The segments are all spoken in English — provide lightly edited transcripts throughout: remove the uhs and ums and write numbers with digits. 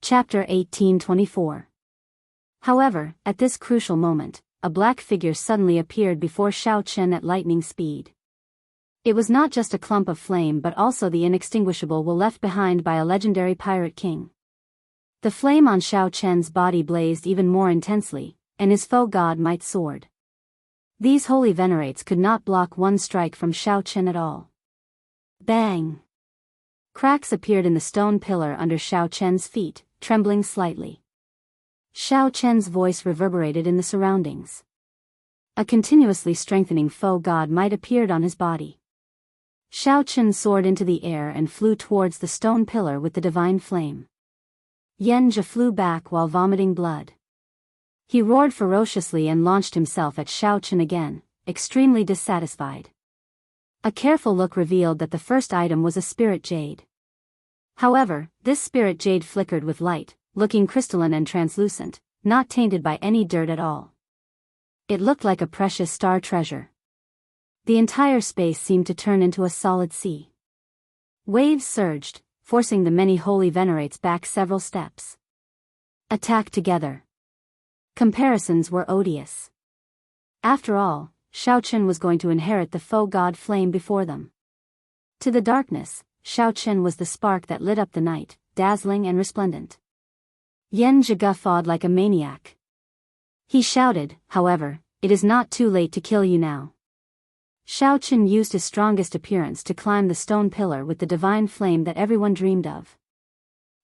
Chapter 1824. However, at this crucial moment, a black figure suddenly appeared before Xiao Chen at lightning speed. It was not just a clump of flame but also the inextinguishable will left behind by a legendary pirate king. The flame on Xiao Chen's body blazed even more intensely, and his foe god might soared. These holy venerates could not block one strike from Xiao Chen at all. Bang! Cracks appeared in the stone pillar under Xiao Chen's feet, trembling slightly. Xiao Chen's voice reverberated in the surroundings. A continuously strengthening foe god might appeared on his body. Xiao Chen soared into the air and flew towards the stone pillar with the divine flame. Yan Zhe flew back while vomiting blood. He roared ferociously and launched himself at Xiao Chen again, extremely dissatisfied. A careful look revealed that the first item was a spirit jade. However, this spirit jade flickered with light, looking crystalline and translucent, not tainted by any dirt at all. It looked like a precious star treasure. The entire space seemed to turn into a solid sea. Waves surged, forcing the many holy venerates back several steps. Attack together. Comparisons were odious. After all, Xiao Chen was going to inherit the foe god flame before them. To the darkness, Xiao Chen was the spark that lit up the night, dazzling and resplendent. Yan Zhe guffawed like a maniac. He shouted, however, "It is not too late to kill you now." Xiao Chen used his strongest appearance to climb the stone pillar with the divine flame that everyone dreamed of.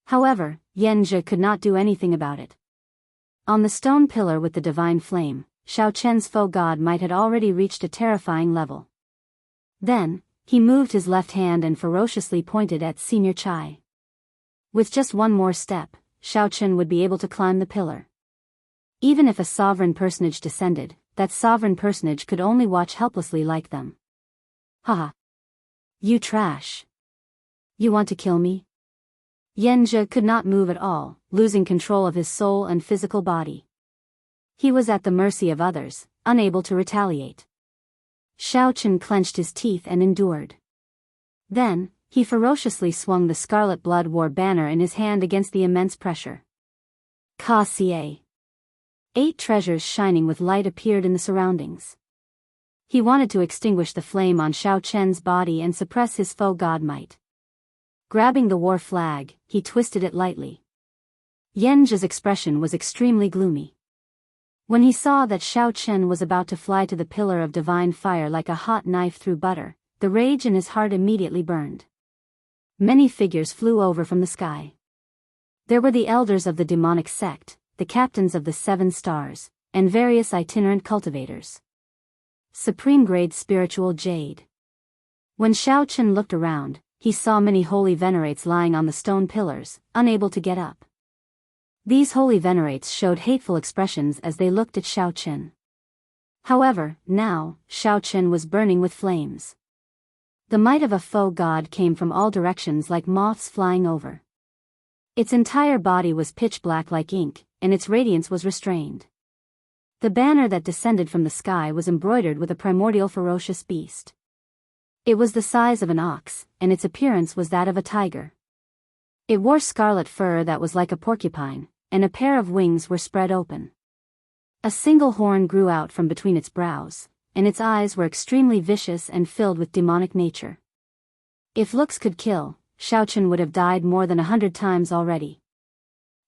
However, Yan Zhe could not do anything about it. On the stone pillar with the divine flame, Xiao Chen's foe god might had already reached a terrifying level. Then, he moved his left hand and ferociously pointed at Senior Chai. With just one more step, Xiao Chen would be able to climb the pillar. Even if a sovereign personage descended, that sovereign personage could only watch helplessly like them. Haha. You trash. You want to kill me? Yan Zhe could not move at all, losing control of his soul and physical body. He was at the mercy of others, unable to retaliate. Xiao Chen clenched his teeth and endured. Then, he ferociously swung the Scarlet Blood War banner in his hand against the immense pressure. Ka-ca. 8 treasures shining with light appeared in the surroundings. He wanted to extinguish the flame on Xiao Chen's body and suppress his foe god might. Grabbing the war flag, he twisted it lightly. Yan Zhe's expression was extremely gloomy. When he saw that Xiao Chen was about to fly to the pillar of divine fire like a hot knife through butter, the rage in his heart immediately burned. Many figures flew over from the sky. There were the elders of the demonic sect, the captains of the 7 stars, and various itinerant cultivators. Supreme-grade spiritual jade. When Xiao Chen looked around, he saw many holy venerates lying on the stone pillars, unable to get up. These holy venerates showed hateful expressions as they looked at Xiao Chen. However, now, Xiao Chen was burning with flames. The might of a foe god came from all directions like moths flying over. Its entire body was pitch black like ink, and its radiance was restrained. The banner that descended from the sky was embroidered with a primordial ferocious beast. It was the size of an ox, and its appearance was that of a tiger. It wore scarlet fur that was like a porcupine, and a pair of wings were spread open. A single horn grew out from between its brows, and its eyes were extremely vicious and filled with demonic nature. If looks could kill, Xiao Chen would have died more than 100 times already.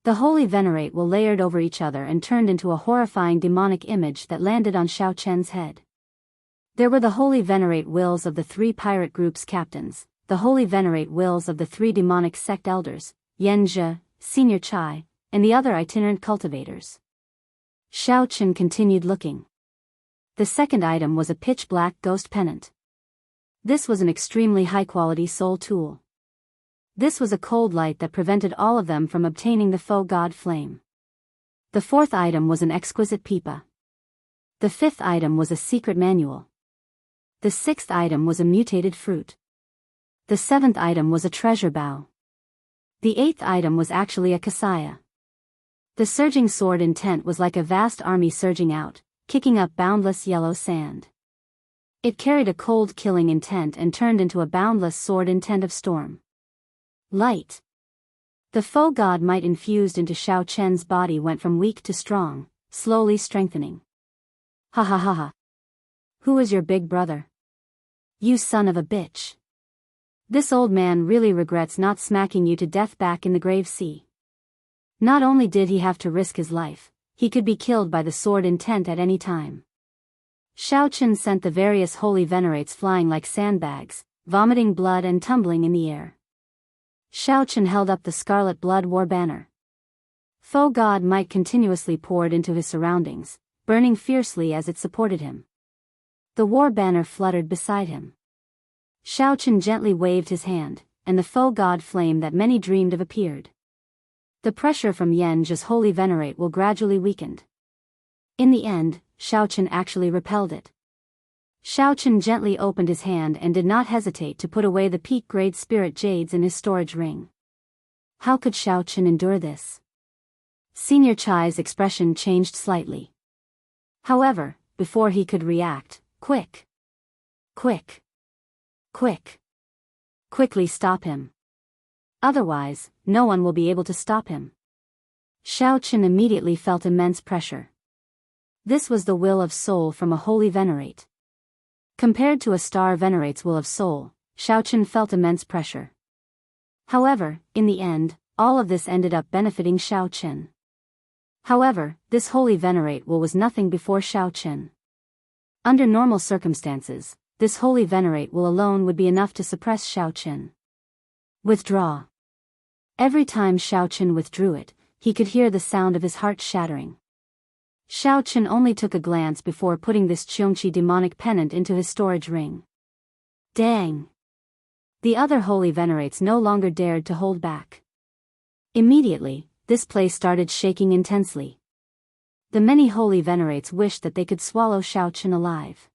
The holy venerate were layered over each other and turned into a horrifying demonic image that landed on Xiao Chen's head. There were the holy venerate wills of the 3 pirate groups' captains, the holy venerate wills of the 3 demonic sect elders, Yan Zhe, Senior Chai, and the other itinerant cultivators. Xiao Chen continued looking. The second item was a pitch-black ghost pennant. This was an extremely high-quality soul tool. This was a cold light that prevented all of them from obtaining the foe god flame. The fourth item was an exquisite pipa. The fifth item was a secret manual. The sixth item was a mutated fruit. The seventh item was a treasure bow. The eighth item was actually a kasaya. The surging sword intent was like a vast army surging out, kicking up boundless yellow sand. It carried a cold killing intent and turned into a boundless sword intent of storm. Light. The foe god might infused into Xiao Chen's body went from weak to strong, slowly strengthening. Ha ha ha ha. Who is your big brother? You son of a bitch. This old man really regrets not smacking you to death back in the grave sea. Not only did he have to risk his life, he could be killed by the sword intent at any time. Xiao Chen sent the various holy venerates flying like sandbags, vomiting blood and tumbling in the air. Xiao Chen held up the scarlet blood war banner. Foe god might continuously poured into his surroundings, burning fiercely as it supported him. The war banner fluttered beside him. Xiao Chen gently waved his hand, and the foe god flame that many dreamed of appeared. The pressure from Yen's holy venerate will gradually weakened. In the end, Xiao Chen actually repelled it. Xiao Chen gently opened his hand and did not hesitate to put away the peak-grade spirit jades in his storage ring. How could Xiao Chen endure this? Senior Chai's expression changed slightly. However, before he could react, quick! Quick! Quick! Quickly stop him. Otherwise, no one will be able to stop him. Xiao Chen immediately felt immense pressure. This was the will of soul from a holy venerate. Compared to a star venerate's will of soul, Xiao Chen felt immense pressure. However, in the end, all of this ended up benefiting Xiao Chen. However, this holy venerate will was nothing before Xiao Chen. Under normal circumstances, this holy venerate will alone would be enough to suppress Xiao Chen. Withdraw. Every time Xiao Chen withdrew it, he could hear the sound of his heart shattering. Xiao Chen only took a glance before putting this Qiongqi demonic pennant into his storage ring. Dang! The other holy venerates no longer dared to hold back. Immediately, this place started shaking intensely. The many holy venerates wished that they could swallow Xiao Chen alive.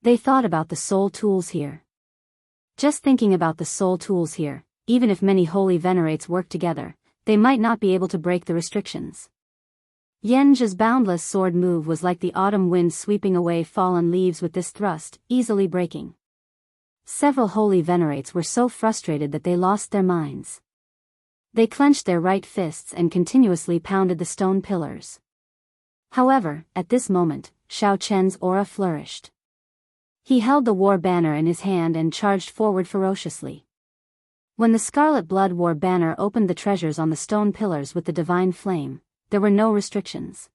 They thought about the soul tools here. Just thinking about the soul tools here, even if many holy venerates work together, they might not be able to break the restrictions. Yen's boundless sword move was like the autumn wind sweeping away fallen leaves with this thrust, easily breaking. Several holy venerates were so frustrated that they lost their minds. They clenched their right fists and continuously pounded the stone pillars. However, at this moment, Xiao Chen's aura flourished. He held the war banner in his hand and charged forward ferociously. When the scarlet blood war banner opened the treasures on the stone pillars with the divine flame, there were no restrictions.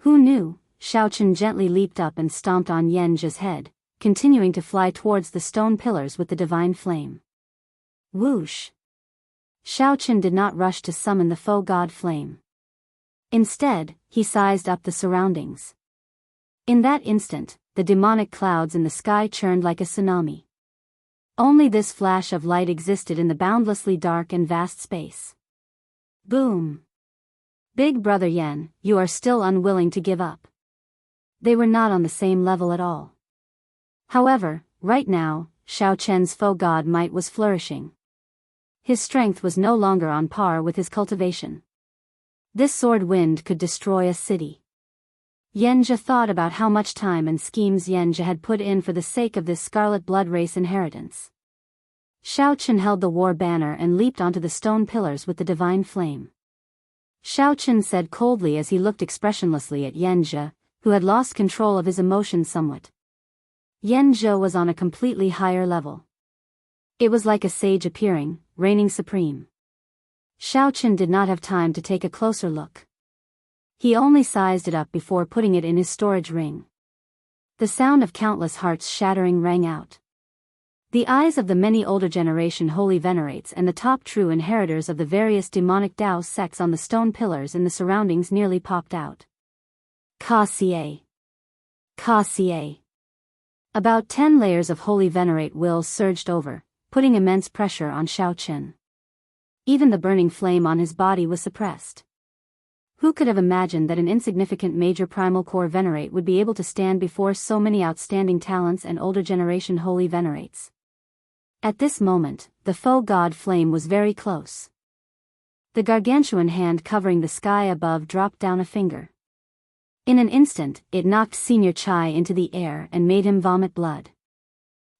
Who knew? Xiao Chen gently leaped up and stomped on Yen's head, continuing to fly towards the stone pillars with the divine flame. Whoosh! Xiao Chen did not rush to summon the foe god flame. Instead, he sized up the surroundings. In that instant, the demonic clouds in the sky churned like a tsunami. Only this flash of light existed in the boundlessly dark and vast space. Boom! Big Brother Yen, you are still unwilling to give up. They were not on the same level at all. However, right now, Xiao Chen's foe god might was flourishing. His strength was no longer on par with his cultivation. This sword wind could destroy a city. Yenja thought about how much time and schemes Yenja had put in for the sake of this scarlet blood race inheritance. Xiao Chen held the war banner and leaped onto the stone pillars with the divine flame. Xiao Chen said coldly as he looked expressionlessly at Yenja, who had lost control of his emotions somewhat. Yenja was on a completely higher level. It was like a sage appearing, reigning supreme. Xiao Chen did not have time to take a closer look. He only sized it up before putting it in his storage ring. The sound of countless hearts shattering rang out. The eyes of the many older generation holy venerates and the top true inheritors of the various demonic Dao sects on the stone pillars in the surroundings nearly popped out. Ka Xie. Ka Xie. About 10 layers of holy venerate wills surged over, putting immense pressure on Xiao Chen. Even the burning flame on his body was suppressed. Who could have imagined that an insignificant major primal core venerate would be able to stand before so many outstanding talents and older generation holy venerates? At this moment, the foe god flame was very close. The gargantuan hand covering the sky above dropped down a finger. In an instant, it knocked Senior Chai into the air and made him vomit blood.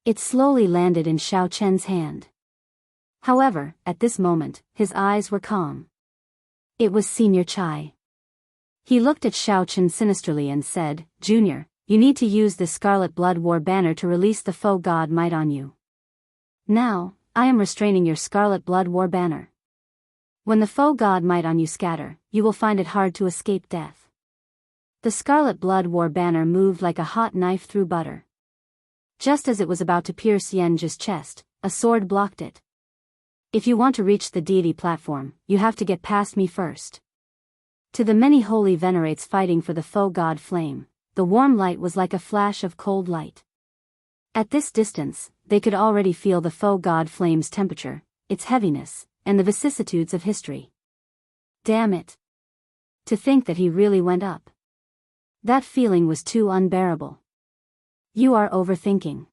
It slowly landed in Xiao Chen's hand. However, at this moment, his eyes were calm. It was Senior Chai. He looked at Xiao Chen sinisterly and said, "Junior, you need to use this Scarlet Blood War banner to release the foe god might on you. Now, I am restraining your Scarlet Blood War banner. When the foe god might on you scatter, you will find it hard to escape death." The Scarlet Blood War banner moved like a hot knife through butter. Just as it was about to pierce Yen's chest, a sword blocked it. "If you want to reach the deity platform, you have to get past me first." To the many holy venerates fighting for the foe god flame, the warm light was like a flash of cold light. At this distance, they could already feel the foe god flame's temperature, its heaviness, and the vicissitudes of history. Damn it! To think that he really went up. That feeling was too unbearable. You are overthinking.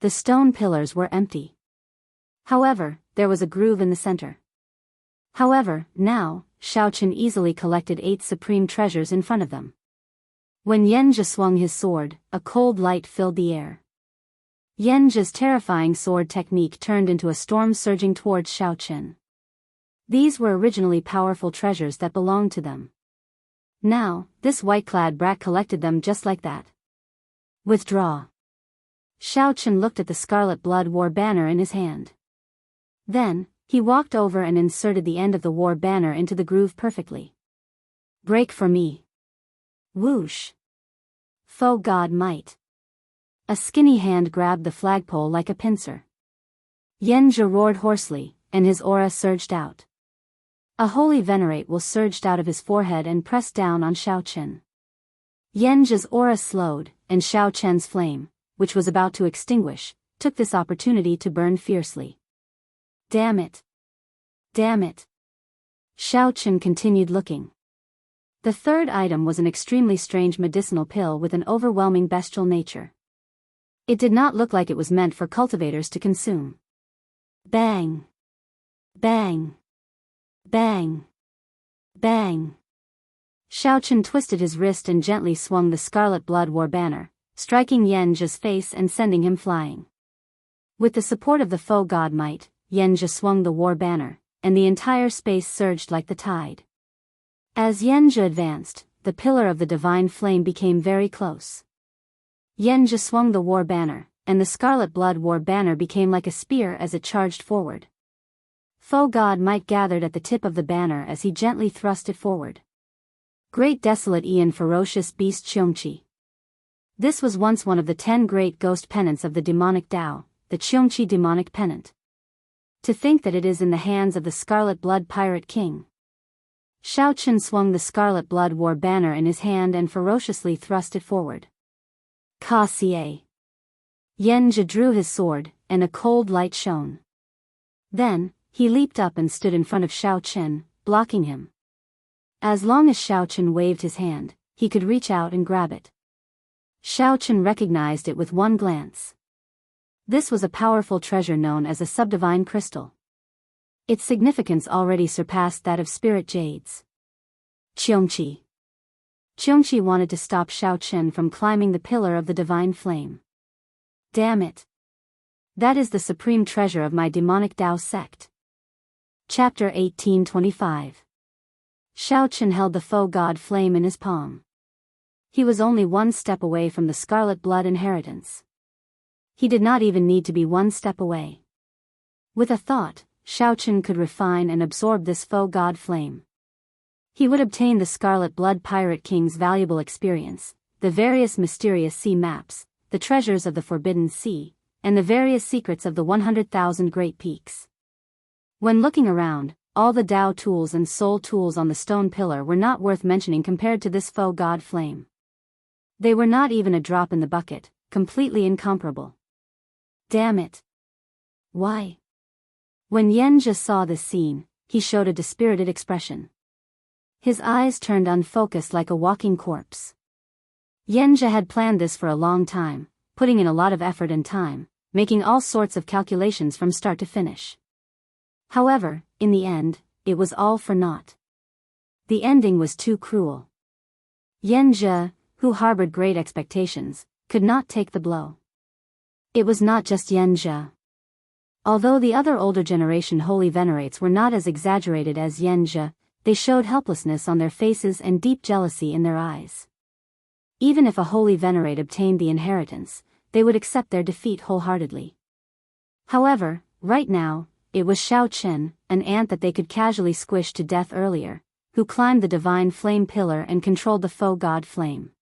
The stone pillars were empty. However, there was a groove in the center. However, now, Xiao Chen easily collected 8 supreme treasures in front of them. When Yenja swung his sword, a cold light filled the air. Yenja's terrifying sword technique turned into a storm surging towards Xiao Chen. These were originally powerful treasures that belonged to them. Now, this white-clad brat collected them just like that. Withdraw. Xiao Chen looked at the Scarlet Blood War banner in his hand. Then, he walked over and inserted the end of the war banner into the groove perfectly. Break for me. Whoosh. Foe god might. A skinny hand grabbed the flagpole like a pincer. Yenja roared hoarsely, and his aura surged out. A holy venerate will surged out of his forehead and pressed down on Xiao Chen. Yenja's aura slowed, and Xiao Chen's flame, which was about to extinguish, took this opportunity to burn fiercely. Damn it. Damn it. Xiao Chen continued looking. The third item was an extremely strange medicinal pill with an overwhelming bestial nature. It did not look like it was meant for cultivators to consume. Bang. Bang. Bang. Bang. Xiao Chen twisted his wrist and gently swung the Scarlet Blood War banner, striking Yenja's face and sending him flying. With the support of the foe god might, Yenja swung the war banner, and the entire space surged like the tide. As Yenja advanced, the pillar of the divine flame became very close. Yenja swung the war banner, and the Scarlet Blood War banner became like a spear as it charged forward. Foe god might gathered at the tip of the banner as he gently thrust it forward. Great desolate Ian ferocious beast Qiongqi. This was once one of the 10 great ghost pennants of the demonic Tao, the Qiongqi demonic pennant. To think that it is in the hands of the Scarlet Blood Pirate King. Xiao Chen swung the Scarlet Blood War banner in his hand and ferociously thrust it forward. Ka Xie. Yenja drew his sword, and a cold light shone. Then, he leaped up and stood in front of Xiao Chen, blocking him. As long as Xiao Chen waved his hand, he could reach out and grab it. Xiao Chen recognized it with one glance. This was a powerful treasure known as a subdivine crystal. Its significance already surpassed that of spirit jades. Qiongqi. Qiongqi wanted to stop Xiao Chen from climbing the pillar of the divine flame. Damn it. That is the supreme treasure of my demonic Tao sect. Chapter 1825. Xiao Chen held the foe god flame in his palm. He was only one step away from the Scarlet Blood inheritance. He did not even need to be one step away. With a thought, Xiao Chen could refine and absorb this foe god flame. He would obtain the Scarlet Blood Pirate King's valuable experience, the various mysterious sea maps, the treasures of the Forbidden Sea, and the various secrets of the 100,000 Great Peaks. When looking around, all the Tao tools and soul tools on the stone pillar were not worth mentioning compared to this foe god flame. They were not even a drop in the bucket, completely incomparable. Damn it. Why? When Yenja saw this scene, he showed a dispirited expression. His eyes turned unfocused like a walking corpse. Yenja had planned this for a long time, putting in a lot of effort and time, making all sorts of calculations from start to finish. However, in the end, it was all for naught. The ending was too cruel. Yenja, who harbored great expectations, could not take the blow. It was not just Yenja. Although the other older generation holy venerates were not as exaggerated as Yenja, they showed helplessness on their faces and deep jealousy in their eyes. Even if a holy venerate obtained the inheritance, they would accept their defeat wholeheartedly. However, right now, it was Xiao Chen, an ant that they could casually squish to death earlier, who climbed the divine flame pillar and controlled the foe god flame.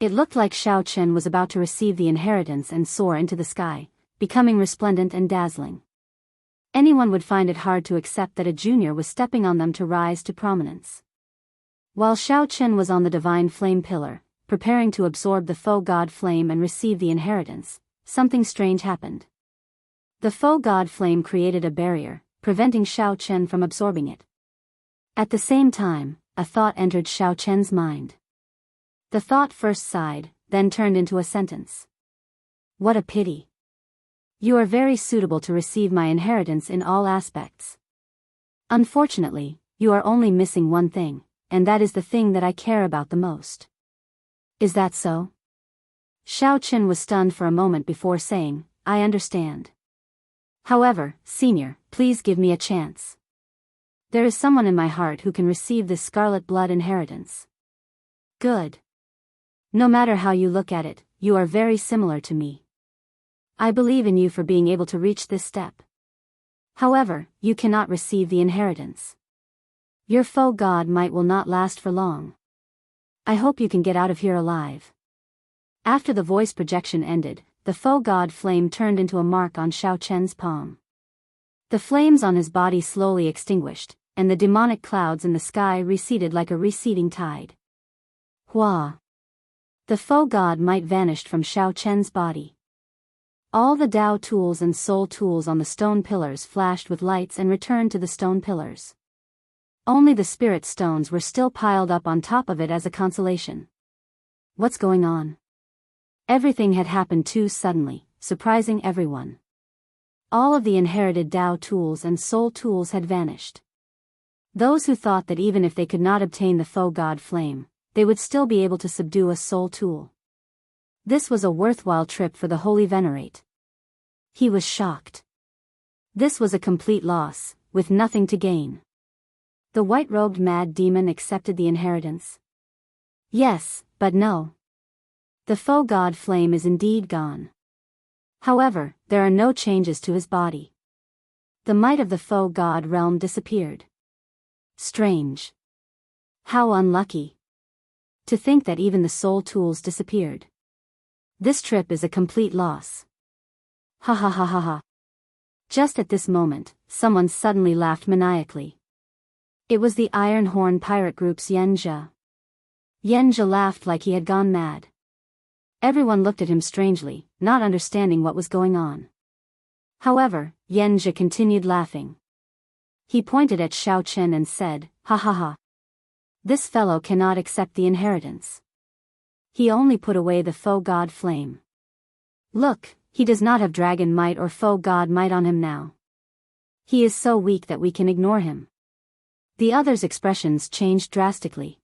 It looked like Xiao Chen was about to receive the inheritance and soar into the sky, becoming resplendent and dazzling. Anyone would find it hard to accept that a junior was stepping on them to rise to prominence. While Xiao Chen was on the divine flame pillar, preparing to absorb the foe god flame and receive the inheritance, something strange happened. The foe god flame created a barrier, preventing Xiao Chen from absorbing it. At the same time, a thought entered Xiao Chen's mind. The thought first sighed, then turned into a sentence. What a pity. You are very suitable to receive my inheritance in all aspects. Unfortunately, you are only missing one thing, and that is the thing that I care about the most. Is that so? Xiao Chen was stunned for a moment before saying, I understand. However, senior, please give me a chance. There is someone in my heart who can receive this scarlet blood inheritance. Good. No matter how you look at it, you are very similar to me. I believe in you for being able to reach this step. However, you cannot receive the inheritance. Your foe god might will not last for long. I hope you can get out of here alive. After the voice projection ended, the foe god flame turned into a mark on Xiao Chen's palm. The flames on his body slowly extinguished, and the demonic clouds in the sky receded like a receding tide. Hua! The foe god might vanished from Xiao Chen's body. All the Dao tools and soul tools on the stone pillars flashed with lights and returned to the stone pillars. Only the spirit stones were still piled up on top of it as a consolation. What's going on? Everything had happened too suddenly, surprising everyone. All of the inherited Dao tools and soul tools had vanished. Those who thought that even if they could not obtain the foe god flame, they would still be able to subdue a soul tool. This was a worthwhile trip for the holy venerate. He was shocked. This was a complete loss, with nothing to gain. The white-robed mad demon accepted the inheritance. Yes, but no. The foe god flame is indeed gone. However, there are no changes to his body. The might of the foe god realm disappeared. Strange. How unlucky. To think that even the soul tools disappeared. This trip is a complete loss. Ha ha ha ha ha. Just at this moment, someone suddenly laughed maniacally. It was the Iron Horn pirate group's Yenja. Yenja laughed like he had gone mad. Everyone looked at him strangely, not understanding what was going on. However, Yenja continued laughing. He pointed at Xiao Chen and said, ha ha ha. This fellow cannot accept the inheritance. He only put away the foe god flame. Look, he does not have dragon might or foe god might on him now. He is so weak that we can ignore him. The others' expressions changed drastically.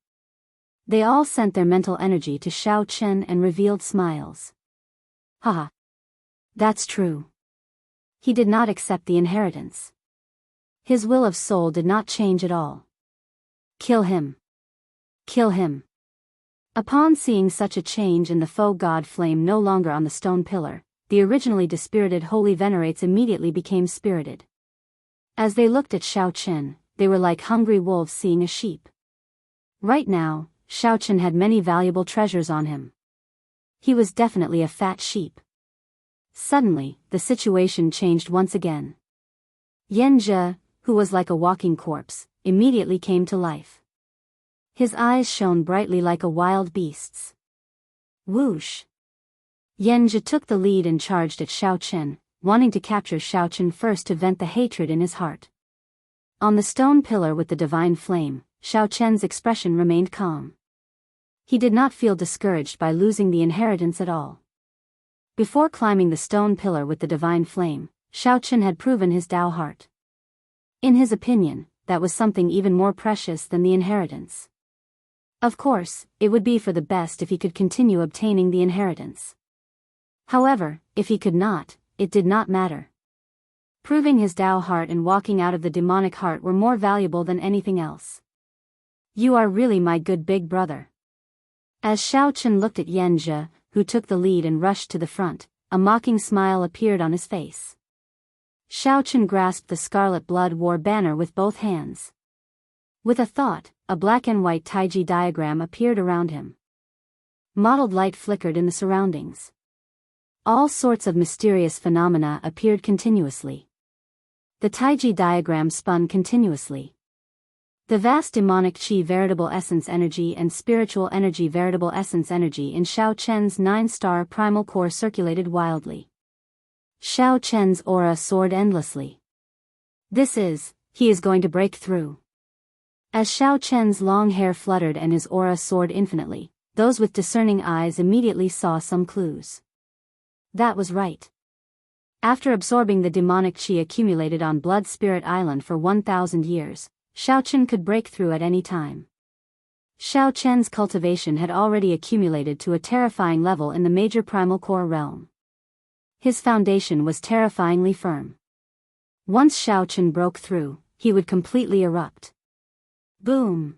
They all sent their mental energy to Xiao Chen and revealed smiles. Haha. That's true. He did not accept the inheritance. His will of soul did not change at all. Kill him. Kill him. Upon seeing such a change in the foe god flame no longer on the stone pillar, the originally dispirited holy venerates immediately became spirited. As they looked at Xiao Chen, they were like hungry wolves seeing a sheep. Right now, Xiao Chen had many valuable treasures on him. He was definitely a fat sheep. Suddenly, the situation changed once again. Yenja, who was like a walking corpse, immediately came to life. His eyes shone brightly like a wild beast's. Whoosh! Yenja took the lead and charged at Xiao Chen, wanting to capture Xiao Chen first to vent the hatred in his heart. On the stone pillar with the divine flame, Xiao Chen's expression remained calm. He did not feel discouraged by losing the inheritance at all. Before climbing the stone pillar with the divine flame, Xiao Chen had proven his Tao heart. In his opinion, that was something even more precious than the inheritance. Of course, it would be for the best if he could continue obtaining the inheritance. However, if he could not, it did not matter. proving his Tao heart and walking out of the demonic heart were more valuable than anything else. You are really my good big brother. As Xiao Chen looked at Yan Zhe, who took the lead and rushed to the front, a mocking smile appeared on his face. Xiao Chen grasped the Scarlet Blood War banner with both hands. With a thought, a black and white Taiji diagram appeared around him. Mottled light flickered in the surroundings. All sorts of mysterious phenomena appeared continuously. The Taiji diagram spun continuously. The vast demonic chi veritable essence energy and spiritual energy veritable essence energy in Xiao Chen's 9-star primal core circulated wildly. Xiao Chen's aura soared endlessly. He is going to break through. As Xiao Chen's long hair fluttered and his aura soared infinitely, those with discerning eyes immediately saw some clues. That was right. After absorbing the demonic chi accumulated on Blood Spirit Island for 1,000 years, Xiao Chen could break through at any time. Xiao Chen's cultivation had already accumulated to a terrifying level in the major primal core realm. His foundation was terrifyingly firm. Once Xiao Chen broke through, he would completely erupt. Boom!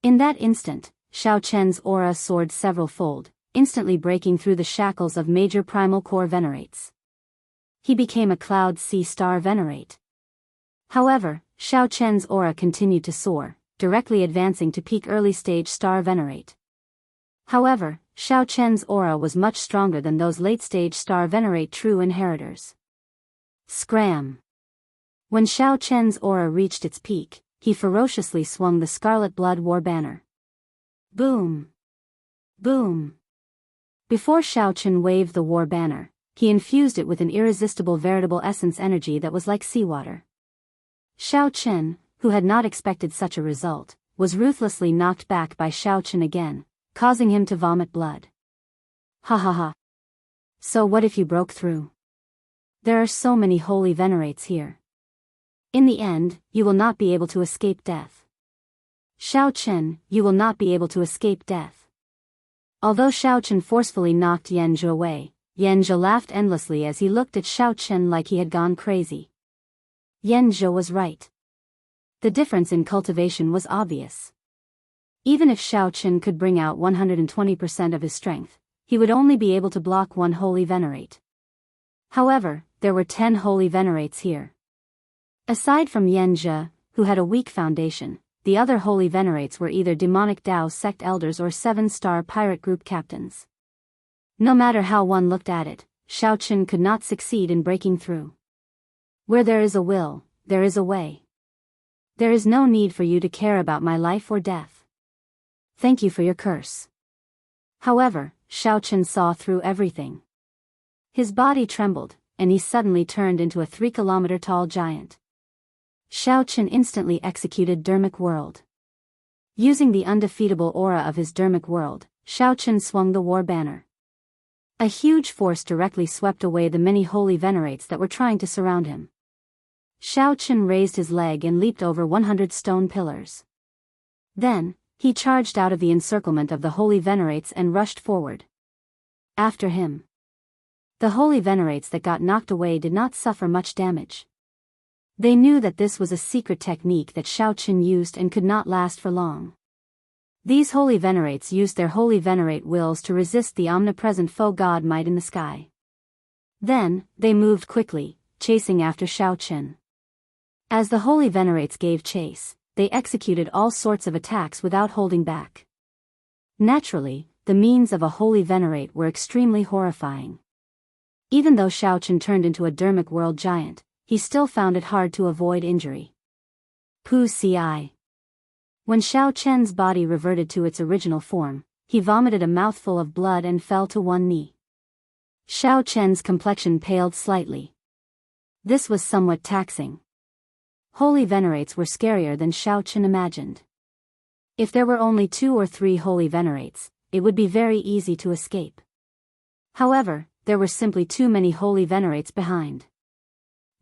In that instant, Xiao Chen's aura soared several-fold, instantly breaking through the shackles of major primal core venerates. He became a Cloud Sea Star venerate. However, Xiao Chen's aura continued to soar, directly advancing to peak early-stage star venerate. However, Xiao Chen's aura was much stronger than those late-stage star venerate true inheritors. Scram! When Xiao Chen's aura reached its peak, he ferociously swung the Scarlet Blood War banner. Boom! Boom! Before Xiao Chen waved the war banner, he infused it with an irresistible veritable essence energy that was like seawater. Xiao Chen, who had not expected such a result, was ruthlessly knocked back by Xiao Chen again, causing him to vomit blood. Ha ha ha. So what if you broke through? There are so many holy venerates here. In the end, you will not be able to escape death. Xiao Chen, you will not be able to escape death. Although Xiao Chen forcefully knocked Yan Zhe away, Yan Zhe laughed endlessly as he looked at Xiao Chen like he had gone crazy. Yan Zhe was right. The difference in cultivation was obvious. Even if Xiao Chen could bring out 120% of his strength, he would only be able to block one holy venerate. However, there were 10 holy venerates here. Aside from Yan Zhe, who had a weak foundation, the other holy venerates were either demonic Dao sect elders or 7-star pirate group captains. No matter how one looked at it, Xiao Chen could not succeed in breaking through. Where there is a will, there is a way. There is no need for you to care about my life or death. Thank you for your curse. However, Xiao Chen saw through everything. His body trembled, and he suddenly turned into a 3-kilometer-tall giant. Xiao Chen instantly executed Dermic World. Using the undefeatable aura of his Dermic World, Xiao Chen swung the war banner. A huge force directly swept away the many holy venerates that were trying to surround him. Xiao Chen raised his leg and leaped over 100 stone pillars. Then, he charged out of the encirclement of the holy venerates and rushed forward. After him. The holy venerates that got knocked away did not suffer much damage. They knew that this was a secret technique that Xiao Chen used and could not last for long. These holy venerates used their holy venerate wills to resist the omnipresent foe god might in the sky. Then, they moved quickly, chasing after Xiao Chen. As the holy venerates gave chase, they executed all sorts of attacks without holding back. Naturally, the means of a holy venerate were extremely horrifying. Even though Xiao Chen turned into a Dermic World giant, he still found it hard to avoid injury. Pu Ci. When Xiao Chen's body reverted to its original form, he vomited a mouthful of blood and fell to one knee. Xiao Chen's complexion paled slightly. This was somewhat taxing. Holy venerates were scarier than Xiao Chen imagined. If there were only 2 or 3 holy venerates, it would be very easy to escape. However, there were simply too many holy venerates behind.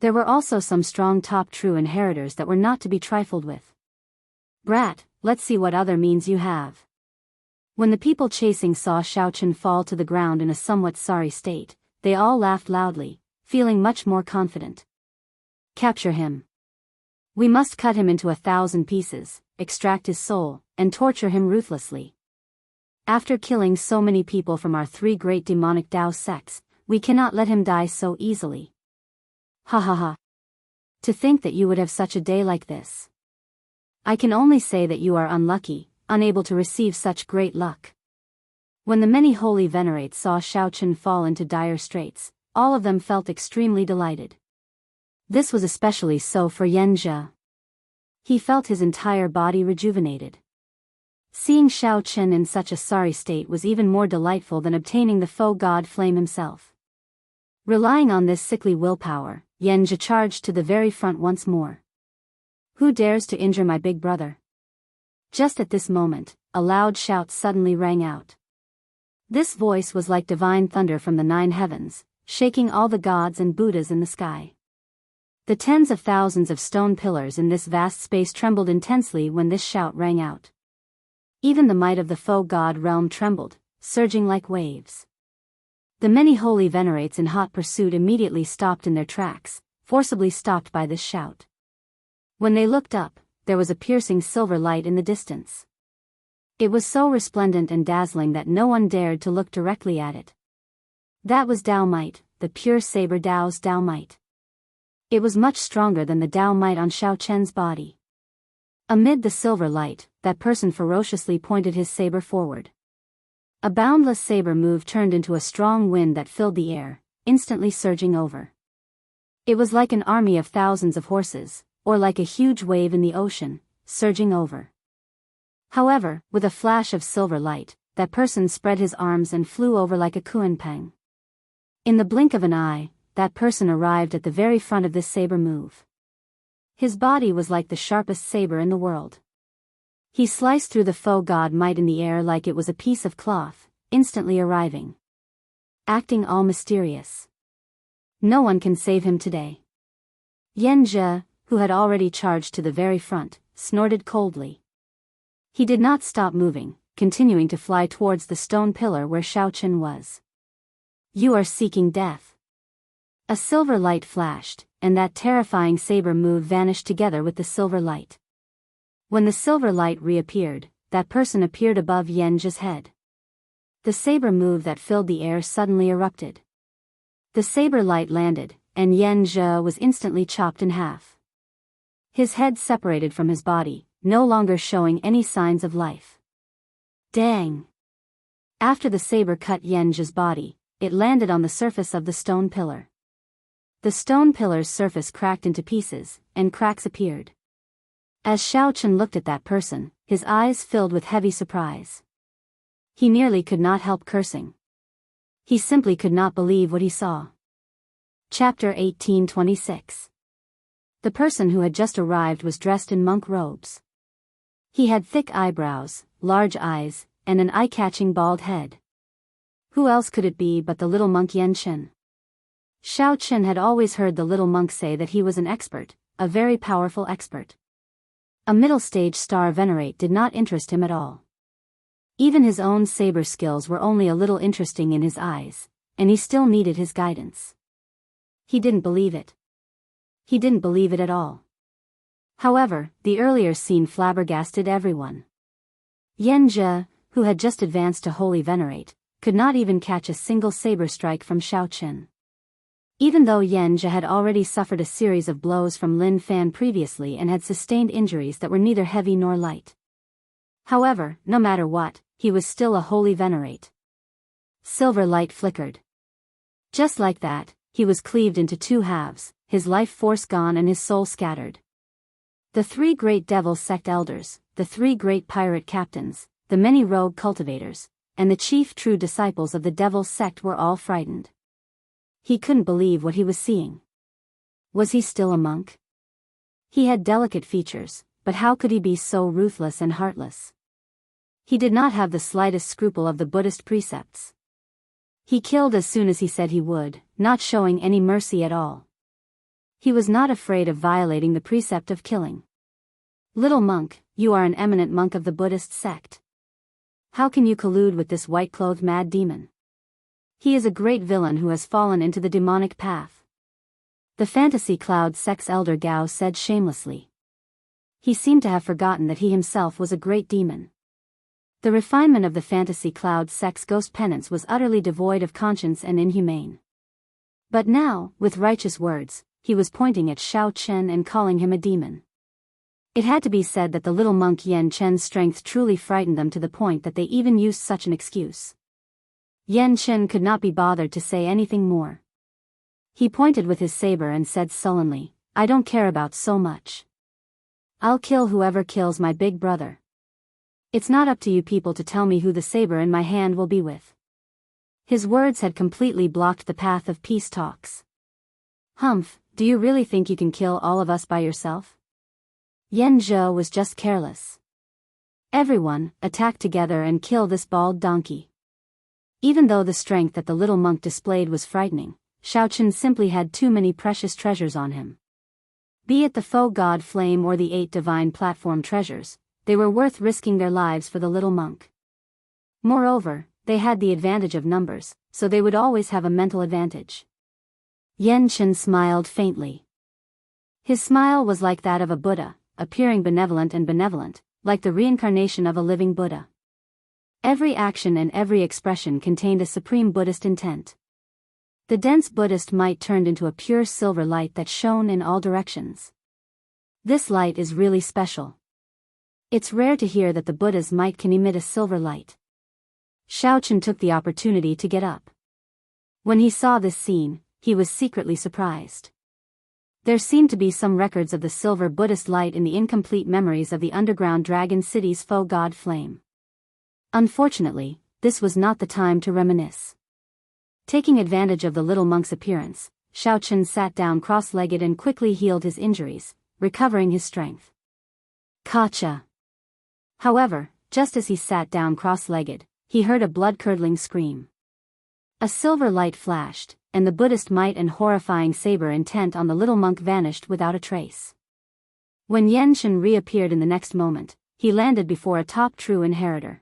There were also some strong top true inheritors that were not to be trifled with. Brat, let's see what other means you have. When the people chasing saw Xiao Chen fall to the ground in a somewhat sorry state, they all laughed loudly, feeling much more confident. Capture him. We must cut him into 1,000 pieces, extract his soul, and torture him ruthlessly. After killing so many people from our 3 great demonic Tao sects, we cannot let him die so easily. Ha ha ha. To think that you would have such a day like this. I can only say that you are unlucky, unable to receive such great luck. When the many holy venerates saw Shao Chen fall into dire straits, all of them felt extremely delighted. This was especially so for Yan Zhe. He felt his entire body rejuvenated. Seeing Shao Chen in such a sorry state was even more delightful than obtaining the foe god Flame himself. Relying on this sickly willpower, Yan Zhe charged to the very front once more. Who dares to injure my big brother? Just at this moment, a loud shout suddenly rang out. This voice was like divine thunder from the 9 heavens, shaking all the gods and Buddhas in the sky. The tens of thousands of stone pillars in this vast space trembled intensely when this shout rang out. Even the might of the foe god realm trembled, surging like waves. The many holy venerates in hot pursuit immediately stopped in their tracks, forcibly stopped by this shout. When they looked up, there was a piercing silver light in the distance. It was so resplendent and dazzling that no one dared to look directly at it. That was Tao Might, the pure saber Tao's Tao Might. It was much stronger than the Tao Might on Shao Chen's body. Amid the silver light, that person ferociously pointed his saber forward. A boundless saber move turned into a strong wind that filled the air, instantly surging over. It was like an army of thousands of horses, or like a huge wave in the ocean, surging over. However, with a flash of silver light, that person spread his arms and flew over like a kunpeng. In the blink of an eye, that person arrived at the very front of this saber move. His body was like the sharpest saber in the world. He sliced through the foe god Might in the air like it was a piece of cloth, instantly arriving. Acting all mysterious. No one can save him today. Yan Zhe, who had already charged to the very front, snorted coldly. He did not stop moving, continuing to fly towards the stone pillar where Shao Chen was. You are seeking death. A silver light flashed, and that terrifying saber move vanished together with the silver light. When the silver light reappeared, that person appeared above Yan Zhe's head. The saber move that filled the air suddenly erupted. The saber light landed, and Yan Zhe was instantly chopped in half. His head separated from his body, no longer showing any signs of life. Dang! After the saber cut Yan Zhe's body, it landed on the surface of the stone pillar. The stone pillar's surface cracked into pieces, and cracks appeared. As Shao Chen looked at that person, his eyes filled with heavy surprise. He nearly could not help cursing. He simply could not believe what he saw. Chapter 1826. The person who had just arrived was dressed in monk robes. He had thick eyebrows, large eyes, and an eye-catching bald head. Who else could it be but the little monk Yan Chen? Shao Chen had always heard the little monk say that he was an expert, a very powerful expert. A middle-stage star venerate did not interest him at all. Even his own saber skills were only a little interesting in his eyes, and he still needed his guidance. He didn't believe it. He didn't believe it at all. However, the earlier scene flabbergasted everyone. Yan Zhe, who had just advanced to Holy Venerate, could not even catch a single saber strike from Shao Chen. Even though Yan Zhe had already suffered a series of blows from Lin Fan previously and had sustained injuries that were neither heavy nor light. However, no matter what, he was still a Holy Venerate. Silver light flickered. Just like that, he was cleaved into 2 halves, his life force gone and his soul scattered. The 3 great devil sect elders, the 3 great pirate captains, the many rogue cultivators, and the chief true disciples of the devil sect were all frightened. He couldn't believe what he was seeing. Was he still a monk? He had delicate features, but how could he be so ruthless and heartless? He did not have the slightest scruple of the Buddhist precepts. He killed as soon as he said he would, not showing any mercy at all. He was not afraid of violating the precept of killing. Little monk, you are an eminent monk of the Buddhist sect. How can you collude with this white-clothed mad demon? He is a great villain who has fallen into the demonic path. The fantasy cloud sex elder Gao said shamelessly. He seemed to have forgotten that he himself was a great demon. The refinement of the fantasy cloud sex ghost penance was utterly devoid of conscience and inhumane. But now, with righteous words, he was pointing at Xiao Chen and calling him a demon. It had to be said that the little monk Yan Chen's strength truly frightened them to the point that they even used such an excuse. Yan Chen could not be bothered to say anything more. He pointed with his saber and said sullenly, "I don't care about so much. I'll kill whoever kills my big brother. It's not up to you people to tell me who the saber in my hand will be with." His words had completely blocked the path of peace talks. "Humph, do you really think you can kill all of us by yourself?" Yan Zhou was just careless. "Everyone, attack together and kill this bald donkey." Even though the strength that the little monk displayed was frightening, Xiao Chen simply had too many precious treasures on him. Be it the faux god flame or the 8 divine platform treasures, they were worth risking their lives for the little monk. Moreover, they had the advantage of numbers, so they would always have a mental advantage. Yan Chen smiled faintly. His smile was like that of a Buddha, appearing benevolent, like the reincarnation of a living Buddha. Every action and every expression contained a supreme Buddhist intent. The dense Buddhist might turned into a pure silver light that shone in all directions. This light is really special. It's rare to hear that the Buddha's might can emit a silver light. Xiao Chen took the opportunity to get up. When he saw this scene, he was secretly surprised. There seemed to be some records of the silver Buddhist light in the incomplete memories of the underground dragon city's faux god flame. Unfortunately, this was not the time to reminisce. Taking advantage of the little monk's appearance, Xiao Chen sat down cross-legged and quickly healed his injuries, recovering his strength. Gotcha! However, just as he sat down cross-legged, he heard a blood-curdling scream. A silver light flashed, and the Buddhist might and horrifying saber intent on the little monk vanished without a trace. When Yan Chen reappeared in the next moment, he landed before a top true inheritor.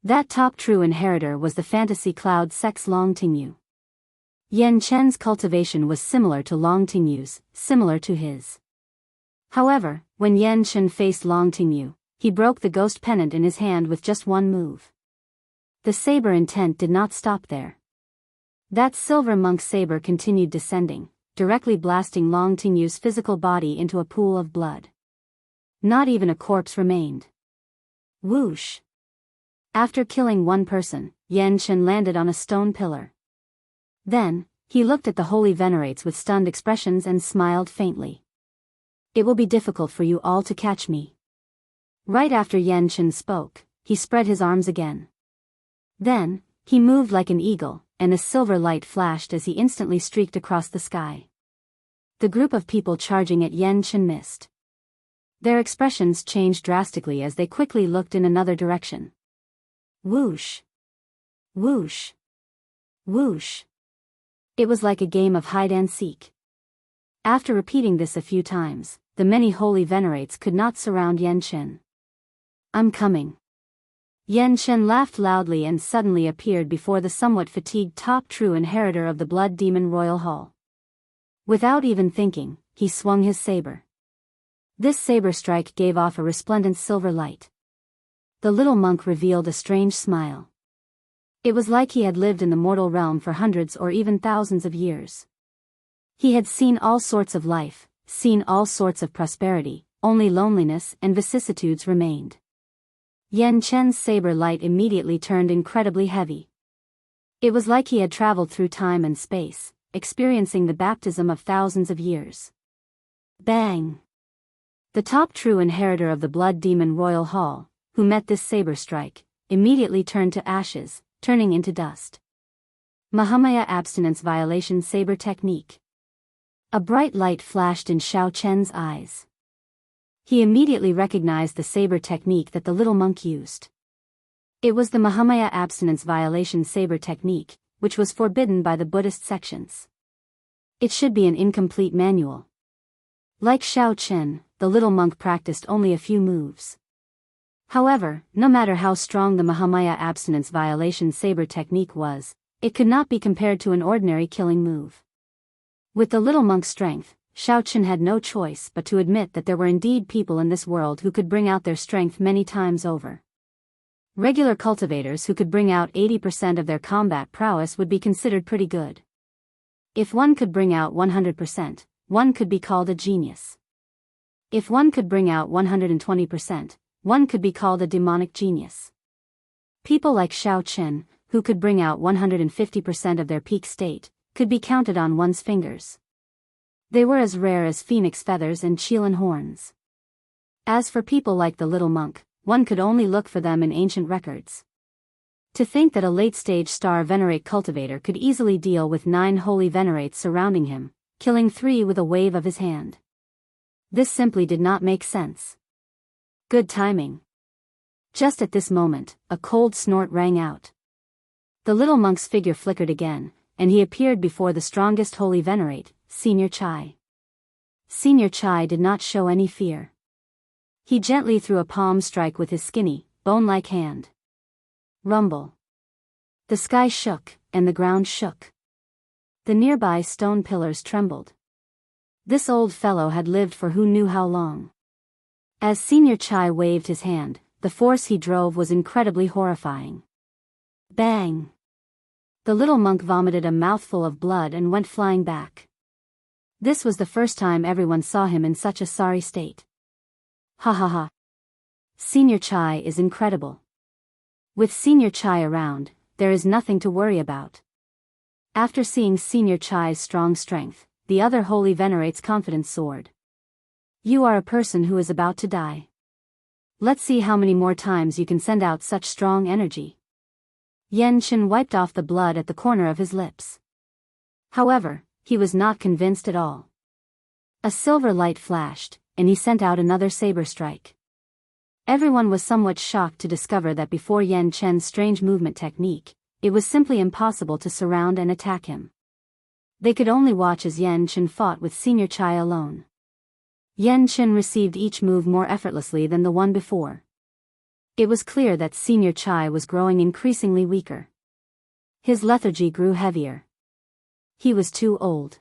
That top true inheritor was the fantasy cloud sex Long Tingyu. Yan Chen's cultivation was similar to Long Tingyu's, similar to his. However, when Yan Chen faced Long Tingyu, he broke the ghost pennant in his hand with just one move. The saber intent did not stop there. That silver monk's saber continued descending, directly blasting Long Tingyu's physical body into a pool of blood. Not even a corpse remained. Whoosh! After killing one person, Yan Chen landed on a stone pillar. Then, he looked at the holy venerates with stunned expressions and smiled faintly. "It will be difficult for you all to catch me." Right after Yan Chen spoke, he spread his arms again. Then, he moved like an eagle, and a silver light flashed as he instantly streaked across the sky. The group of people charging at Yan Chen missed. Their expressions changed drastically as they quickly looked in another direction. Whoosh! Whoosh! Whoosh! It was like a game of hide-and-seek. After repeating this a few times, the many holy venerates could not surround Yan Chen. "I'm coming." Yan Chen laughed loudly and suddenly appeared before the somewhat fatigued top true inheritor of the Blood Demon Royal Hall. Without even thinking, he swung his saber. This saber strike gave off a resplendent silver light. The little monk revealed a strange smile. It was like he had lived in the mortal realm for hundreds or even thousands of years. He had seen all sorts of life, seen all sorts of prosperity, only loneliness and vicissitudes remained. Yan Chen's saber light immediately turned incredibly heavy. It was like he had traveled through time and space, experiencing the baptism of thousands of years. Bang! The top true inheritor of the Blood Demon Royal Hall, who met this saber strike, immediately turned to ashes, turning into dust. Mahamaya Abstinence Violation Saber Technique. A bright light flashed in Xiao Chen's eyes. He immediately recognized the saber technique that the little monk used. It was the Mahamaya Abstinence Violation Saber Technique, which was forbidden by the Buddhist sections. It should be an incomplete manual. Like Xiao Chen, the little monk practiced only a few moves. However, no matter how strong the Mahamaya Abstinence Violation Saber Technique was, it could not be compared to an ordinary killing move. With the little monk's strength, Xiao Chen had no choice but to admit that there were indeed people in this world who could bring out their strength many times over. Regular cultivators who could bring out 80% of their combat prowess would be considered pretty good. If one could bring out 100%, one could be called a genius. If one could bring out 120%, one could be called a demonic genius. People like Xiao Chen, who could bring out 150% of their peak state, could be counted on one's fingers. They were as rare as phoenix feathers and Qilin horns. As for people like the little monk, one could only look for them in ancient records. To think that a late-stage star venerate cultivator could easily deal with 9 holy venerates surrounding him, killing 3 with a wave of his hand. This simply did not make sense. Good timing. Just at this moment, a cold snort rang out. The little monk's figure flickered again, and he appeared before the strongest holy venerate, Senior Chai. Senior Chai did not show any fear. He gently threw a palm strike with his skinny, bone-like hand. Rumble. The sky shook, and the ground shook. The nearby stone pillars trembled. This old fellow had lived for who knew how long. As Senior Chai waved his hand, the force he drove was incredibly horrifying. Bang! The little monk vomited a mouthful of blood and went flying back. This was the first time everyone saw him in such a sorry state. Ha ha ha. Senior Chai is incredible. With Senior Chai around, there is nothing to worry about. After seeing Senior Chai's strong strength, the other holy venerate's confidence soared. You are a person who is about to die. Let's see how many more times you can send out such strong energy. Yan Chen wiped off the blood at the corner of his lips. However, he was not convinced at all. A silver light flashed, and he sent out another saber strike. Everyone was somewhat shocked to discover that before Yan Chen's strange movement technique, it was simply impossible to surround and attack him. They could only watch as Yan Chen fought with Senior Chai alone. Yan Chen received each move more effortlessly than the one before. It was clear that Senior Chai was growing increasingly weaker. His lethargy grew heavier. He was too old.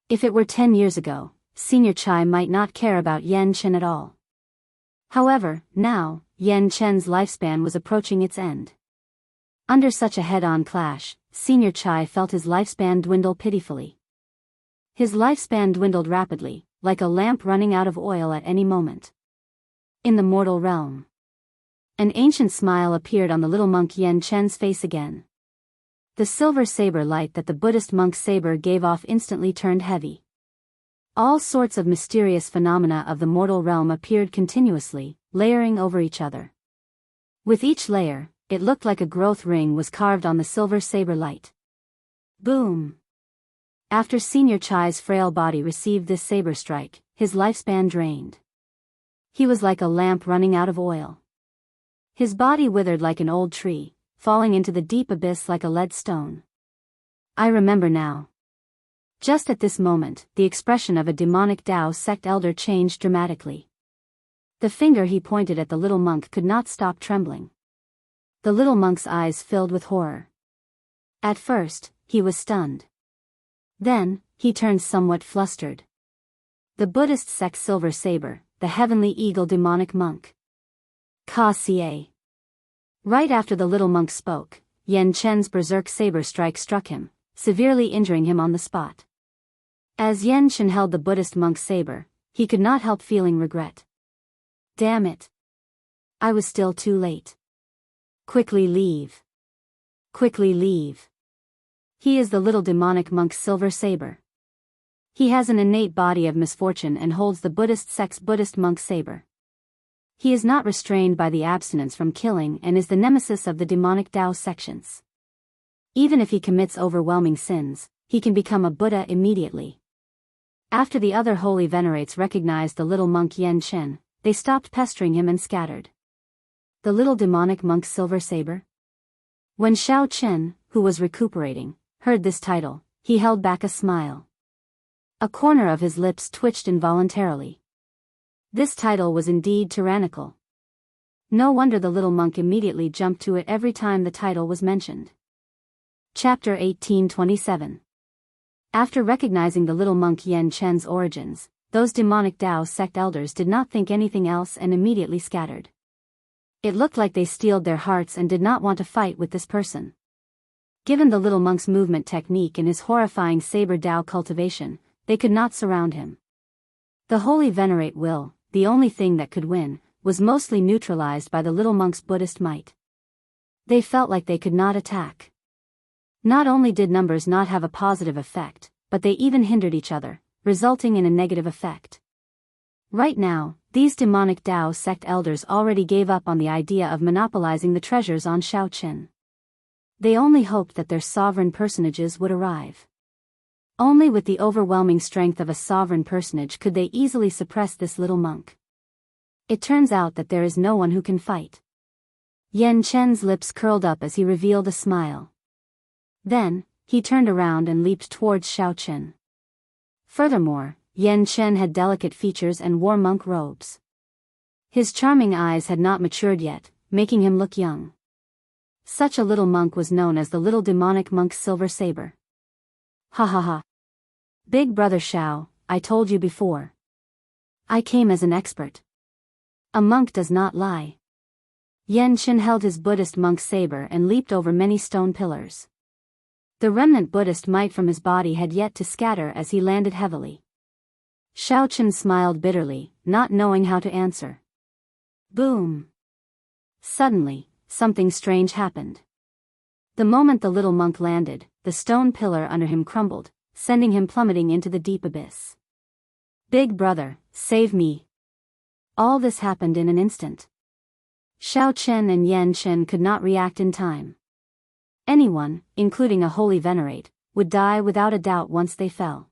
If it were 10 years ago, Senior Chai might not care about Yan Chen at all. However, now, Yan Chen's lifespan was approaching its end. Under such a head-on clash, Senior Chai felt his lifespan dwindle pitifully. His lifespan dwindled rapidly, like a lamp running out of oil at any moment. In the mortal realm. An ancient smile appeared on the little monk Yan Chen's face again. The silver saber light that the Buddhist monk's saber gave off instantly turned heavy. All sorts of mysterious phenomena of the mortal realm appeared continuously, layering over each other. With each layer, it looked like a growth ring was carved on the silver saber light. Boom! After Senior Chai's frail body received this saber strike, his lifespan drained. He was like a lamp running out of oil. His body withered like an old tree, falling into the deep abyss like a lead stone. I remember now. Just at this moment, the expression of a demonic Tao sect elder changed dramatically. The finger he pointed at the little monk could not stop trembling. The little monk's eyes filled with horror. At first, he was stunned. Then, he turned somewhat flustered. The Buddhist sect silver saber, the heavenly eagle demonic monk. Ka Xie. Right after the little monk spoke, Yan Chen's berserk saber strike struck him, severely injuring him on the spot. As Yan Chen held the Buddhist monk's saber, he could not help feeling regret. Damn it. I was still too late. Quickly leave. Quickly leave. He is the little demonic monk's silver saber. He has an innate body of misfortune and holds the Buddhist sect's Buddhist monk saber. He is not restrained by the abstinence from killing and is the nemesis of the demonic Tao sections. Even if he commits overwhelming sins, he can become a Buddha immediately. After the other holy venerates recognized the little monk Yan Chen, they stopped pestering him and scattered. The little demonic monk's silver saber? When Xiao Chen, who was recuperating, heard this title, he held back a smile. A corner of his lips twitched involuntarily. This title was indeed tyrannical. No wonder the little monk immediately jumped to it every time the title was mentioned. Chapter 1827. After recognizing the little monk Yan Chen's origins, those demonic Tao sect elders did not think anything else and immediately scattered. It looked like they steeled their hearts and did not want to fight with this person. Given the little monk's movement technique and his horrifying saber Tao cultivation, they could not surround him. The holy venerate will, the only thing that could win, was mostly neutralized by the little monk's Buddhist might. They felt like they could not attack. Not only did numbers not have a positive effect, but they even hindered each other, resulting in a negative effect. Right now, these demonic Tao sect elders already gave up on the idea of monopolizing the treasures on Shaoqin. They only hoped that their sovereign personages would arrive. Only with the overwhelming strength of a sovereign personage could they easily suppress this little monk. It turns out that there is no one who can fight. Yan Chen's lips curled up as he revealed a smile. Then, he turned around and leaped towards Shaoqin. Furthermore, Yan Chen had delicate features and wore monk robes. His charming eyes had not matured yet, making him look young. Such a little monk was known as the little demonic monk's silver saber. Ha ha ha. Big brother Shao, I told you before. I came as an expert. A monk does not lie. Yan Chen held his Buddhist monk's saber and leaped over many stone pillars. The remnant Buddhist might from his body had yet to scatter as he landed heavily. Shaoqin smiled bitterly, not knowing how to answer. Boom! Suddenly, something strange happened. The moment the little monk landed, the stone pillar under him crumbled, sending him plummeting into the deep abyss. Big brother, save me! All this happened in an instant. Shaoqin and Yan Chen could not react in time. Anyone, including a holy venerate, would die without a doubt once they fell.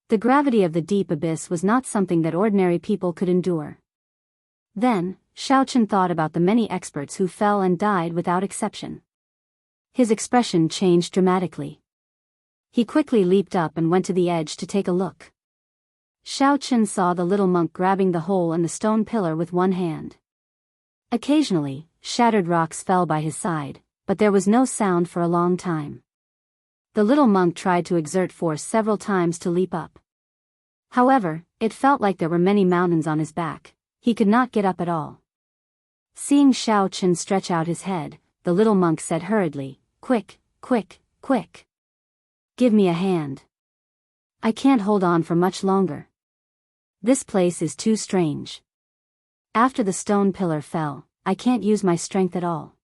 The gravity of the deep abyss was not something that ordinary people could endure. Then, Shaoqin thought about the many experts who fell and died without exception. His expression changed dramatically. He quickly leaped up and went to the edge to take a look. Shaoqin saw the little monk grabbing the hole in the stone pillar with one hand. Occasionally, shattered rocks fell by his side, but there was no sound for a long time. The little monk tried to exert force several times to leap up. However, it felt like there were many mountains on his back. He could not get up at all. Seeing Shaoqin stretch out his head, the little monk said hurriedly, "Quick, quick, quick. Give me a hand. I can't hold on for much longer. This place is too strange. After the stone pillar fell, I can't use my strength at all."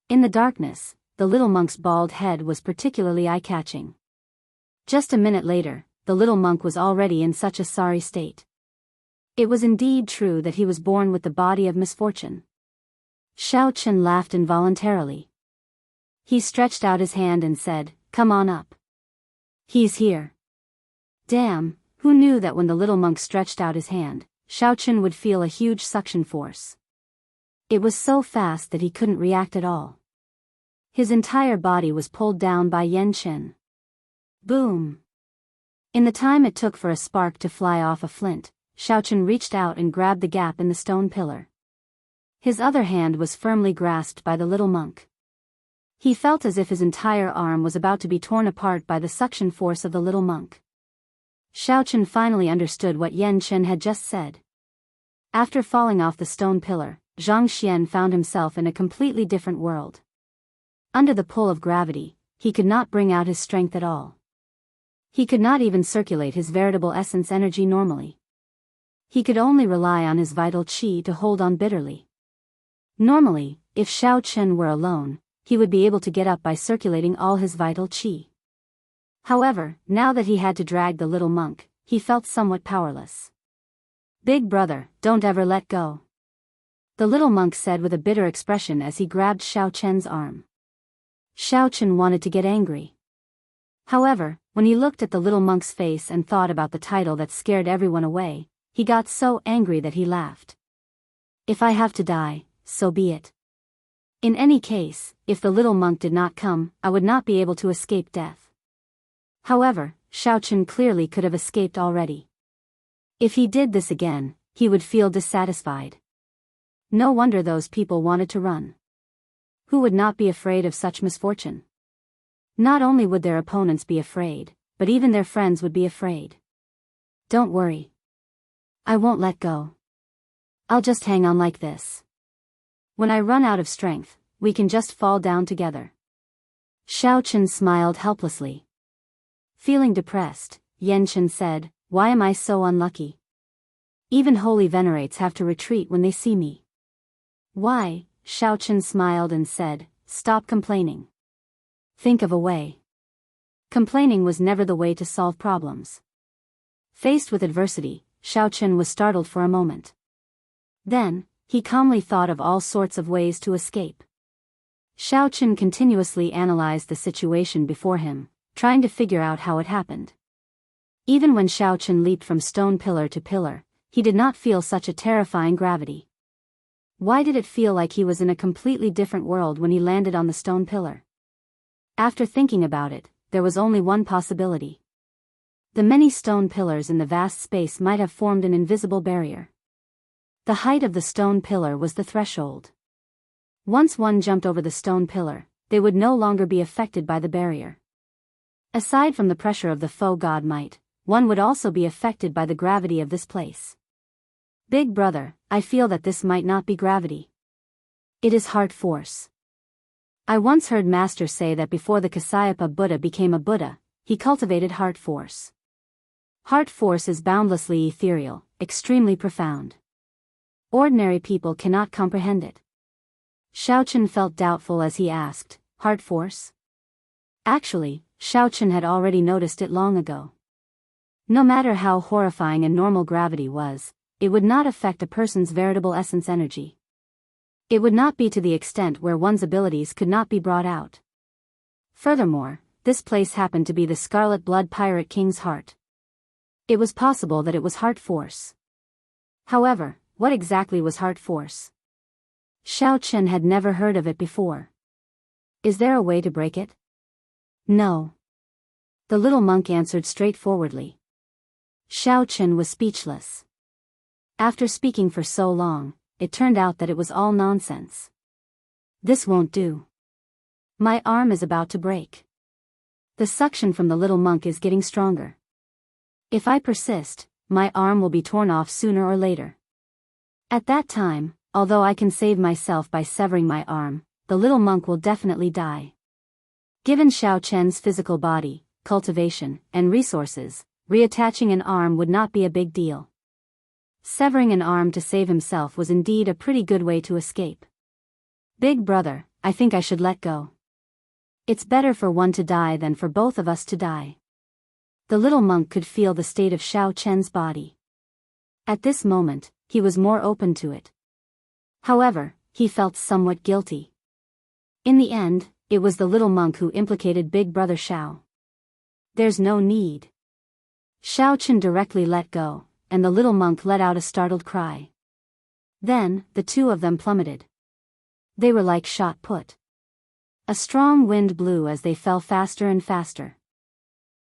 In the darkness, the little monk's bald head was particularly eye-catching. Just a minute later, the little monk was already in such a sorry state. It was indeed true that he was born with the body of misfortune. Shaoqin laughed involuntarily. He stretched out his hand and said, "Come on up. He's here." Damn, who knew that when the little monk stretched out his hand, Shaoqin would feel a huge suction force. It was so fast that he couldn't react at all. His entire body was pulled down by Yan Chen. Boom! In the time it took for a spark to fly off a flint, Shaoqin reached out and grabbed the gap in the stone pillar. His other hand was firmly grasped by the little monk. He felt as if his entire arm was about to be torn apart by the suction force of the little monk. Shaoqin finally understood what Yan Chen had just said. After falling off the stone pillar, Zhang Xian found himself in a completely different world. Under the pull of gravity, he could not bring out his strength at all. He could not even circulate his veritable essence energy normally. He could only rely on his vital qi to hold on bitterly. Normally, if Shaoqin were alone, he would be able to get up by circulating all his vital qi. However, now that he had to drag the little monk, he felt somewhat powerless. "Big brother, don't ever let go," the little monk said with a bitter expression as he grabbed Shaoqin's arm. Shaoqin wanted to get angry. However, when he looked at the little monk's face and thought about the title that scared everyone away, he got so angry that he laughed. "If I have to die, so be it. In any case, if the little monk did not come, I would not be able to escape death." However, Shaoqin clearly could have escaped already. If he did this again, he would feel dissatisfied. No wonder those people wanted to run. Who would not be afraid of such misfortune? Not only would their opponents be afraid, but even their friends would be afraid. Don't worry. I won't let go. I'll just hang on like this. When I run out of strength, we can just fall down together. Xiaochen smiled helplessly. Feeling depressed, Yanchen said, "Why am I so unlucky? Even holy venerates have to retreat when they see me." "Why?" Xiaochen smiled and said, "Stop complaining. Think of a way." Complaining was never the way to solve problems. Faced with adversity, Xiaochen was startled for a moment. Then, he calmly thought of all sorts of ways to escape. Xiaochen continuously analyzed the situation before him, trying to figure out how it happened. Even when Xiaochen leaped from stone pillar to pillar, he did not feel such a terrifying gravity. Why did it feel like he was in a completely different world when he landed on the stone pillar? After thinking about it, there was only one possibility. The many stone pillars in the vast space might have formed an invisible barrier. The height of the stone pillar was the threshold. Once one jumped over the stone pillar, they would no longer be affected by the barrier. Aside from the pressure of the foe god might, one would also be affected by the gravity of this place. "Big brother, I feel that this might not be gravity. It is heart force. I once heard Master say that before the Kasyapa Buddha became a Buddha, he cultivated heart force. Heart force is boundlessly ethereal, extremely profound. Ordinary people cannot comprehend it." Xiaochen felt doubtful as he asked, "Heart force?" Actually, Xiaochen had already noticed it long ago. No matter how horrifying a normal gravity was, it would not affect a person's veritable essence energy. It would not be to the extent where one's abilities could not be brought out. Furthermore, this place happened to be the Scarlet Blood Pirate King's heart. It was possible that it was heart force. However, what exactly was heart force? Xiaochen had never heard of it before. Is there a way to break it? No. The little monk answered straightforwardly. Xiaochen was speechless. After speaking for so long, it turned out that it was all nonsense. "This won't do. My arm is about to break. The suction from the little monk is getting stronger. If I persist, my arm will be torn off sooner or later. At that time, although I can save myself by severing my arm, the little monk will definitely die." Given Xiaochen's physical body, cultivation, and resources, reattaching an arm would not be a big deal. Severing an arm to save himself was indeed a pretty good way to escape. "Big brother, I think I should let go. It's better for one to die than for both of us to die." The little monk could feel the state of Xiaochen's body. At this moment, he was more open to it. However, he felt somewhat guilty. In the end, it was the little monk who implicated Big Brother Xiao. "There's no need." Xiaochen directly let go, and the little monk let out a startled cry. Then, the two of them plummeted. They were like shot put. A strong wind blew as they fell faster and faster.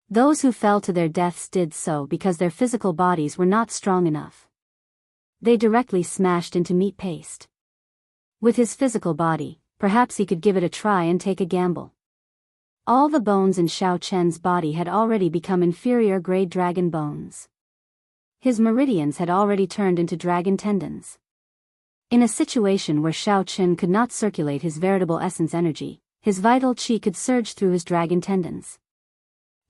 Those who fell to their deaths did so because their physical bodies were not strong enough. They directly smashed into meat paste. With his physical body, perhaps he could give it a try and take a gamble. All the bones in Xiaochen's body had already become inferior grade dragon bones. His meridians had already turned into dragon tendons. In a situation where Xiaochen could not circulate his veritable essence energy, his vital qi could surge through his dragon tendons.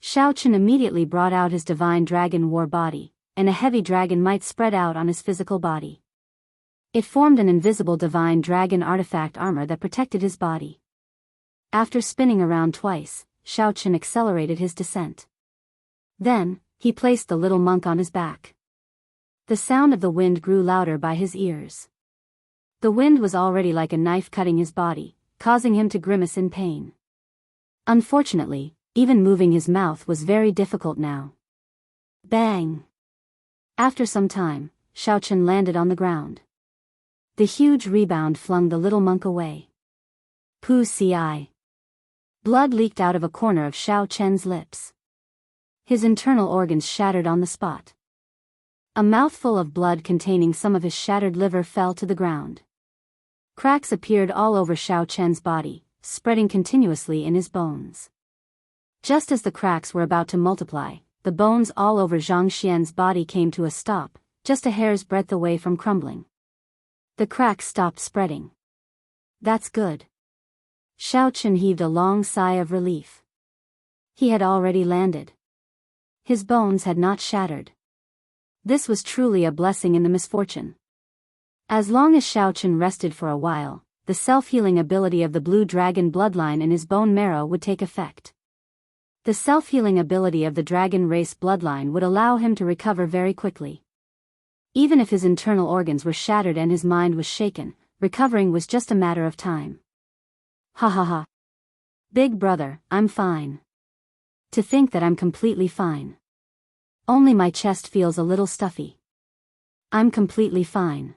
Xiaochen immediately brought out his divine dragon war body, and a heavy dragon might spread out on his physical body. It formed an invisible divine dragon artifact armor that protected his body. After spinning around twice, Xiaochen accelerated his descent. Then, he placed the little monk on his back. The sound of the wind grew louder by his ears. The wind was already like a knife cutting his body, causing him to grimace in pain. Unfortunately, even moving his mouth was very difficult now. Bang! After some time, Xiaochen landed on the ground. The huge rebound flung the little monk away. Pu-ci. Blood leaked out of a corner of Xiaochen's lips. His internal organs shattered on the spot. A mouthful of blood containing some of his shattered liver fell to the ground. Cracks appeared all over Xiaochen's body, spreading continuously in his bones. Just as the cracks were about to multiply, the bones all over Zhang Xian's body came to a stop, just a hair's breadth away from crumbling. The cracks stopped spreading. That's good. Xiao Chen heaved a long sigh of relief. He had already landed. His bones had not shattered. This was truly a blessing in the misfortune. As long as Xiao Chen rested for a while, the self-healing ability of the blue dragon bloodline in his bone marrow would take effect. The self-healing ability of the dragon race bloodline would allow him to recover very quickly. Even if his internal organs were shattered and his mind was shaken, recovering was just a matter of time. Ha ha ha. Big brother, I'm fine. To think that I'm completely fine. Only my chest feels a little stuffy. I'm completely fine.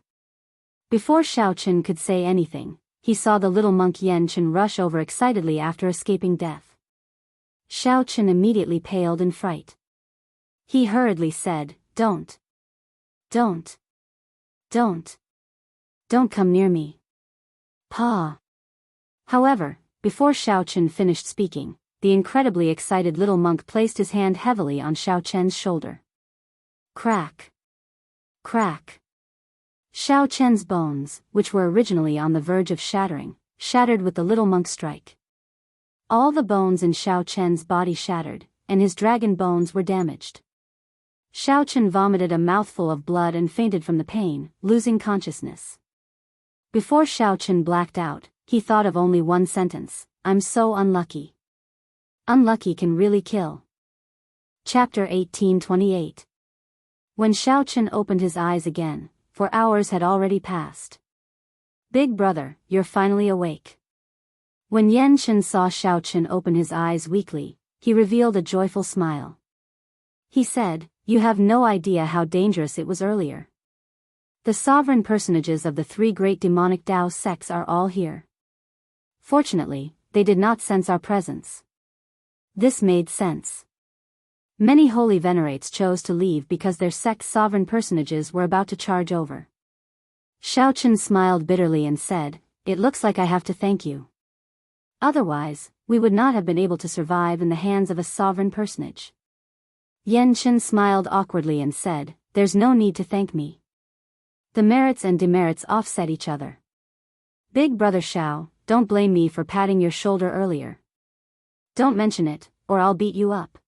Before Xiao Chen could say anything, he saw the little monk Yan Chen rush over excitedly after escaping death. Xiao Chen immediately paled in fright. He hurriedly said, Don't come near me. Pa. However, before Xiao Chen finished speaking, the incredibly excited little monk placed his hand heavily on Xiao Chen's shoulder. Crack. Crack. Xiao Chen's bones, which were originally on the verge of shattering, shattered with the little monk's strike. All the bones in Xiao Chen's body shattered, and his dragon bones were damaged. Xiao Chen vomited a mouthful of blood and fainted from the pain, losing consciousness. Before Xiao Chen blacked out, he thought of only one sentence: I'm so unlucky. Unlucky can really kill. Chapter 1828. When Xiao Chen opened his eyes again, 4 hours had already passed. Big brother, you're finally awake. When Yan Chen saw Xiao Chen open his eyes weakly, he revealed a joyful smile. He said, You have no idea how dangerous it was earlier. The sovereign personages of the 3 great demonic Tao sects are all here. Fortunately, they did not sense our presence. This made sense. Many holy venerates chose to leave because their sect's sovereign personages were about to charge over. Xiao Chen smiled bitterly and said, It looks like I have to thank you. Otherwise, we would not have been able to survive in the hands of a sovereign personage. Yan Chen smiled awkwardly and said, There's no need to thank me. The merits and demerits offset each other. Big brother Xiao, don't blame me for patting your shoulder earlier. Don't mention it, or I'll beat you up.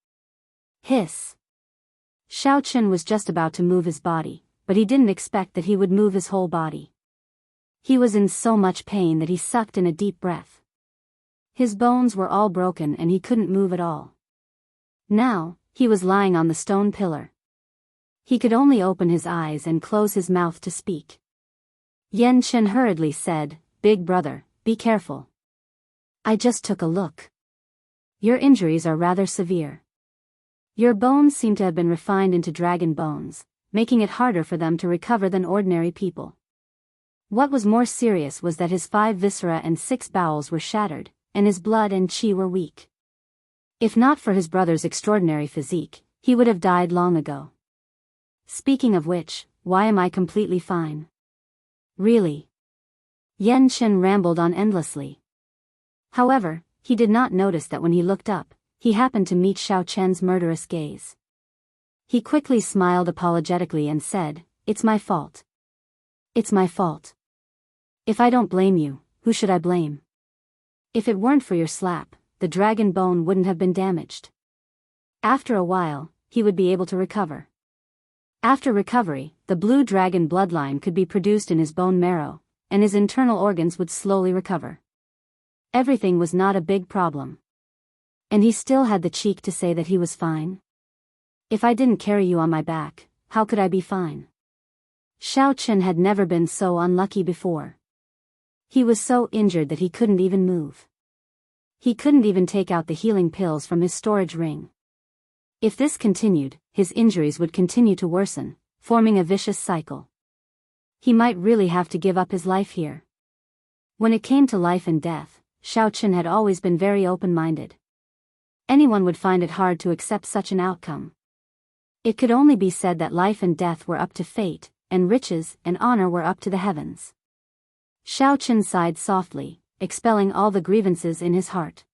Hiss. Xiao Chen was just about to move his body, but he didn't expect that he would move his whole body. He was in so much pain that he sucked in a deep breath. His bones were all broken and he couldn't move at all. Now, he was lying on the stone pillar. He could only open his eyes and close his mouth to speak. Yan Chen hurriedly said, Big brother, be careful. I just took a look. Your injuries are rather severe. Your bones seem to have been refined into dragon bones, making it harder for them to recover than ordinary people. What was more serious was that his 5 viscera and 6 bowels were shattered, and his blood and qi were weak. If not for his brother's extraordinary physique, he would have died long ago. Speaking of which, why am I completely fine? Really? Yan Chen rambled on endlessly. However, he did not notice that when he looked up, he happened to meet Xiao Chen's murderous gaze. He quickly smiled apologetically and said, It's my fault. It's my fault. If I don't blame you, who should I blame? If it weren't for your slap, the dragon bone wouldn't have been damaged. After a while, he would be able to recover. After recovery, the blue dragon bloodline could be produced in his bone marrow, and his internal organs would slowly recover. Everything was not a big problem. And he still had the cheek to say that he was fine. If I didn't carry you on my back, how could I be fine? Xiao Chen had never been so unlucky before. He was so injured that he couldn't even move. He couldn't even take out the healing pills from his storage ring. If this continued, his injuries would continue to worsen, forming a vicious cycle. He might really have to give up his life here. When it came to life and death, Xiao Chen had always been very open-minded. Anyone would find it hard to accept such an outcome. It could only be said that life and death were up to fate, and riches and honor were up to the heavens. Xiao Chen sighed softly, expelling all the grievances in his heart.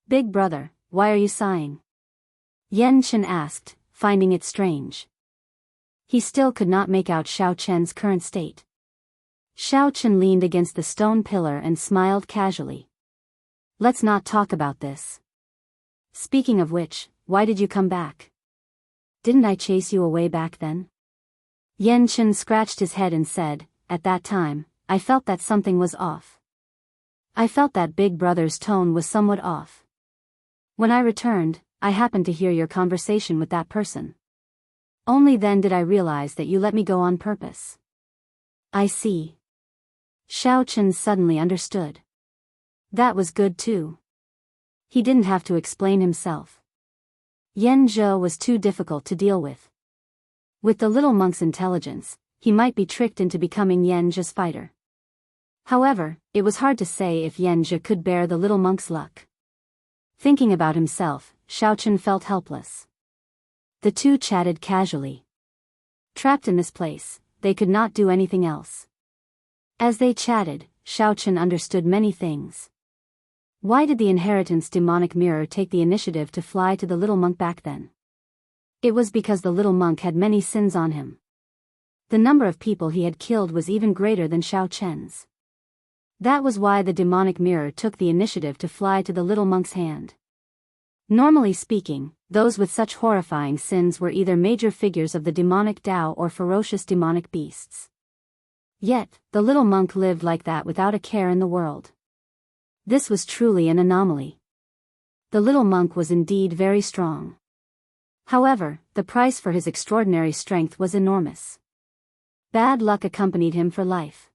Big brother, why are you sighing? Yan Chen asked, finding it strange. He still could not make out Xiao Chen's current state. Xiao Chen leaned against the stone pillar and smiled casually. Let's not talk about this. Speaking of which, why did you come back? Didn't I chase you away back then? Yan Chen scratched his head and said, at that time, I felt that something was off. I felt that Big Brother's tone was somewhat off. When I returned, I happened to hear your conversation with that person. Only then did I realize that you let me go on purpose. I see. Xiao Chen suddenly understood. That was good too. He didn't have to explain himself. Yan Zhou was too difficult to deal with. With the little monk's intelligence, he might be tricked into becoming Yan Zhe's fighter. However, it was hard to say if Yan Zhe could bear the little monk's luck. Thinking about himself, Xiao Chen felt helpless. The two chatted casually. Trapped in this place, they could not do anything else. As they chatted, Xiao Chen understood many things. Why did the inheritance demonic mirror take the initiative to fly to the little monk back then? It was because the little monk had many sins on him. The number of people he had killed was even greater than Xiao Chen's. That was why the demonic mirror took the initiative to fly to the little monk's hand. Normally speaking, those with such horrifying sins were either major figures of the demonic Tao or ferocious demonic beasts. Yet, the little monk lived like that without a care in the world. This was truly an anomaly. The little monk was indeed very strong. However, the price for his extraordinary strength was enormous. Bad luck accompanied him for life.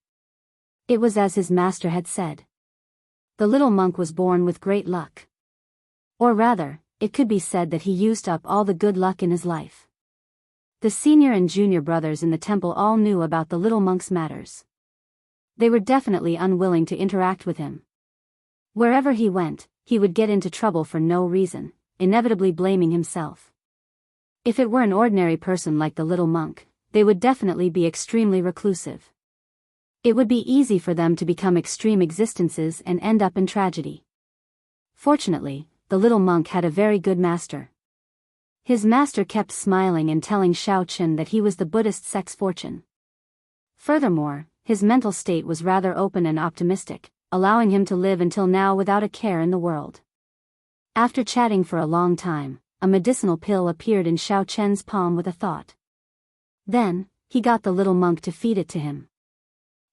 It was as his master had said. The little monk was born with great luck. Or rather, it could be said that he used up all the good luck in his life. The senior and junior brothers in the temple all knew about the little monk's matters. They were definitely unwilling to interact with him. Wherever he went, he would get into trouble for no reason, inevitably blaming himself. If it were an ordinary person like the little monk, they would definitely be extremely reclusive. It would be easy for them to become extreme existences and end up in tragedy. Fortunately, the little monk had a very good master. His master kept smiling and telling Xiao Chen that he was the Buddhist sect's fortune. Furthermore, his mental state was rather open and optimistic, allowing him to live until now without a care in the world. After chatting for a long time, a medicinal pill appeared in Xiao Chen's palm with a thought. Then, he got the little monk to feed it to him.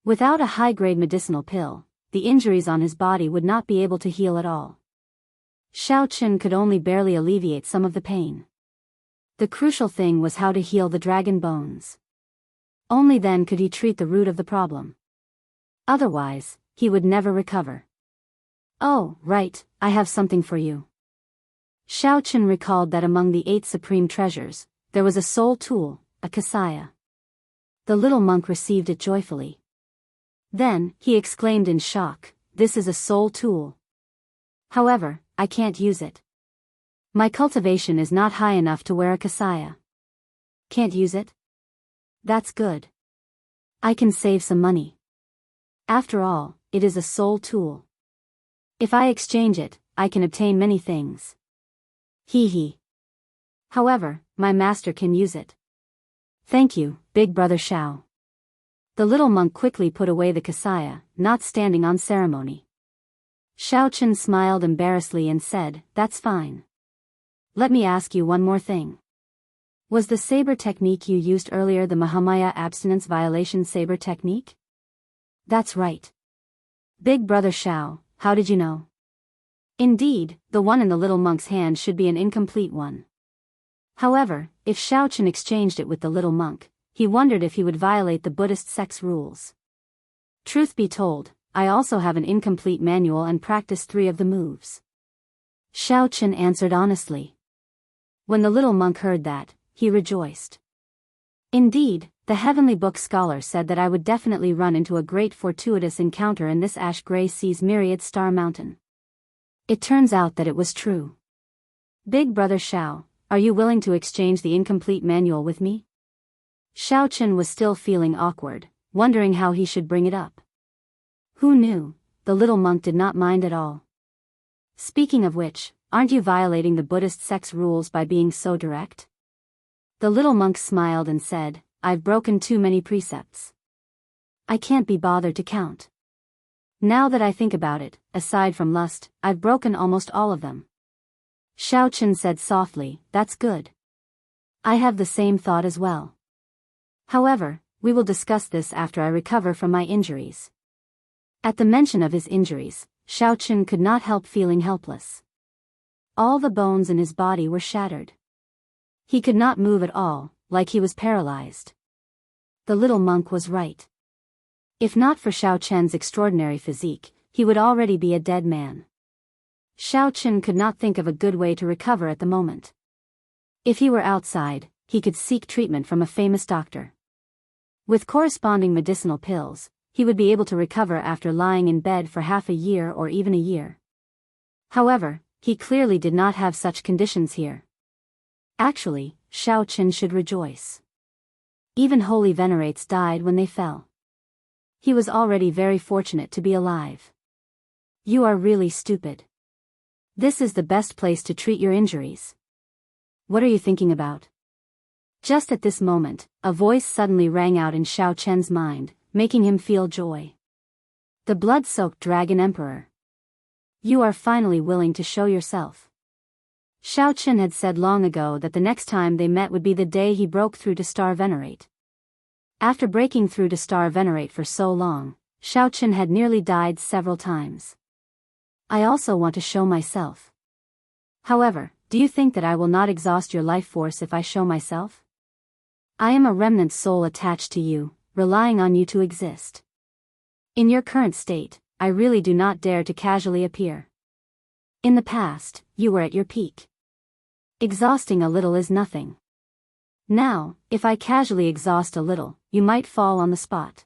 Without a high-grade medicinal pill, the injuries on his body would not be able to heal at all. Xiao Chen could only barely alleviate some of the pain. The crucial thing was how to heal the dragon bones. Only then could he treat the root of the problem. Otherwise, he would never recover. Oh, right, I have something for you. Xiao Chen recalled that among the 8 supreme treasures, there was a soul tool, a kasaya. The little monk received it joyfully. Then, he exclaimed in shock, this is a soul tool. However, I can't use it. My cultivation is not high enough to wear a kasaya. Can't use it? That's good. I can save some money. After all, it is a soul tool. If I exchange it, I can obtain many things. Hee hee. However, my master can use it. Thank you, Big Brother Xiao. The little monk quickly put away the kasaya, not standing on ceremony. Xiao Chen smiled embarrassedly and said, that's fine. Let me ask you one more thing. Was the saber technique you used earlier the Mahamaya abstinence violation saber technique? That's right. Big Brother Xiao, how did you know? Indeed, the one in the little monk's hand should be an incomplete one. However, if Xiao Chen exchanged it with the little monk, he wondered if he would violate the Buddhist sect's rules. Truth be told, I also have an incomplete manual and practice 3 of the moves. Xiao Chen answered honestly. When the little monk heard that, he rejoiced. Indeed, the heavenly book scholar said that I would definitely run into a great fortuitous encounter in this ash-gray sea's myriad star mountain. It turns out that it was true. Big Brother Xiao, are you willing to exchange the incomplete manual with me? Xiao Chen was still feeling awkward, wondering how he should bring it up. Who knew, the little monk did not mind at all. Speaking of which, aren't you violating the Buddhist sex rules by being so direct? The little monk smiled and said, I've broken too many precepts. I can't be bothered to count. Now that I think about it, aside from lust, I've broken almost all of them. Xiaochen said softly, that's good. I have the same thought as well. However, we will discuss this after I recover from my injuries. At the mention of his injuries, Xiaochen could not help feeling helpless. All the bones in his body were shattered. He could not move at all, like he was paralyzed. The little monk was right. If not for Xiaochen's extraordinary physique, he would already be a dead man. Xiaochen could not think of a good way to recover at the moment. If he were outside, he could seek treatment from a famous doctor. With corresponding medicinal pills, he would be able to recover after lying in bed for half a year or even a year. However, he clearly did not have such conditions here. Actually, Xiaochen should rejoice. Even holy venerates died when they fell. He was already very fortunate to be alive. You are really stupid. This is the best place to treat your injuries. What are you thinking about? Just at this moment, a voice suddenly rang out in Xiaochen's mind, making him feel joy. The blood-soaked Dragon Emperor. You are finally willing to show yourself. Xiaochen had said long ago that the next time they met would be the day he broke through to Star Venerate. After breaking through to Star Venerate for so long, Xiaochen had nearly died several times. I also want to show myself. However, do you think that I will not exhaust your life force if I show myself? I am a remnant soul attached to you, relying on you to exist. In your current state, I really do not dare to casually appear. In the past, you were at your peak. Exhausting a little is nothing. Now, if I casually exhaust a little, you might fall on the spot.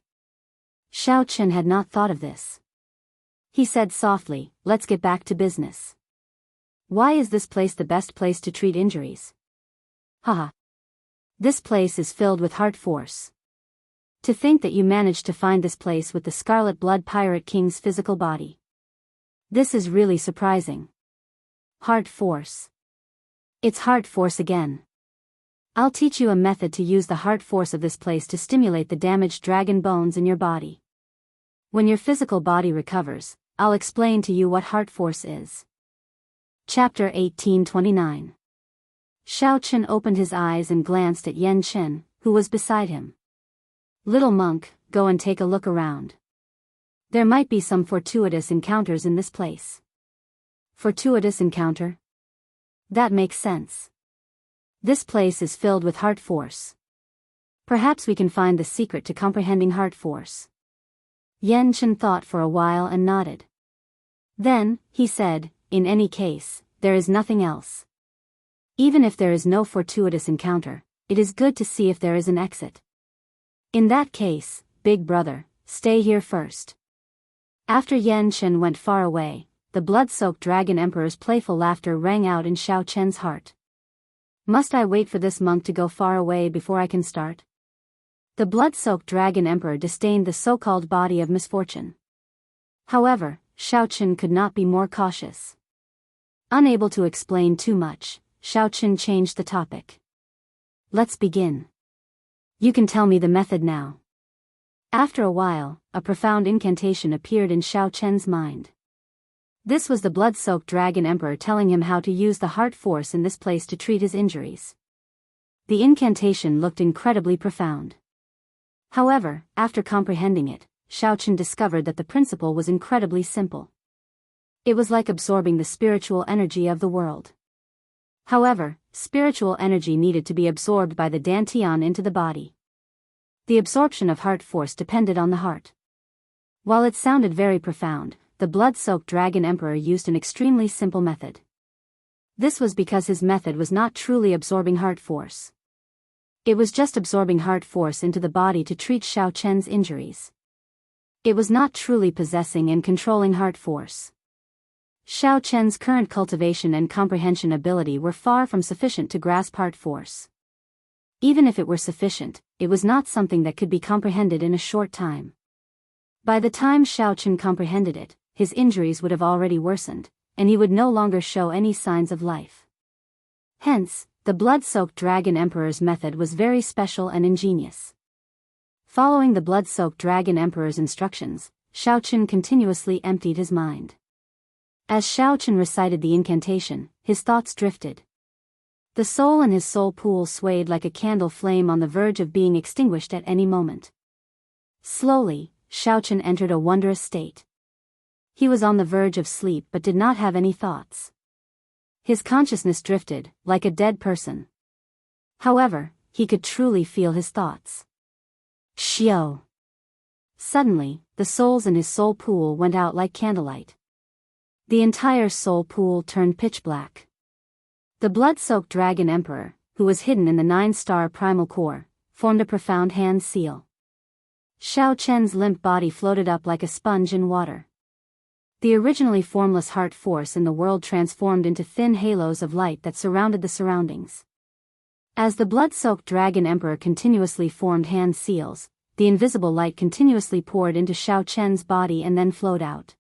Xiaochen had not thought of this. He said softly, let's get back to business. Why is this place the best place to treat injuries? Haha. This place is filled with heart force. To think that you managed to find this place with the Scarlet Blood Pirate King's physical body. This is really surprising. Heart force. It's heart force again. I'll teach you a method to use the heart force of this place to stimulate the damaged dragon bones in your body. When your physical body recovers, I'll explain to you what heart force is. Chapter 1829. Xiaochen opened his eyes and glanced at Yan Chen, who was beside him. Little monk, go and take a look around. There might be some fortuitous encounters in this place. Fortuitous encounter? That makes sense. This place is filled with heart force. Perhaps we can find the secret to comprehending heart force. Yan Chen thought for a while and nodded. Then, he said, in any case, there is nothing else. Even if there is no fortuitous encounter, it is good to see if there is an exit. In that case, big brother, stay here first. After Yan Chen went far away, the blood-soaked Dragon Emperor's playful laughter rang out in Xiaochen's heart. Must I wait for this monk to go far away before I can start? The blood-soaked Dragon Emperor disdained the so-called body of misfortune. However, Xiaochen could not be more cautious. Unable to explain too much, Xiaochen changed the topic. Let's begin. You can tell me the method now. After a while, a profound incantation appeared in Xiaochen's mind. This was the blood-soaked Dragon Emperor telling him how to use the heart force in this place to treat his injuries. The incantation looked incredibly profound. However, after comprehending it, Xiaochen discovered that the principle was incredibly simple. It was like absorbing the spiritual energy of the world. However, spiritual energy needed to be absorbed by the dantian into the body. The absorption of heart force depended on the heart. While it sounded very profound, the blood-soaked Dragon Emperor used an extremely simple method. This was because his method was not truly absorbing heart force. It was just absorbing heart force into the body to treat Xiaochen's injuries. It was not truly possessing and controlling heart force. Xiaochen's current cultivation and comprehension ability were far from sufficient to grasp heart force. Even if it were sufficient, it was not something that could be comprehended in a short time. By the time Xiaochen comprehended it, his injuries would have already worsened, and he would no longer show any signs of life. Hence, the blood-soaked dragon emperor's method was very special and ingenious. Following the blood-soaked dragon emperor's instructions, Xiaochen continuously emptied his mind. As Xiaochen recited the incantation, his thoughts drifted. The soul in his soul pool swayed like a candle flame on the verge of being extinguished at any moment. Slowly, Xiaochen entered a wondrous state. He was on the verge of sleep but did not have any thoughts. His consciousness drifted, like a dead person. However, he could truly feel his thoughts. Xiao. Suddenly, the souls in his soul pool went out like candlelight. The entire soul pool turned pitch black. The blood-soaked dragon emperor, who was hidden in the 9-star primal core, formed a profound hand seal. Xiaochen's limp body floated up like a sponge in water. The originally formless heart force in the world transformed into thin halos of light that surrounded the surroundings. As the blood-soaked dragon emperor continuously formed hand seals, the invisible light continuously poured into Xiaochen's body and then flowed out.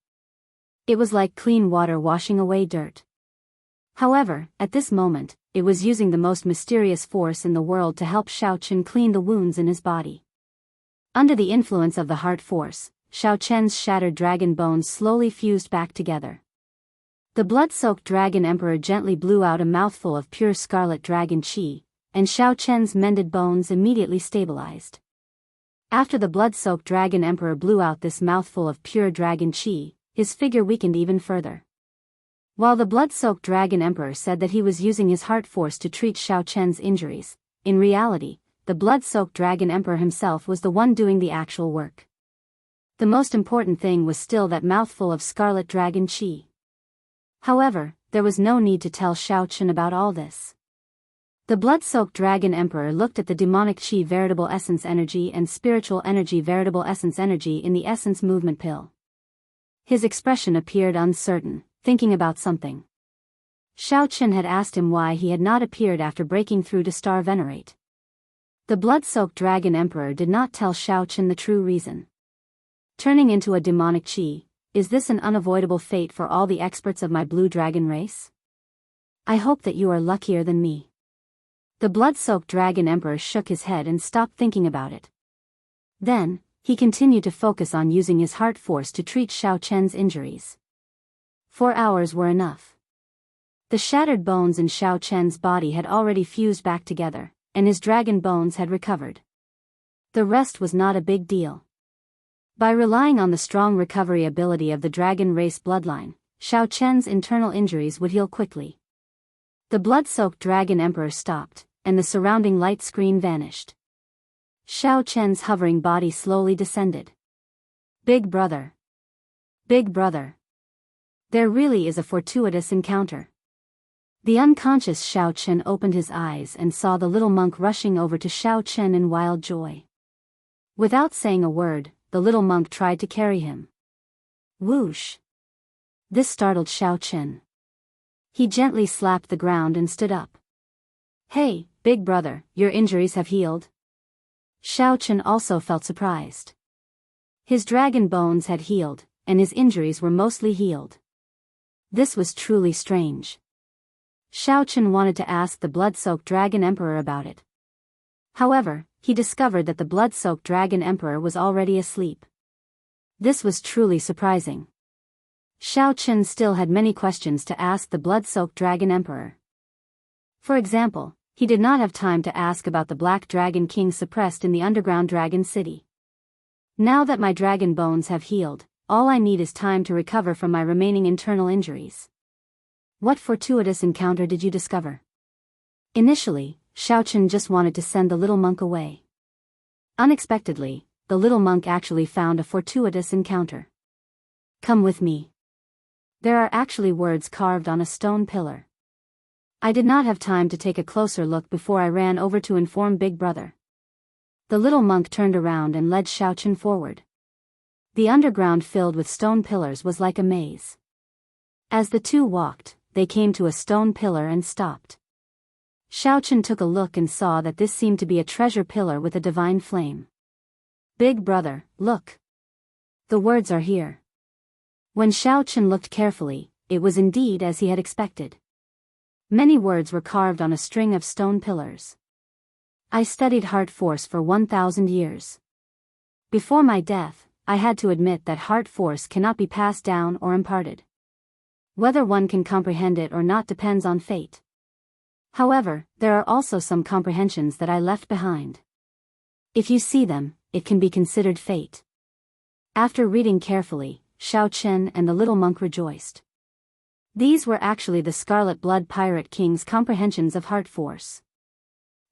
It was like clean water washing away dirt. However, at this moment, it was using the most mysterious force in the world to help Xiaochen clean the wounds in his body. Under the influence of the heart force, Xiaochen's shattered dragon bones slowly fused back together. The blood-soaked dragon emperor gently blew out a mouthful of pure scarlet dragon qi, and Xiaochen's mended bones immediately stabilized. After the blood-soaked dragon emperor blew out this mouthful of pure dragon qi, his figure weakened even further. While the blood-soaked dragon emperor said that he was using his heart force to treat Xiaochen's injuries, in reality, the blood-soaked dragon emperor himself was the one doing the actual work. The most important thing was still that mouthful of scarlet dragon qi. However, there was no need to tell Xiaochen about all this. The blood-soaked dragon emperor looked at the demonic qi veritable essence energy and spiritual energy veritable essence energy in the essence movement pill. His expression appeared uncertain, thinking about something. Xiaochen had asked him why he had not appeared after breaking through to Star Venerate. The blood-soaked dragon emperor did not tell Xiaochen the true reason. Turning into a demonic qi, is this an unavoidable fate for all the experts of my blue dragon race? I hope that you are luckier than me. The blood-soaked dragon emperor shook his head and stopped thinking about it. Then, he continued to focus on using his heart force to treat Xiaochen's injuries. 4 hours were enough. The shattered bones in Xiaochen's body had already fused back together, and his dragon bones had recovered. The rest was not a big deal. By relying on the strong recovery ability of the dragon race bloodline, Xiaochen's internal injuries would heal quickly. The blood-soaked dragon emperor stopped, and the surrounding light screen vanished. Xiaochen's hovering body slowly descended. Big brother. Big brother. There really is a fortuitous encounter. The unconscious Xiaochen opened his eyes and saw the little monk rushing over to Xiaochen in wild joy. Without saying a word, the little monk tried to carry him. Whoosh! This startled Xiaochen. He gently slapped the ground and stood up. Hey, big brother, your injuries have healed? Xiaochen also felt surprised. His dragon bones had healed, and his injuries were mostly healed. This was truly strange. Xiaochen wanted to ask the blood-soaked dragon emperor about it. However, he discovered that the blood-soaked dragon emperor was already asleep. This was truly surprising. Xiaochen still had many questions to ask the blood-soaked dragon emperor. For example, he did not have time to ask about the black dragon king suppressed in the underground dragon city. Now that my dragon bones have healed, all I need is time to recover from my remaining internal injuries. What fortuitous encounter did you discover? Initially, Xiaochen just wanted to send the little monk away. Unexpectedly, the little monk actually found a fortuitous encounter. Come with me. There are actually words carved on a stone pillar. I did not have time to take a closer look before I ran over to inform Big Brother. The little monk turned around and led Xiaochen forward. The underground filled with stone pillars was like a maze. As the two walked, they came to a stone pillar and stopped. Xiaochen took a look and saw that this seemed to be a treasure pillar with a divine flame. Big brother, look. The words are here. When Xiaochen looked carefully, it was indeed as he had expected. Many words were carved on a string of stone pillars. I studied heart force for 1,000 years. Before my death, I had to admit that heart force cannot be passed down or imparted. Whether one can comprehend it or not depends on fate. However, there are also some comprehensions that I left behind. If you see them, it can be considered fate. After reading carefully, Xiao Chen and the little monk rejoiced. These were actually the Scarlet Blood Pirate King's comprehensions of heart force.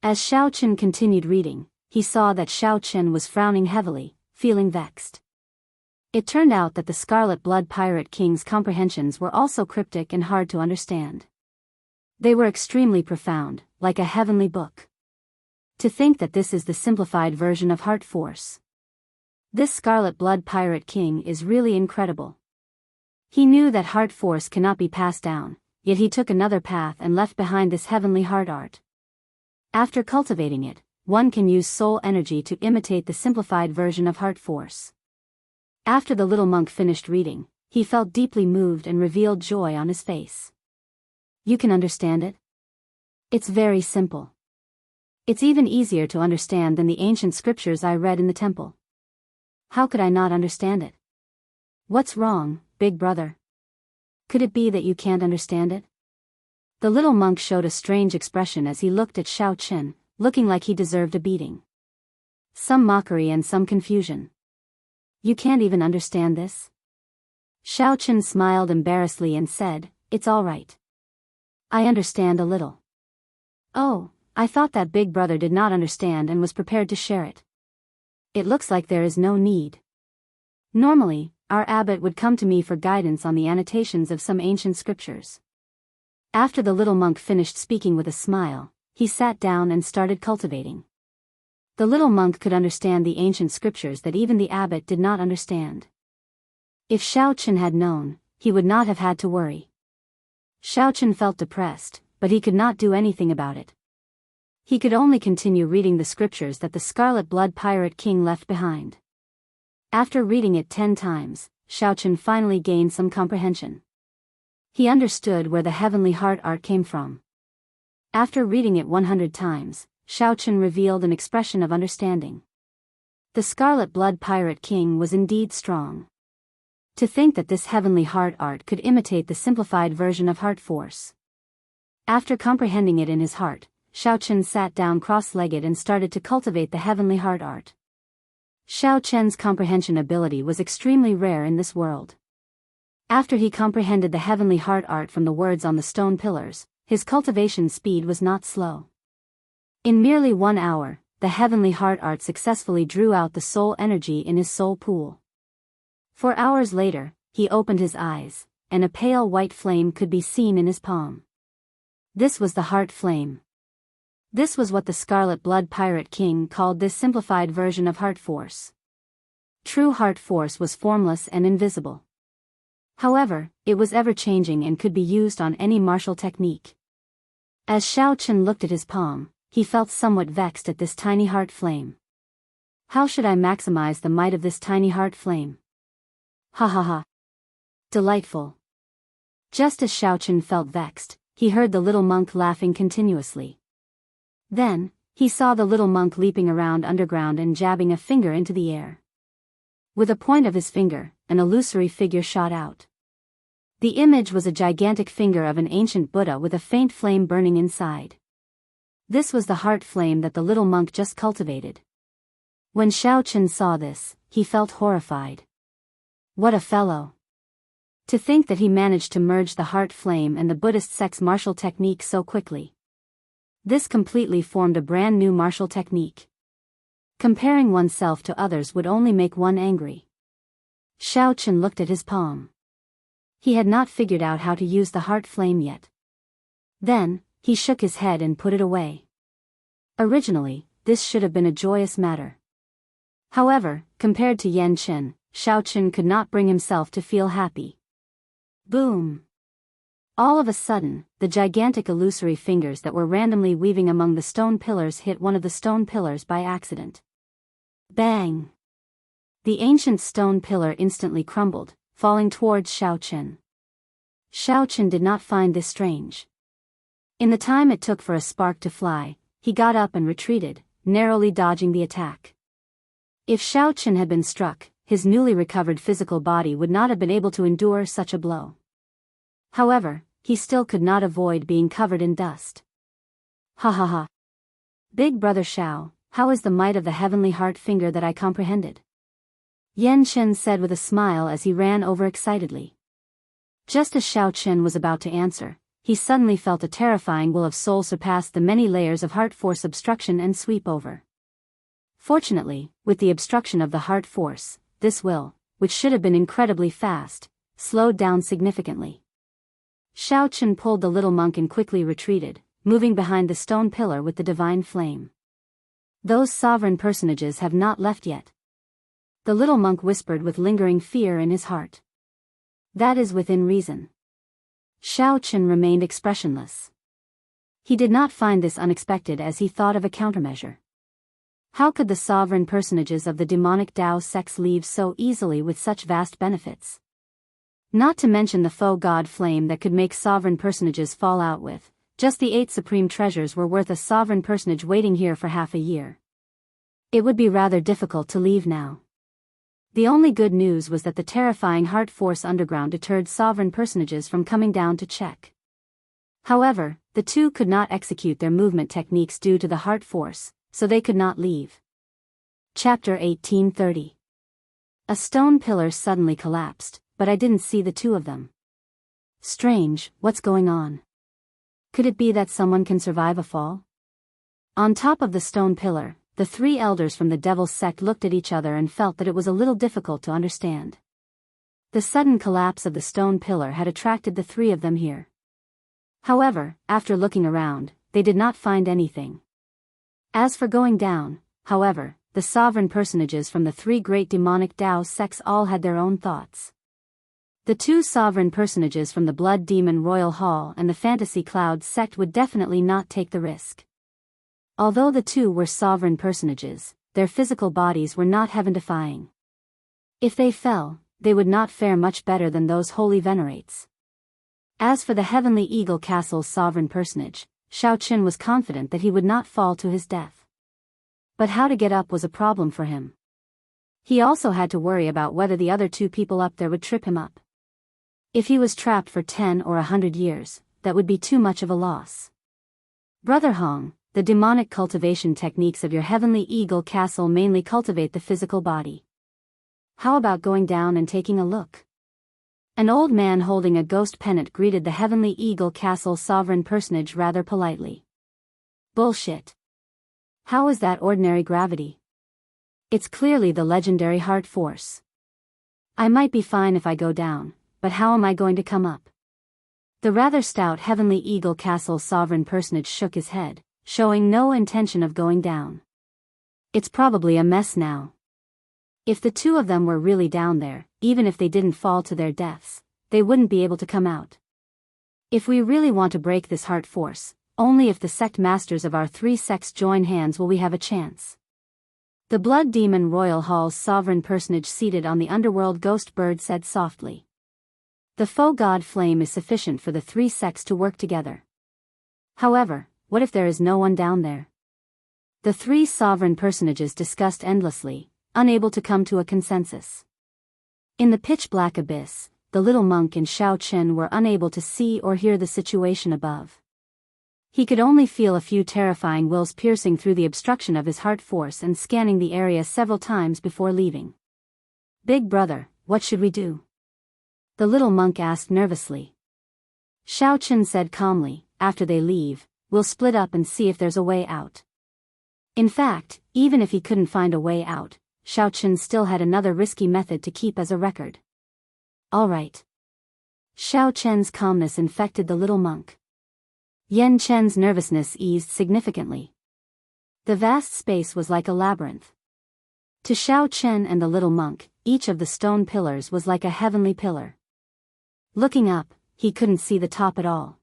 As Xiao Chen continued reading, he saw that Xiao Chen was frowning heavily, feeling vexed. It turned out that the Scarlet Blood Pirate King's comprehensions were also cryptic and hard to understand. They were extremely profound, like a heavenly book. To think that this is the simplified version of heart force. This Scarlet Blood Pirate King is really incredible. He knew that heart force cannot be passed down, yet he took another path and left behind this heavenly heart art. After cultivating it, one can use soul energy to imitate the simplified version of heart force. After the little monk finished reading, he felt deeply moved and revealed joy on his face. You can understand it? It's very simple. It's even easier to understand than the ancient scriptures I read in the temple. How could I not understand it? What's wrong, big brother? Could it be that you can't understand it? The little monk showed a strange expression as he looked at Xiao Chen, looking like he deserved a beating. Some mockery and some confusion. You can't even understand this? Xiao Chen smiled embarrassedly and said, "It's all right. I understand a little." "Oh, I thought that big brother did not understand and was prepared to share it. It looks like there is no need. Normally, our abbot would come to me for guidance on the annotations of some ancient scriptures." After the little monk finished speaking with a smile, he sat down and started cultivating. The little monk could understand the ancient scriptures that even the abbot did not understand. If Xiao Chen had known, he would not have had to worry. Xiao Chen felt depressed, but he could not do anything about it. He could only continue reading the scriptures that the Scarlet Blood Pirate King left behind. After reading it 10 times, Xiao Chen finally gained some comprehension. He understood where the heavenly heart art came from. After reading it 100 times, Xiao Chen revealed an expression of understanding. The Scarlet Blood Pirate King was indeed strong. To think that this heavenly heart art could imitate the simplified version of heart force. After comprehending it in his heart, Xiao Chen sat down cross-legged and started to cultivate the heavenly heart art. Xiao Chen's comprehension ability was extremely rare in this world. After he comprehended the heavenly heart art from the words on the stone pillars, his cultivation speed was not slow. In merely 1 hour, the heavenly heart art successfully drew out the soul energy in his soul pool. 4 hours later, he opened his eyes, and a pale white flame could be seen in his palm. This was the heart flame. This was what the Scarlet Blood Pirate King called this simplified version of heart force. True heart force was formless and invisible. However, it was ever-changing and could be used on any martial technique. As Xiao Chen looked at his palm, he felt somewhat vexed at this tiny heart flame. How should I maximize the might of this tiny heart flame? Ha ha ha. Delightful. Just as Xiao Chen felt vexed, he heard the little monk laughing continuously. Then, he saw the little monk leaping around underground and jabbing a finger into the air. With a point of his finger, an illusory figure shot out. The image was a gigantic finger of an ancient Buddha with a faint flame burning inside. This was the heart flame that the little monk just cultivated. When Xiao Chen saw this, he felt horrified. What a fellow! To think that he managed to merge the heart flame and the Buddhist sex martial technique so quickly. This completely formed a brand new martial technique. Comparing oneself to others would only make one angry. Xiao Chen looked at his palm. He had not figured out how to use the heart flame yet. Then, he shook his head and put it away. Originally, this should have been a joyous matter. However, compared to Yan Chen, Xiao Chen could not bring himself to feel happy. Boom! All of a sudden, the gigantic illusory fingers that were randomly weaving among the stone pillars hit one of the stone pillars by accident. Bang! The ancient stone pillar instantly crumbled, falling towards Xiao Chen. Xiao Chen did not find this strange. In the time it took for a spark to fly, he got up and retreated, narrowly dodging the attack. If Xiao Chen had been struck, his newly recovered physical body would not have been able to endure such a blow. However, he still could not avoid being covered in dust. Ha ha ha. Big brother Xiao, how is the might of the heavenly heart finger that I comprehended? Yan Chen said with a smile as he ran over excitedly. Just as Xiao Chen was about to answer, he suddenly felt a terrifying will of soul surpass the many layers of heart force obstruction and sweep over. Fortunately, with the obstruction of the heart force, this will, which should have been incredibly fast, slowed down significantly. Xiao Chen pulled the little monk and quickly retreated, moving behind the stone pillar with the divine flame. Those sovereign personages have not left yet. The little monk whispered with lingering fear in his heart. That is within reason. Xiao Chen remained expressionless. He did not find this unexpected as he thought of a countermeasure. How could the sovereign personages of the demonic Dao sects leave so easily with such vast benefits? Not to mention the faux god flame that could make sovereign personages fall out with, just the 8 supreme treasures were worth a sovereign personage waiting here for half a year. It would be rather difficult to leave now. The only good news was that the terrifying heart force underground deterred sovereign personages from coming down to check. However, the two could not execute their movement techniques due to the heart force, so they could not leave. Chapter 1830. A stone pillar suddenly collapsed, but I didn't see the two of them. Strange, what's going on? Could it be that someone can survive a fall? On top of the stone pillar, the 3 elders from the Devil's sect looked at each other and felt that it was a little difficult to understand. The sudden collapse of the stone pillar had attracted the 3 of them here. However, after looking around, they did not find anything. As for going down, however, the sovereign personages from the 3 great demonic Dao sects all had their own thoughts. The 2 sovereign personages from the Blood Demon Royal Hall and the Fantasy Cloud sect would definitely not take the risk. Although the 2 were sovereign personages, their physical bodies were not heaven-defying. If they fell, they would not fare much better than those holy venerates. As for the Heavenly Eagle Castle's sovereign personage, Xiao Chen was confident that he would not fall to his death. But how to get up was a problem for him. He also had to worry about whether the other 2 people up there would trip him up. If he was trapped for 10 or 100 years, that would be too much of a loss. Brother Hong, the demonic cultivation techniques of your Heavenly Eagle Castle mainly cultivate the physical body. How about going down and taking a look? An old man holding a ghost pennant greeted the Heavenly Eagle Castle sovereign personage rather politely. Bullshit. How is that ordinary gravity? It's clearly the legendary heart force. I might be fine if I go down, but how am I going to come up? The rather stout Heavenly Eagle Castle sovereign personage shook his head, showing no intention of going down. It's probably a mess now. If the 2 of them were really down there, even if they didn't fall to their deaths, they wouldn't be able to come out. If we really want to break this heart force, only if the sect masters of our 3 sects join hands will we have a chance. The Blood Demon Royal Hall's sovereign personage seated on the underworld ghost bird said softly. The faux god flame is sufficient for the 3 sects to work together. However, what if there is no one down there? The 3 sovereign personages discussed endlessly, unable to come to a consensus. In the pitch-black abyss, the little monk and Xiao Chen were unable to see or hear the situation above. He could only feel a few terrifying wills piercing through the obstruction of his heart force and scanning the area several times before leaving. Big brother, what should we do? The little monk asked nervously. Xiao Chen said calmly, after they leave, we'll split up and see if there's a way out. In fact, even if he couldn't find a way out, Xiao Chen still had another risky method to keep as a record. All right. Xiao Chen's calmness infected the little monk. Yan Chen's nervousness eased significantly. The vast space was like a labyrinth. To Xiao Chen and the little monk, each of the stone pillars was like a heavenly pillar. Looking up, he couldn't see the top at all.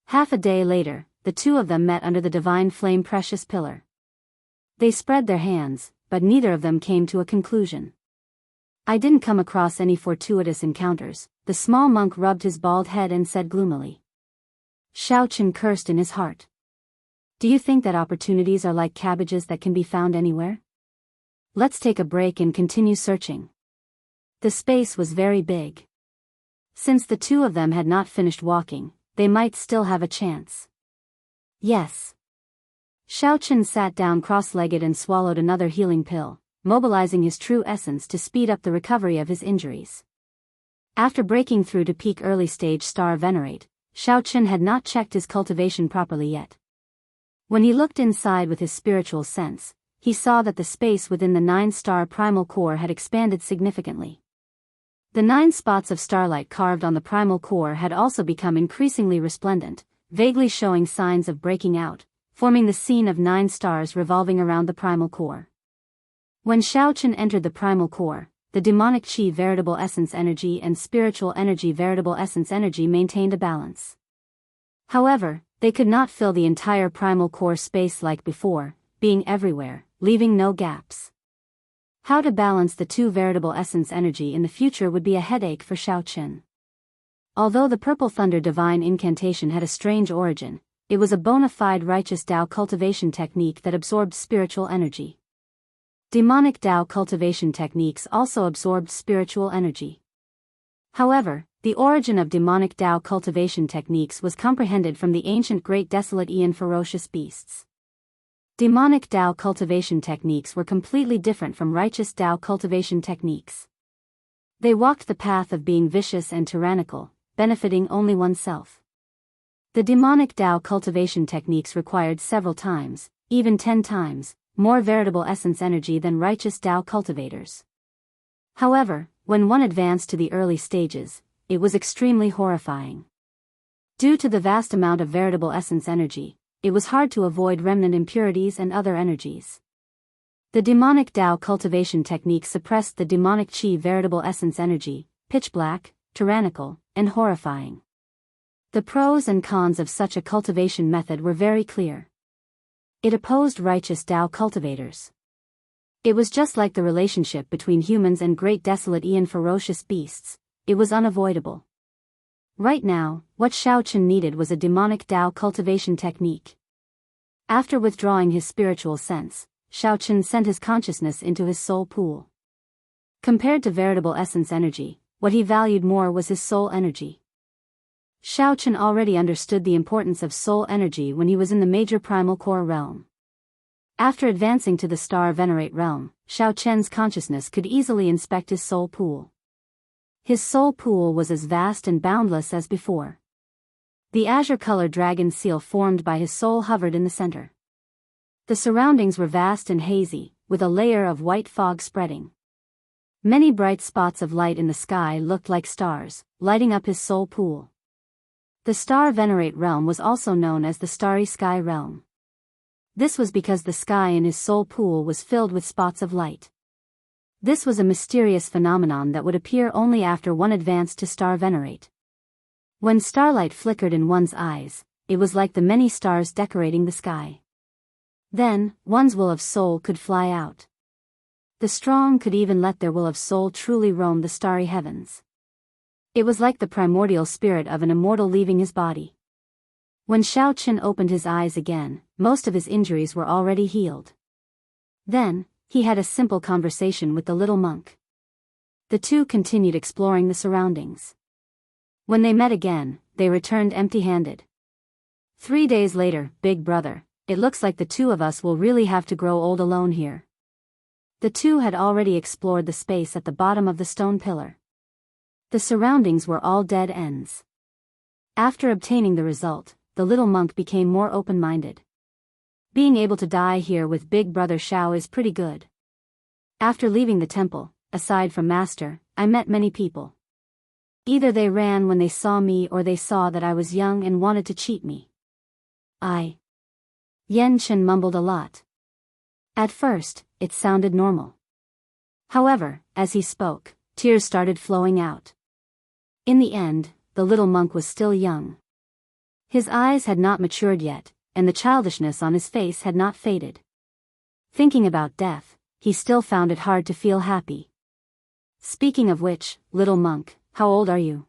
Half a day later, the 2 of them met under the divine flame precious pillar. They spread their hands, but neither of them came to a conclusion. I didn't come across any fortuitous encounters, the small monk rubbed his bald head and said gloomily. Xiao Chen cursed in his heart. Do you think that opportunities are like cabbages that can be found anywhere? Let's take a break and continue searching. The space was very big. Since the two of them had not finished walking, they might still have a chance. Yes. Xiao Chen sat down cross-legged and swallowed another healing pill, mobilizing his true essence to speed up the recovery of his injuries. After breaking through to peak early stage star venerate, Xiao Chen had not checked his cultivation properly yet. When he looked inside with his spiritual sense, he saw that the space within the 9-star primal core had expanded significantly. The 9 spots of starlight carved on the primal core had also become increasingly resplendent, vaguely showing signs of breaking out, forming the scene of 9 stars revolving around the primal core. When Xiao Chen entered the primal core, the demonic chi veritable essence energy and spiritual energy veritable essence energy maintained a balance. However, they could not fill the entire primal core space like before, being everywhere, leaving no gaps. How to balance the two veritable essence energy in the future would be a headache for Xiao Chen. Although the Purple Thunder divine incantation had a strange origin, it was a bona fide righteous Tao cultivation technique that absorbed spiritual energy. Demonic Tao cultivation techniques also absorbed spiritual energy. However, the origin of demonic Tao cultivation techniques was comprehended from the ancient great desolate Aeon ferocious beasts. Demonic Tao cultivation techniques were completely different from righteous Tao cultivation techniques. They walked the path of being vicious and tyrannical, benefiting only oneself. The demonic Tao cultivation techniques required several times, even 10 times, more veritable essence energy than righteous Tao cultivators. However, when one advanced to the early stages, it was extremely horrifying. Due to the vast amount of veritable essence energy, it was hard to avoid remnant impurities and other energies. The demonic Tao cultivation technique suppressed the demonic chi veritable essence energy, pitch black, tyrannical, and horrifying. The pros and cons of such a cultivation method were very clear. It opposed righteous Tao cultivators. It was just like the relationship between humans and great desolate Aeon ferocious beasts. It was unavoidable. Right now, what Xiao Chen needed was a demonic Tao cultivation technique. After withdrawing his spiritual sense, Xiao Chen sent his consciousness into his soul pool. Compared to veritable essence energy, what he valued more was his soul energy. Xiao Chen already understood the importance of soul energy when he was in the major primal core realm. After advancing to the star venerate realm, Xiao Chen's consciousness could easily inspect his soul pool. His soul pool was as vast and boundless as before. The azure-colored dragon seal formed by his soul hovered in the center. The surroundings were vast and hazy, with a layer of white fog spreading. Many bright spots of light in the sky looked like stars, lighting up his soul pool. The star venerate realm was also known as the starry sky realm. This was because the sky in his soul pool was filled with spots of light. This was a mysterious phenomenon that would appear only after one advanced to star venerate. When starlight flickered in one's eyes, it was like the many stars decorating the sky. Then, one's will of soul could fly out. The strong could even let their will of soul truly roam the starry heavens. It was like the primordial spirit of an immortal leaving his body. When Xiao Chen opened his eyes again, most of his injuries were already healed. Then, he had a simple conversation with the little monk. The two continued exploring the surroundings. When they met again, they returned empty-handed. 3 days later, big brother, it looks like the two of us will really have to grow old alone here. The two had already explored the space at the bottom of the stone pillar. The surroundings were all dead ends. After obtaining the result, the little monk became more open-minded. Being able to die here with Big Brother Xiao is pretty good. After leaving the temple, aside from Master, I met many people. Either they ran when they saw me or they saw that I was young and wanted to cheat me. Yen Chen mumbled a lot. At first, it sounded normal. However, as he spoke, tears started flowing out. In the end, the little monk was still young. His eyes had not matured yet, and the childishness on his face had not faded. Thinking about death, he still found it hard to feel happy. Speaking of which, little monk, how old are you?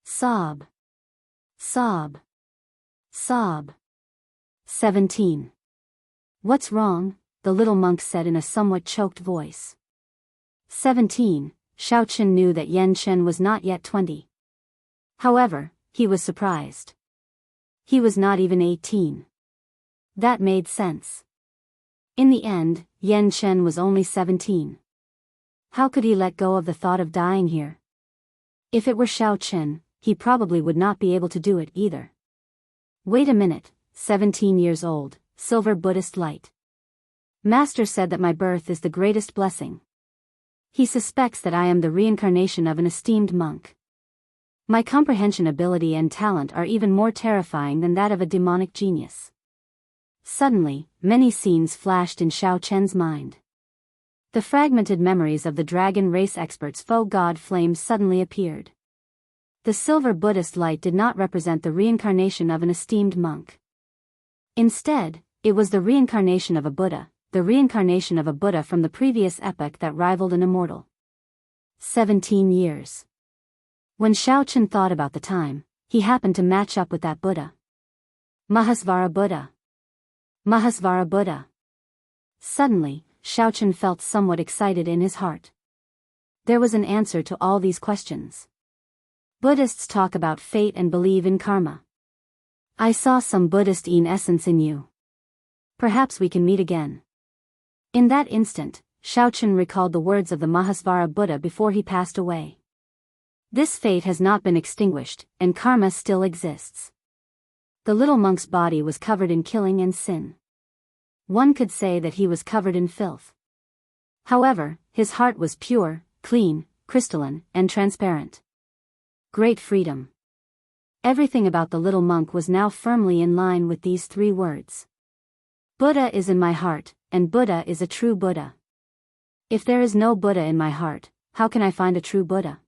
Sob. Sob. Sob. 17. What's wrong? The little monk said in a somewhat choked voice. 17. Xiao Qian knew that Yan Chen was not yet 20. However, he was surprised. He was not even 18. That made sense. In the end, Yan Chen was only 17. How could he let go of the thought of dying here? If it were Xiao Qian, he probably would not be able to do it either. Wait a minute, 17 years old, silver Buddhist light. Master said that my birth is the greatest blessing. He suspects that I am the reincarnation of an esteemed monk. My comprehension ability and talent are even more terrifying than that of a demonic genius. Suddenly, many scenes flashed in Xiao Qian's mind. The fragmented memories of the dragon race expert's faux god flames suddenly appeared. The silver Buddhist light did not represent the reincarnation of an esteemed monk. Instead, it was the reincarnation of a Buddha, the reincarnation of a Buddha from the previous epoch that rivaled an immortal. 17 years. When Xiao Qian thought about the time, he happened to match up with that Buddha. Mahasvara Buddha. Mahasvara Buddha. Suddenly, Xiao Qian felt somewhat excited in his heart. There was an answer to all these questions. Buddhists talk about fate and believe in karma. I saw some Buddhist-ine essence in you. Perhaps we can meet again. In that instant, Xiao Qian recalled the words of the Mahasvara Buddha before he passed away. This fate has not been extinguished, and karma still exists. The little monk's body was covered in killing and sin. One could say that he was covered in filth. However, his heart was pure, clean, crystalline, and transparent. Great freedom. Everything about the little monk was now firmly in line with these three words. Buddha is in my heart, and Buddha is a true Buddha. If there is no Buddha in my heart, how can I find a true Buddha?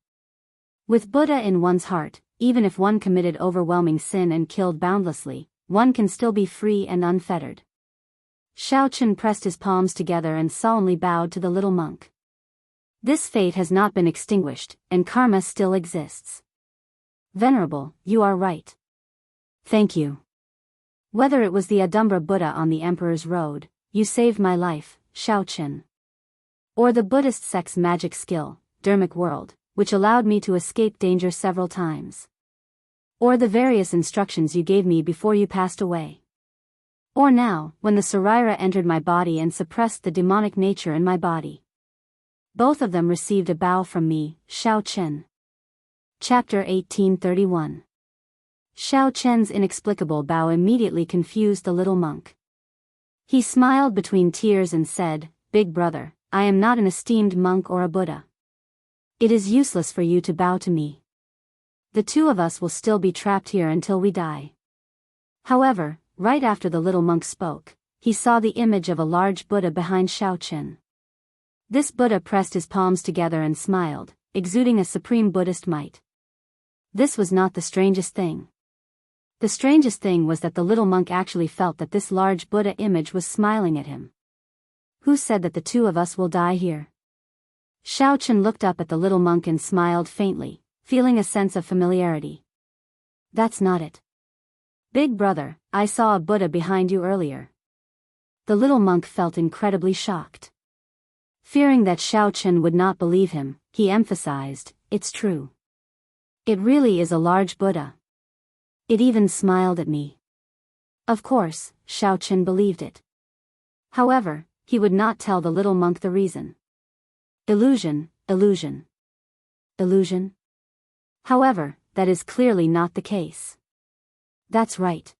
With Buddha in one's heart, even if one committed overwhelming sin and killed boundlessly, one can still be free and unfettered. Xiao Qian pressed his palms together and solemnly bowed to the little monk. This fate has not been extinguished, and karma still exists. Venerable, you are right. Thank you. Whether it was the Adumbra Buddha on the Emperor's Road, you saved my life, Xiao Qian. Or the Buddhist sect's magic skill, Dermic World, which allowed me to escape danger several times. Or the various instructions you gave me before you passed away. Or now, when the Saraira entered my body and suppressed the demonic nature in my body. Both of them received a bow from me, Xiao Qian. Chapter 1831. Xiao Qian's inexplicable bow immediately confused the little monk. He smiled between tears and said, Big brother, I am not an esteemed monk or a Buddha. It is useless for you to bow to me. The two of us will still be trapped here until we die. However, right after the little monk spoke, he saw the image of a large Buddha behind Xiao Qian. This Buddha pressed his palms together and smiled, exuding a supreme Buddhist might. This was not the strangest thing. The strangest thing was that the little monk actually felt that this large Buddha image was smiling at him. Who said that the two of us will die here? Xiao Qian looked up at the little monk and smiled faintly, feeling a sense of familiarity. That's not it. Big brother, I saw a Buddha behind you earlier. The little monk felt incredibly shocked. Fearing that Xiao Qian would not believe him, he emphasized, It's true. It really is a large Buddha. It even smiled at me. Of course, Xiao Qian believed it. However, he would not tell the little monk the reason. Illusion, illusion. Illusion? However, that is clearly not the case. That's right.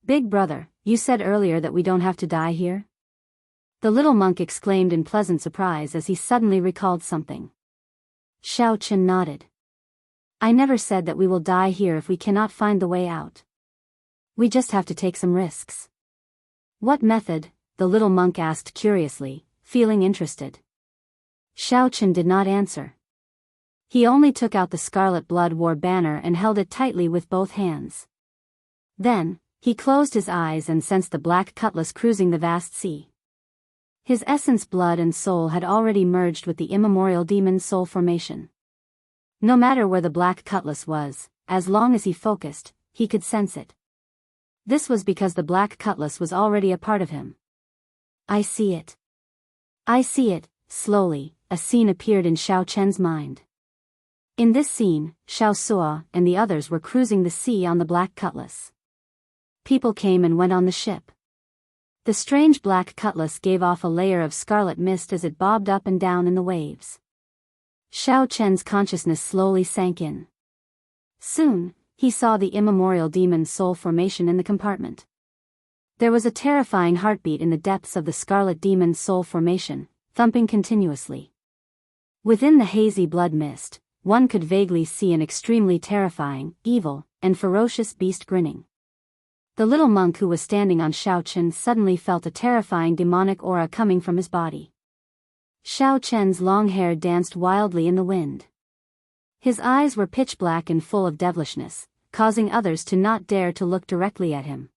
Big brother, you said earlier that we don't have to die here? The little monk exclaimed in pleasant surprise as he suddenly recalled something. Xiao Qian nodded. I never said that we will die here if we cannot find the way out. We just have to take some risks. What method? The little monk asked curiously, feeling interested. Xiao Qian did not answer. He only took out the Scarlet Blood War banner and held it tightly with both hands. Then, he closed his eyes and sensed the black cutlass cruising the vast sea. His essence, blood and soul had already merged with the immemorial demon soul formation. No matter where the black cutlass was, as long as he focused, he could sense it. This was because the black cutlass was already a part of him. I see it. I see it. Slowly, a scene appeared in Xiao Chen's mind. In this scene, Xiao Suo and the others were cruising the sea on the black cutlass. People came and went on the ship. The strange black cutlass gave off a layer of scarlet mist as it bobbed up and down in the waves. Xiao Chen's consciousness slowly sank in. Soon, he saw the immemorial demon's soul formation in the compartment. There was a terrifying heartbeat in the depths of the scarlet demon's soul formation, thumping continuously. Within the hazy blood mist, one could vaguely see an extremely terrifying, evil, and ferocious beast grinning. The little monk who was standing on Xiao Chen suddenly felt a terrifying demonic aura coming from his body. Xiao Chen's long hair danced wildly in the wind. His eyes were pitch black and full of devilishness, causing others to not dare to look directly at him.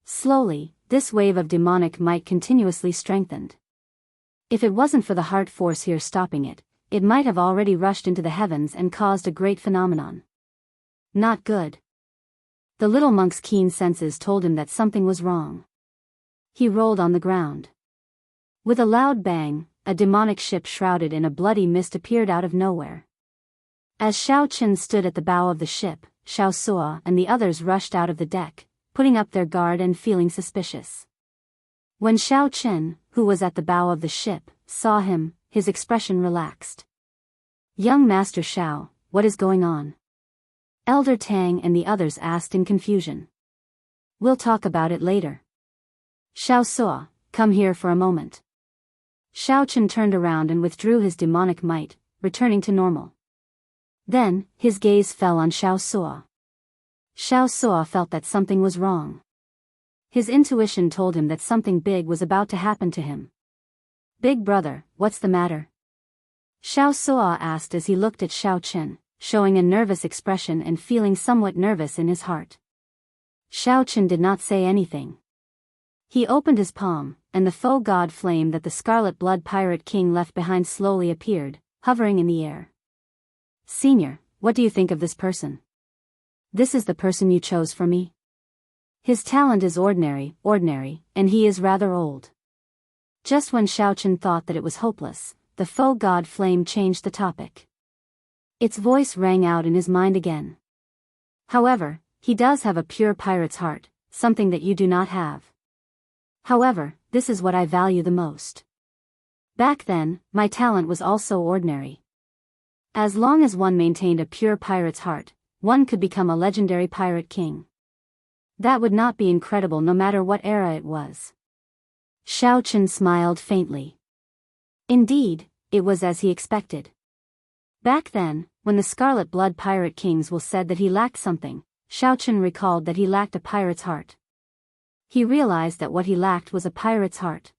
Slowly, this wave of demonic might continuously strengthened. If it wasn't for the heart force here stopping it, it might have already rushed into the heavens and caused a great phenomenon. Not good. The little monk's keen senses told him that something was wrong. He rolled on the ground. With a loud bang, a demonic ship shrouded in a bloody mist appeared out of nowhere. As Xiao Chen stood at the bow of the ship, Xiao Suo and the others rushed out of the deck, putting up their guard and feeling suspicious. When Xiao Chen, who was at the bow of the ship, saw him, his expression relaxed. Young Master Xiao, what is going on? Elder Tang and the others asked in confusion. We'll talk about it later. Xiao Suo, come here for a moment. Xiao Chen turned around and withdrew his demonic might, returning to normal. Then, his gaze fell on Xiao Suo. Xiao Suo felt that something was wrong. His intuition told him that something big was about to happen to him. Big brother, what's the matter? Xiao Suo asked as he looked at Xiao Chen, showing a nervous expression and feeling somewhat nervous in his heart. Xiao Chen did not say anything. He opened his palm, and the faux god flame that the Scarlet Blood Pirate King left behind slowly appeared, hovering in the air. Senior, what do you think of this person? This is the person you chose for me? His talent is ordinary, and he is rather old. Just when Xiao Chen thought that it was hopeless, the faux god flame changed the topic. Its voice rang out in his mind again. However, he does have a pure pirate's heart, something that you do not have. However, this is what I value the most. Back then, my talent was also ordinary. As long as one maintained a pure pirate's heart, one could become a legendary pirate king. That would not be incredible no matter what era it was. Xiao Chen smiled faintly. Indeed, it was as he expected. Back then, when the Scarlet Blood Pirate Kings said that he lacked something, Xiao Chen recalled that he lacked a pirate's heart. He realized that what he lacked was a pirate's heart.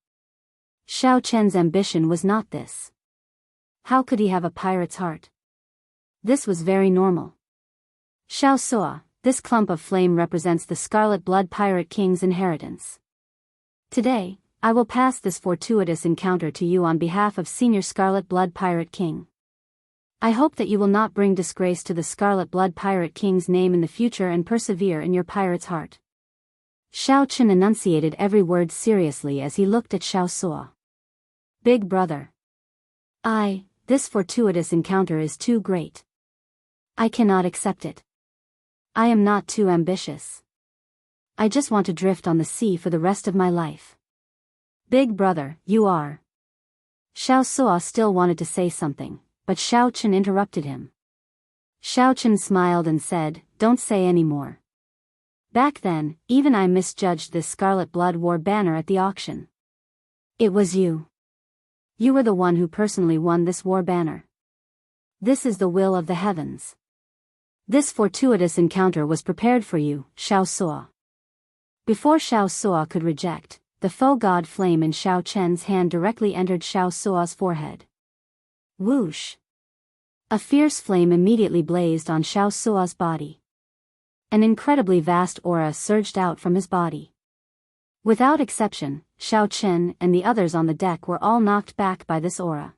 Xiao Chen's ambition was not this. How could he have a pirate's heart? This was very normal. Xiao Suo, this clump of flame represents the Scarlet Blood Pirate King's inheritance. Today, I will pass this fortuitous encounter to you on behalf of Senior Scarlet Blood Pirate King. I hope that you will not bring disgrace to the Scarlet Blood Pirate King's name in the future and persevere in your pirate's heart. Xiao Chen enunciated every word seriously as he looked at Xiao Suo. Big brother. This fortuitous encounter is too great. I cannot accept it. I am not too ambitious. I just want to drift on the sea for the rest of my life. Big brother, you are. Xiao Suo still wanted to say something, but Xiao Chen interrupted him. Xiao Chen smiled and said, don't say any more. Back then, even I misjudged this Scarlet Blood War banner at the auction. It was you. You were the one who personally won this war banner. This is the will of the heavens. This fortuitous encounter was prepared for you, Xiao Suo. Before Xiao Suo could reject, the faux god flame in Xiao Chen's hand directly entered Xiao Suo's forehead. Whoosh! A fierce flame immediately blazed on Xiao Suo's body. An incredibly vast aura surged out from his body. Without exception, Xiao Chen and the others on the deck were all knocked back by this aura.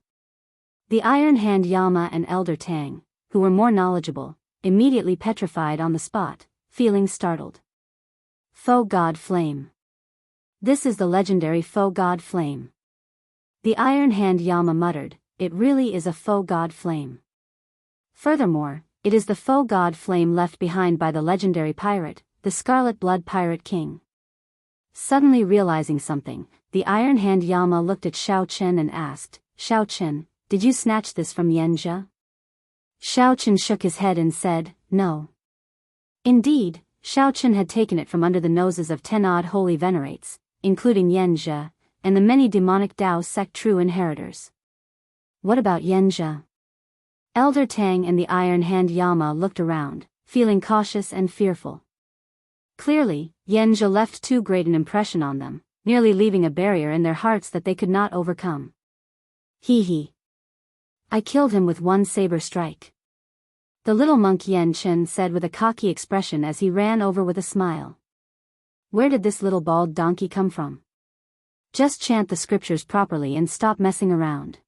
The Iron Hand Yama and Elder Tang, who were more knowledgeable, immediately petrified on the spot, feeling startled. Faux God Flame. This is the legendary Faux God Flame. The Iron Hand Yama muttered, it really is a Faux God Flame. Furthermore, it is the Faux God Flame left behind by the legendary pirate, the Scarlet Blood Pirate King. Suddenly realizing something, the Iron Hand Yama looked at Xiao Chen and asked, Xiao Chen, did you snatch this from Yenja? Xiao Chen shook his head and said, no. Indeed, Xiao Chen had taken it from under the noses of 10 odd holy venerates, including Yenja, and the many demonic Dao sect true inheritors. What about Yenja? Elder Tang and the Iron Hand Yama looked around, feeling cautious and fearful. Clearly, Yenja left too great an impression on them, nearly leaving a barrier in their hearts that they could not overcome. He. I killed him with one saber strike. The little monk Yen Chen said with a cocky expression as he ran over with a smile. Where did this little bald donkey come from? Just chant the scriptures properly and stop messing around.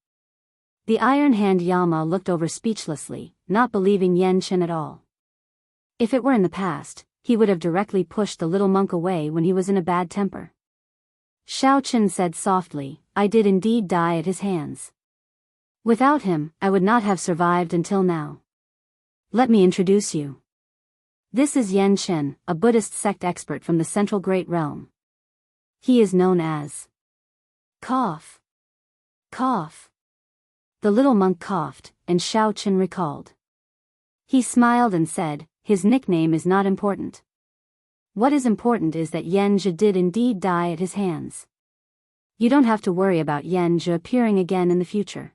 The Iron Hand Yama looked over speechlessly, not believing Yen Chen at all. If it were in the past, he would have directly pushed the little monk away when he was in a bad temper. Xiao Chen said softly, I did indeed die at his hands. Without him, I would not have survived until now. Let me introduce you. This is Yen Chen, a Buddhist sect expert from the Central Great Realm. He is known as Cough. Cough. The little monk coughed, and Xiao Chen recalled. He smiled and said, his nickname is not important. What is important is that Yenja did indeed die at his hands. You don't have to worry about Yenja appearing again in the future.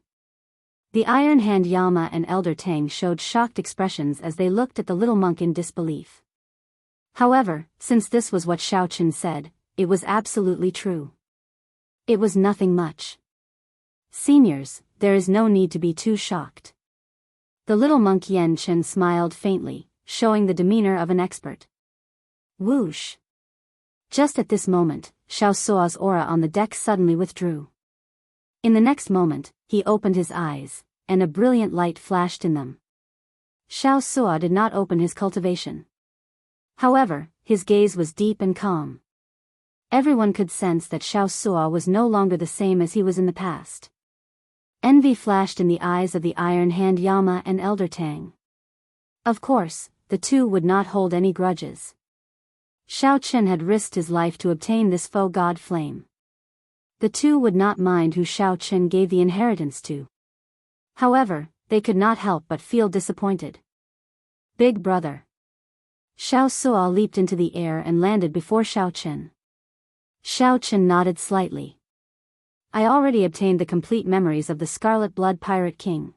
The Iron Hand Yama and Elder Tang showed shocked expressions as they looked at the little monk in disbelief. However, since this was what Xiao Chen said, it was absolutely true. It was nothing much. Seniors, there is no need to be too shocked. The little monk Yen Chen smiled faintly, showing the demeanor of an expert. Whoosh! Just at this moment, Xiao Sua's aura on the deck suddenly withdrew. In the next moment, he opened his eyes, and a brilliant light flashed in them. Xiao Sua did not open his cultivation. However, his gaze was deep and calm. Everyone could sense that Xiao Sua was no longer the same as he was in the past. Envy flashed in the eyes of the Iron Hand Yama and Elder Tang. Of course, the two would not hold any grudges. Xiao Chen had risked his life to obtain this Faux God Flame. The two would not mind who Xiao Chen gave the inheritance to. However, they could not help but feel disappointed. Big brother. Xiao Sua leaped into the air and landed before Xiao Chen. Xiao Chen nodded slightly. I already obtained the complete memories of the Scarlet Blood Pirate King.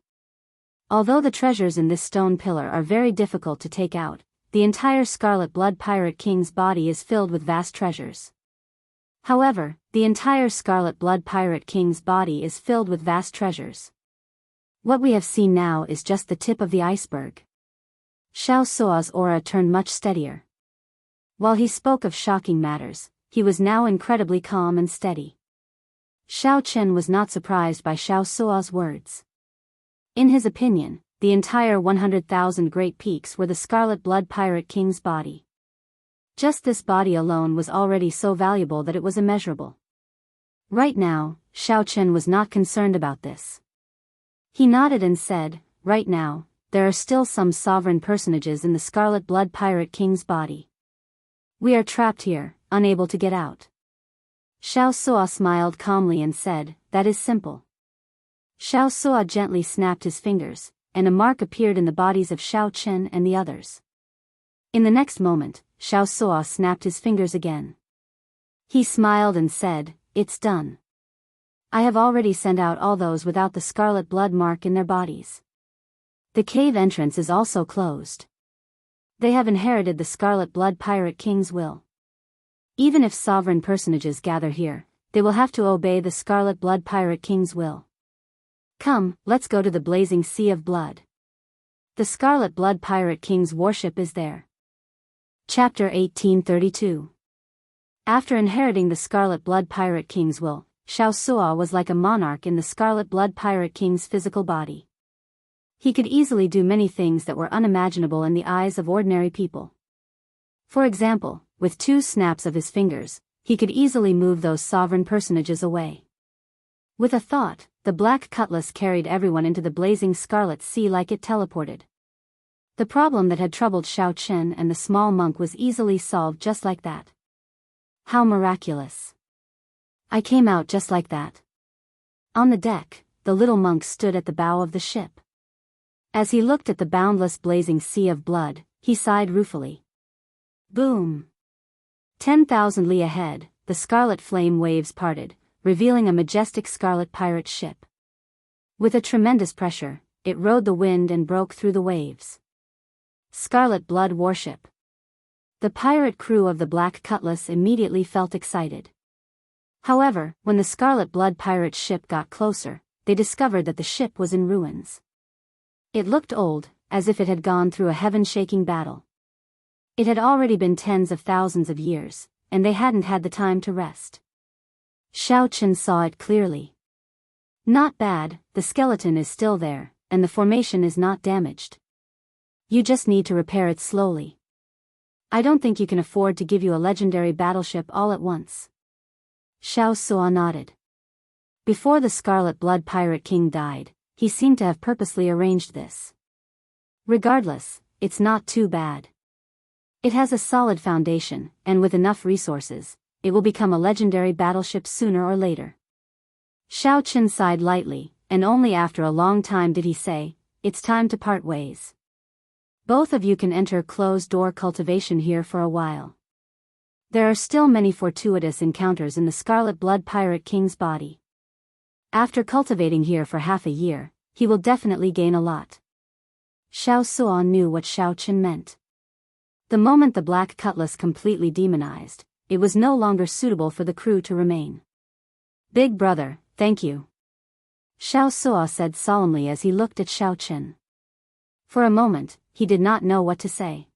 Although the treasures in this stone pillar are very difficult to take out, the entire Scarlet Blood Pirate King's body is filled with vast treasures. However, the entire Scarlet Blood Pirate King's body is filled with vast treasures. What we have seen now is just the tip of the iceberg. Xiao Sua's aura turned much steadier. While he spoke of shocking matters, he was now incredibly calm and steady. Xiao Chen was not surprised by Xiao Sua's words. In his opinion, the entire 100,000 Great Peaks were the Scarlet Blood Pirate King's body. Just this body alone was already so valuable that it was immeasurable. Right now, Xiao Chen was not concerned about this. He nodded and said, right now, there are still some sovereign personages in the Scarlet Blood Pirate King's body. We are trapped here, unable to get out. Xiao Sua smiled calmly and said, that is simple. Xiao Sua gently snapped his fingers, and a mark appeared in the bodies of Xiao Chen and the others. In the next moment, Xiao Sua snapped his fingers again. He smiled and said, it's done. I have already sent out all those without the scarlet blood mark in their bodies. The cave entrance is also closed. They have inherited the Scarlet Blood Pirate King's will. Even if sovereign personages gather here, they will have to obey the Scarlet Blood Pirate King's will. Come, let's go to the blazing sea of blood. The Scarlet Blood Pirate King's warship is there. Chapter 1832. After inheriting the Scarlet Blood Pirate King's will, Xiao Sua was like a monarch in the Scarlet Blood Pirate King's physical body. He could easily do many things that were unimaginable in the eyes of ordinary people. For example, with 2 snaps of his fingers, he could easily move those sovereign personages away. With a thought, the black cutlass carried everyone into the blazing scarlet sea like it teleported. The problem that had troubled Xiao Chen and the small monk was easily solved just like that. How miraculous! I came out just like that. On the deck, the little monk stood at the bow of the ship. As he looked at the boundless blazing sea of blood, he sighed ruefully. Boom! 10,000 li ahead, the scarlet flame waves parted, revealing a majestic scarlet pirate ship. With a tremendous pressure, it rode the wind and broke through the waves. Scarlet Blood Warship. The pirate crew of the Black Cutlass immediately felt excited. However, when the Scarlet Blood pirate ship got closer, they discovered that the ship was in ruins. It looked old, as if it had gone through a heaven-shaking battle. It had already been tens of thousands of years, and they hadn't had the time to rest. Xiao Chen saw it clearly. Not bad, the skeleton is still there, and the formation is not damaged. You just need to repair it slowly. I don't think you can afford to give you a legendary battleship all at once. Xiao Suo nodded. Before the Scarlet Blood Pirate King died, he seemed to have purposely arranged this. Regardless, it's not too bad. It has a solid foundation, and with enough resources, it will become a legendary battleship sooner or later. Xiao Chen sighed lightly, and only after a long time did he say, "It's time to part ways. Both of you can enter closed-door cultivation here for a while. There are still many fortuitous encounters in the Scarlet Blood Pirate King's body. After cultivating here for half a year, he will definitely gain a lot." Xiao Suo knew what Xiao Chen meant. The moment the Black Cutlass completely demonized, it was no longer suitable for the crew to remain. "Big brother, thank you," Xiao Suo said solemnly as he looked at Xiao Chen. For a moment, he did not know what to say.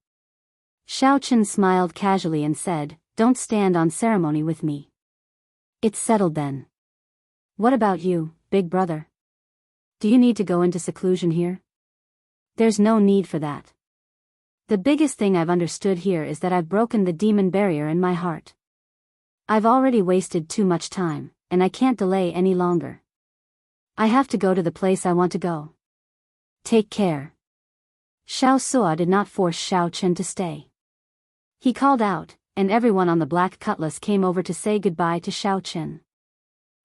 Xiao Chen smiled casually and said, "Don't stand on ceremony with me. It's settled then. What about you, big brother? Do you need to go into seclusion here?" "There's no need for that. The biggest thing I've understood here is that I've broken the demon barrier in my heart. I've already wasted too much time, and I can't delay any longer. I have to go to the place I want to go. Take care." Xiao Suo did not force Xiao Chen to stay. He called out, and everyone on the Black Cutlass came over to say goodbye to Xiao Chen.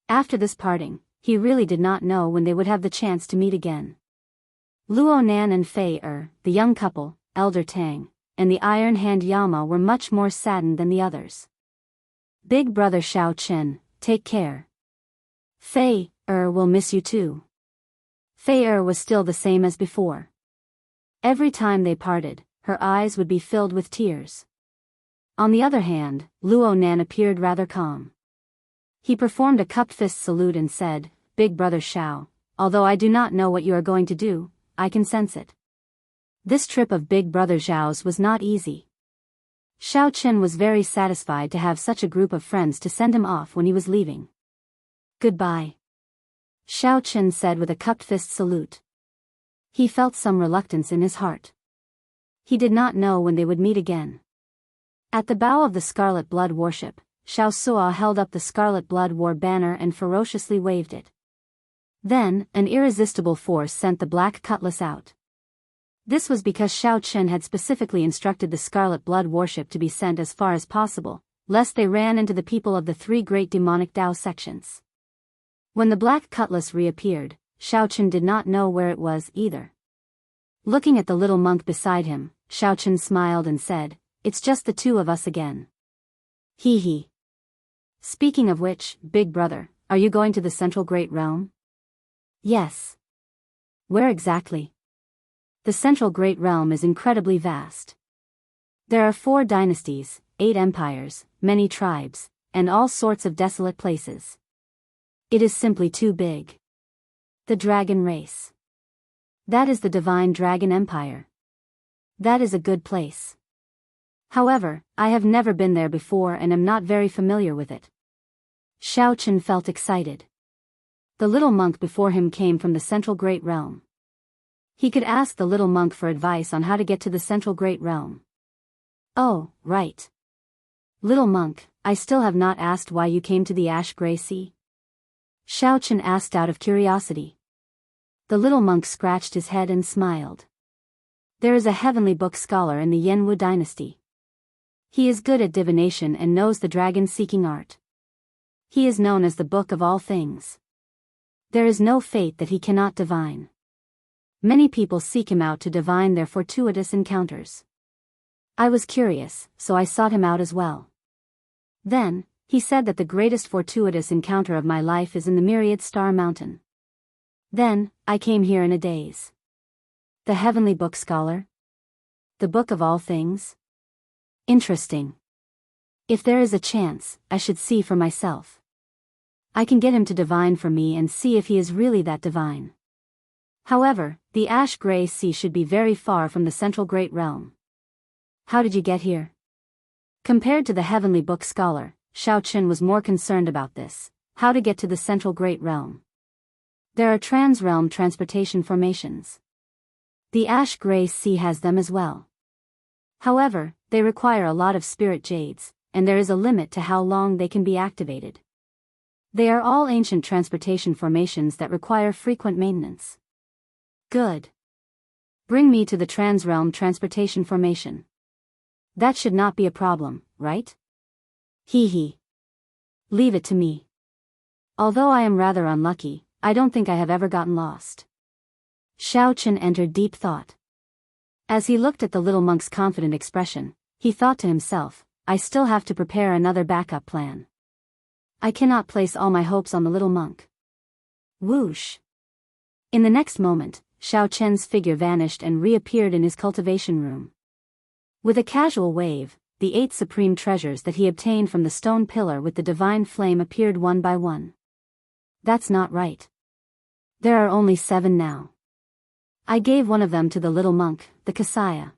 After this parting, he really did not know when they would have the chance to meet again. Luo Nan and Fei the young couple, Elder Tang, and the Iron Hand Yama were much more saddened than the others. "Big brother Xiao Chen, take care. Fei will miss you too." Fei was still the same as before. Every time they parted, her eyes would be filled with tears. On the other hand, Luo Nan appeared rather calm. He performed a cupped fist salute and said, "Big brother Xiao, although I do not know what you are going to do, I can sense it." This trip of Big Brother Xiao's was not easy. Xiao Chen was very satisfied to have such a group of friends to send him off when he was leaving. "Goodbye," Xiao Chen said with a cupped fist salute. He felt some reluctance in his heart. He did not know when they would meet again. At the bow of the Scarlet Blood warship, Xiao Suo held up the Scarlet Blood war banner and ferociously waved it. Then, an irresistible force sent the Black Cutlass out. This was because Xiao Chen had specifically instructed the Scarlet Blood warship to be sent as far as possible, lest they ran into the people of the 3 great demonic Dao sections. When the Black Cutlass reappeared, Xiao Chen did not know where it was either. Looking at the little monk beside him, Xiao Chen smiled and said, "It's just the 2 of us again. Hee hee. Speaking of which, big brother, are you going to the Central Great Realm?" "Yes." "Where exactly?" "The Central Great Realm is incredibly vast. There are 4 dynasties, 8 empires, many tribes, and all sorts of desolate places. It is simply too big. The dragon race. That is the divine dragon empire. That is a good place. However, I have never been there before and am not very familiar with it." Xiao Chen felt excited. The little monk before him came from the Central Great Realm. He could ask the little monk for advice on how to get to the central great realm. Oh, right. Little monk, I still have not asked why you came to the ash-gray sea. Xiaochen asked out of curiosity. The little monk scratched his head and smiled. There is a heavenly book scholar in the Yanwu dynasty. He is good at divination and knows the dragon-seeking art. He is known as the Book of all things. There is no fate that he cannot divine. Many people seek him out to divine their fortuitous encounters. I was curious, so I sought him out as well. Then, he said that the greatest fortuitous encounter of my life is in the myriad star mountain. Then, I came here in a daze. The heavenly book scholar? The book of all things? Interesting. If there is a chance, I should see for myself. I can get him to divine for me and see if he is really that divine. However, the ash-gray sea should be very far from the central great realm. How did you get here? Compared to the heavenly book scholar, Xiaochen was more concerned about this, how to get to the central great realm. There are trans-realm transportation formations. The ash-gray sea has them as well. However, they require a lot of spirit jades, and there is a limit to how long they can be activated. They are all ancient transportation formations that require frequent maintenance. Good. Bring me to the trans-realm transportation formation. That should not be a problem, right? Hee hee. Leave it to me. Although I am rather unlucky, I don't think I have ever gotten lost. Xiaochen entered deep thought. As he looked at the little monk's confident expression, he thought to himself, I still have to prepare another backup plan. I cannot place all my hopes on the little monk. Whoosh. In the next moment, Xiaochen's figure vanished and reappeared in his cultivation room. With a casual wave, the 8 supreme treasures that he obtained from the stone pillar with the divine flame appeared one by one. That's not right. There are only 7 now. I gave one of them to the little monk, the Kasaya.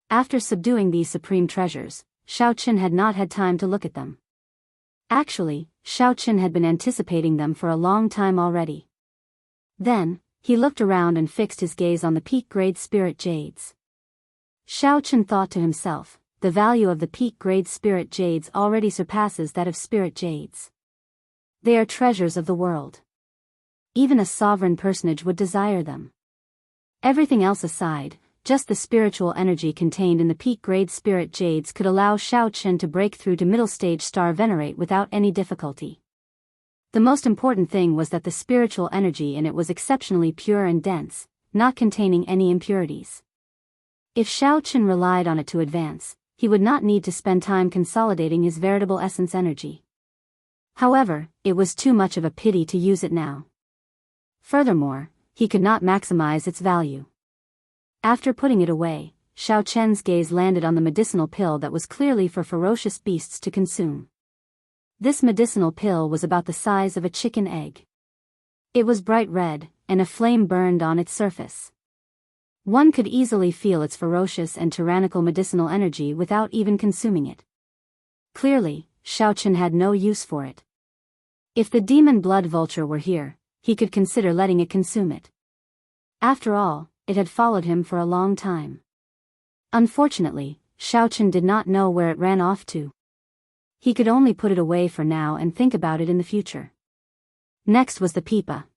After subduing these supreme treasures, Xiaochen had not had time to look at them. Actually, Xiaochen had been anticipating them for a long time already. Then, he looked around and fixed his gaze on the peak-grade spirit jades. Xiaochen thought to himself, the value of the peak-grade spirit jades already surpasses that of spirit jades. They are treasures of the world. Even a sovereign personage would desire them. Everything else aside, just the spiritual energy contained in the peak-grade spirit jades could allow Xiaochen to break through to middle-stage star venerate without any difficulty. The most important thing was that the spiritual energy in it was exceptionally pure and dense, not containing any impurities. If Xiaochen relied on it to advance, he would not need to spend time consolidating his veritable essence energy. However, it was too much of a pity to use it now. Furthermore, he could not maximize its value. After putting it away, Xiaochen's gaze landed on the medicinal pill that was clearly for ferocious beasts to consume. This medicinal pill was about the size of a chicken egg. It was bright red, and a flame burned on its surface. One could easily feel its ferocious and tyrannical medicinal energy without even consuming it. Clearly, Xiaochen had no use for it. If the demon blood vulture were here, he could consider letting it consume it. After all, it had followed him for a long time. Unfortunately, Xiaochen did not know where it ran off to. He could only put it away for now and think about it in the future. Next was the pipa.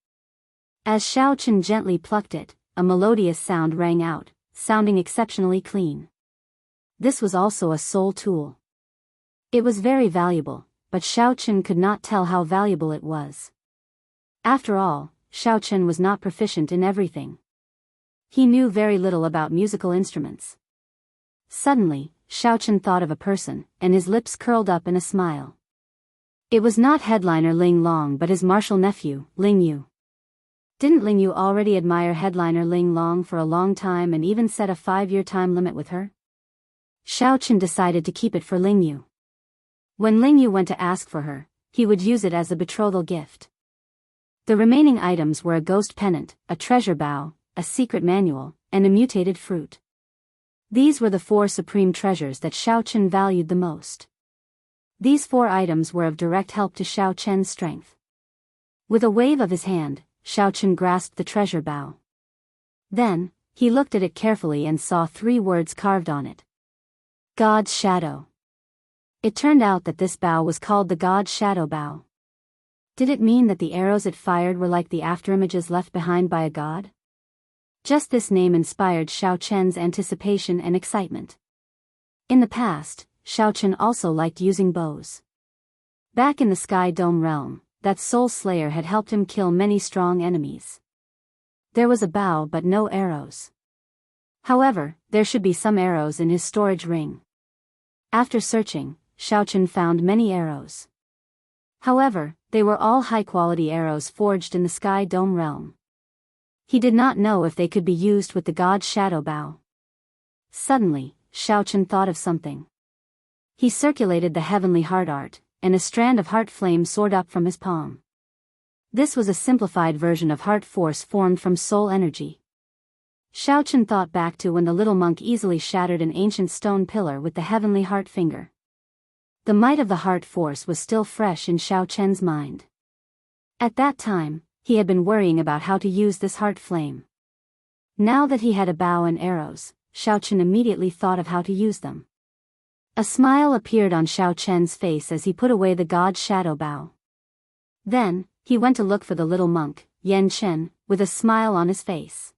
As Xiaochen gently plucked it, a melodious sound rang out, sounding exceptionally clean. This was also a soul tool. It was very valuable, but Xiaochen could not tell how valuable it was. After all, Xiaochen was not proficient in everything. He knew very little about musical instruments. Suddenly, Xiaochen thought of a person, and his lips curled up in a smile. It was not headliner Ling Long but his martial nephew, Ling Yu. Didn't Ling Yu already admire headliner Ling Long for a long time and even set a 5-year time limit with her? Xiaochen decided to keep it for Ling Yu. When Ling Yu went to ask for her, he would use it as a betrothal gift. The remaining items were a ghost pennant, a treasure bow, a secret manual, and a mutated fruit. These were the 4 supreme treasures that Xiaochen valued the most. These 4 items were of direct help to Xiaochen's strength. With a wave of his hand, Xiaochen grasped the treasure bow. Then, he looked at it carefully and saw 3 words carved on it. God's Shadow. It turned out that this bow was called the God's Shadow Bow. Did it mean that the arrows it fired were like the afterimages left behind by a god? Just this name inspired Xiao Chen's anticipation and excitement. In the past, Xiao Chen also liked using bows. Back in the Sky Dome realm, that soul slayer had helped him kill many strong enemies. There was a bow but no arrows. However, there should be some arrows in his storage ring. After searching, Xiao Chen found many arrows. However, they were all high-quality arrows forged in the Sky Dome realm. He did not know if they could be used with the God's Shadow Bow. Suddenly, Xiao Chen thought of something. He circulated the heavenly heart art, and a strand of heart flame soared up from his palm. This was a simplified version of heart force formed from soul energy. Xiao Chen thought back to when the little monk easily shattered an ancient stone pillar with the heavenly heart finger. The might of the heart force was still fresh in Xiao Chen's mind. At that time, he had been worrying about how to use this heart flame. Now that he had a bow and arrows, Xiao Chen immediately thought of how to use them. A smile appeared on Xiao Chen's face as he put away the God's Shadow Bow. Then, he went to look for the little monk, Yan Chen, with a smile on his face.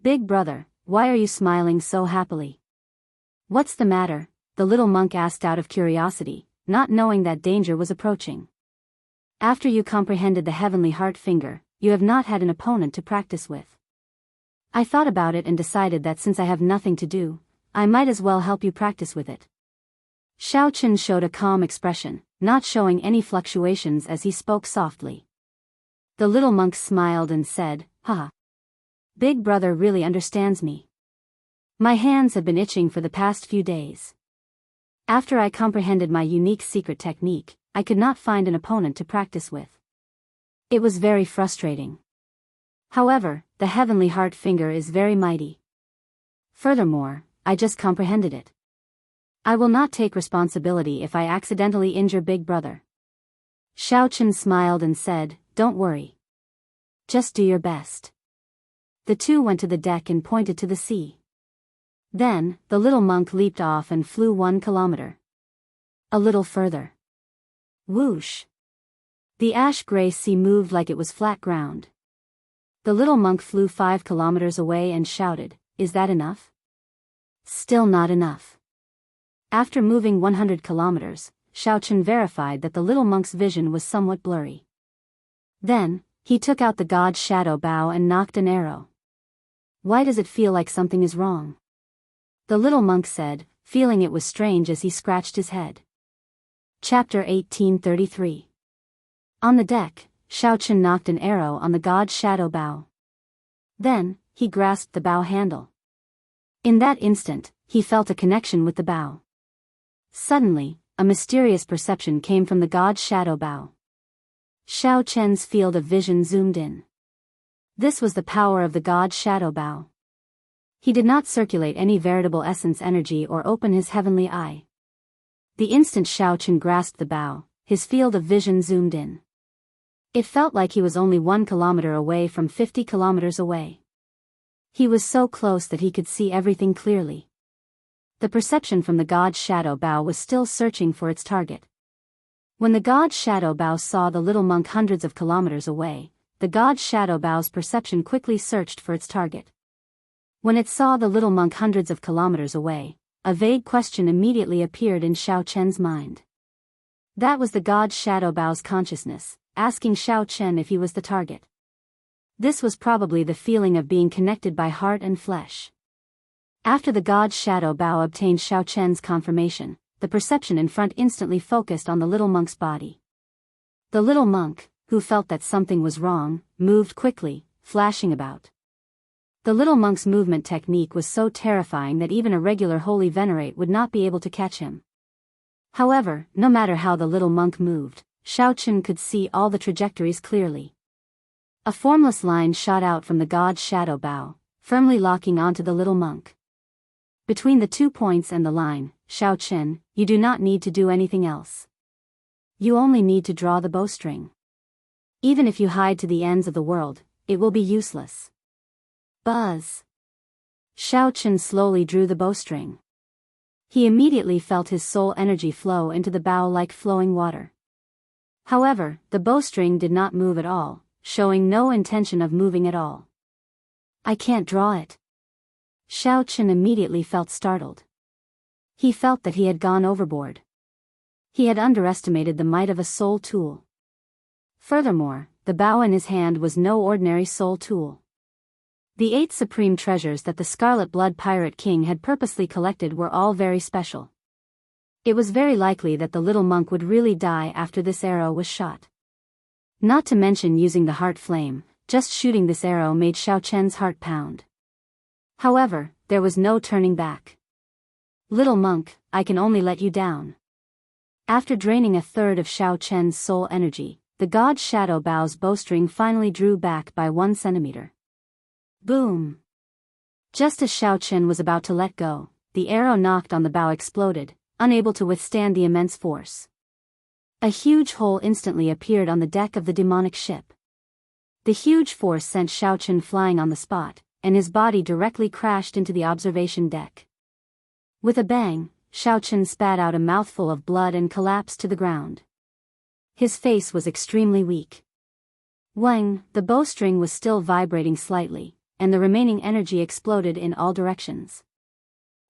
Big brother, why are you smiling so happily? What's the matter? The little monk asked out of curiosity, not knowing that danger was approaching. After you comprehended the heavenly heart finger, you have not had an opponent to practice with. I thought about it and decided that since I have nothing to do, I might as well help you practice with it. Xiao Chen showed a calm expression, not showing any fluctuations as he spoke softly. The little monk smiled and said, "Haha. Big brother really understands me. My hands have been itching for the past few days. After I comprehended my unique secret technique, I could not find an opponent to practice with. It was very frustrating. However, the heavenly heart finger is very mighty. Furthermore, I just comprehended it. I will not take responsibility if I accidentally injure Big Brother." Xiao Chen smiled and said, "Don't worry. Just do your best." The two went to the deck and pointed to the sea. Then, the little monk leaped off and flew 1 kilometer. A little further. Whoosh! The ash-gray sea moved like it was flat ground. The little monk flew 5 kilometers away and shouted, "Is that enough?" Still not enough. After moving 100 kilometers, Xiao Chen verified that the little monk's vision was somewhat blurry. Then, he took out the God's Shadow Bow and knocked an arrow. "Why does it feel like something is wrong?" The little monk said, feeling it was strange as he scratched his head. Chapter 1833. On the deck, Xiao Chen knocked an arrow on the God's Shadow Bow. Then, he grasped the bow handle. In that instant, he felt a connection with the bow. Suddenly, a mysterious perception came from the God's Shadow Bow. Xiao Chen's field of vision zoomed in. This was the power of the God's Shadow Bow. He did not circulate any veritable essence energy or open his heavenly eye. The instant Xiao Chen grasped the bow, his field of vision zoomed in. It felt like he was only 1 kilometer away from 50 kilometers away. He was so close that he could see everything clearly. The perception from the God's Shadow Bow was still searching for its target. When the God's Shadow Bow saw the little monk hundreds of kilometers away, the God's Shadow Bow's perception quickly searched for its target. When it saw the little monk hundreds of kilometers away, a vague question immediately appeared in Xiao Chen's mind. That was the God's Shadow Bow's consciousness, asking Xiao Chen if he was the target. This was probably the feeling of being connected by heart and flesh. After the God's Shadow Bow obtained Xiao Chen's confirmation, the perception in front instantly focused on the little monk's body. The little monk, who felt that something was wrong, moved quickly, flashing about. The little monk's movement technique was so terrifying that even a regular holy venerate would not be able to catch him. However, no matter how the little monk moved, Xiao Chen could see all the trajectories clearly. A formless line shot out from the God's Shadow Bow, firmly locking onto the little monk. Between the 2 points and the line, Xiao Chen, you do not need to do anything else. You only need to draw the bowstring. Even if you hide to the ends of the world, it will be useless. Buzz. Xiao Chen slowly drew the bowstring. He immediately felt his soul energy flow into the bow like flowing water. However, the bowstring did not move at all, showing no intention of moving at all. I can't draw it. Xiao Chen immediately felt startled. He felt that he had gone overboard. He had underestimated the might of a soul tool. Furthermore, the bow in his hand was no ordinary soul tool. The 8 supreme treasures that the Scarlet Blood Pirate King had purposely collected were all very special. It was very likely that the little monk would really die after this arrow was shot. Not to mention using the heart flame, just shooting this arrow made Xiao Chen's heart pound. However, there was no turning back. Little monk, I can only let you down. After draining 1/3 of Xiao Chen's soul energy, the god Shadow Bow's bowstring finally drew back by 1 centimeter. Boom! Just as Xiao Chen was about to let go, the arrow knocked on the bow exploded, unable to withstand the immense force. A huge hole instantly appeared on the deck of the demonic ship. The huge force sent Xiao Chen flying on the spot, and his body directly crashed into the observation deck. With a bang, Xiao Chen spat out a mouthful of blood and collapsed to the ground. His face was extremely weak. Wang, the bowstring was still vibrating slightly, and the remaining energy exploded in all directions.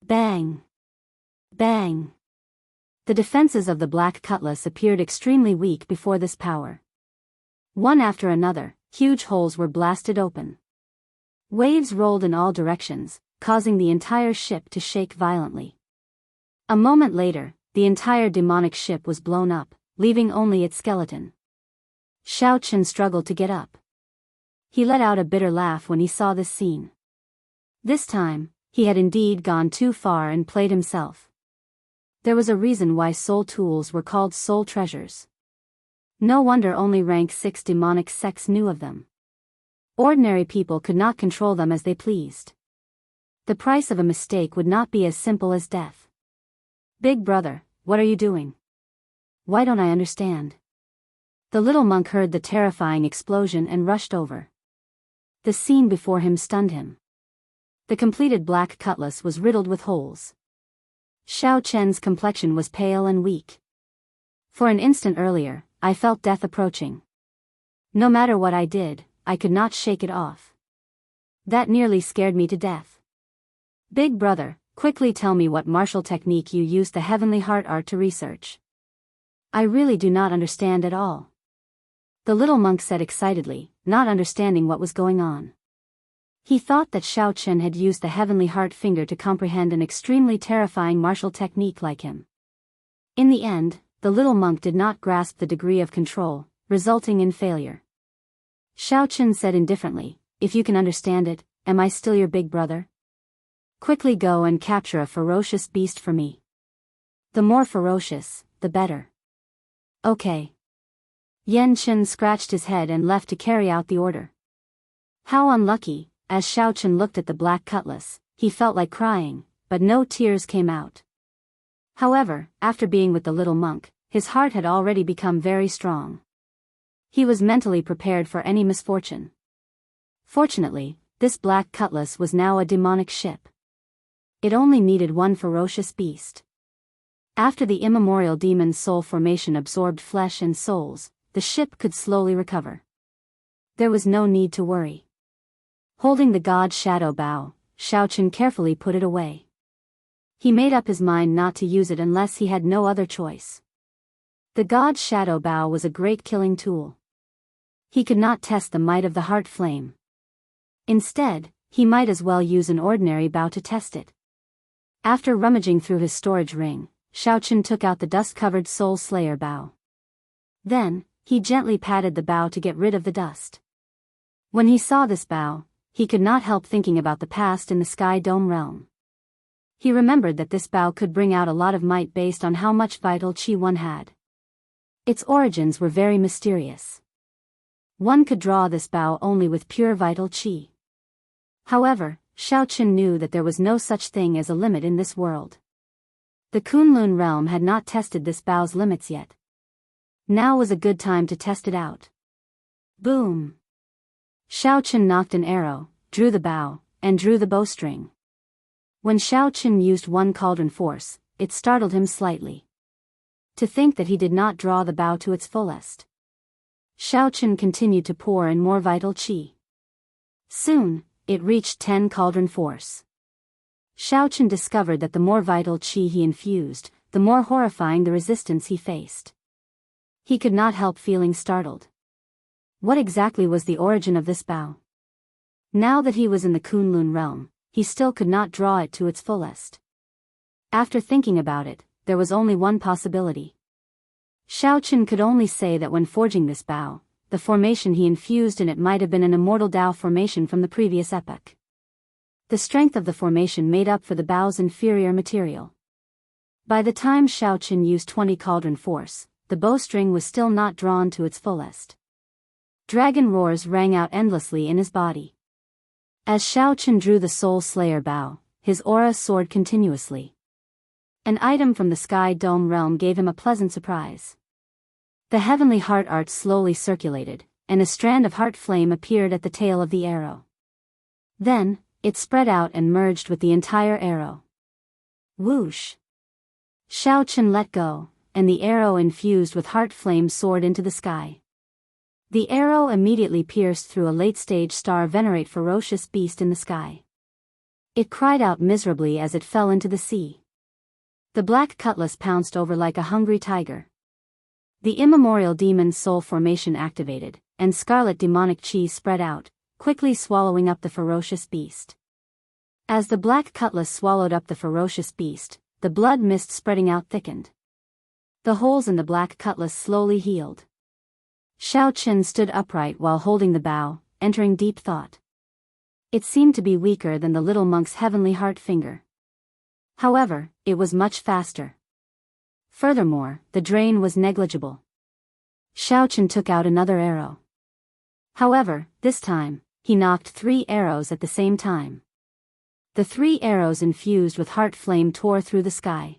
Bang! Bang! The defenses of the black cutlass appeared extremely weak before this power. One after another, huge holes were blasted open. Waves rolled in all directions, causing the entire ship to shake violently. A moment later, the entire demonic ship was blown up, leaving only its skeleton. Xiao Chen struggled to get up. He let out a bitter laugh when he saw this scene. This time, he had indeed gone too far and played himself. There was a reason why soul tools were called soul treasures. No wonder only rank 6 demonic sects knew of them. Ordinary people could not control them as they pleased. The price of a mistake would not be as simple as death. Big brother, what are you doing? Why don't I understand? The little monk heard the terrifying explosion and rushed over. The scene before him stunned him. The completed black cutlass was riddled with holes. Xiao Chen's complexion was pale and weak. For an instant earlier, I felt death approaching. No matter what I did, I could not shake it off. That nearly scared me to death. Big brother, quickly tell me what martial technique you used the heavenly heart art to research. I really do not understand at all. The little monk said excitedly, not understanding what was going on. He thought that Xiao Chen had used the heavenly heart finger to comprehend an extremely terrifying martial technique like him. In the end, the little monk did not grasp the degree of control, resulting in failure. Xiao Chen said indifferently, if you can understand it, am I still your big brother? Quickly go and capture a ferocious beast for me. The more ferocious, the better. Okay. Yan Chen scratched his head and left to carry out the order. How unlucky, as Xiao Chen looked at the black cutlass, he felt like crying, but no tears came out. However, after being with the little monk, his heart had already become very strong. He was mentally prepared for any misfortune. Fortunately, this black cutlass was now a demonic ship. It only needed one ferocious beast. After the immemorial demon's soul formation absorbed flesh and souls, the ship could slowly recover. There was no need to worry. Holding the god's shadow bow, Xiao Chen carefully put it away. He made up his mind not to use it unless he had no other choice. The god's shadow bow was a great killing tool. He could not test the might of the heart flame. Instead, he might as well use an ordinary bow to test it. After rummaging through his storage ring, Xiao Chen took out the dust-covered Soul Slayer bow. Then, he gently patted the bow to get rid of the dust. When he saw this bow, he could not help thinking about the past in the Sky Dome realm. He remembered that this bow could bring out a lot of might based on how much vital chi one had. Its origins were very mysterious. One could draw this bow only with pure vital chi. However, Xiao Chen knew that there was no such thing as a limit in this world. The Kunlun realm had not tested this bow's limits yet. Now was a good time to test it out. Boom! Xiao Chen knocked an arrow, drew the bow, and drew the bowstring. When Xiao Qin used one cauldron force, it startled him slightly. To think that he did not draw the bow to its fullest. Xiao Qin continued to pour in more vital qi. Soon, it reached 10 cauldron force. Xiao Qin discovered that the more vital qi he infused, the more horrifying the resistance he faced. He could not help feeling startled. What exactly was the origin of this bow? Now that he was in the Kunlun realm, he still could not draw it to its fullest. After thinking about it, there was only one possibility. Xiao Qin could only say that when forging this bow, the formation he infused in it might have been an immortal Tao formation from the previous epoch. The strength of the formation made up for the bow's inferior material. By the time Xiao Qin used 20 cauldron force, the bowstring was still not drawn to its fullest. Dragon roars rang out endlessly in his body. As Xiao Qin drew the Soul Slayer bow, his aura soared continuously. An item from the Sky Dome realm gave him a pleasant surprise. The heavenly heart art slowly circulated, and a strand of heart flame appeared at the tail of the arrow. Then, it spread out and merged with the entire arrow. Whoosh! Xiao Qin let go, and the arrow infused with heart flame soared into the sky. The arrow immediately pierced through a late-stage star venerate ferocious beast in the sky. It cried out miserably as it fell into the sea. The black cutlass pounced over like a hungry tiger. The immemorial demon soul formation activated, and scarlet demonic chi spread out, quickly swallowing up the ferocious beast. As the black cutlass swallowed up the ferocious beast, the blood mist spreading out thickened. The holes in the black cutlass slowly healed. Xiao Qin stood upright while holding the bow, entering deep thought. It seemed to be weaker than the little monk's heavenly heart finger. However, it was much faster. Furthermore, the drain was negligible. Xiao Qin took out another arrow. However, this time, he knocked 3 arrows at the same time. The 3 arrows infused with heart flame tore through the sky.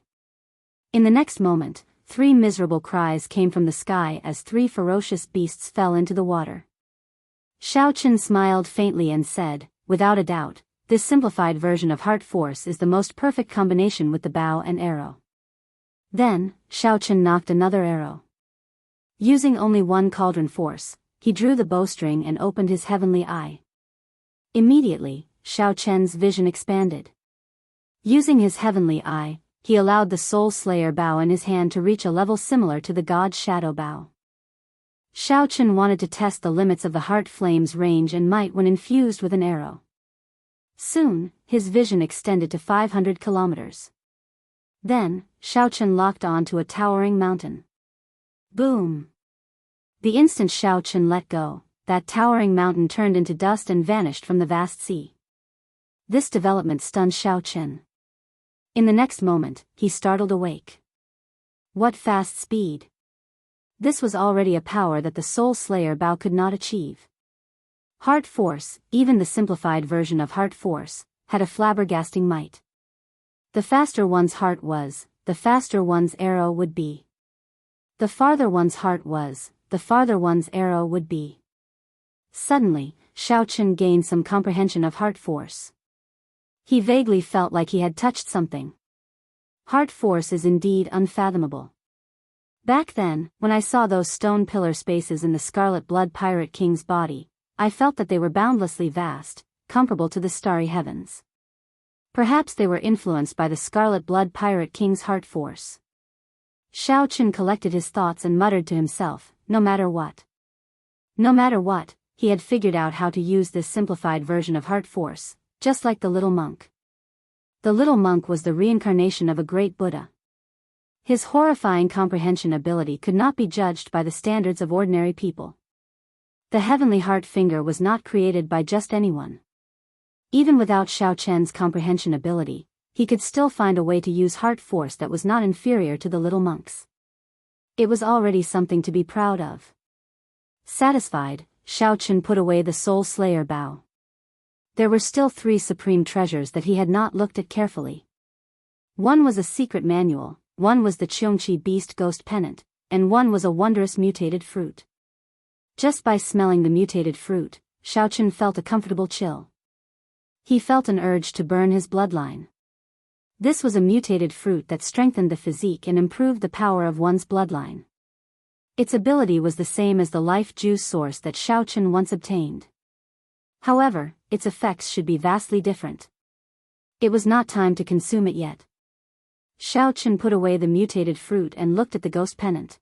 In the next moment, 3 miserable cries came from the sky as 3 ferocious beasts fell into the water. Xiao Qin smiled faintly and said, without a doubt, this simplified version of heart force is the most perfect combination with the bow and arrow. Then, Xiao Qin knocked another arrow. Using only one cauldron force, he drew the bowstring and opened his heavenly eye. Immediately, Xiao Qin's vision expanded. Using his heavenly eye, he allowed the Soul Slayer bow in his hand to reach a level similar to the God's Shadow bow. Xiao Qin wanted to test the limits of the heart flame's range and might when infused with an arrow. Soon, his vision extended to 500 kilometers. Then, Xiao Qin locked on to a towering mountain. Boom! The instant Xiao Qin let go, that towering mountain turned into dust and vanished from the vast sea. This development stunned Xiao Qin. In the next moment, he startled awake. What fast speed! This was already a power that the Soul Slayer bow could not achieve. Heart force, even the simplified version of heart force, had a flabbergasting might. The faster one's heart was, the faster one's arrow would be. The farther one's heart was, the farther one's arrow would be. Suddenly, Xiao Qin gained some comprehension of heart force. He vaguely felt like he had touched something. Heart force is indeed unfathomable. Back then, when I saw those stone pillar spaces in the Scarlet Blood Pirate King's body, I felt that they were boundlessly vast, comparable to the starry heavens. Perhaps they were influenced by the Scarlet Blood Pirate King's heart force. Xiao Qin collected his thoughts and muttered to himself, no matter what. No matter what, he had figured out how to use this simplified version of heart force, just like the little monk. The little monk was the reincarnation of a great Buddha. His horrifying comprehension ability could not be judged by the standards of ordinary people. The heavenly heart finger was not created by just anyone. Even without Xiao Qin's comprehension ability, he could still find a way to use heart force that was not inferior to the little monk's. It was already something to be proud of. Satisfied, Xiao Qin put away the Soul Slayer bow. There were still 3 supreme treasures that he had not looked at carefully. One was a secret manual, one was the Qiongqi Beast Ghost Pennant, and one was a wondrous mutated fruit. Just by smelling the mutated fruit, Xiao Qin felt a comfortable chill. He felt an urge to burn his bloodline. This was a mutated fruit that strengthened the physique and improved the power of one's bloodline. Its ability was the same as the life juice source that Xiaochen once obtained. However, its effects should be vastly different. It was not time to consume it yet. Xiaochen put away the mutated fruit and looked at the ghost pennant.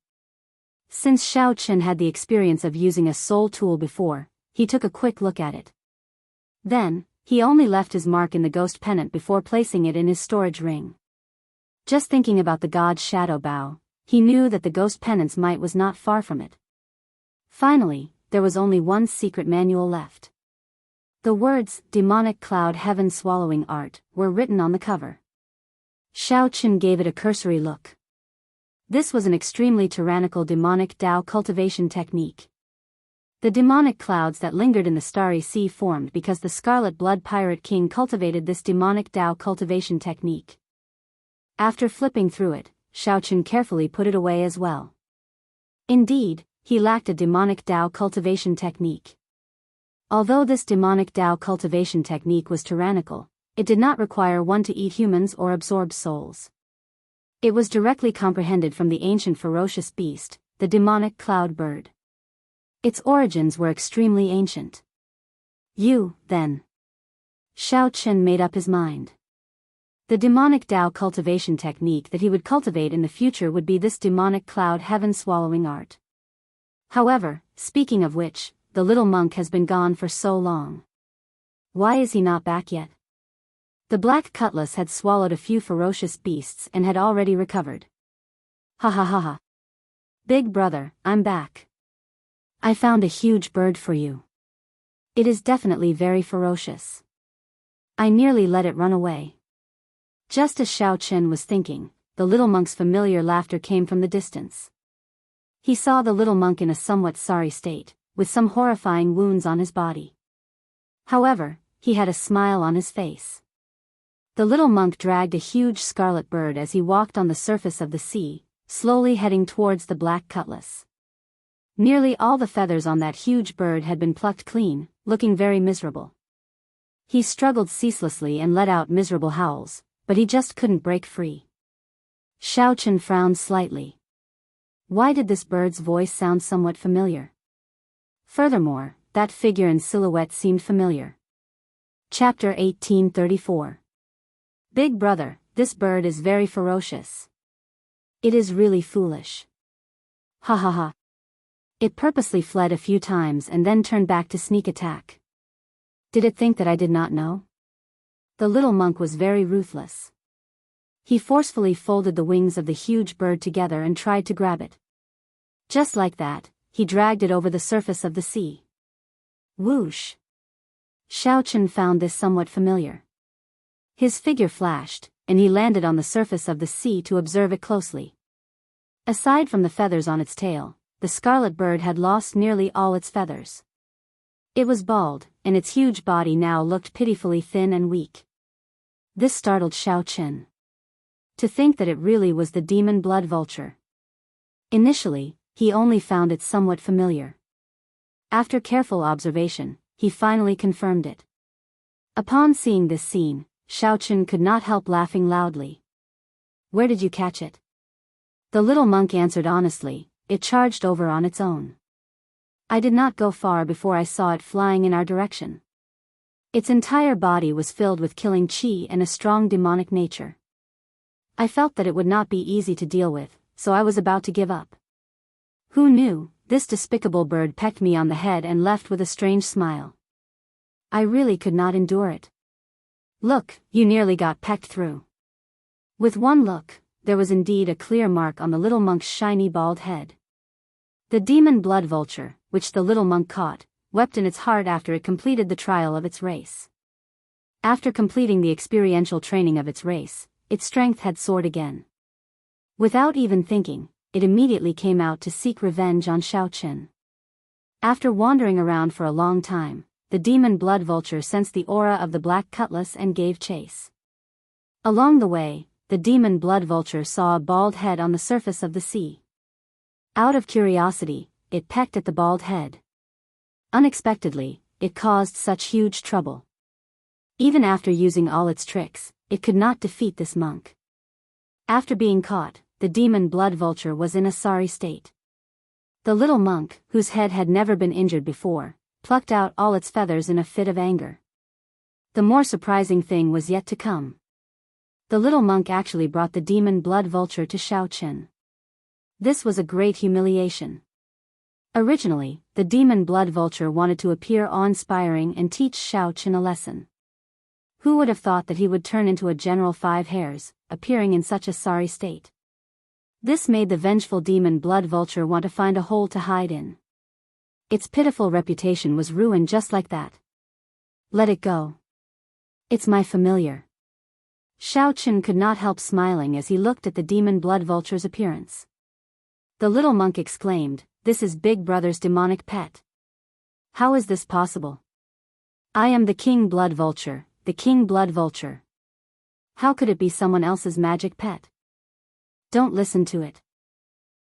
Since Xiaochen had the experience of using a soul tool before, he took a quick look at it. Then, he only left his mark in the ghost pennant before placing it in his storage ring. Just thinking about the god's shadow bow, he knew that the ghost pennant's might was not far from it. Finally, there was only one secret manual left. The words, "Demonic Cloud Heaven Swallowing Art," were written on the cover. Xiaochen gave it a cursory look. This was an extremely tyrannical demonic Tao cultivation technique. The demonic clouds that lingered in the starry sea formed because the Scarlet Blood Pirate King cultivated this demonic Tao cultivation technique. After flipping through it, Xiaochen carefully put it away as well. Indeed, he lacked a demonic Tao cultivation technique. Although this demonic Tao cultivation technique was tyrannical, it did not require one to eat humans or absorb souls. It was directly comprehended from the ancient ferocious beast, the demonic cloud bird. Its origins were extremely ancient. Then. Xiaochen made up his mind. The demonic Tao cultivation technique that he would cultivate in the future would be this demonic cloud heaven swallowing art. However, speaking of which, the little monk has been gone for so long. Why is he not back yet? The black cutlass had swallowed a few ferocious beasts and had already recovered. Ha ha ha ha. Big brother, I'm back. I found a huge bird for you. It is definitely very ferocious. I nearly let it run away. Just as Xiaochen was thinking, the little monk's familiar laughter came from the distance. He saw the little monk in a somewhat sorry state, with some horrifying wounds on his body. However, he had a smile on his face. The little monk dragged a huge scarlet bird as he walked on the surface of the sea, slowly heading towards the black cutlass. Nearly all the feathers on that huge bird had been plucked clean, looking very miserable. He struggled ceaselessly and let out miserable howls, but he just couldn't break free. Xiaochen frowned slightly. Why did this bird's voice sound somewhat familiar? Furthermore, that figure and silhouette seemed familiar. Chapter 1834. Big brother, this bird is very ferocious. It is really foolish. Ha ha ha. It purposely fled a few times and then turned back to sneak attack. Did it think that I did not know? The little monk was very ruthless. He forcefully folded the wings of the huge bird together and tried to grab it. Just like that, he dragged it over the surface of the sea. Whoosh! Xiaochen found this somewhat familiar. His figure flashed, and he landed on the surface of the sea to observe it closely. Aside from the feathers on its tail, the scarlet bird had lost nearly all its feathers. It was bald, and its huge body now looked pitifully thin and weak. This startled Xiaochen. To think that it really was the demon blood vulture. Initially, he only found it somewhat familiar. After careful observation, he finally confirmed it. Upon seeing this scene, Xiaochen could not help laughing loudly. Where did you catch it? The little monk answered honestly, it charged over on its own. I did not go far before I saw it flying in our direction. Its entire body was filled with killing qi and a strong demonic nature. I felt that it would not be easy to deal with, so I was about to give up. Who knew, this despicable bird pecked me on the head and left with a strange smile. I really could not endure it. Look, you nearly got pecked through. With one look, there was indeed a clear mark on the little monk's shiny bald head. The demon blood vulture, which the little monk caught, wept in its heart after it completed the trial of its race. After completing the experiential training of its race, its strength had soared again. Without even thinking, it immediately came out to seek revenge on Xiaochen. After wandering around for a long time, the demon blood vulture sensed the aura of the black cutlass and gave chase. Along the way, the demon blood vulture saw a bald head on the surface of the sea. Out of curiosity, it pecked at the bald head. Unexpectedly, it caused such huge trouble. Even after using all its tricks, it could not defeat this monk. After being caught, the demon blood vulture was in a sorry state. The little monk, whose head had never been injured before, plucked out all its feathers in a fit of anger. The more surprising thing was yet to come. The little monk actually brought the demon blood vulture to Xiao Chen. This was a great humiliation. Originally, the demon blood vulture wanted to appear awe-inspiring and teach Xiao Chen a lesson. Who would have thought that he would turn into a General Five Hairs, appearing in such a sorry state? This made the vengeful demon blood vulture want to find a hole to hide in. Its pitiful reputation was ruined just like that. Let it go. It's my familiar. Xiao Chen could not help smiling as he looked at the demon blood vulture's appearance. The little monk exclaimed, "This is Big Brother's demonic pet. How is this possible? I am the king blood vulture, the king blood vulture. How could it be someone else's magic pet? Don't listen to it."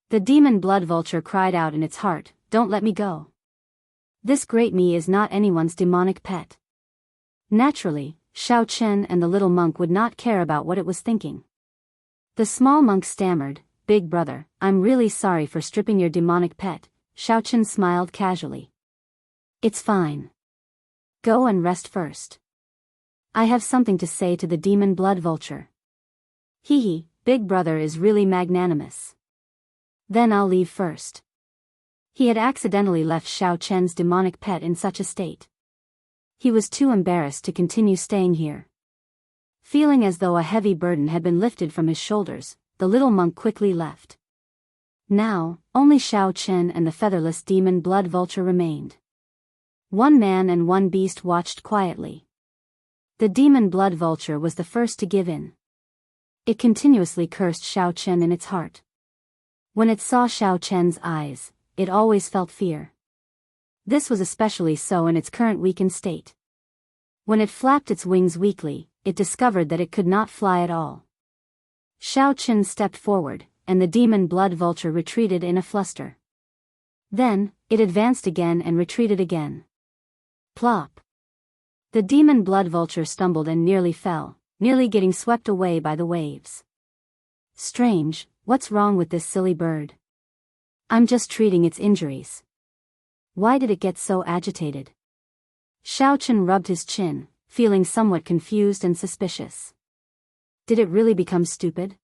The demon blood vulture cried out in its heart, "Don't let me go. This great me is not anyone's demonic pet." Naturally, Xiao Chen and the little monk would not care about what it was thinking. The small monk stammered, "Big brother, I'm really sorry for stripping your demonic pet." Xiao Chen smiled casually. "It's fine. Go and rest first. I have something to say to the demon blood vulture. Hee hee, Big brother is really magnanimous. Then I'll leave first." He had accidentally left Xiao Chen's demonic pet in such a state. He was too embarrassed to continue staying here. Feeling as though a heavy burden had been lifted from his shoulders, the little monk quickly left. Now, only Xiao Chen and the featherless demon blood vulture remained. One man and one beast watched quietly. The demon blood vulture was the first to give in. It continuously cursed Xiao Chen in its heart. When it saw Xiao Chen's eyes, it always felt fear. This was especially so in its current weakened state. When it flapped its wings weakly, it discovered that it could not fly at all. Xiao Chen stepped forward, and the demon blood vulture retreated in a fluster. Then, it advanced again and retreated again. Plop! The demon blood vulture stumbled and nearly fell, nearly getting swept away by the waves. Strange, what's wrong with this silly bird? I'm just treating its injuries. Why did it get so agitated? Xiao Chen rubbed his chin, feeling somewhat confused and suspicious. Did it really become stupid?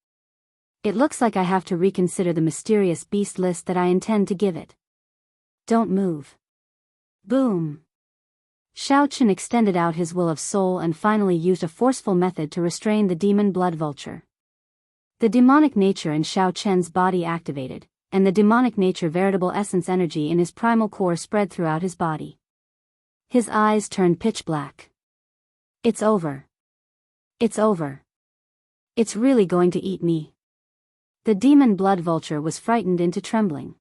It looks like I have to reconsider the mysterious beast list that I intend to give it. Don't move. Boom! Xiao Chen extended out his will of soul and finally used a forceful method to restrain the demon blood vulture. The demonic nature in Xiao Chen's body activated, and the demonic nature veritable essence energy in his primal core spread throughout his body. His eyes turned pitch black. It's over. It's over. It's really going to eat me. The demon blood vulture was frightened into trembling.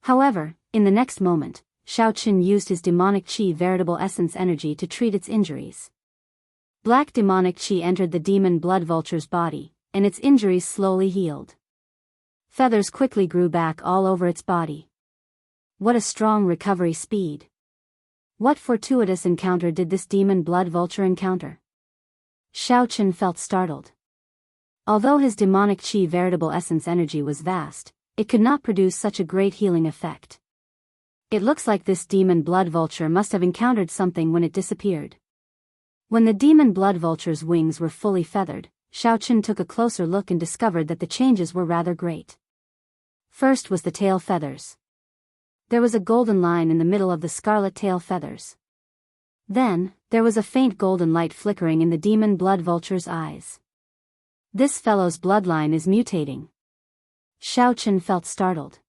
However, in the next moment, Xiao Chen used his demonic qi veritable essence energy to treat its injuries. Black demonic qi entered the demon blood vulture's body, and its injuries slowly healed. Feathers quickly grew back all over its body. What a strong recovery speed. What fortuitous encounter did this demon blood vulture encounter? Xiao Chen felt startled. Although his demonic qi veritable essence energy was vast, it could not produce such a great healing effect. It looks like this demon blood vulture must have encountered something when it disappeared. When the demon blood vulture's wings were fully feathered, Xiao Chen took a closer look and discovered that the changes were rather great. First was the tail feathers. There was a golden line in the middle of the scarlet tail feathers. Then, there was a faint golden light flickering in the demon blood vulture's eyes. This fellow's bloodline is mutating. Xiao Chen felt startled.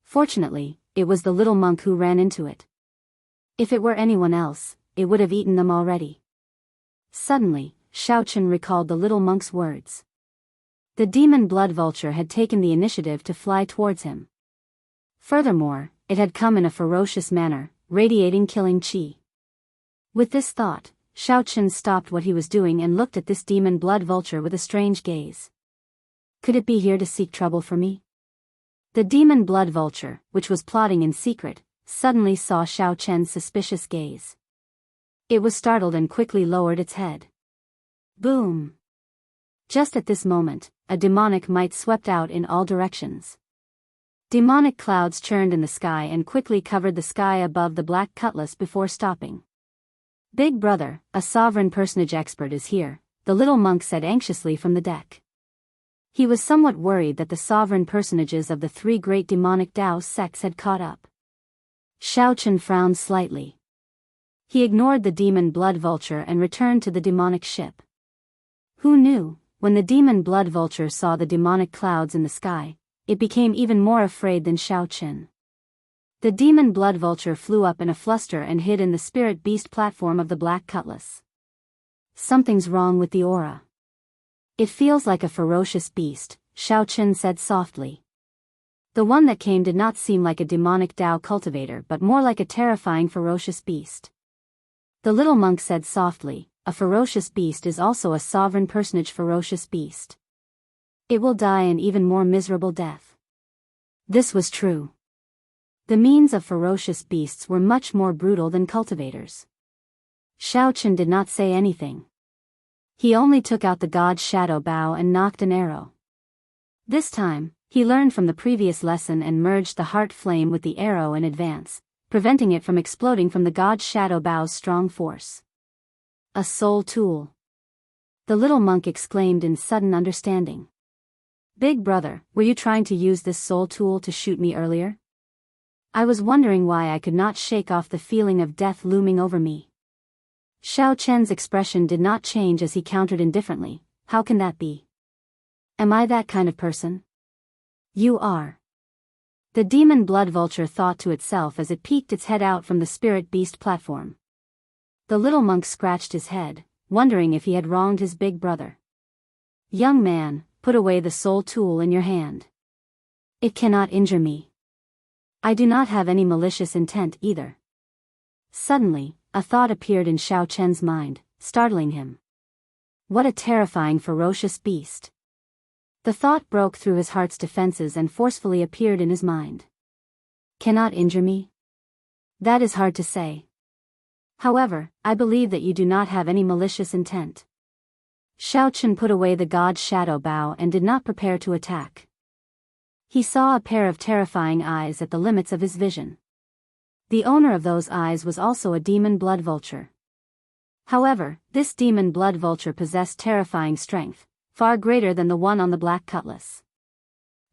Fortunately, it was the little monk who ran into it. If it were anyone else, it would have eaten them already. Suddenly, Xiao Chen recalled the little monk's words. The demon blood vulture had taken the initiative to fly towards him. Furthermore, it had come in a ferocious manner, radiating killing qi. With this thought, Xiao Chen stopped what he was doing and looked at this demon blood vulture with a strange gaze. Could it be here to seek trouble for me? The demon blood vulture, which was plotting in secret, suddenly saw Xiao Chen's suspicious gaze. It was startled and quickly lowered its head. Boom! Just at this moment, a demonic might swept out in all directions. Demonic clouds churned in the sky and quickly covered the sky above the black cutlass before stopping. "Big brother, a sovereign personage expert is here," the little monk said anxiously from the deck. He was somewhat worried that the sovereign personages of the three great demonic Tao sects had caught up. Xiao Chen frowned slightly. He ignored the demon blood vulture and returned to the demonic ship. Who knew, when the demon blood vulture saw the demonic clouds in the sky, it became even more afraid than Xiao Chen. The demon blood vulture flew up in a fluster and hid in the spirit beast platform of the black cutlass. "Something's wrong with the aura. It feels like a ferocious beast," Xiao Chen said softly. The one that came did not seem like a demonic Tao cultivator but more like a terrifying ferocious beast. The little monk said softly, "A ferocious beast is also a sovereign personage ferocious beast. It will die an even more miserable death." This was true. The means of ferocious beasts were much more brutal than cultivators. Xiao Chen did not say anything. He only took out the god's shadow bow and knocked an arrow. This time, he learned from the previous lesson and merged the heart flame with the arrow in advance, preventing it from exploding from the god's shadow bow's strong force. "A soul tool!" the little monk exclaimed in sudden understanding. "Big brother, were you trying to use this soul tool to shoot me earlier? I was wondering why I could not shake off the feeling of death looming over me." Xiao Chen's expression did not change as he countered indifferently, "How can that be? Am I that kind of person?" "You are." The demon blood vulture thought to itself as it peeked its head out from the spirit beast platform. The little monk scratched his head, wondering if he had wronged his big brother. "Young man, put away the soul tool in your hand. It cannot injure me. I do not have any malicious intent either." Suddenly, a thought appeared in Xiao Chen's mind, startling him. What a terrifying ferocious beast! The thought broke through his heart's defenses and forcefully appeared in his mind. "Cannot injure me? That is hard to say. However, I believe that you do not have any malicious intent." Xiao Chen put away the god's shadow bow and did not prepare to attack. He saw a pair of terrifying eyes at the limits of his vision. The owner of those eyes was also a demon blood vulture. However, this demon blood vulture possessed terrifying strength, far greater than the one on the black cutlass.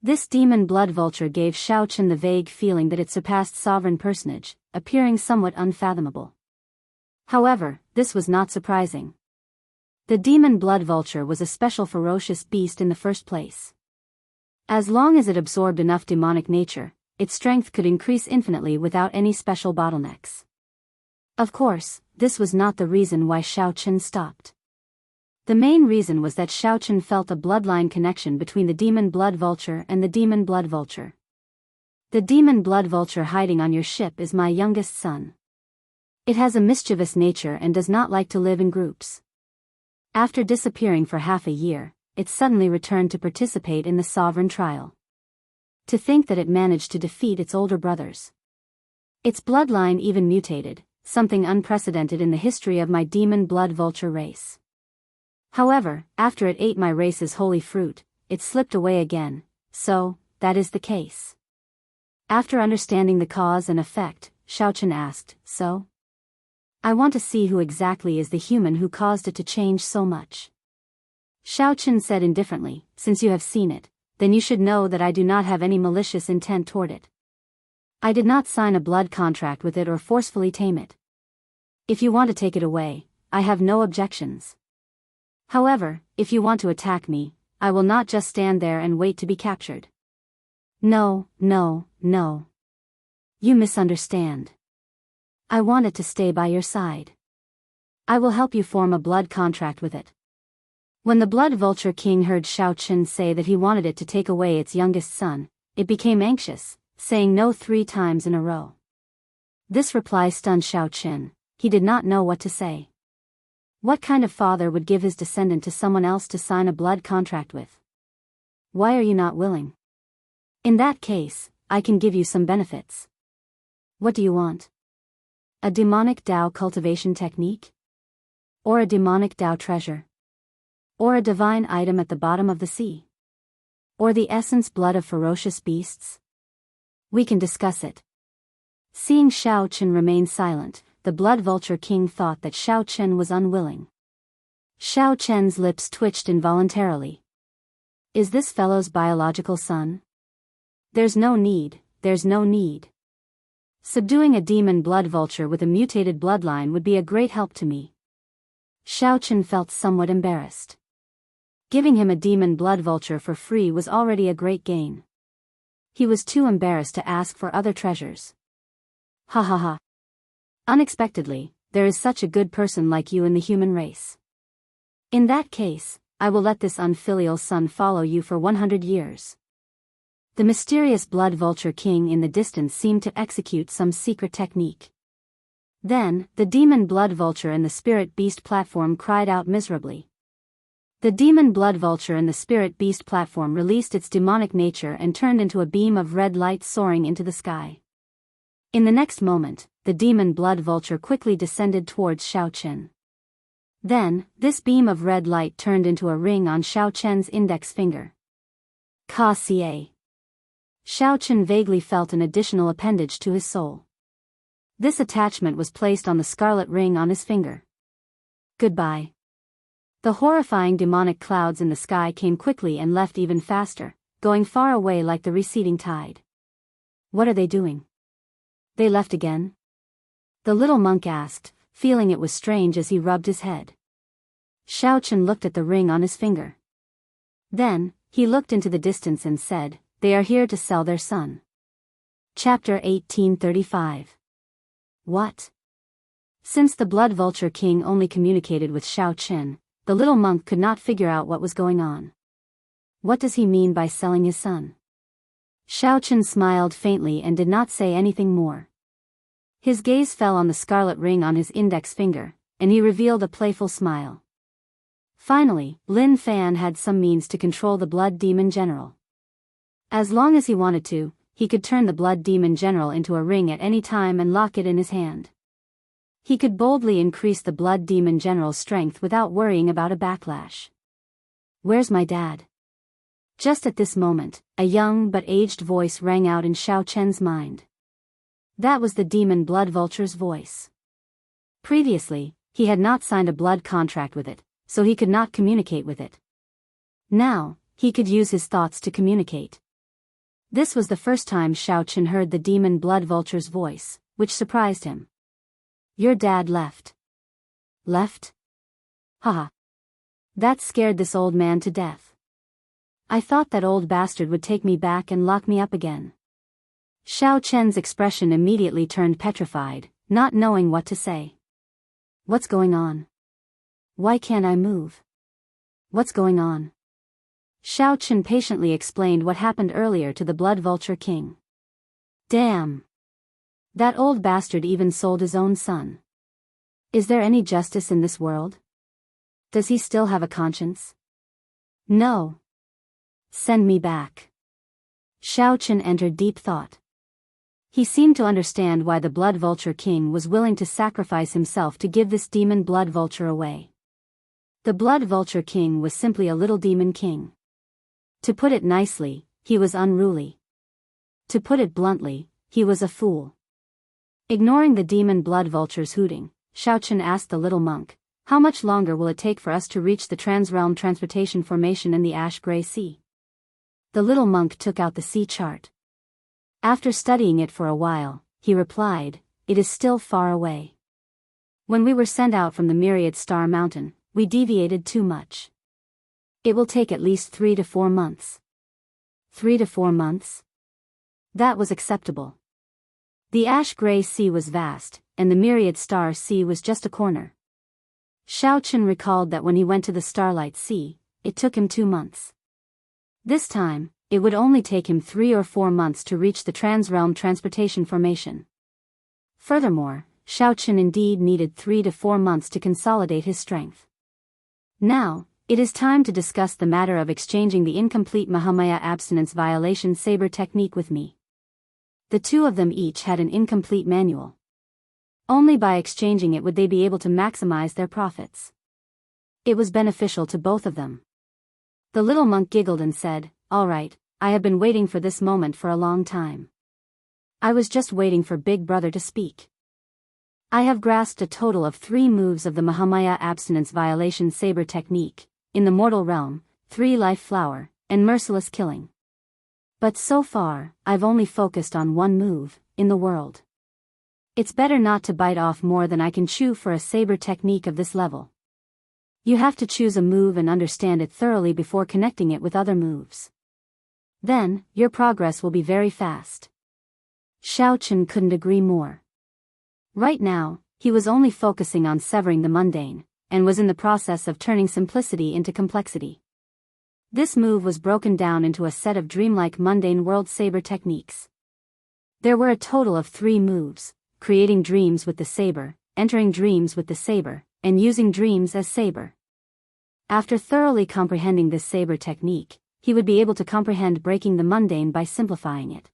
This demon blood vulture gave Xiao Chen the vague feeling that it surpassed sovereign personage, appearing somewhat unfathomable. However, this was not surprising. The demon blood vulture was a special ferocious beast in the first place. As long as it absorbed enough demonic nature, its strength could increase infinitely without any special bottlenecks. Of course, this was not the reason why Xiao Chen stopped. The main reason was that Xiao Chen felt a bloodline connection between the demon blood vulture and the demon blood vulture. "The demon blood vulture hiding on your ship is my youngest son. It has a mischievous nature and does not like to live in groups. After disappearing for half a year, it suddenly returned to participate in the sovereign trial. To think that it managed to defeat its older brothers. Its bloodline even mutated, something unprecedented in the history of my demon blood vulture race. However, after it ate my race's holy fruit, it slipped away again, so, that is the case." After understanding the cause and effect, Xiao Chen asked, "So? I want to see who exactly is the human who caused it to change so much." Xiao Chen said indifferently, "Since you have seen it, then you should know that I do not have any malicious intent toward it. I did not sign a blood contract with it or forcefully tame it. If you want to take it away, I have no objections. However, if you want to attack me, I will not just stand there and wait to be captured. No, no, no. You misunderstand. I want it to stay by your side. I will help you form a blood contract with it." When the blood vulture king heard Xiao Chen say that he wanted it to take away its youngest son, it became anxious, saying no 3 times in a row. This reply stunned Xiao Chen. He did not know what to say. What kind of father would give his descendant to someone else to sign a blood contract with? "Why are you not willing? In that case, I can give you some benefits." "What do you want?" A demonic Tao cultivation technique? Or a demonic Tao treasure? Or a divine item at the bottom of the sea? Or the essence blood of ferocious beasts? We can discuss it. Seeing Xiao Chen remain silent, the blood vulture king thought that Xiao Chen was unwilling. Xiao Chen's lips twitched involuntarily. Is this fellow's biological son? There's no need. Subduing a demon blood vulture with a mutated bloodline would be a great help to me. Xiao Chen felt somewhat embarrassed. Giving him a demon blood vulture for free was already a great gain. He was too embarrassed to ask for other treasures. Ha ha ha. Unexpectedly, there is such a good person like you in the human race. In that case, I will let this unfilial son follow you for 100 years. The mysterious blood vulture king in the distance seemed to execute some secret technique. Then, the demon blood vulture and the spirit beast platform cried out miserably. The demon blood vulture and the spirit beast platform released its demonic nature and turned into a beam of red light soaring into the sky. In the next moment, the demon blood vulture quickly descended towards Xiao Chen. Then, this beam of red light turned into a ring on Xiao Chen's index finger. Ka-ca. Xiao Chen vaguely felt an additional appendage to his soul. This attachment was placed on the scarlet ring on his finger. Goodbye. The horrifying demonic clouds in the sky came quickly and left even faster, going far away like the receding tide. What are they doing? They left again? The little monk asked, feeling it was strange as he rubbed his head. Xiao Chen looked at the ring on his finger. Then, he looked into the distance and said, "They are here to sell their son." Chapter 1835. What? Since the blood vulture king only communicated with Xiao Chen, the little monk could not figure out what was going on. What does he mean by selling his son? Xiao Chen smiled faintly and did not say anything more. His gaze fell on the scarlet ring on his index finger, and he revealed a playful smile. Finally, Lin Fan had some means to control the blood demon general. As long as he wanted to, he could turn the blood demon general into a ring at any time and lock it in his hand. He could boldly increase the blood demon general's strength without worrying about a backlash. Where's my dad? Just at this moment, a young but aged voice rang out in Xiao Chen's mind. That was the demon blood vulture's voice. Previously, he had not signed a blood contract with it, so he could not communicate with it. Now, he could use his thoughts to communicate. This was the first time Xiao Chen heard the demon blood vulture's voice, which surprised him. Your dad left. Left? Haha. That scared this old man to death. I thought that old bastard would take me back and lock me up again. Xiao Chen's expression immediately turned petrified, not knowing what to say. What's going on? Why can't I move? What's going on? Xiao Chen patiently explained what happened earlier to the blood vulture king. Damn! That old bastard even sold his own son. Is there any justice in this world? Does he still have a conscience? No. Send me back. Xiao Chen entered deep thought. He seemed to understand why the blood vulture king was willing to sacrifice himself to give this demon blood vulture away. The blood vulture king was simply a little demon king. To put it nicely, he was unruly. To put it bluntly, he was a fool. Ignoring the demon blood vulture's hooting, Xiao Chen asked the little monk, how much longer will it take for us to reach the transrealm transportation formation in the ash-gray sea? The little monk took out the sea chart. After studying it for a while, he replied, it is still far away. When we were sent out from the Myriad Star Mountain, we deviated too much. It will take at least 3 to 4 months. 3 to 4 months? That was acceptable. The ash-gray sea was vast, and the Myriad Star Sea was just a corner. Xiao Chen recalled that when he went to the Starlight Sea, it took him 2 months. This time, it would only take him 3 or 4 months to reach the transrealm transportation formation. Furthermore, Xiao Chen indeed needed 3 to 4 months to consolidate his strength. Now, it is time to discuss the matter of exchanging the incomplete Mahamaya abstinence violation saber technique with me. The two of them each had an incomplete manual. Only by exchanging it would they be able to maximize their profits. It was beneficial to both of them. The little monk giggled and said, "All right, I have been waiting for this moment for a long time. I was just waiting for Big Brother to speak. I have grasped a total of 3 moves of the Mahamaya abstinence violation saber technique, in the mortal realm, 3 life flower, and merciless killing. But so far, I've only focused on 1 move, in the world. It's better not to bite off more than I can chew for a saber technique of this level. You have to choose a move and understand it thoroughly before connecting it with other moves. Then, your progress will be very fast." Xiao Chen couldn't agree more. Right now, he was only focusing on severing the mundane, and was in the process of turning simplicity into complexity. This move was broken down into a set of dreamlike mundane world saber techniques. There were a total of 3 moves: creating dreams with the saber, entering dreams with the saber, and using dreams as saber. After thoroughly comprehending this saber technique, he would be able to comprehend breaking the mundane by simplifying it.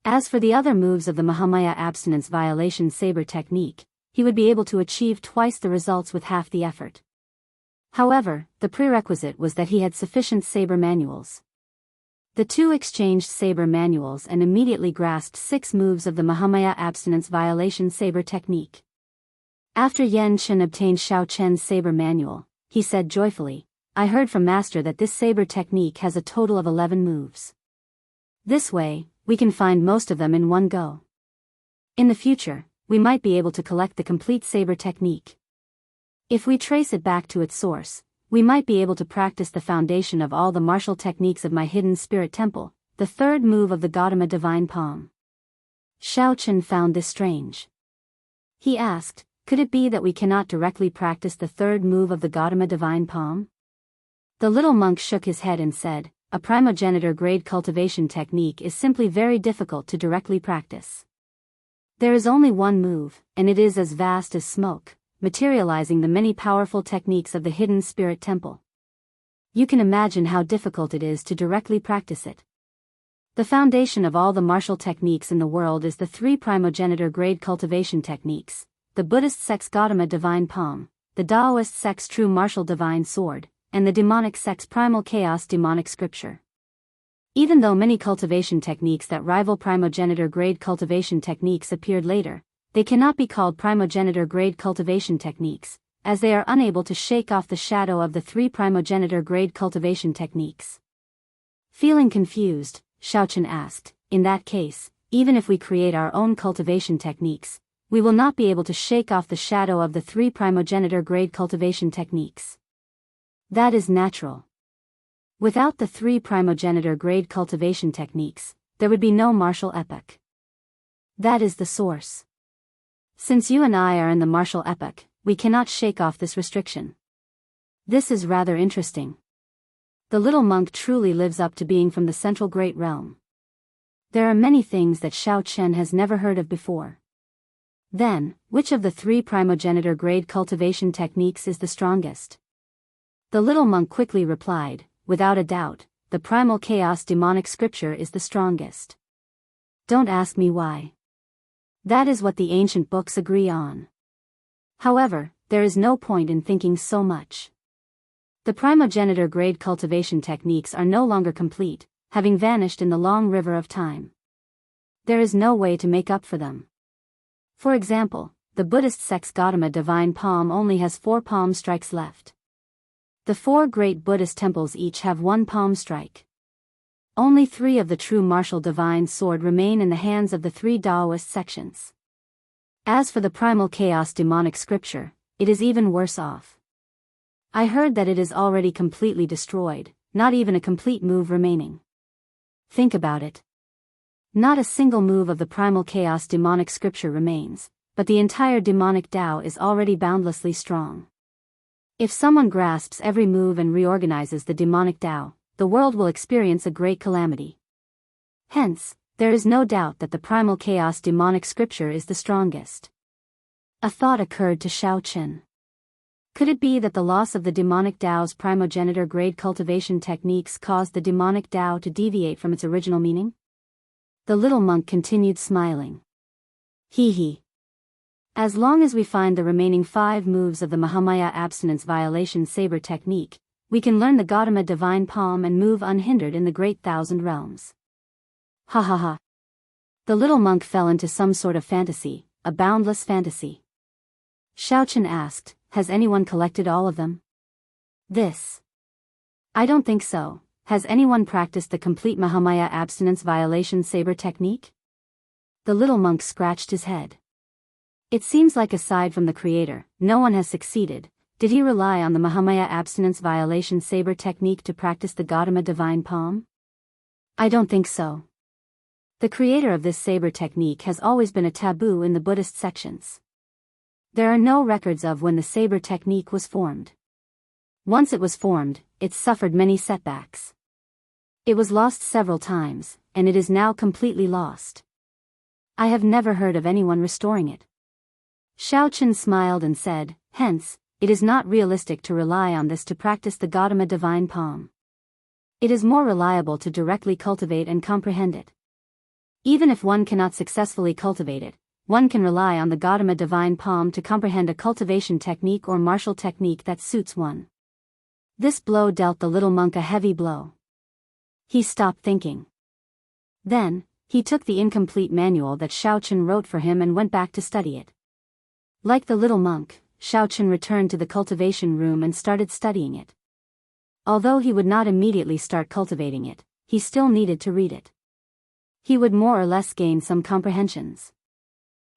As for the other moves of the Mahamaya abstinence violation saber technique, he would be able to achieve twice the results with half the effort. However, the prerequisite was that he had sufficient saber manuals. The 2 exchanged saber manuals and immediately grasped 6 moves of the Mahamaya abstinence violation saber technique. After Yan Chen obtained Xiao Chen's saber manual, he said joyfully, "I heard from Master that this saber technique has a total of 11 moves. This way, we can find most of them in one go. In the future, we might be able to collect the complete saber technique. If we trace it back to its source, we might be able to practice the foundation of all the martial techniques of my hidden spirit temple, the 3rd move of the Gautama divine palm." Xiao Chen found this strange. He asked, "Could it be that we cannot directly practice the 3rd move of the Gautama divine palm?" The little monk shook his head and said, "A primogenitor grade cultivation technique is simply very difficult to directly practice. There is only 1 move, and it is as vast as smoke, materializing the many powerful techniques of the hidden spirit temple. You can imagine how difficult it is to directly practice it. The foundation of all the martial techniques in the world is the 3 primogenitor grade cultivation techniques: the Buddhist sect's Gautama divine palm, the Taoist sect's true martial divine sword, and the demonic sect's primal chaos demonic scripture. Even though many cultivation techniques that rival primogenitor grade cultivation techniques appeared later, they cannot be called primogenitor grade cultivation techniques, as they are unable to shake off the shadow of the 3 primogenitor grade cultivation techniques." Feeling confused, Xiao Chen asked, "In that case, even if we create our own cultivation techniques, we will not be able to shake off the shadow of the 3 primogenitor grade cultivation techniques?" "That is natural. Without the 3 primogenitor grade cultivation techniques, there would be no martial epoch. That is the source. Since you and I are in the martial epoch, we cannot shake off this restriction. This is rather interesting. The little monk truly lives up to being from the central great realm. There are many things that Xiao Chen has never heard of before. Then, which of the 3 primogenitor grade cultivation techniques is the strongest?" The little monk quickly replied, "Without a doubt, the primal chaos demonic scripture is the strongest. Don't ask me why. That is what the ancient books agree on. However, there is no point in thinking so much. The primogenitor grade cultivation techniques are no longer complete, having vanished in the long river of time. There is no way to make up for them. For example, the Buddhist sect's Gautama divine palm only has 4 palm strikes left. The 4 great Buddhist temples each have 1 palm strike. Only 3 of the true martial divine sword remain in the hands of the 3 Taoist sections. As for the primal chaos demonic scripture, it is even worse off. I heard that it is already completely destroyed, not even a complete move remaining. Think about it. Not a single move of the primal chaos demonic scripture remains, but the entire demonic Tao is already boundlessly strong. If someone grasps every move and reorganizes the demonic Tao, the world will experience a great calamity. Hence, there is no doubt that the primal chaos demonic scripture is the strongest." A thought occurred to Xiao Chen. Could it be that the loss of the demonic Tao's primogenitor grade cultivation techniques caused the demonic Tao to deviate from its original meaning? The little monk continued smiling. Hee hee. As long as we find the remaining 5 moves of the Mahamaya abstinence violation saber technique, we can learn the Gautama divine palm and move unhindered in the great thousand realms. Ha ha ha. The little monk fell into some sort of fantasy, a boundless fantasy. Xiaochen asked, has anyone collected all of them? This. I don't think so. Has anyone practiced the complete Mahamaya abstinence violation saber technique? The little monk scratched his head. It seems like aside from the creator, no one has succeeded. Did he rely on the Mahamaya abstinence violation saber technique to practice the Gautama divine palm? I don't think so. The creator of this saber technique has always been a taboo in the Buddhist sections. There are no records of when the saber technique was formed. Once it was formed, it suffered many setbacks. It was lost several times, and it is now completely lost. I have never heard of anyone restoring it. Xiaochen smiled and said, hence, it is not realistic to rely on this to practice the Gautama divine palm. It is more reliable to directly cultivate and comprehend it. Even if one cannot successfully cultivate it, one can rely on the Gautama divine palm to comprehend a cultivation technique or martial technique that suits one. This blow dealt the little monk a heavy blow. He stopped thinking. Then, he took the incomplete manual that Xiaochen wrote for him and went back to study it. Like the little monk, Xiaochen returned to the cultivation room and started studying it. Although he would not immediately start cultivating it, he still needed to read it. He would more or less gain some comprehensions.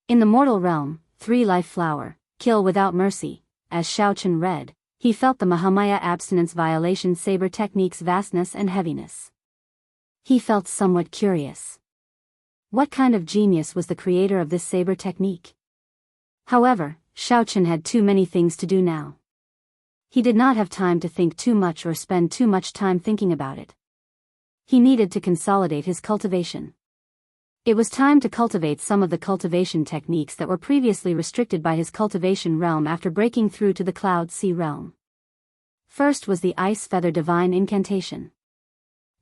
In the mortal realm, 3 life flower, kill without mercy, as Xiaochen read, he felt the Mahamaya abstinence violation saber technique's vastness and heaviness. He felt somewhat curious. What kind of genius was the creator of this saber technique? However, Xiaochen had too many things to do now. He did not have time to think too much or spend too much time thinking about it. He needed to consolidate his cultivation. It was time to cultivate some of the cultivation techniques that were previously restricted by his cultivation realm after breaking through to the Cloud Sea realm. First was the Ice Feather Divine Incantation.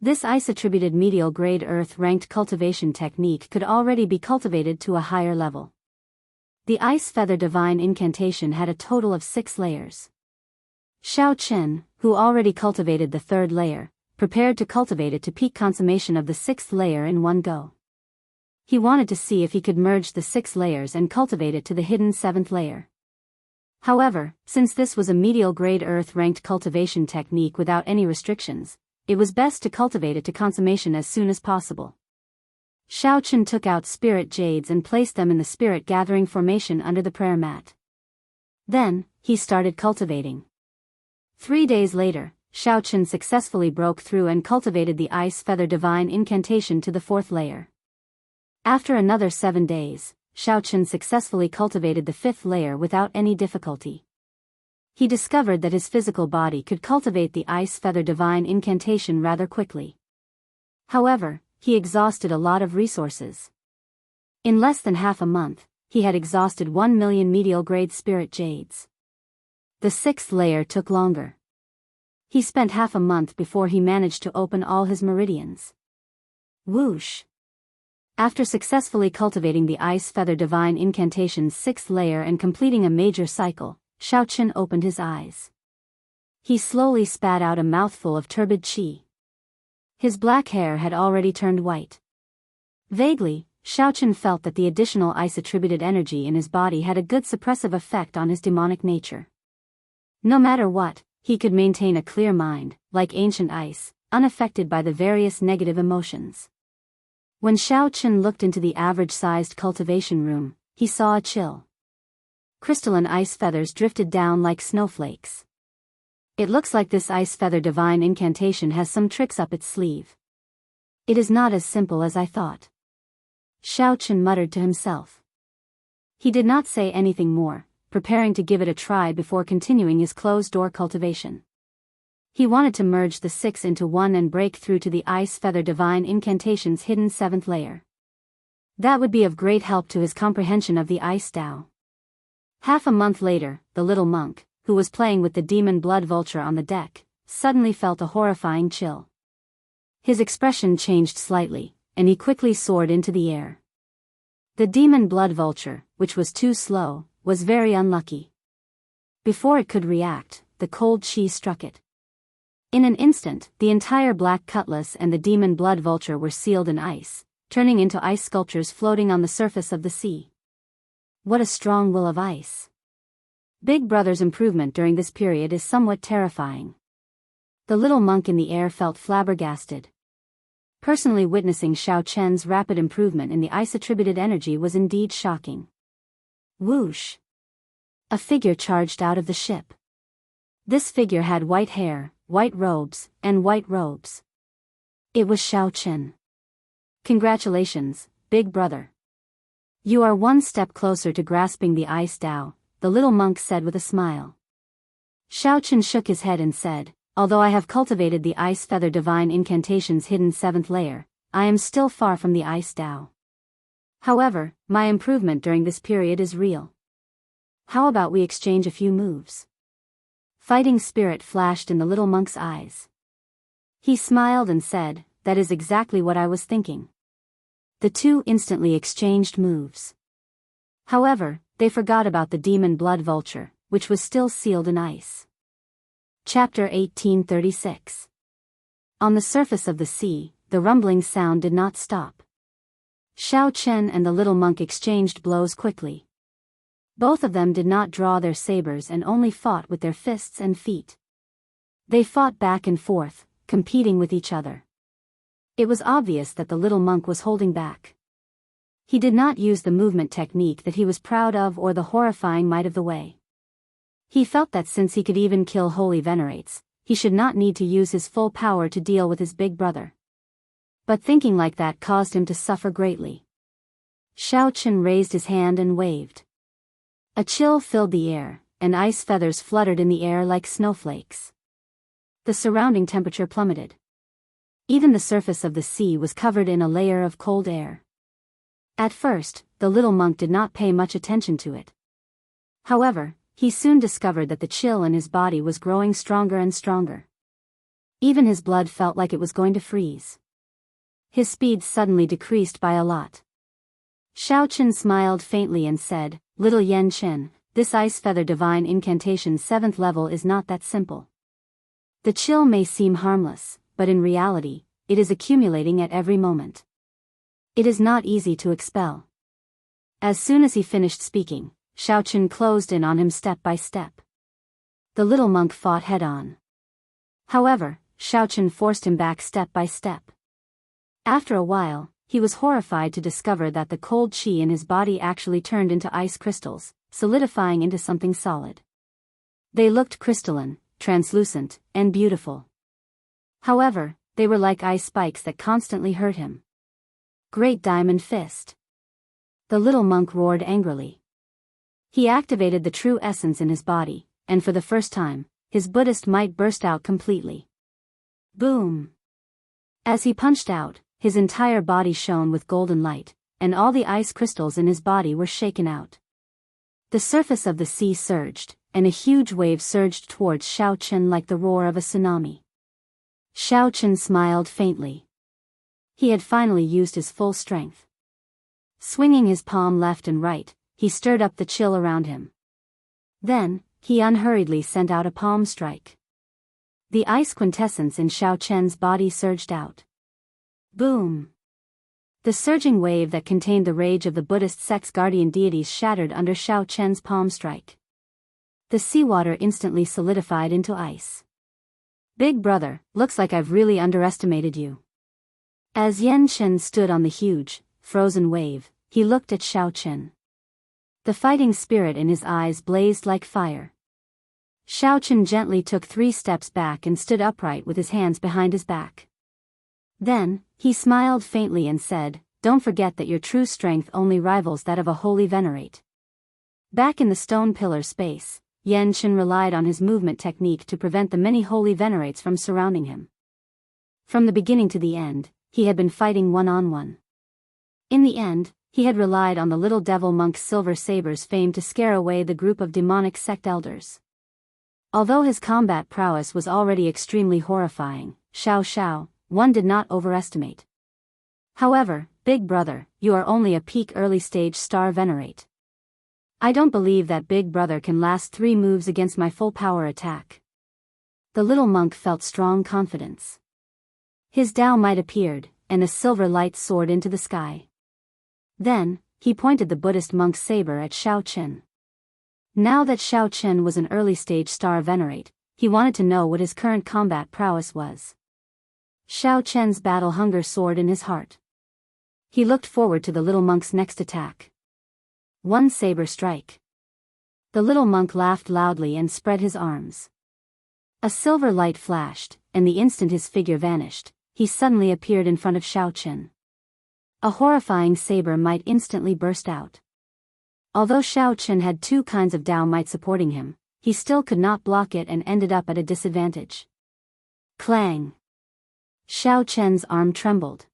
This ice-attributed medial grade earth-ranked cultivation technique could already be cultivated to a higher level. The Ice Feather Divine Incantation had a total of 6 layers. Xiaochen, who already cultivated the 3rd layer, prepared to cultivate it to peak consummation of the 6th layer in one go. He wanted to see if he could merge the 6 layers and cultivate it to the hidden 7th layer. However, since this was a medial grade earth-ranked cultivation technique without any restrictions, it was best to cultivate it to consummation as soon as possible. Xiaochen took out spirit jades and placed them in the spirit gathering formation under the prayer mat. Then, he started cultivating. 3 days later, Xiaochen successfully broke through and cultivated the Ice Feather Divine Incantation to the 4th layer. After another 7 days, Xiaochen successfully cultivated the 5th layer without any difficulty. He discovered that his physical body could cultivate the Ice Feather Divine Incantation rather quickly. However, he exhausted a lot of resources. In less than half a month, he had exhausted 1 million medial grade spirit jades. The 6th layer took longer. He spent half a month before he managed to open all his meridians. Whoosh! After successfully cultivating the Ice Feather Divine Incantation's 6th layer and completing a major cycle, Xiaochen opened his eyes. He slowly spat out a mouthful of turbid qi. His black hair had already turned white. Vaguely, Xiaochen felt that the additional ice-attributed energy in his body had a good suppressive effect on his demonic nature. No matter what, he could maintain a clear mind, like ancient ice, unaffected by the various negative emotions. When Xiaochen looked into the average-sized cultivation room, he saw a chill. Crystalline ice feathers drifted down like snowflakes. It looks like this Ice Feather Divine Incantation has some tricks up its sleeve. It is not as simple as I thought. Xiaochen muttered to himself. He did not say anything more, preparing to give it a try before continuing his closed-door cultivation. He wanted to merge the 6 into one and break through to the Ice Feather Divine Incantation's hidden 7th layer. That would be of great help to his comprehension of the Ice Tao. Half a month later, the little monk, who was playing with the demon blood vulture on the deck, suddenly felt a horrifying chill. His expression changed slightly, and he quickly soared into the air. The demon blood vulture, which was too slow, was very unlucky. Before it could react, the cold chi struck it. In an instant, the entire black cutlass and the demon blood vulture were sealed in ice, turning into ice sculptures floating on the surface of the sea. What a strong will of ice! Big Brother's improvement during this period is somewhat terrifying. The little monk in the air felt flabbergasted. Personally witnessing Xiao Chen's rapid improvement in the ice-attributed energy was indeed shocking. Whoosh! A figure charged out of the ship. This figure had white hair, white robes, and white robes. It was Xiao Chen. Congratulations, Big Brother. You are one step closer to grasping the ice Tao, the little monk said with a smile. Xiao Chen shook his head and said, although I have cultivated the ice feather divine incantation's hidden 7th layer, I am still far from the ice Tao. However, my improvement during this period is real. How about we exchange a few moves? Fighting spirit flashed in the little monk's eyes. He smiled and said, that is exactly what I was thinking. The two instantly exchanged moves. However, they forgot about the demon blood vulture, which was still sealed in ice. Chapter 1836. On the surface of the sea, the rumbling sound did not stop. Xiao Chen and the little monk exchanged blows quickly. Both of them did not draw their sabers and only fought with their fists and feet. They fought back and forth, competing with each other. It was obvious that the little monk was holding back. He did not use the movement technique that he was proud of or the horrifying might of the way. He felt that since he could even kill holy venerates, he should not need to use his full power to deal with his big brother. But thinking like that caused him to suffer greatly. Xiao Chen raised his hand and waved. A chill filled the air, and ice feathers fluttered in the air like snowflakes. The surrounding temperature plummeted. Even the surface of the sea was covered in a layer of cold air. At first, the little monk did not pay much attention to it. However, he soon discovered that the chill in his body was growing stronger and stronger. Even his blood felt like it was going to freeze. His speed suddenly decreased by a lot. Xiao Chen smiled faintly and said, Little Yan Chen, this ice feather divine incantation's 7th level is not that simple. The chill may seem harmless, but in reality, it is accumulating at every moment. It is not easy to expel. As soon as he finished speaking, Xiao Chen closed in on him step by step. The little monk fought head-on. However, Xiao Chen forced him back step by step. After a while, he was horrified to discover that the cold chi in his body actually turned into ice crystals, solidifying into something solid. They looked crystalline, translucent, and beautiful. However, they were like ice spikes that constantly hurt him. Great Diamond Fist. The little monk roared angrily. He activated the true essence in his body, and for the first time, his Buddhist might burst out completely. Boom! As he punched out, his entire body shone with golden light, and all the ice crystals in his body were shaken out. The surface of the sea surged, and a huge wave surged towards Xiao Chen like the roar of a tsunami. Xiao Chen smiled faintly. He had finally used his full strength. Swinging his palm left and right, he stirred up the chill around him. Then, he unhurriedly sent out a palm strike. The ice quintessence in Xiao Chen's body surged out. Boom! The surging wave that contained the rage of the Buddhist sect's guardian deities shattered under Xiao Chen's palm strike. The seawater instantly solidified into ice. Big Brother, looks like I've really underestimated you. As Yan Chen stood on the huge, frozen wave, he looked at Xiao Chen. The fighting spirit in his eyes blazed like fire. Xiao Chen gently took 3 steps back and stood upright with his hands behind his back. Then, he smiled faintly and said, Don't forget that your true strength only rivals that of a holy venerate. Back in the stone pillar space, Yan Chen relied on his movement technique to prevent the many holy venerates from surrounding him. From the beginning to the end, he had been fighting one-on-one. In the end, he had relied on the little devil monk's silver saber's fame to scare away the group of demonic sect elders. Although his combat prowess was already extremely horrifying, Xiao, one did not overestimate. However, Big Brother, you are only a peak early-stage star venerate. I don't believe that Big Brother can last 3 moves against my full power attack. The little monk felt strong confidence. His Tao might appeared, and a silver light soared into the sky. Then, he pointed the Buddhist monk's saber at Xiao Chen. Now that Xiao Chen was an early-stage star venerate, he wanted to know what his current combat prowess was. Xiao Chen's battle hunger soared in his heart. He looked forward to the little monk's next attack. One saber strike. The little monk laughed loudly and spread his arms. A silver light flashed, and the instant his figure vanished, he suddenly appeared in front of Xiao Chen. A horrifying saber might instantly burst out. Although Xiao Chen had 2 kinds of Tao might supporting him, he still could not block it and ended up at a disadvantage. Clang! Xiao Chen's arm trembled.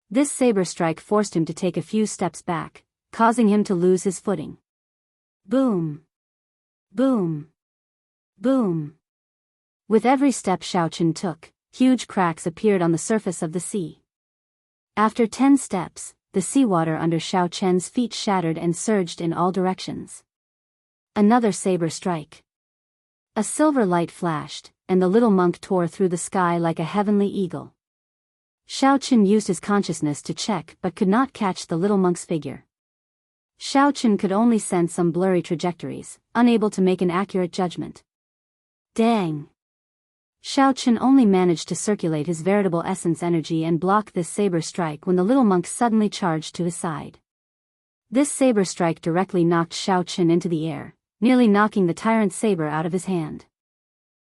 This saber strike forced him to take a few steps back, causing him to lose his footing. Boom! Boom! Boom! With every step Xiao Chen took, huge cracks appeared on the surface of the sea. After 10 steps, the seawater under Xiao Chen's feet shattered and surged in all directions. Another saber strike. A silver light flashed, and the little monk tore through the sky like a heavenly eagle. Xiao Chen used his consciousness to check but could not catch the little monk's figure. Xiao Chen could only sense some blurry trajectories, unable to make an accurate judgment. Dang! Xiao Chen only managed to circulate his veritable essence energy and block this saber strike when the little monk suddenly charged to his side. This saber strike directly knocked Xiao Chen into the air, nearly knocking the tyrant saber out of his hand.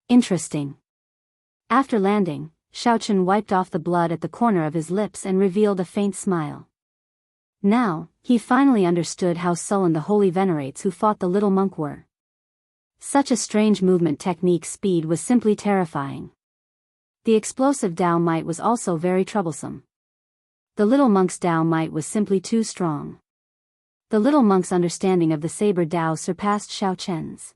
Interesting. After landing, Xiao Chen wiped off the blood at the corner of his lips and revealed a faint smile. Now, he finally understood how sullen the holy venerates who fought the little monk were. Such a strange movement technique speed was simply terrifying. The explosive Tao might was also very troublesome. The little monk's Tao might was simply too strong. The little monk's understanding of the saber Tao surpassed Xiao Chen's.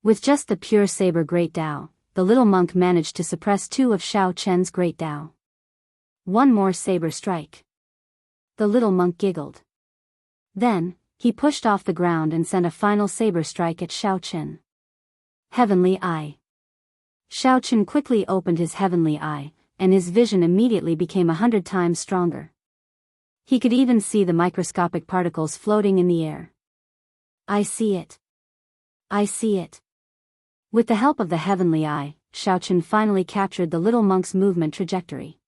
With just the pure saber great Tao, the little monk managed to suppress 2 of Xiao Chen's great Tao. One more saber strike. The little monk giggled. Then, he pushed off the ground and sent a final saber strike at Xiao Chen. Heavenly Eye. Xiao Chen quickly opened his heavenly eye, and his vision immediately became 100 times stronger. He could even see the microscopic particles floating in the air. I see it. I see it. With the help of the heavenly eye, Xiao Chen finally captured the little monk's movement trajectory.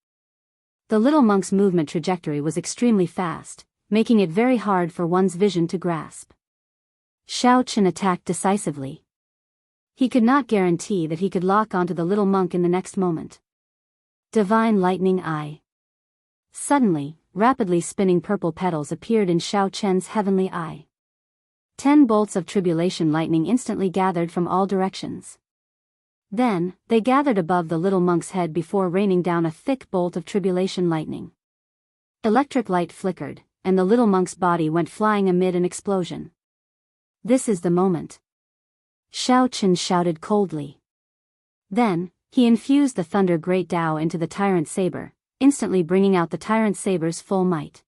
The little monk's movement trajectory was extremely fast, making it very hard for one's vision to grasp. Xiao Chen attacked decisively. He could not guarantee that he could lock onto the little monk in the next moment. Divine Lightning Eye. Suddenly, rapidly spinning purple petals appeared in Xiao Chen's heavenly eye. 10 bolts of tribulation lightning instantly gathered from all directions. Then, they gathered above the little monk's head before raining down a thick bolt of tribulation lightning. Electric light flickered, and the little monk's body went flying amid an explosion. This is the moment. Xiao Chen shouted coldly. Then, he infused the Thunder Great Tao into the Tyrant Saber, instantly bringing out the Tyrant Saber's full might.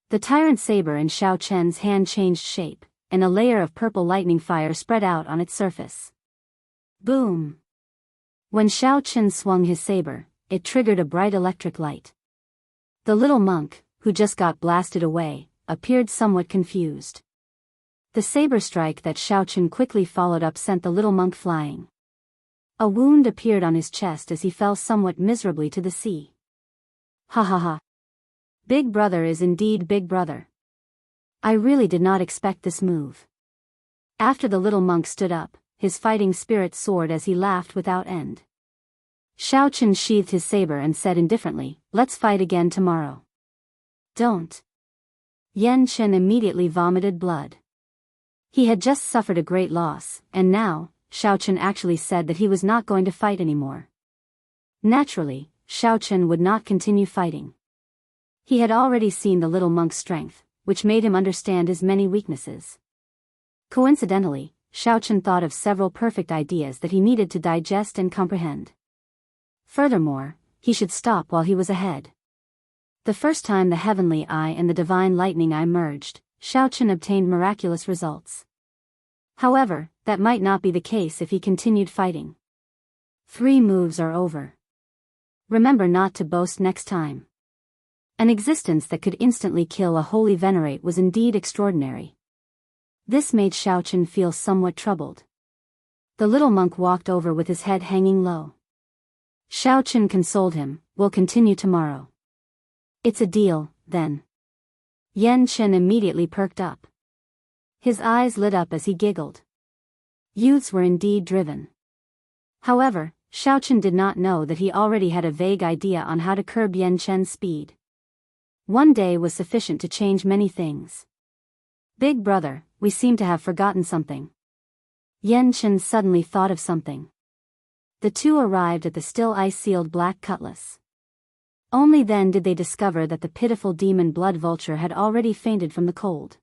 The Tyrant Saber in Xiao Chen's hand changed shape, and a layer of purple lightning fire spread out on its surface. Boom! When Xiao Chen swung his saber, it triggered a bright electric light. The little monk, who just got blasted away, appeared somewhat confused. The saber strike that Xiao Chen quickly followed up sent the little monk flying. A wound appeared on his chest as he fell somewhat miserably to the sea. Ha ha ha. Big Brother is indeed Big Brother. I really did not expect this move. After the little monk stood up, his fighting spirit soared as he laughed without end. Xiao Chen sheathed his saber and said indifferently, "Let's fight again tomorrow." Don't. Yan Chen immediately vomited blood. He had just suffered a great loss, and now, Xiao Chen actually said that he was not going to fight anymore. Naturally, Xiao Chen would not continue fighting. He had already seen the little monk's strength, which made him understand his many weaknesses. Coincidentally, Xiao Chen thought of several perfect ideas that he needed to digest and comprehend. Furthermore, he should stop while he was ahead. The first time the Heavenly Eye and the Divine Lightning Eye merged, Xiao Chen obtained miraculous results. However, that might not be the case if he continued fighting. 3 moves are over. Remember not to boast next time. An existence that could instantly kill a holy venerate was indeed extraordinary. This made Xiao Chen feel somewhat troubled. The little monk walked over with his head hanging low. Xiao Chen consoled him, "We'll continue tomorrow." "It's a deal, then." Yan Chen immediately perked up. His eyes lit up as he giggled. Youths were indeed driven. However, Xiao Chen did not know that he already had a vague idea on how to curb Yan Chen's speed. One day was sufficient to change many things. "Big brother, we seem to have forgotten something." Yan Chen suddenly thought of something. The two arrived at the still ice-sealed black cutlass. Only then did they discover that the pitiful demon blood vulture had already fainted from the cold.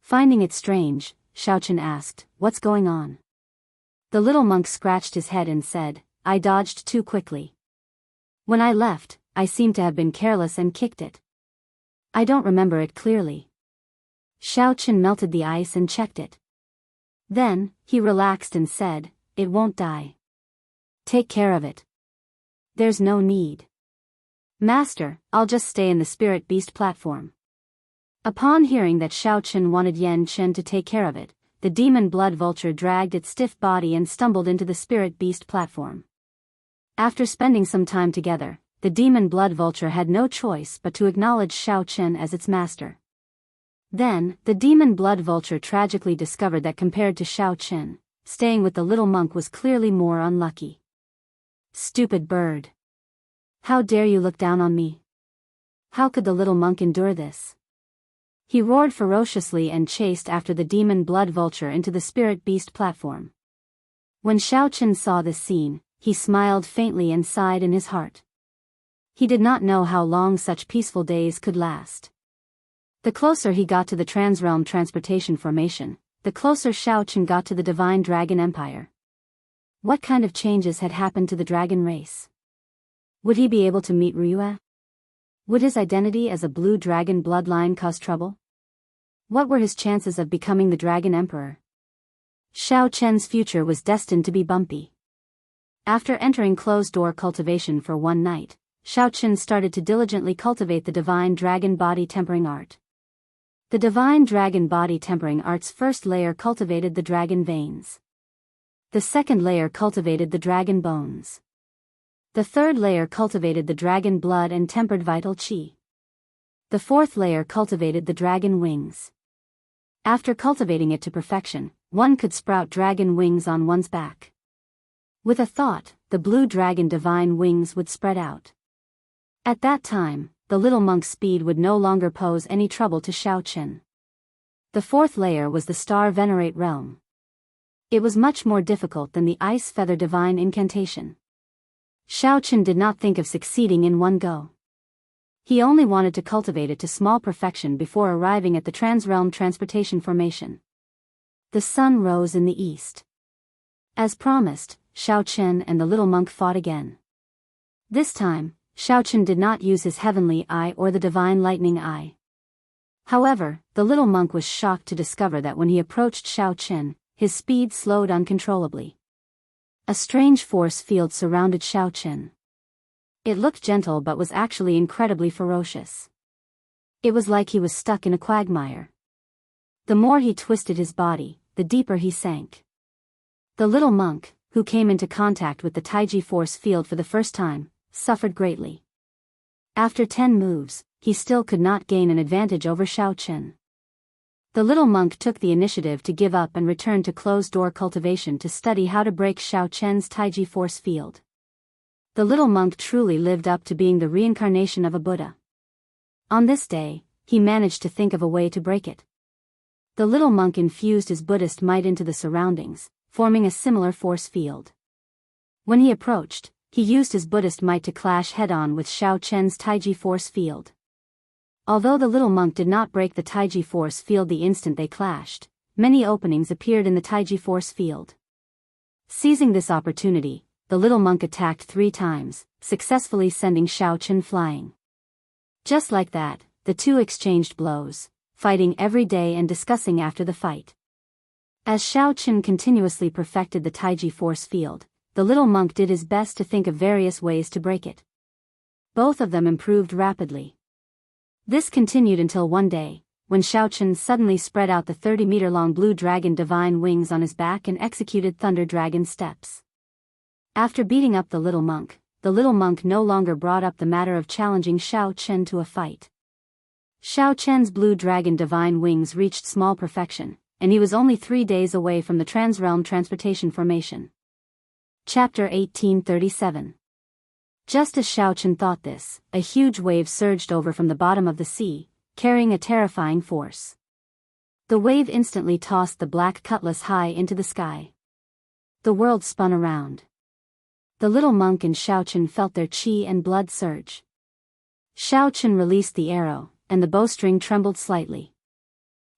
Finding it strange, Xiao Chen asked, "What's going on?" The little monk scratched his head and said, "I dodged too quickly. When I left, I seem to have been careless and kicked it. I don't remember it clearly." Xiao Chen melted the ice and checked it. Then, he relaxed and said, "It won't die. Take care of it." "There's no need. Master, I'll just stay in the spirit beast platform." Upon hearing that Xiao Chen wanted Yan Chen to take care of it, the demon blood vulture dragged its stiff body and stumbled into the spirit beast platform. After spending some time together, the demon blood vulture had no choice but to acknowledge Xiao Chen as its master. Then, the demon blood vulture tragically discovered that compared to Xiao Chen, staying with the little monk was clearly more unlucky. "Stupid bird. How dare you look down on me?" How could the little monk endure this? He roared ferociously and chased after the demon blood vulture into the spirit beast platform. When Xiao Chen saw this scene, he smiled faintly and sighed in his heart. He did not know how long such peaceful days could last. The closer he got to the Transrealm Transportation Formation, the closer Xiao Chen got to the Divine Dragon Empire. What kind of changes had happened to the dragon race? Would he be able to meet Ryue? Would his identity as a blue dragon bloodline cause trouble? What were his chances of becoming the Dragon Emperor? Xiao Chen's future was destined to be bumpy. After entering closed-door cultivation for one night, Xiao Chen started to diligently cultivate the Divine Dragon Body Tempering Art. The Divine Dragon Body Tempering Art's first layer cultivated the dragon veins. The second layer cultivated the dragon bones. The third layer cultivated the dragon blood and tempered vital qi. The fourth layer cultivated the dragon wings. After cultivating it to perfection, one could sprout dragon wings on one's back. With a thought, the blue dragon divine wings would spread out. At that time, the little monk's speed would no longer pose any trouble to Xiao Chen. The fourth layer was the Star Venerate Realm. It was much more difficult than the Ice Feather Divine Incantation. Xiao Chen did not think of succeeding in one go. He only wanted to cultivate it to small perfection before arriving at the Transrealm Transportation Formation. The sun rose in the east. As promised, Xiao Chen and the little monk fought again. This time, Xiao Chen did not use his heavenly eye or the divine lightning eye. However, the little monk was shocked to discover that when he approached Xiao Chen, his speed slowed uncontrollably. A strange force field surrounded Xiao Chen. It looked gentle but was actually incredibly ferocious. It was like he was stuck in a quagmire. The more he twisted his body, the deeper he sank. The little monk, who came into contact with the Taiji force field for the first time, suffered greatly. After 10 moves, he still could not gain an advantage over Xiao Chen. The little monk took the initiative to give up and return to closed-door cultivation to study how to break Xiao Chen's Taiji force field. The little monk truly lived up to being the reincarnation of a Buddha. On this day, he managed to think of a way to break it. The little monk infused his Buddhist might into the surroundings, forming a similar force field. When he approached, he used his Buddhist might to clash head-on with Xiao Chen's Taiji force field. Although the little monk did not break the Taiji force field the instant they clashed, many openings appeared in the Taiji force field. Seizing this opportunity, the little monk attacked 3 times, successfully sending Xiao Chen flying. Just like that, the two exchanged blows, fighting every day and discussing after the fight. As Xiao Chen continuously perfected the Taiji force field, the little monk did his best to think of various ways to break it. Both of them improved rapidly. This continued until one day, when Xiao Chen suddenly spread out the 30-meter-long blue dragon divine wings on his back and executed thunder dragon steps. After beating up the little monk no longer brought up the matter of challenging Xiao Chen to a fight. Xiao Chen's blue dragon divine wings reached small perfection, and he was only 3 days away from the transrealm transportation formation. Chapter 1837. Just as Xiao Chen thought this, a huge wave surged over from the bottom of the sea, carrying a terrifying force. The wave instantly tossed the black cutlass high into the sky. The world spun around. The little monk and Xiao Chen felt their chi and blood surge. Xiao Chen released the arrow, and the bowstring trembled slightly.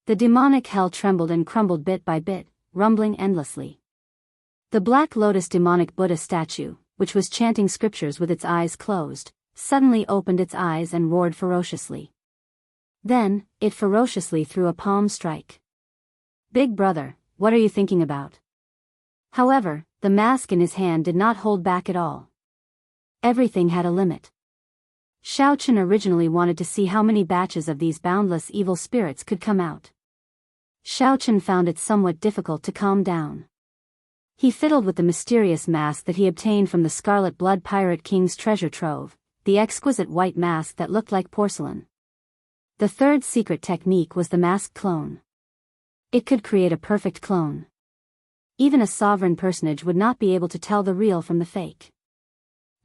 The demonic hell trembled and crumbled bit by bit, rumbling endlessly. The Black Lotus demonic Buddha statue, which was chanting scriptures with its eyes closed, suddenly opened its eyes and roared ferociously. Then, it ferociously threw a palm strike. "Big brother, what are you thinking about?" However, the mask in his hand did not hold back at all. Everything had a limit. Xiao Chen originally wanted to see how many batches of these boundless evil spirits could come out. Xiao Chen found it somewhat difficult to calm down. He fiddled with the mysterious mask that he obtained from the Scarlet Blood Pirate King's treasure trove, the exquisite white mask that looked like porcelain. The third secret technique was the mask clone. It could create a perfect clone. Even a sovereign personage would not be able to tell the real from the fake.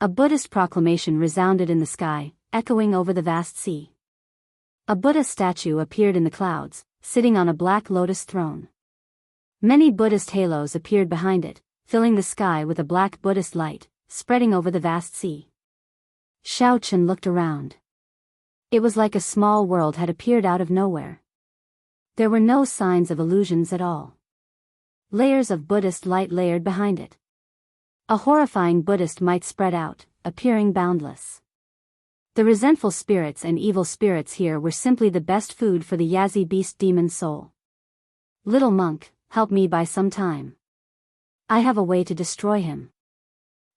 A Buddhist proclamation resounded in the sky, echoing over the vast sea. A Buddha statue appeared in the clouds, sitting on a black lotus throne. Many Buddhist halos appeared behind it, filling the sky with a black Buddhist light, spreading over the vast sea. Xiao Chen looked around. It was like a small world had appeared out of nowhere. There were no signs of illusions at all. Layers of Buddhist light layered behind it. A horrifying Buddhist might spread out, appearing boundless. The resentful spirits and evil spirits here were simply the best food for the Yazi beast demon soul. "Little monk, help me buy some time. I have a way to destroy him."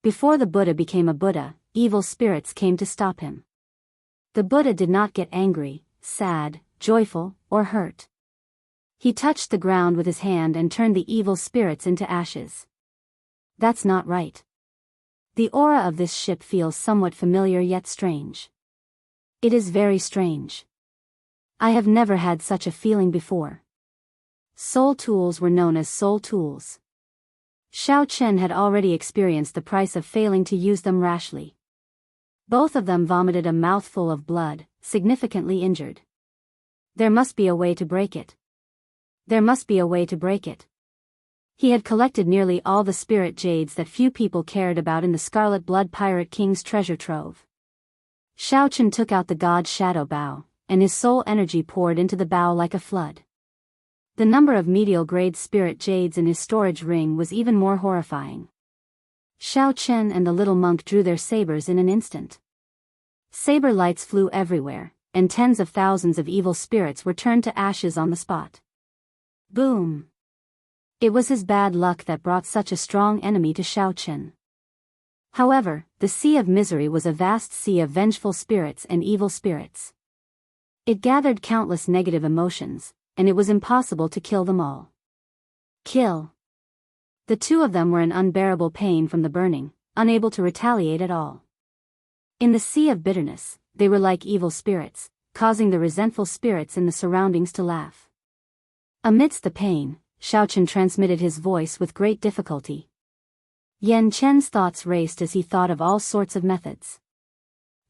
Before the Buddha became a Buddha, evil spirits came to stop him. The Buddha did not get angry, sad, joyful, or hurt. He touched the ground with his hand and turned the evil spirits into ashes. That's not right. The aura of this ship feels somewhat familiar yet strange. It is very strange. I have never had such a feeling before. Soul tools were known as soul tools. Xiao Chen had already experienced the price of failing to use them rashly. Both of them vomited a mouthful of blood, significantly injured. There must be a way to break it. There must be a way to break it. He had collected nearly all the spirit jades that few people cared about in the Scarlet Blood Pirate King's treasure trove. Xiao Chen took out the god's shadow bow, and his soul energy poured into the bow like a flood. The number of medial-grade spirit jades in his storage ring was even more horrifying. Xiao Chen and the little monk drew their sabers in an instant. Saber lights flew everywhere, and tens of thousands of evil spirits were turned to ashes on the spot. Boom! It was his bad luck that brought such a strong enemy to Xiao Chen. However, the sea of misery was a vast sea of vengeful spirits and evil spirits. It gathered countless negative emotions, and it was impossible to kill them all. Kill! The two of them were in unbearable pain from the burning, unable to retaliate at all. In the sea of bitterness, they were like evil spirits, causing the resentful spirits in the surroundings to laugh. Amidst the pain, Xiao Chen transmitted his voice with great difficulty. Yan Chen's thoughts raced as he thought of all sorts of methods.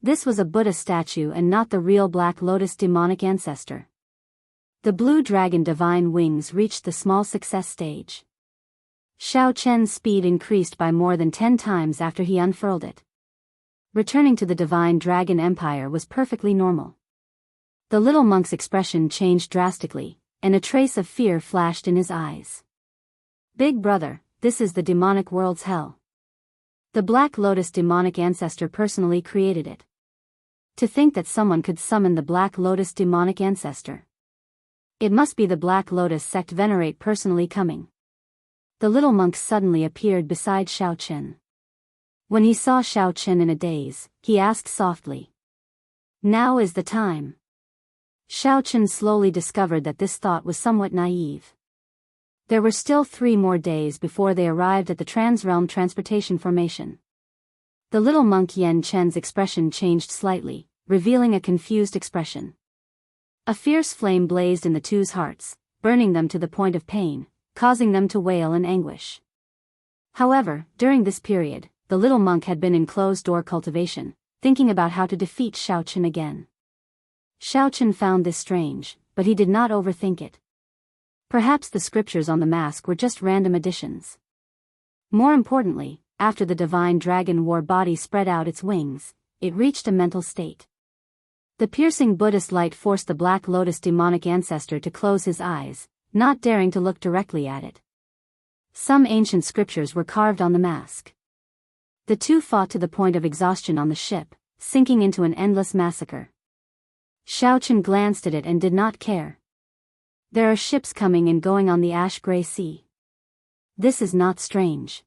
This was a Buddha statue and not the real Black Lotus demonic ancestor. The blue dragon divine wings reached the small success stage. Xiao Chen's speed increased by more than 10 times after he unfurled it. Returning to the divine dragon empire was perfectly normal. The little monk's expression changed drastically, and a trace of fear flashed in his eyes. "Big brother, this is the demonic world's hell. The Black Lotus demonic ancestor personally created it. To think that someone could summon the Black Lotus demonic ancestor. It must be the Black Lotus sect venerate personally coming. The little monk suddenly appeared beside Xiao Chen. When he saw Xiao Chen in a daze, he asked softly, "Now is the time." Xiao Chen slowly discovered that this thought was somewhat naive. There were still 3 more days before they arrived at the Transrealm Transportation Formation. The little monk Yan Chen's expression changed slightly, revealing a confused expression. A fierce flame blazed in the two's hearts, burning them to the point of pain, causing them to wail in anguish. However, during this period, the little monk had been in closed-door cultivation, thinking about how to defeat Xiao Chen again. Xiao Chen found this strange, but he did not overthink it. Perhaps the scriptures on the mask were just random additions. More importantly, after the divine dragon war body spread out its wings, it reached a mental state. The piercing Buddhist light forced the Black Lotus demonic ancestor to close his eyes, not daring to look directly at it. Some ancient scriptures were carved on the mask. The two fought to the point of exhaustion on the ship, sinking into an endless massacre. Xiao Chen glanced at it and did not care. There are ships coming and going on the ash-gray sea. This is not strange.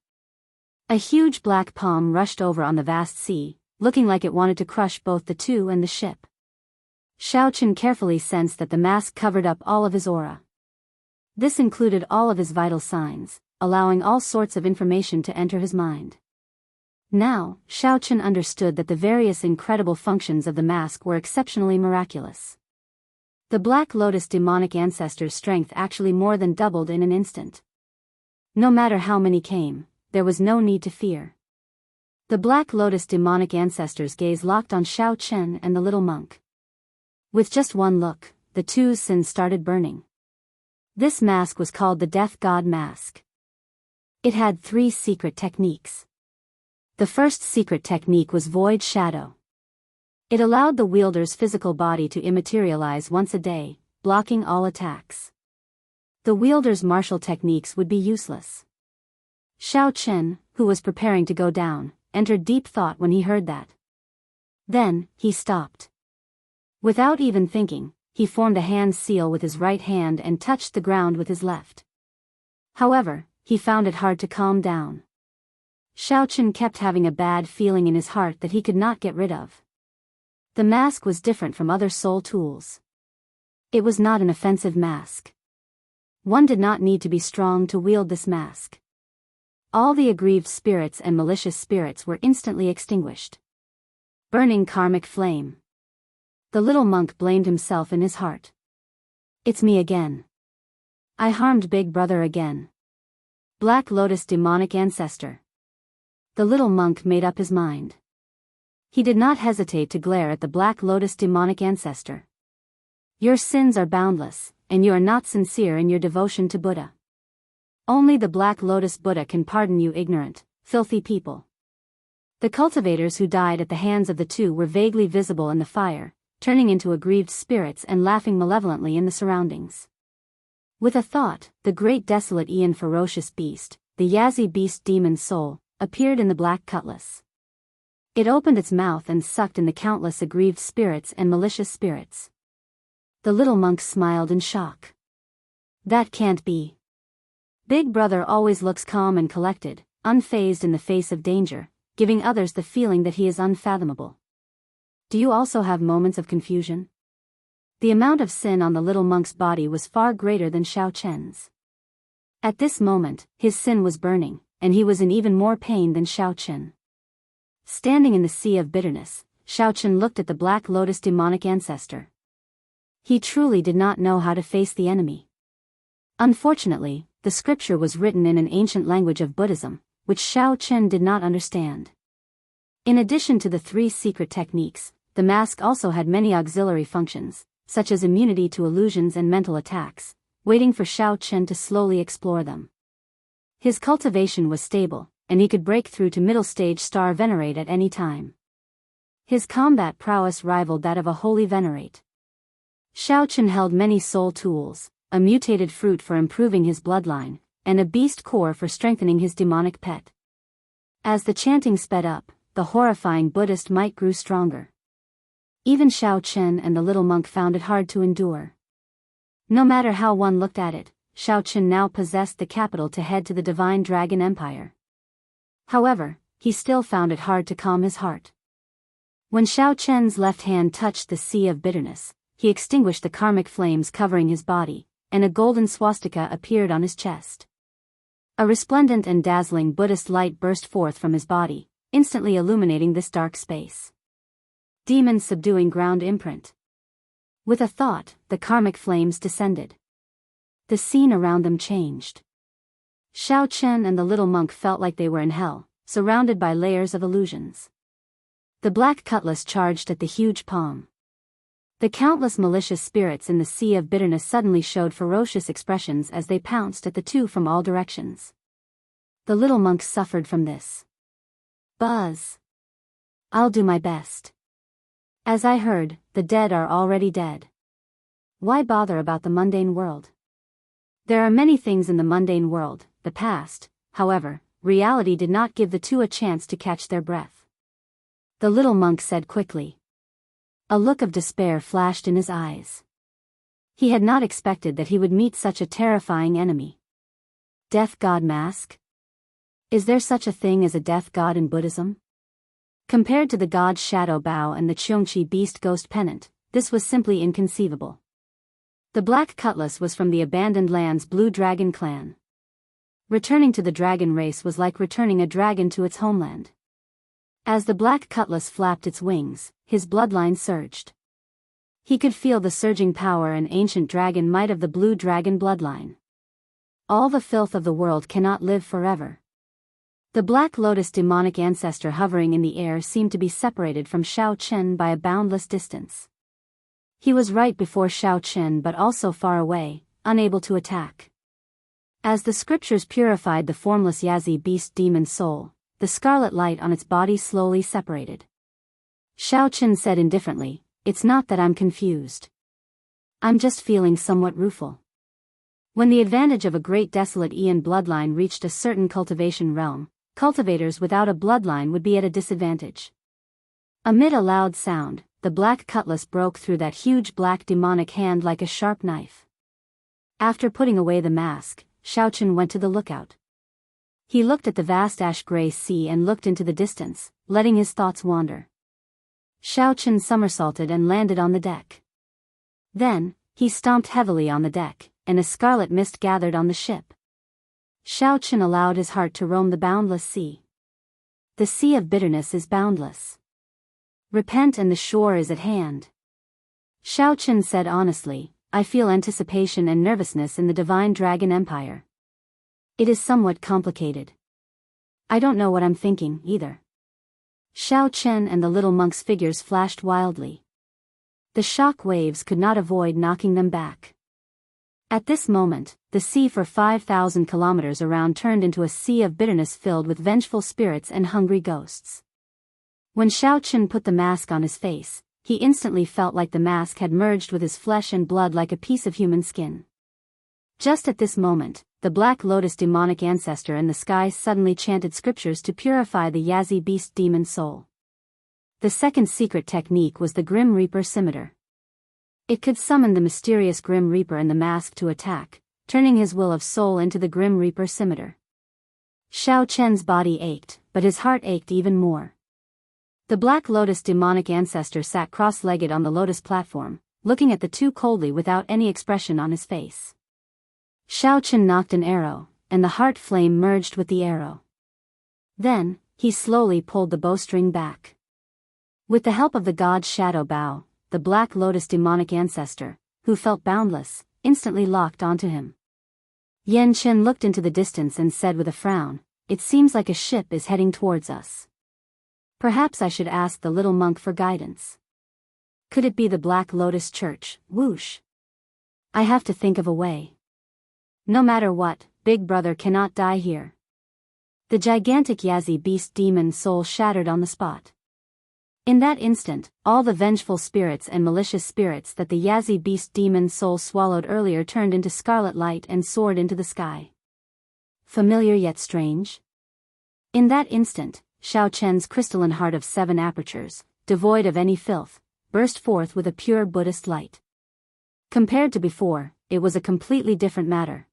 A huge black palm rushed over on the vast sea, looking like it wanted to crush both the two and the ship. Xiao Chen carefully sensed that the mask covered up all of his aura. This included all of his vital signs, allowing all sorts of information to enter his mind. Now, Xiao Chen understood that the various incredible functions of the mask were exceptionally miraculous. The Black Lotus demonic ancestor's strength actually more than doubled in an instant. No matter how many came, there was no need to fear. The Black Lotus demonic ancestor's gaze locked on Xiao Chen and the little monk. With just one look, the two's sins started burning. This mask was called the Death God Mask. It had 3 secret techniques. The first secret technique was Void Shadow. It allowed the wielder's physical body to immaterialize once a day, blocking all attacks. The wielder's martial techniques would be useless. Xiao Chen, who was preparing to go down, entered deep thought when he heard that. Then, he stopped. Without even thinking, he formed a hand seal with his right hand and touched the ground with his left. However, he found it hard to calm down. Xiao Chen kept having a bad feeling in his heart that he could not get rid of. The mask was different from other soul tools. It was not an offensive mask. One did not need to be strong to wield this mask. All the aggrieved spirits and malicious spirits were instantly extinguished. Burning karmic flame. The little monk blamed himself in his heart. It's me again. I harmed Big Brother again. Black Lotus demonic ancestor. The little monk made up his mind. He did not hesitate to glare at the Black Lotus demonic ancestor. Your sins are boundless, and you are not sincere in your devotion to Buddha. Only the Black Lotus Buddha can pardon you ignorant, filthy people. The cultivators who died at the hands of the two were vaguely visible in the fire, turning into aggrieved spirits and laughing malevolently in the surroundings. With a thought, the great desolate Aeon ferocious beast, the Yazi beast demon soul, appeared in the black cutlass. It opened its mouth and sucked in the countless aggrieved spirits and malicious spirits. The little monk smiled in shock. That can't be. Big Brother always looks calm and collected, unfazed in the face of danger, giving others the feeling that he is unfathomable. Do you also have moments of confusion? The amount of sin on the little monk's body was far greater than Xiao Chen's. At this moment, his sin was burning, and he was in even more pain than Xiao Chen. Standing in the sea of bitterness, Xiao Chen looked at the Black Lotus demonic ancestor. He truly did not know how to face the enemy. Unfortunately, the scripture was written in an ancient language of Buddhism, which Xiao Chen did not understand. In addition to the 3 secret techniques, the mask also had many auxiliary functions, such as immunity to illusions and mental attacks, waiting for Xiao Chen to slowly explore them. His cultivation was stable, and he could break through to middle stage star venerate at any time. His combat prowess rivaled that of a holy venerate. Xiao Chen held many soul tools, a mutated fruit for improving his bloodline, and a beast core for strengthening his demonic pet. As the chanting sped up, the horrifying Buddhist might grew stronger. Even Xiao Chen and the little monk found it hard to endure. No matter how one looked at it, Shao Chen now possessed the capital to head to the divine dragon empire. However, he still found it hard to calm his heart. When Shao Chen's left hand touched the sea of bitterness, he extinguished the karmic flames covering his body, and a golden swastika appeared on his chest. A resplendent and dazzling Buddhist light burst forth from his body, instantly illuminating this dark space. Demon subduing ground imprint. With a thought, the karmic flames descended. The scene around them changed. Shao Chen and the little monk felt like they were in hell, surrounded by layers of illusions. The black cutlass charged at the huge palm. The countless malicious spirits in the sea of bitterness suddenly showed ferocious expressions as they pounced at the two from all directions. The little monk suffered from this. Buzz. I'll do my best. As I heard, the dead are already dead. Why bother about the mundane world? There are many things in the mundane world, the past, however, reality did not give the two a chance to catch their breath. The little monk said quickly. A look of despair flashed in his eyes. He had not expected that he would meet such a terrifying enemy. Death God Mask? Is there such a thing as a death god in Buddhism? Compared to the god's shadow bow and the Cheongchi beast ghost pennant, this was simply inconceivable. The black cutlass was from the abandoned land's blue dragon clan. Returning to the dragon race was like returning a dragon to its homeland. As the black cutlass flapped its wings, his bloodline surged. He could feel the surging power and ancient dragon might of the blue dragon bloodline. All the filth of the world cannot live forever. The Black Lotus demonic ancestor hovering in the air seemed to be separated from Shao Chen by a boundless distance. He was right before Shao Chen but also far away, unable to attack. As the scriptures purified the formless Yazi beast demon soul, the scarlet light on its body slowly separated. Shao Chen said indifferently, "It's not that I'm confused. I'm just feeling somewhat rueful." When the advantage of a great desolate Aeon bloodline reached a certain cultivation realm, cultivators without a bloodline would be at a disadvantage. Amid a loud sound, the black cutlass broke through that huge black demonic hand like a sharp knife. After putting away the mask, Shao Chen went to the lookout. He looked at the vast ash-gray sea and looked into the distance, letting his thoughts wander. Shao Chen somersaulted and landed on the deck. Then, he stomped heavily on the deck, and a scarlet mist gathered on the ship. Shao Chen allowed his heart to roam the boundless sea. The sea of bitterness is boundless. Repent and the shore is at hand. Shao Chen said honestly, I feel anticipation and nervousness in the divine dragon empire. It is somewhat complicated. I don't know what I'm thinking, either. Shao Chen and the little monk's figures flashed wildly. The shock waves could not avoid knocking them back. At this moment, the sea for 5,000 kilometers around turned into a sea of bitterness filled with vengeful spirits and hungry ghosts. When Shao Chen put the mask on his face, he instantly felt like the mask had merged with his flesh and blood like a piece of human skin. Just at this moment, the Black Lotus demonic ancestor in the sky suddenly chanted scriptures to purify the Yazi beast demon soul. The second secret technique was the Grim Reaper scimitar. It could summon the mysterious Grim Reaper in the mask to attack, turning his will of soul into the Grim Reaper scimitar. Shao Chen's body ached, but his heart ached even more. The Black Lotus demonic ancestor sat cross-legged on the lotus platform, looking at the two coldly without any expression on his face. Shao Chen knocked an arrow, and the heart flame merged with the arrow. Then, he slowly pulled the bowstring back. With the help of the god's shadow bow, the Black Lotus demonic ancestor, who felt boundless, instantly locked onto him. Yan Chen looked into the distance and said with a frown, "It seems like a ship is heading towards us. Perhaps I should ask the little monk for guidance. Could it be the Black Lotus Church? Whoosh. I have to think of a way. No matter what, Big Brother cannot die here." The gigantic Yazi beast demon soul shattered on the spot. In that instant, all the vengeful spirits and malicious spirits that the Yazi beast demon soul swallowed earlier turned into scarlet light and soared into the sky. Familiar yet strange? In that instant, Shao Chen's crystalline heart of 7 apertures, devoid of any filth, burst forth with a pure Buddhist light. Compared to before, it was a completely different matter.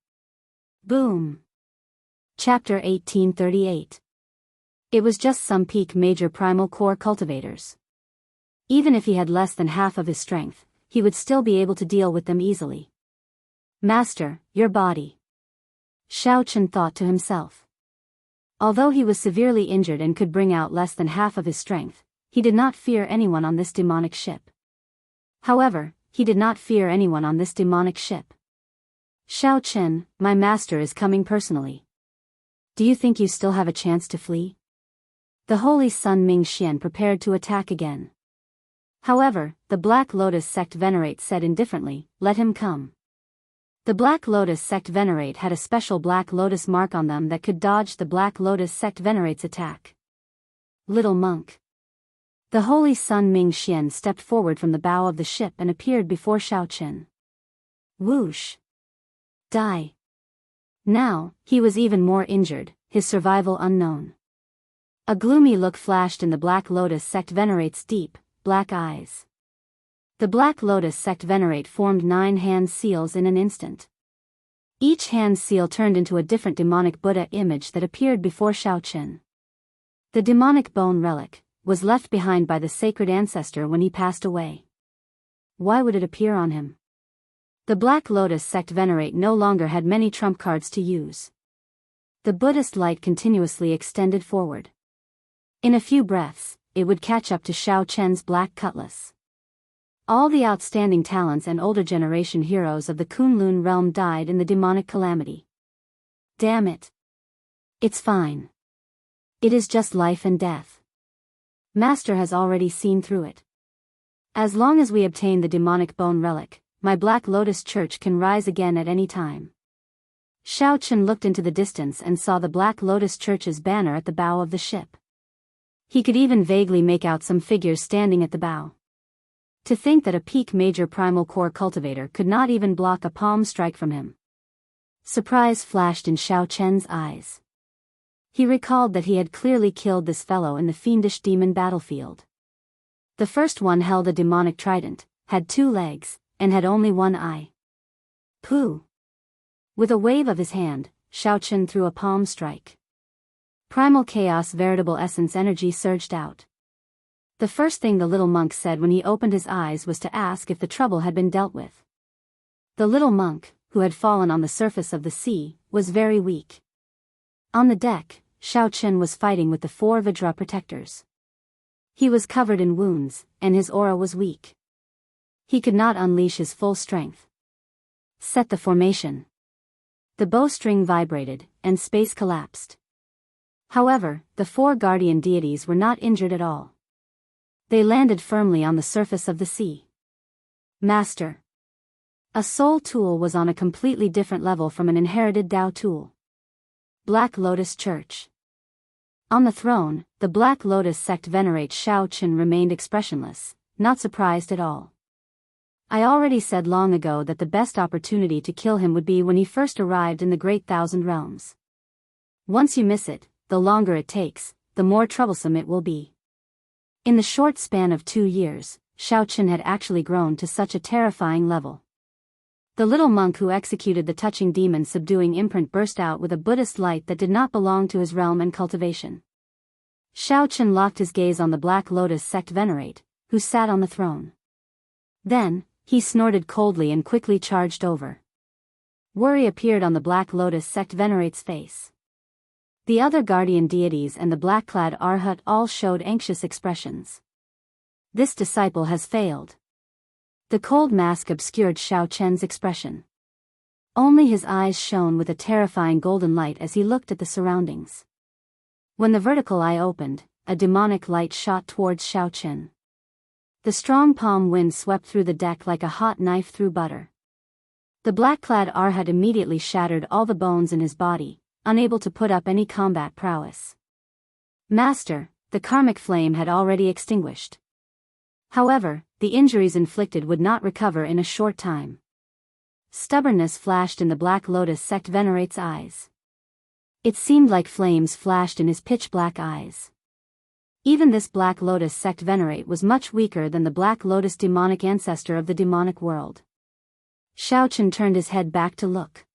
Boom. Chapter 1838. It was just some peak major primal core cultivators. Even if he had less than half of his strength, he would still be able to deal with them easily. Master, your body. Shao Chen thought to himself. Although he was severely injured and could bring out less than half of his strength, he did not fear anyone on this demonic ship. However, he did not fear anyone on this demonic ship. Shao Chen, my master is coming personally. Do you think you still have a chance to flee? The Holy Sun Ming Xian prepared to attack again. However, the Black Lotus sect Venerate said indifferently, let him come. The Black Lotus sect Venerate had a special Black Lotus mark on them that could dodge the Black Lotus sect Venerate's attack. Little monk. The Holy Sun Ming Xian stepped forward from the bow of the ship and appeared before Shao Chen. Whoosh. Die. Now, he was even more injured, his survival unknown. A gloomy look flashed in the Black Lotus sect Venerate's deep, black eyes. The Black Lotus sect Venerate formed 9 hand seals in an instant. Each hand seal turned into a different demonic Buddha image that appeared before Shao Chen. The demonic bone relic was left behind by the sacred ancestor when he passed away. Why would it appear on him? The Black Lotus sect Venerate no longer had many trump cards to use. The Buddhist light continuously extended forward. In a few breaths, it would catch up to Shao Chen's black cutlass. All the outstanding talents and older generation heroes of the Kunlun realm died in the demonic calamity. Damn it. It's fine. It is just life and death. Master has already seen through it. As long as we obtain the demonic bone relic, my Black Lotus Church can rise again at any time. Shao Chen looked into the distance and saw the Black Lotus Church's banner at the bow of the ship. He could even vaguely make out some figures standing at the bow. To think that a peak major primal core cultivator could not even block a palm strike from him. Surprise flashed in Shao Chen's eyes. He recalled that he had clearly killed this fellow in the fiendish demon battlefield. The first one held a demonic trident, had 2 legs, and had only 1 eye. Pooh! With a wave of his hand, Shao Chen threw a palm strike. Primal chaos veritable essence energy surged out. The first thing the little monk said when he opened his eyes was to ask if the trouble had been dealt with. The little monk, who had fallen on the surface of the sea, was very weak. On the deck, Shao Chen was fighting with the 4 Vajra protectors. He was covered in wounds, and his aura was weak. He could not unleash his full strength. Set the formation. The bowstring vibrated, and space collapsed. However, the 4 guardian deities were not injured at all. They landed firmly on the surface of the sea. Master. A soul tool was on a completely different level from an inherited Dao tool. Black Lotus Church. On the throne, the Black Lotus sect Venerate Shao Chen remained expressionless, not surprised at all. I already said long ago that the best opportunity to kill him would be when he first arrived in the Great Thousand Realms. Once you miss it, the longer it takes, the more troublesome it will be. In the short span of 2 years, Shao Chen had actually grown to such a terrifying level. The little monk who executed the touching demon subduing imprint burst out with a Buddhist light that did not belong to his realm and cultivation. Shao Chen locked his gaze on the Black Lotus sect Venerate, who sat on the throne. Then, he snorted coldly and quickly charged over. Worry appeared on the Black Lotus sect Venerate's face. The other guardian deities and the black-clad Arhat all showed anxious expressions. This disciple has failed. The cold mask obscured Shao Chen's expression. Only his eyes shone with a terrifying golden light as he looked at the surroundings. When the vertical eye opened, a demonic light shot towards Shao Chen. The strong palm wind swept through the deck like a hot knife through butter. The black-clad Arhat immediately shattered all the bones in his body, unable to put up any combat prowess. Master, the karmic flame had already extinguished. However, the injuries inflicted would not recover in a short time. Stubbornness flashed in the Black Lotus sect Venerate's eyes. It seemed like flames flashed in his pitch-black eyes. Even this Black Lotus sect Venerate was much weaker than the Black Lotus demonic ancestor of the demonic world. Xiao Chen turned his head back to look.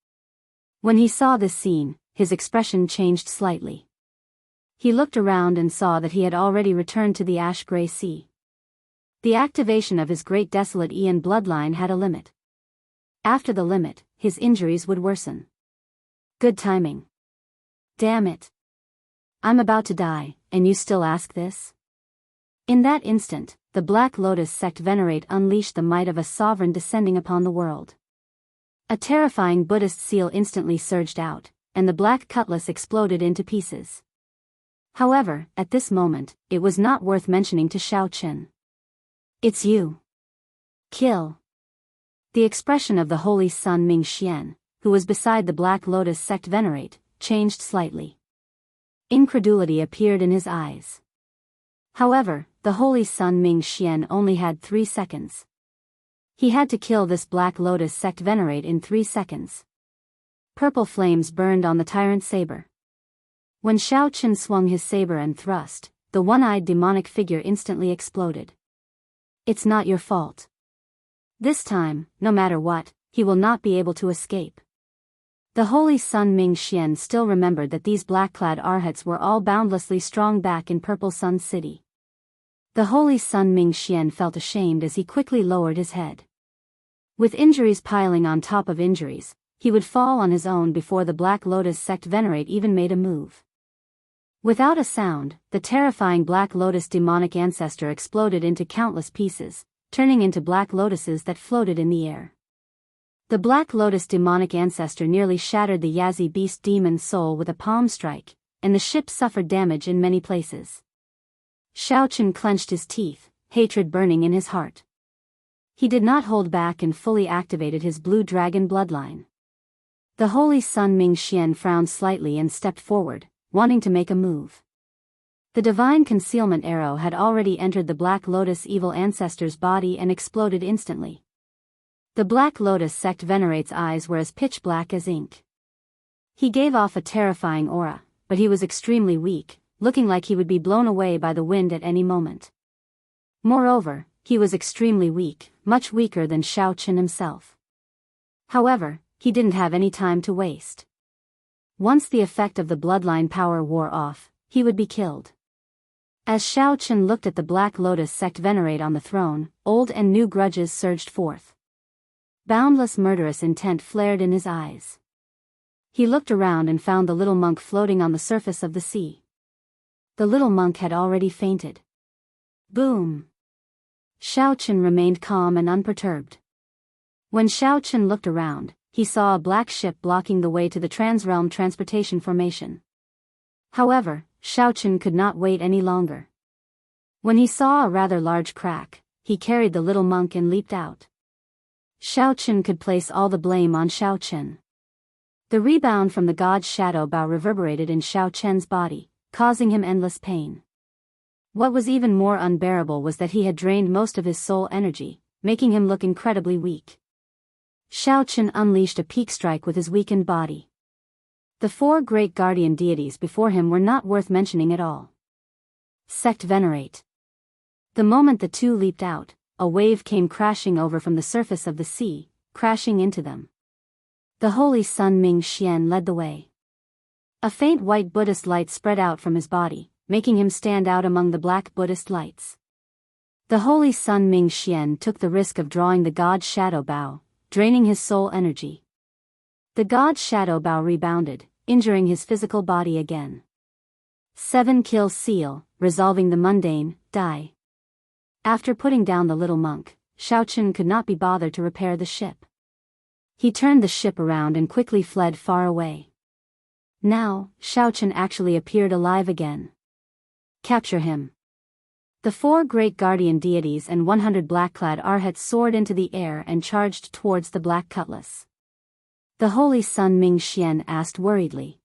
When he saw this scene, his expression changed slightly. He looked around and saw that he had already returned to the ash-gray sea. The activation of his great desolate Aeon bloodline had a limit. After the limit, his injuries would worsen. Good timing. Damn it. I'm about to die, and you still ask this? In that instant, the Black Lotus sect venerate unleashed the might of a sovereign descending upon the world. A terrifying Buddhist seal instantly surged out, and the black cutlass exploded into pieces. However, at this moment, it was not worth mentioning to Xiao Chen. It's you. Kill. The expression of the Holy Sun Ming Xian, who was beside the Black Lotus sect venerate, changed slightly. Incredulity appeared in his eyes. However, the Holy Sun Ming Xian only had 3 seconds. He had to kill this Black Lotus sect venerate in 3 seconds. Purple flames burned on the tyrant saber. When Xiao Chen swung his saber and thrust, the one-eyed demonic figure instantly exploded. It's not your fault. This time, no matter what, he will not be able to escape. The Holy Sun Ming Xian still remembered that these black-clad arhats were all boundlessly strong back in Purple Sun City. The Holy Sun Ming Xian felt ashamed as he quickly lowered his head. With injuries piling on top of injuries, he would fall on his own before the Black Lotus sect venerate even made a move. Without a sound, the terrifying Black Lotus demonic ancestor exploded into countless pieces, turning into black lotuses that floated in the air. The Black Lotus demonic ancestor nearly shattered the Yazi beast demon's soul with a palm strike, and the ship suffered damage in many places. Xiao Chen clenched his teeth, hatred burning in his heart. He did not hold back and fully activated his blue dragon bloodline. The Holy Sun Ming Xian frowned slightly and stepped forward, wanting to make a move. The divine concealment arrow had already entered the Black Lotus evil ancestor's body and exploded instantly. The Black Lotus sect venerate's eyes were as pitch black as ink. He gave off a terrifying aura, but he was extremely weak, looking like he would be blown away by the wind at any moment. Moreover, he was extremely weak, much weaker than Xiao Chen himself. However, he didn't have any time to waste. Once the effect of the bloodline power wore off, he would be killed. As Xiao Chen looked at the Black Lotus sect venerate on the throne, old and new grudges surged forth. Boundless murderous intent flared in his eyes. He looked around and found the little monk floating on the surface of the sea. The little monk had already fainted. Boom! Xiao Chen remained calm and unperturbed. When Xiao Chen looked around, he saw a black ship blocking the way to the Transrealm Transportation Formation. However, Xiao Chen could not wait any longer. When he saw a rather large crack, he carried the little monk and leaped out. Xiao Chen could place all the blame on Xiao Chen. The rebound from the god's shadow bow reverberated in Xiao Chen's body, causing him endless pain. What was even more unbearable was that he had drained most of his soul energy, making him look incredibly weak. Xiao Chen unleashed a peak strike with his weakened body. The 4 great guardian deities before him were not worth mentioning at all. Sect venerate. The moment the two leaped out, a wave came crashing over from the surface of the sea, crashing into them. The Holy Sun Ming Xian led the way. A faint white Buddhist light spread out from his body, making him stand out among the black Buddhist lights. The Holy Sun Ming Xian took the risk of drawing the god's shadow bow, draining his soul energy. The god's shadow bow rebounded, injuring his physical body again. 7 kill seal, resolving the mundane, die. After putting down the little monk, Xiao Chen could not be bothered to repair the ship. He turned the ship around and quickly fled far away. Now, Xiao Chen actually appeared alive again. Capture him. The 4 great guardian deities and 100 black-clad arhats soared into the air and charged towards the black cutlass. The Holy Sun Ming Xian asked worriedly.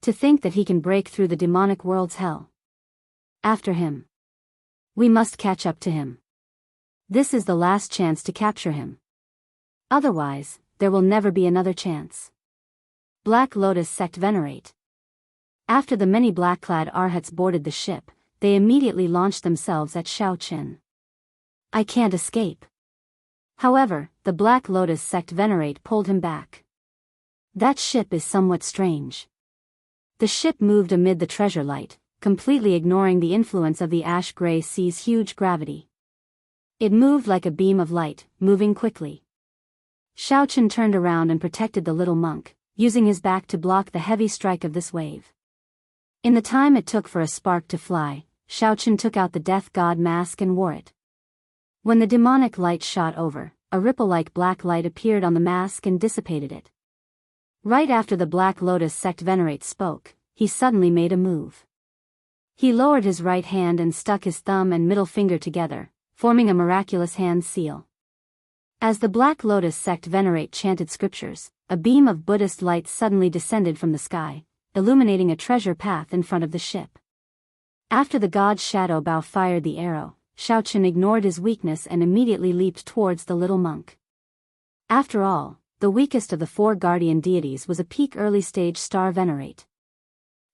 To think that he can break through the demonic world's hell. After him. We must catch up to him. This is the last chance to capture him. Otherwise, there will never be another chance. Black Lotus sect venerate. After the many black-clad arhats boarded the ship, they immediately launched themselves at Xiao Chen. I can't escape. However, the Black Lotus sect venerate pulled him back. That ship is somewhat strange. The ship moved amid the treasure light, completely ignoring the influence of the ash-gray sea's huge gravity. It moved like a beam of light, moving quickly. Xiaochen turned around and protected the little monk, using his back to block the heavy strike of this wave. In the time it took for a spark to fly, Xiaochen took out the death god mask and wore it. When the demonic light shot over, a ripple-like black light appeared on the mask and dissipated it. Right after the Black Lotus sect venerate spoke, he suddenly made a move. He lowered his right hand and stuck his thumb and middle finger together, forming a miraculous hand seal. As the Black Lotus sect venerate chanted scriptures, a beam of Buddhist light suddenly descended from the sky, illuminating a treasure path in front of the ship. After the god's shadow bow fired the arrow, Xiaochen ignored his weakness and immediately leaped towards the little monk. After all, the weakest of the 4 guardian deities was a peak early-stage star venerate.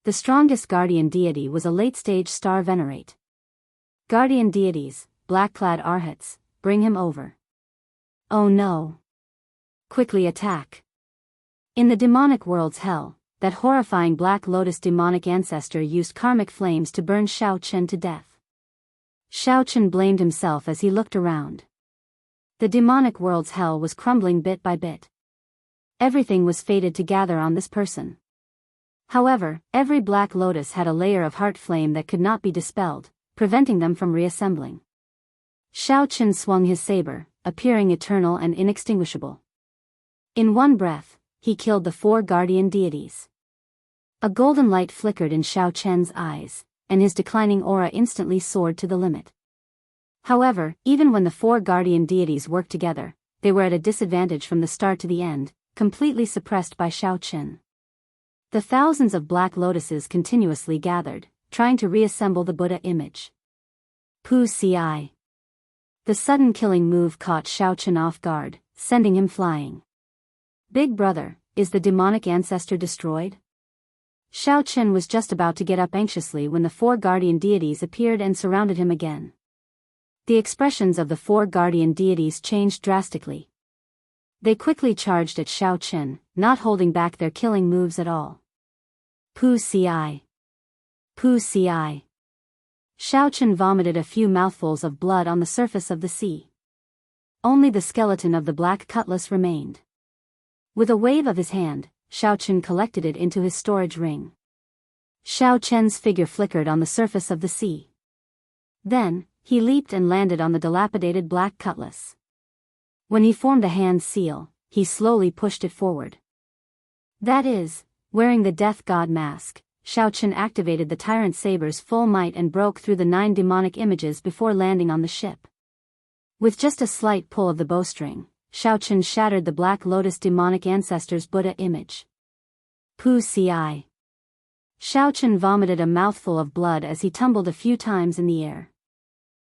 The strongest guardian deity was a late-stage star venerate. Guardian deities, black-clad arhats, bring him over. Oh no! Quickly attack! In the demonic world's hell, that horrifying Black Lotus demonic ancestor used karmic flames to burn Xiaochen to death. Xiaochen blamed himself as he looked around. The demonic world's hell was crumbling bit by bit. Everything was fated to gather on this person. However, every Black Lotus had a layer of heart flame that could not be dispelled, preventing them from reassembling. Xiaochen swung his saber, appearing eternal and inextinguishable. In one breath, he killed the 4 guardian deities. A golden light flickered in Xiaochen's eyes, and his declining aura instantly soared to the limit. However, even when the 4 guardian deities worked together, they were at a disadvantage from the start to the end, completely suppressed by Xiaochen. The thousands of Black Lotuses continuously gathered, trying to reassemble the Buddha image. Pu Ci. The sudden killing move caught Xiaochen off guard, sending him flying. Big brother, is the demonic ancestor destroyed? Xiaochen was just about to get up anxiously when the 4 guardian deities appeared and surrounded him again. The expressions of the 4 guardian deities changed drastically. They quickly charged at Xiaochen, not holding back their killing moves at all. Pu Ci. Pu Ci. Xiaochen vomited a few mouthfuls of blood on the surface of the sea. Only the skeleton of the black cutlass remained. With a wave of his hand, Xiaochen collected it into his storage ring. Xiaochen's figure flickered on the surface of the sea. Then, he leaped and landed on the dilapidated black cutlass. When he formed the hand seal, he slowly pushed it forward. That is, wearing the death god mask, Xiaochen activated the tyrant saber's full might and broke through the 9 demonic images before landing on the ship. With just a slight pull of the bowstring, Xiaochen shattered the Black Lotus demonic ancestor's Buddha image. Pu Ci. Xiaochen vomited a mouthful of blood as he tumbled a few times in the air.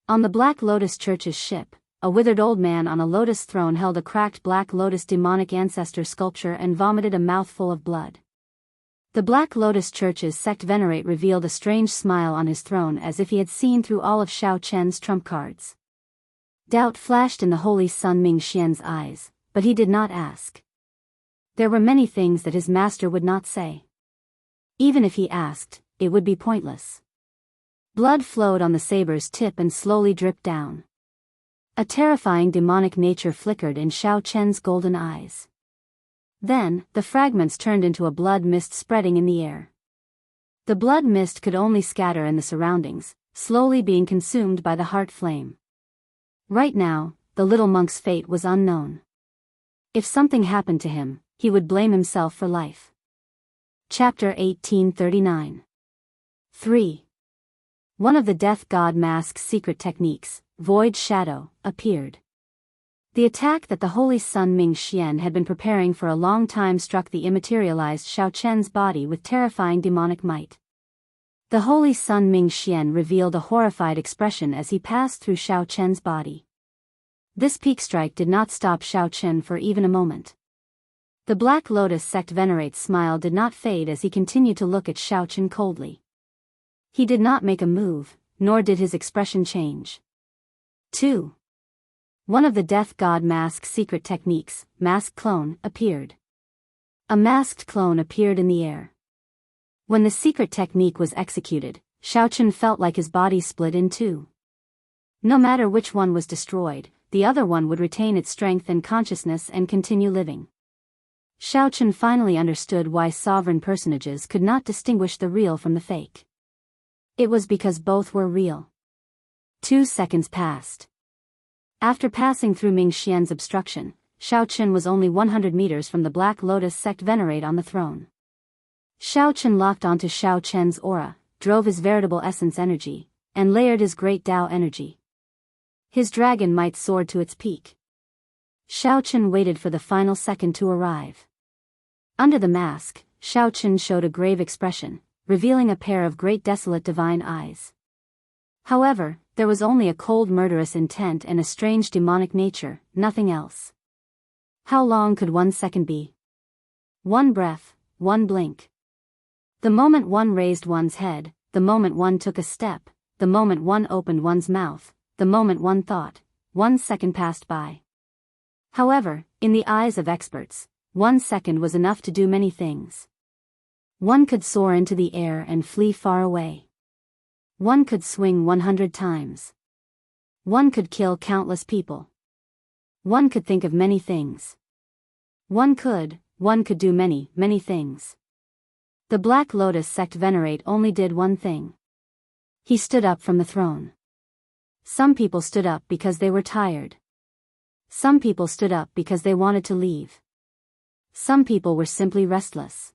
On the Black Lotus church's ship, a withered old man on a lotus throne held a cracked Black Lotus demonic ancestor sculpture and vomited a mouthful of blood. The Black Lotus church's sect venerate revealed a strange smile on his throne as if he had seen through all of Xiaochen's trump cards. Doubt flashed in the holy Sun Ming Xian's eyes, but he did not ask. There were many things that his master would not say. Even if he asked, it would be pointless. Blood flowed on the saber's tip and slowly dripped down. A terrifying demonic nature flickered in Xiaochen's golden eyes. Then, the fragments turned into a blood mist spreading in the air. The blood mist could only scatter in the surroundings, slowly being consumed by the heart flame. Right now, the little monk's fate was unknown. If something happened to him, he would blame himself for life. Chapter 1839. 3. One of the death god mask's secret techniques, Void Shadow, appeared. The attack that the holy Sun Ming Xian had been preparing for a long time struck the immaterialized Xiaochen's body with terrifying demonic might. The holy Sun Ming Xian revealed a horrified expression as he passed through Xiaochen's body. This peak strike did not stop Xiaochen for even a moment. The Black Lotus sect venerate's smile did not fade as he continued to look at Xiaochen coldly. He did not make a move, nor did his expression change. 2. One of the death god mask's secret techniques, masked clone, appeared. A masked clone appeared in the air. When the secret technique was executed, Xiaochen felt like his body split in two. No matter which one was destroyed, the other one would retain its strength and consciousness and continue living. Xiaochen finally understood why sovereign personages could not distinguish the real from the fake. It was because both were real. 2 seconds passed. After passing through Ming Xian's obstruction, Xiaochen was only 100 meters from the Black Lotus sect venerate on the throne. Xiaochen locked onto Xiaochen's aura, drove his veritable essence energy, and layered his great Tao energy. His dragon might soared to its peak. Xiaochen waited for the final second to arrive. Under the mask, Xiaochen showed a grave expression, revealing a pair of great desolate divine eyes. However, there was only a cold murderous intent and a strange demonic nature, nothing else. How long could 1 second be? 1 breath, 1 blink. The moment one raised one's head, the moment one took a step, the moment one opened one's mouth, the moment one thought, 1 second passed by. However, in the eyes of experts, 1 second was enough to do many things. One could soar into the air and flee far away. One could swing 100 times. One could kill countless people. One could think of many things. One could do many, many things. The Black Lotus sect venerate only did one thing. He stood up from the throne. Some people stood up because they were tired. Some people stood up because they wanted to leave. Some people were simply restless.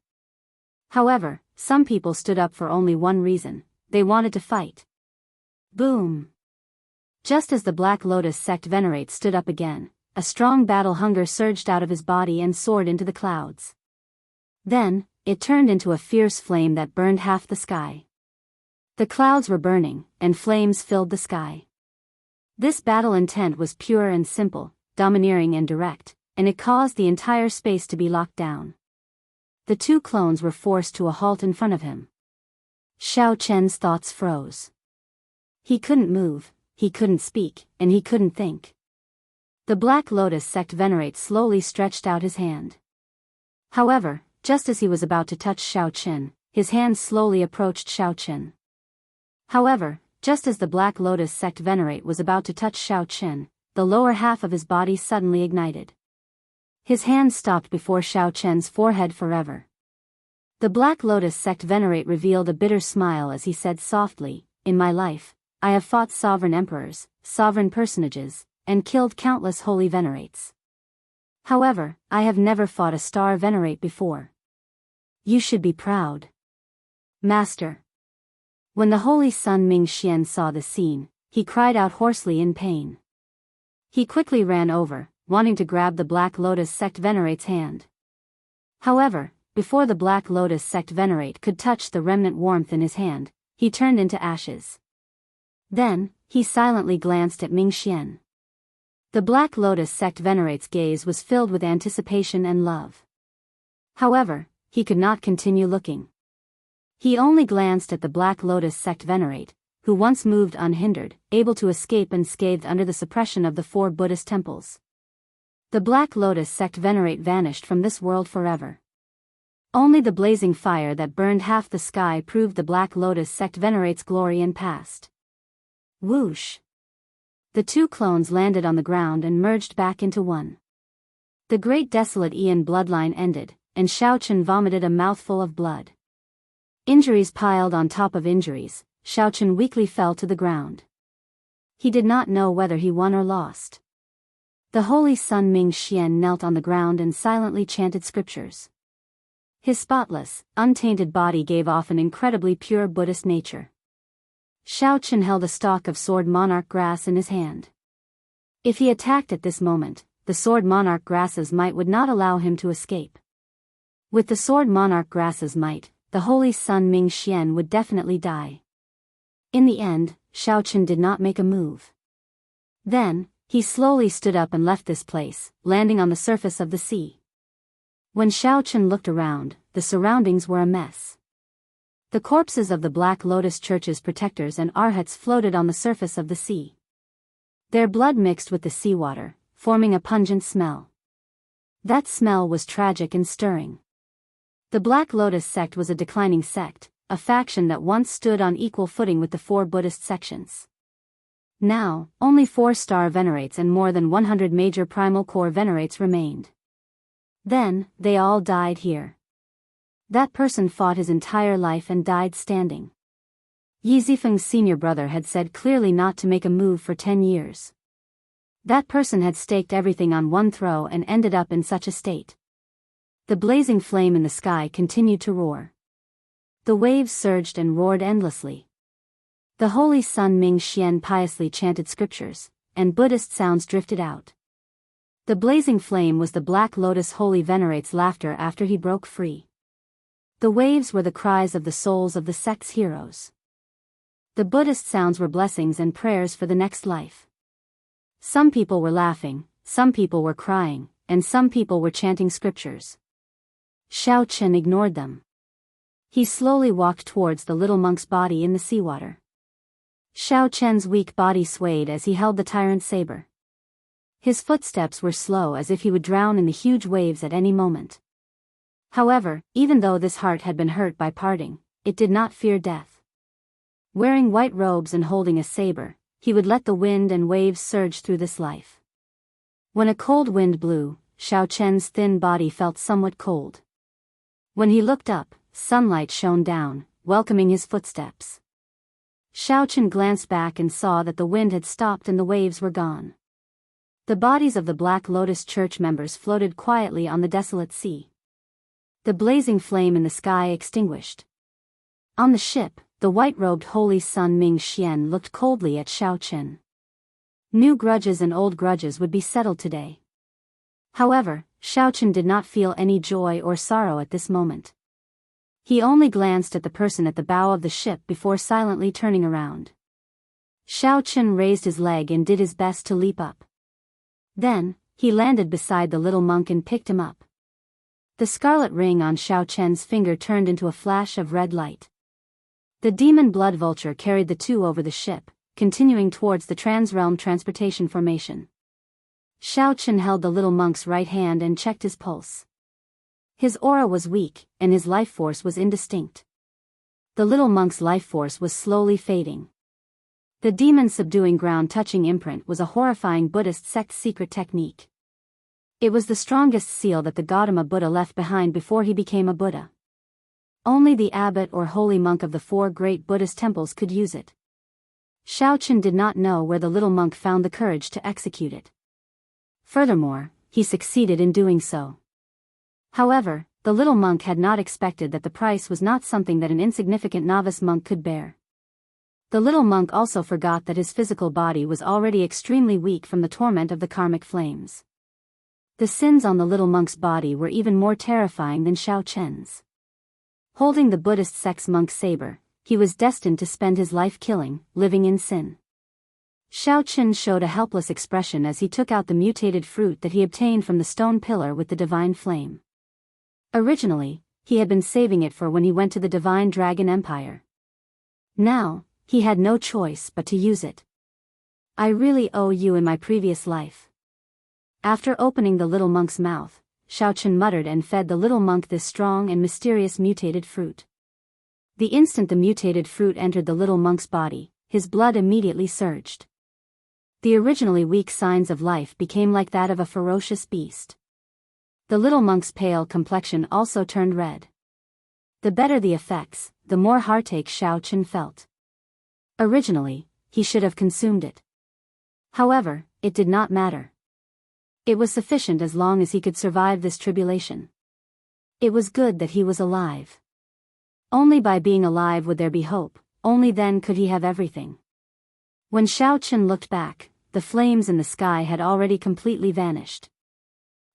However, some people stood up for only one reason: they wanted to fight. Boom! Just as the Black Lotus sect venerate stood up again, a strong battle hunger surged out of his body and soared into the clouds. Then, it turned into a fierce flame that burned half the sky. The clouds were burning, and flames filled the sky. This battle intent was pure and simple, domineering and direct, and it caused the entire space to be locked down. The two clones were forced to a halt in front of him. Xiaochen's thoughts froze. He couldn't move, he couldn't speak, and he couldn't think. The Black Lotus sect venerate slowly stretched out his hand. However, just as he was about to touch Xiaochen, his hand slowly approached Xiaochen. However, just as the Black Lotus sect venerate was about to touch Xiaochen, the lower half of his body suddenly ignited. His hand stopped before Xiaochen's forehead forever. The Black Lotus sect venerate revealed a bitter smile as he said softly, "In my life, I have fought sovereign emperors, sovereign personages, and killed countless holy venerates. However, I have never fought a star venerate before. You should be proud, Master." When the holy son Ming Xian saw the scene, he cried out hoarsely in pain. He quickly ran over, wanting to grab the Black Lotus sect venerate's hand. However, before the Black Lotus sect venerate could touch the remnant warmth in his hand, he turned into ashes. Then, he silently glanced at Ming Xian. The Black Lotus sect venerate's gaze was filled with anticipation and love. However, he could not continue looking. He only glanced at the Black Lotus sect venerate, who once moved unhindered, able to escape unscathed under the suppression of the 4 Buddhist temples. The Black Lotus sect venerate vanished from this world forever. Only the blazing fire that burned half the sky proved the Black Lotus sect venerate's glory and past. Whoosh! The two clones landed on the ground and merged back into one. The great desolate Ian bloodline ended, and Xiaochen vomited a mouthful of blood. Injuries piled on top of injuries, Xiaochen weakly fell to the ground. He did not know whether he won or lost. The holy son Ming Xian knelt on the ground and silently chanted scriptures. His spotless, untainted body gave off an incredibly pure Buddhist nature. Xiaochen held a stalk of sword monarch grass in his hand. If he attacked at this moment, the sword monarch grasses might would not allow him to escape. With the sword monarch grasses might, the holy son Ming Xian would definitely die. In the end, Xiaochen did not make a move. Then, he slowly stood up and left this place, landing on the surface of the sea. When Xiaochen looked around, the surroundings were a mess. The corpses of the Black Lotus Church's protectors and arhats floated on the surface of the sea. Their blood mixed with the seawater, forming a pungent smell. That smell was tragic and stirring. The Black Lotus sect was a declining sect, a faction that once stood on equal footing with the 4 Buddhist sections. Now, only 4-star venerates and more than 100 major primal core venerates remained. Then, they all died here. That person fought his entire life and died standing. Yi Zifeng's senior brother had said clearly not to make a move for 10 years. That person had staked everything on one throw and ended up in such a state. The blazing flame in the sky continued to roar. The waves surged and roared endlessly. The holy sun Ming Xian piously chanted scriptures, and Buddhist sounds drifted out. The blazing flame was the Black Lotus holy venerate's laughter after he broke free. The waves were the cries of the souls of the sect's heroes. The Buddhist sounds were blessings and prayers for the next life. Some people were laughing, some people were crying, and some people were chanting scriptures. Xiao Chen ignored them. He slowly walked towards the little monk's body in the seawater. Xiao Chen's weak body swayed as he held the tyrant's saber. His footsteps were slow as if he would drown in the huge waves at any moment. However, even though this heart had been hurt by parting, it did not fear death. Wearing white robes and holding a saber, he would let the wind and waves surge through this life. When a cold wind blew, Xiao Chen's thin body felt somewhat cold. When he looked up, sunlight shone down, welcoming his footsteps. Xiao Chen glanced back and saw that the wind had stopped and the waves were gone. The bodies of the Black Lotus Church members floated quietly on the desolate sea. The blazing flame in the sky extinguished. On the ship, the white-robed holy sun Ming Xian looked coldly at Xiao Chen. New grudges and old grudges would be settled today. However, Xiao Chen did not feel any joy or sorrow at this moment. He only glanced at the person at the bow of the ship before silently turning around. Xiao Chen raised his leg and did his best to leap up. Then, he landed beside the little monk and picked him up. The scarlet ring on Xiao Chen's finger turned into a flash of red light. The demon blood vulture carried the two over the ship, continuing towards the transrealm transportation formation. Xiao Chen held the little monk's right hand and checked his pulse. His aura was weak, and his life force was indistinct. The little monk's life force was slowly fading. The demon subduing ground touching imprint was a horrifying Buddhist sect secret technique. It was the strongest seal that the Gautama Buddha left behind before he became a Buddha. Only the abbot or holy monk of the 4 great Buddhist temples could use it. Xiao Chen did not know where the little monk found the courage to execute it. Furthermore, he succeeded in doing so. However, the little monk had not expected that the price was not something that an insignificant novice monk could bear. The little monk also forgot that his physical body was already extremely weak from the torment of the karmic flames. The sins on the little monk's body were even more terrifying than Xiao Chen's. Holding the Buddhist sect's monk's saber, he was destined to spend his life killing, living in sin. Xiao Chen showed a helpless expression as he took out the mutated fruit that he obtained from the stone pillar with the divine flame. Originally, he had been saving it for when he went to the Divine Dragon Empire. Now, he had no choice but to use it. I really owe you in my previous life. After opening the little monk's mouth, Xiao Chen muttered and fed the little monk this strong and mysterious mutated fruit. The instant the mutated fruit entered the little monk's body, his blood immediately surged. The originally weak signs of life became like that of a ferocious beast. The little monk's pale complexion also turned red. The better the effects, the more heartache Xiao Chen felt. Originally, he should have consumed it. However, it did not matter. It was sufficient as long as he could survive this tribulation. It was good that he was alive. Only by being alive would there be hope, only then could he have everything. When Xiao Chen looked back, the flames in the sky had already completely vanished.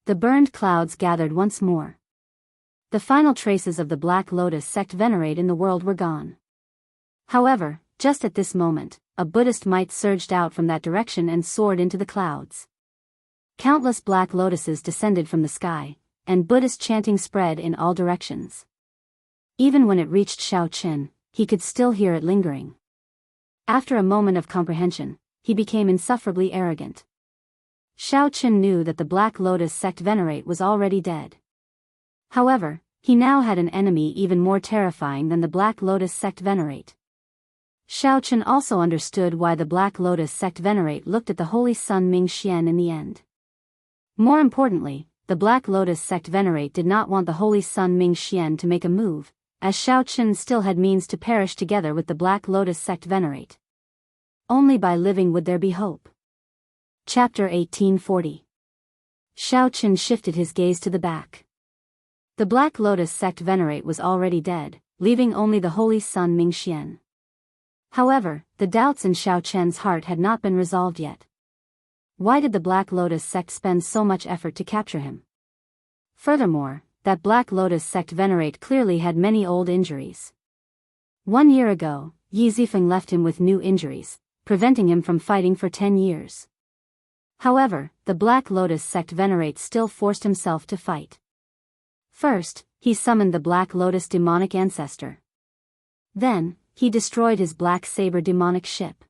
The burned clouds gathered once more. The final traces of the Black Lotus sect venerate in the world were gone. However, just at this moment, a Buddhist might surged out from that direction and soared into the clouds. Countless black lotuses descended from the sky, and Buddhist chanting spread in all directions. Even when it reached Xiao Chen, he could still hear it lingering. After a moment of comprehension, he became insufferably arrogant. Xiao Qin knew that the Black Lotus sect venerate was already dead. However, he now had an enemy even more terrifying than the Black Lotus sect venerate. Xiao Qin also understood why the Black Lotus sect venerate looked at the Holy Sun Ming Xian in the end. More importantly, the Black Lotus sect venerate did not want the Holy Sun Ming Xian to make a move, as Xiao Qin still had means to perish together with the Black Lotus sect venerate. Only by living would there be hope. Chapter 1840. Xiao Qin shifted his gaze to the back. The Black Lotus sect venerate was already dead, leaving only the Holy Sun Ming Xian. However, the doubts in Xiao Qian's heart had not been resolved yet. Why did the Black Lotus sect spend so much effort to capture him? Furthermore, that Black Lotus sect venerate clearly had many old injuries. 1 year ago, Yi Zifeng left him with new injuries, preventing him from fighting for 10 years. However, the Black Lotus sect venerate still forced himself to fight. First, he summoned the Black Lotus demonic ancestor. Then, he destroyed his Black Saber demonic ship.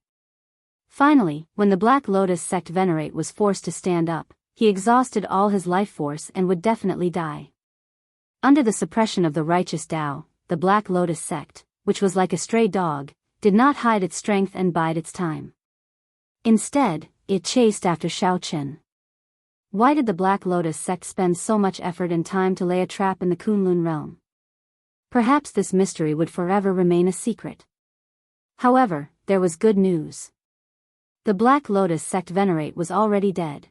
Finally, when the Black Lotus sect venerate was forced to stand up, he exhausted all his life force and would definitely die. Under the suppression of the righteous Tao, the Black Lotus sect, which was like a stray dog, did not hide its strength and bide its time. Instead, it chased after Xiao Qin. Why did the Black Lotus sect spend so much effort and time to lay a trap in the Kunlun realm? Perhaps this mystery would forever remain a secret. However, there was good news. The Black Lotus sect venerate was already dead.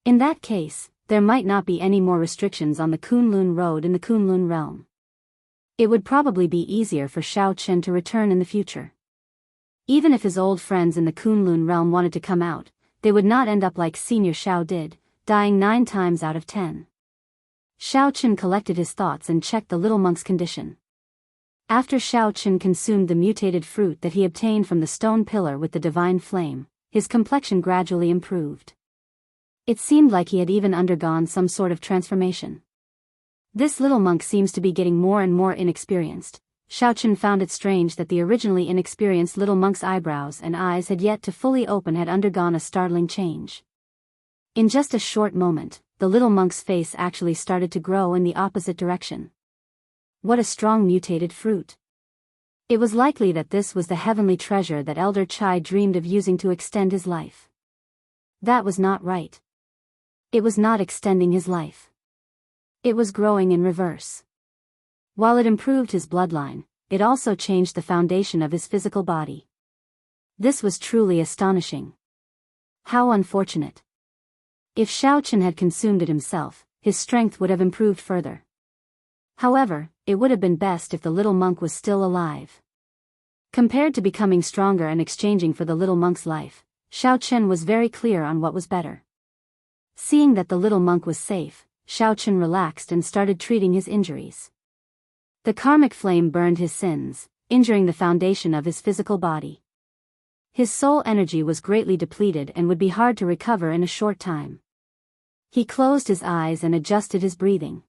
In that case, there might not be any more restrictions on the Kunlun road in the Kunlun realm. It would probably be easier for Xiao Qin to return in the future. Even if his old friends in the Kunlun realm wanted to come out, they would not end up like Senior Xiao did, dying 9 times out of 10. Xiao Qin collected his thoughts and checked the little monk's condition. After Xiao Qin consumed the mutated fruit that he obtained from the stone pillar with the divine flame, his complexion gradually improved. It seemed like he had even undergone some sort of transformation. This little monk seems to be getting more and more inexperienced. Xiao Qin found it strange that the originally inexperienced little monk's eyebrows and eyes had yet to fully open had undergone a startling change. In just a short moment, the little monk's face actually started to grow in the opposite direction. What a strong mutated fruit. It was likely that this was the heavenly treasure that Elder Chai dreamed of using to extend his life. That was not right. It was not extending his life. It was growing in reverse. While it improved his bloodline, it also changed the foundation of his physical body. This was truly astonishing. How unfortunate. If Xiao Qin had consumed it himself, his strength would have improved further. However, it would have been best if the little monk was still alive. Compared to becoming stronger and exchanging for the little monk's life, Xiao Qin was very clear on what was better. Seeing that the little monk was safe, Xiao Qin relaxed and started treating his injuries. The karmic flame burned his sins, injuring the foundation of his physical body. His soul energy was greatly depleted and would be hard to recover in a short time. He closed his eyes and adjusted his breathing.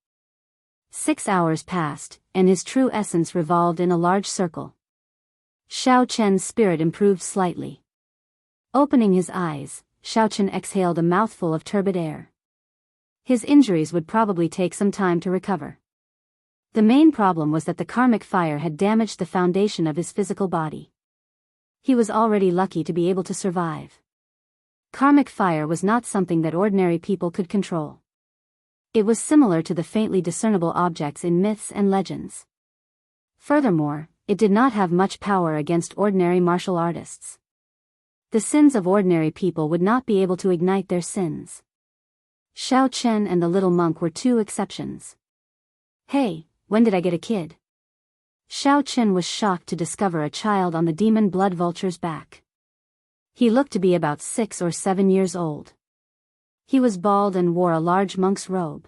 6 hours passed, and his true essence revolved in a large circle. Xiao Qian's spirit improved slightly. Opening his eyes, Xiao Qin exhaled a mouthful of turbid air. His injuries would probably take some time to recover. The main problem was that the karmic fire had damaged the foundation of his physical body. He was already lucky to be able to survive. Karmic fire was not something that ordinary people could control. It was similar to the faintly discernible objects in myths and legends. Furthermore, it did not have much power against ordinary martial artists. The sins of ordinary people would not be able to ignite their sins. Xiao Qian and the little monk were 2 exceptions. Hey, when did I get a kid? Xiao Qin was shocked to discover a child on the demon blood vulture's back. He looked to be about 6 or 7 years old. He was bald and wore a large monk's robe.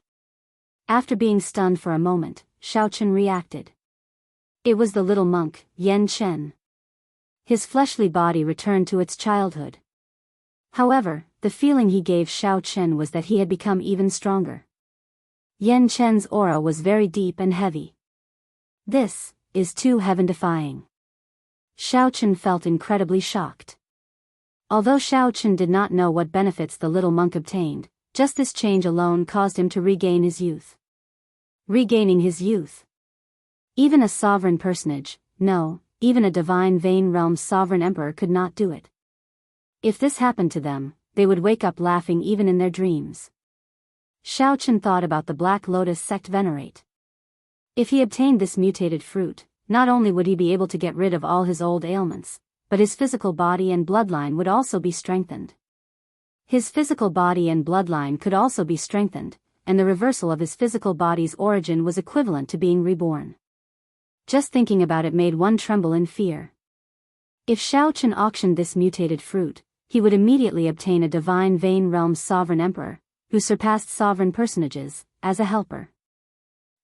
After being stunned for a moment, Xiao Qin reacted. It was the little monk, Yan Chen. His fleshly body returned to its childhood. However, the feeling he gave Xiao Qin was that he had become even stronger. Yan Chen's aura was very deep and heavy. This is too heaven-defying. Xiao Qin felt incredibly shocked. Although Xiao Chen did not know what benefits the little monk obtained, just this change alone caused him to regain his youth. Regaining his youth. Even a sovereign personage, no, even a divine Vane Realm's sovereign emperor could not do it. If this happened to them, they would wake up laughing even in their dreams. Xiao Chen thought about the Black Lotus sect venerate. If he obtained this mutated fruit, not only would he be able to get rid of all his old ailments, but his physical body and bloodline would also be strengthened. His physical body and bloodline could also be strengthened, and the reversal of his physical body's origin was equivalent to being reborn. Just thinking about it made one tremble in fear. If Xiao Chen auctioned this mutated fruit, he would immediately obtain a divine Vane Realm's sovereign emperor, who surpassed sovereign personages, as a helper.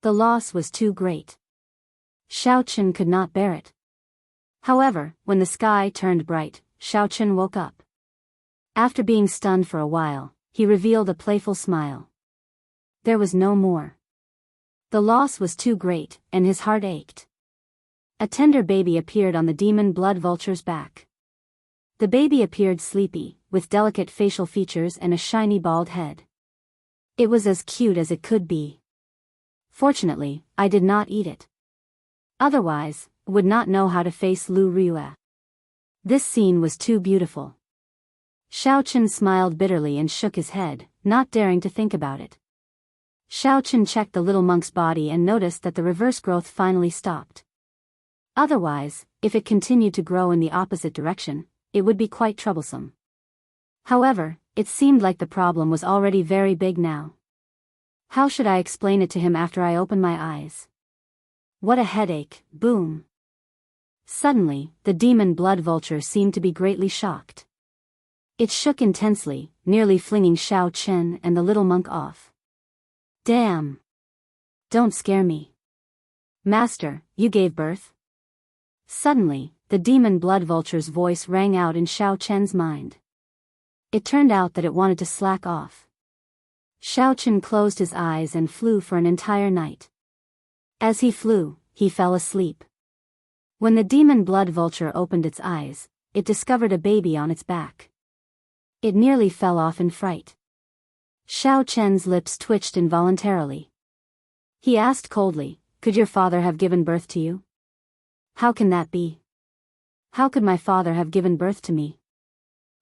The loss was too great. Xiao Chen could not bear it. However, when the sky turned bright, Xiao Chen woke up. After being stunned for a while, he revealed a playful smile. There was no more. The loss was too great, and his heart ached. A tender baby appeared on the demon blood vulture's back. The baby appeared sleepy, with delicate facial features and a shiny bald head. It was as cute as it could be. Fortunately, I did not eat it. Otherwise, I would not know how to face Lu Rue. This scene was too beautiful. Xiao Chen smiled bitterly and shook his head, not daring to think about it. Xiao Chen checked the little monk's body and noticed that the reverse growth finally stopped. Otherwise, if it continued to grow in the opposite direction, it would be quite troublesome. However, it seemed like the problem was already very big now. How should I explain it to him after I open my eyes? What a headache, boom. Suddenly, the demon blood vulture seemed to be greatly shocked. It shook intensely, nearly flinging Xiao Chen and the little monk off. Damn! Don't scare me. Master, you gave birth? Suddenly, the demon blood vulture's voice rang out in Xiao Chen's mind. It turned out that it wanted to slack off. Xiao Chen closed his eyes and flew for an entire night. As he flew, he fell asleep. When the demon blood vulture opened its eyes, it discovered a baby on its back. It nearly fell off in fright. Xiao Chen's lips twitched involuntarily. He asked coldly, "Could your father have given birth to you?" "How can that be? How could my father have given birth to me?"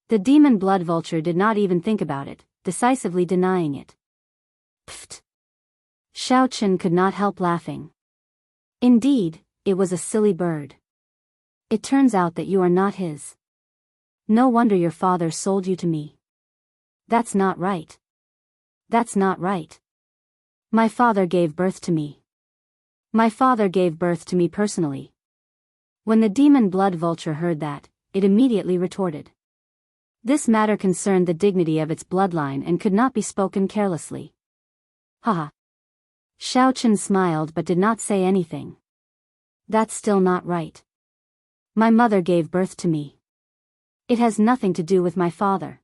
The demon blood vulture did not even think about it, decisively denying it. Pfft! Xiao Chen could not help laughing. Indeed, it was a silly bird. It turns out that you are not his. No wonder your father sold you to me. That's not right. That's not right. My father gave birth to me. My father gave birth to me personally. When the demon blood vulture heard that, it immediately retorted. This matter concerned the dignity of its bloodline and could not be spoken carelessly. Haha. Xiao Chen smiled but did not say anything. That's still not right. My mother gave birth to me. It has nothing to do with my father.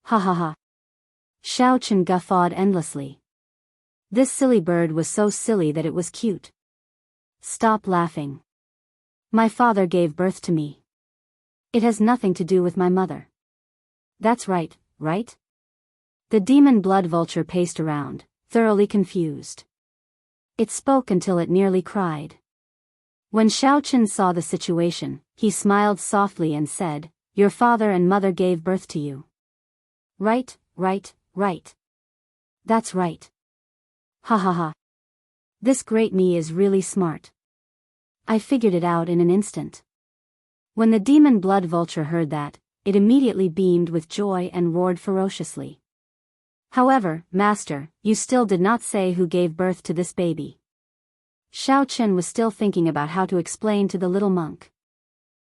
Ha ha ha. Xiao Chen guffawed endlessly. This silly bird was so silly that it was cute. Stop laughing. My father gave birth to me. It has nothing to do with my mother. That's right, right? The demon blood vulture paced around, thoroughly confused. It spoke until it nearly cried. When Xiao Chen saw the situation, he smiled softly and said, "Your father and mother gave birth to you." Right, right, right. That's right. Ha ha ha. This great me is really smart. I figured it out in an instant. When the demon blood vulture heard that, it immediately beamed with joy and roared ferociously. However, Master, you still did not say who gave birth to this baby. Xiao Chen was still thinking about how to explain to the little monk.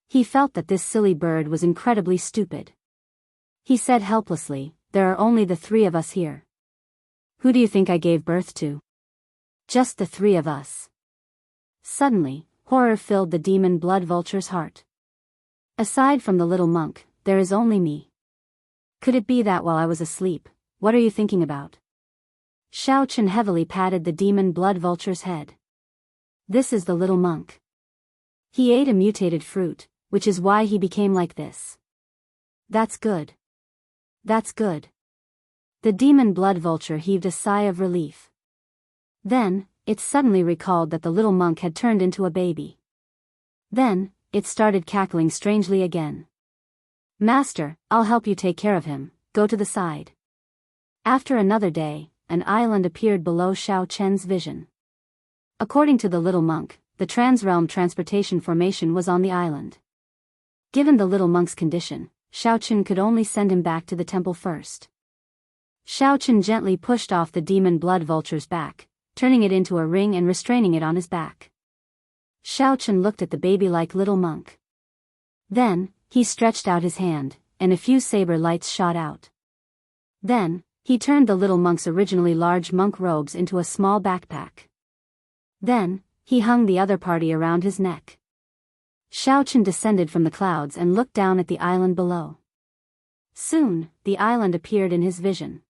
He felt that this silly bird was incredibly stupid. He said helplessly, "There are only the three of us here. Who do you think I gave birth to?" "Just the three of us." Suddenly, horror filled the demon blood vulture's heart. "Aside from the little monk, there is only me. Could it be that while I was asleep, what are you thinking about?" Xiao Chen heavily patted the demon blood vulture's head. "This is the little monk. He ate a mutated fruit, which is why he became like this. That's good. That's good. The demon blood vulture heaved a sigh of relief. Then, it suddenly recalled that the little monk had turned into a baby. Then, it started cackling strangely again. Master, I'll help you take care of him, go to the side. After another day, an island appeared below Xiao Chen's vision. According to the little monk, the transrealm transportation formation was on the island. Given the little monk's condition, Xiao Chen could only send him back to the temple first. Xiao Chen gently pushed off the demon blood vulture's back, turning it into a ring and restraining it on his back. Xiao Chen looked at the baby-like little monk. Then, he stretched out his hand, and a few saber lights shot out. Then, he turned the little monk's originally large monk robes into a small backpack. Then, he hung the other party around his neck. Xiao Chen descended from the clouds and looked down at the island below. Soon, the island appeared in his vision.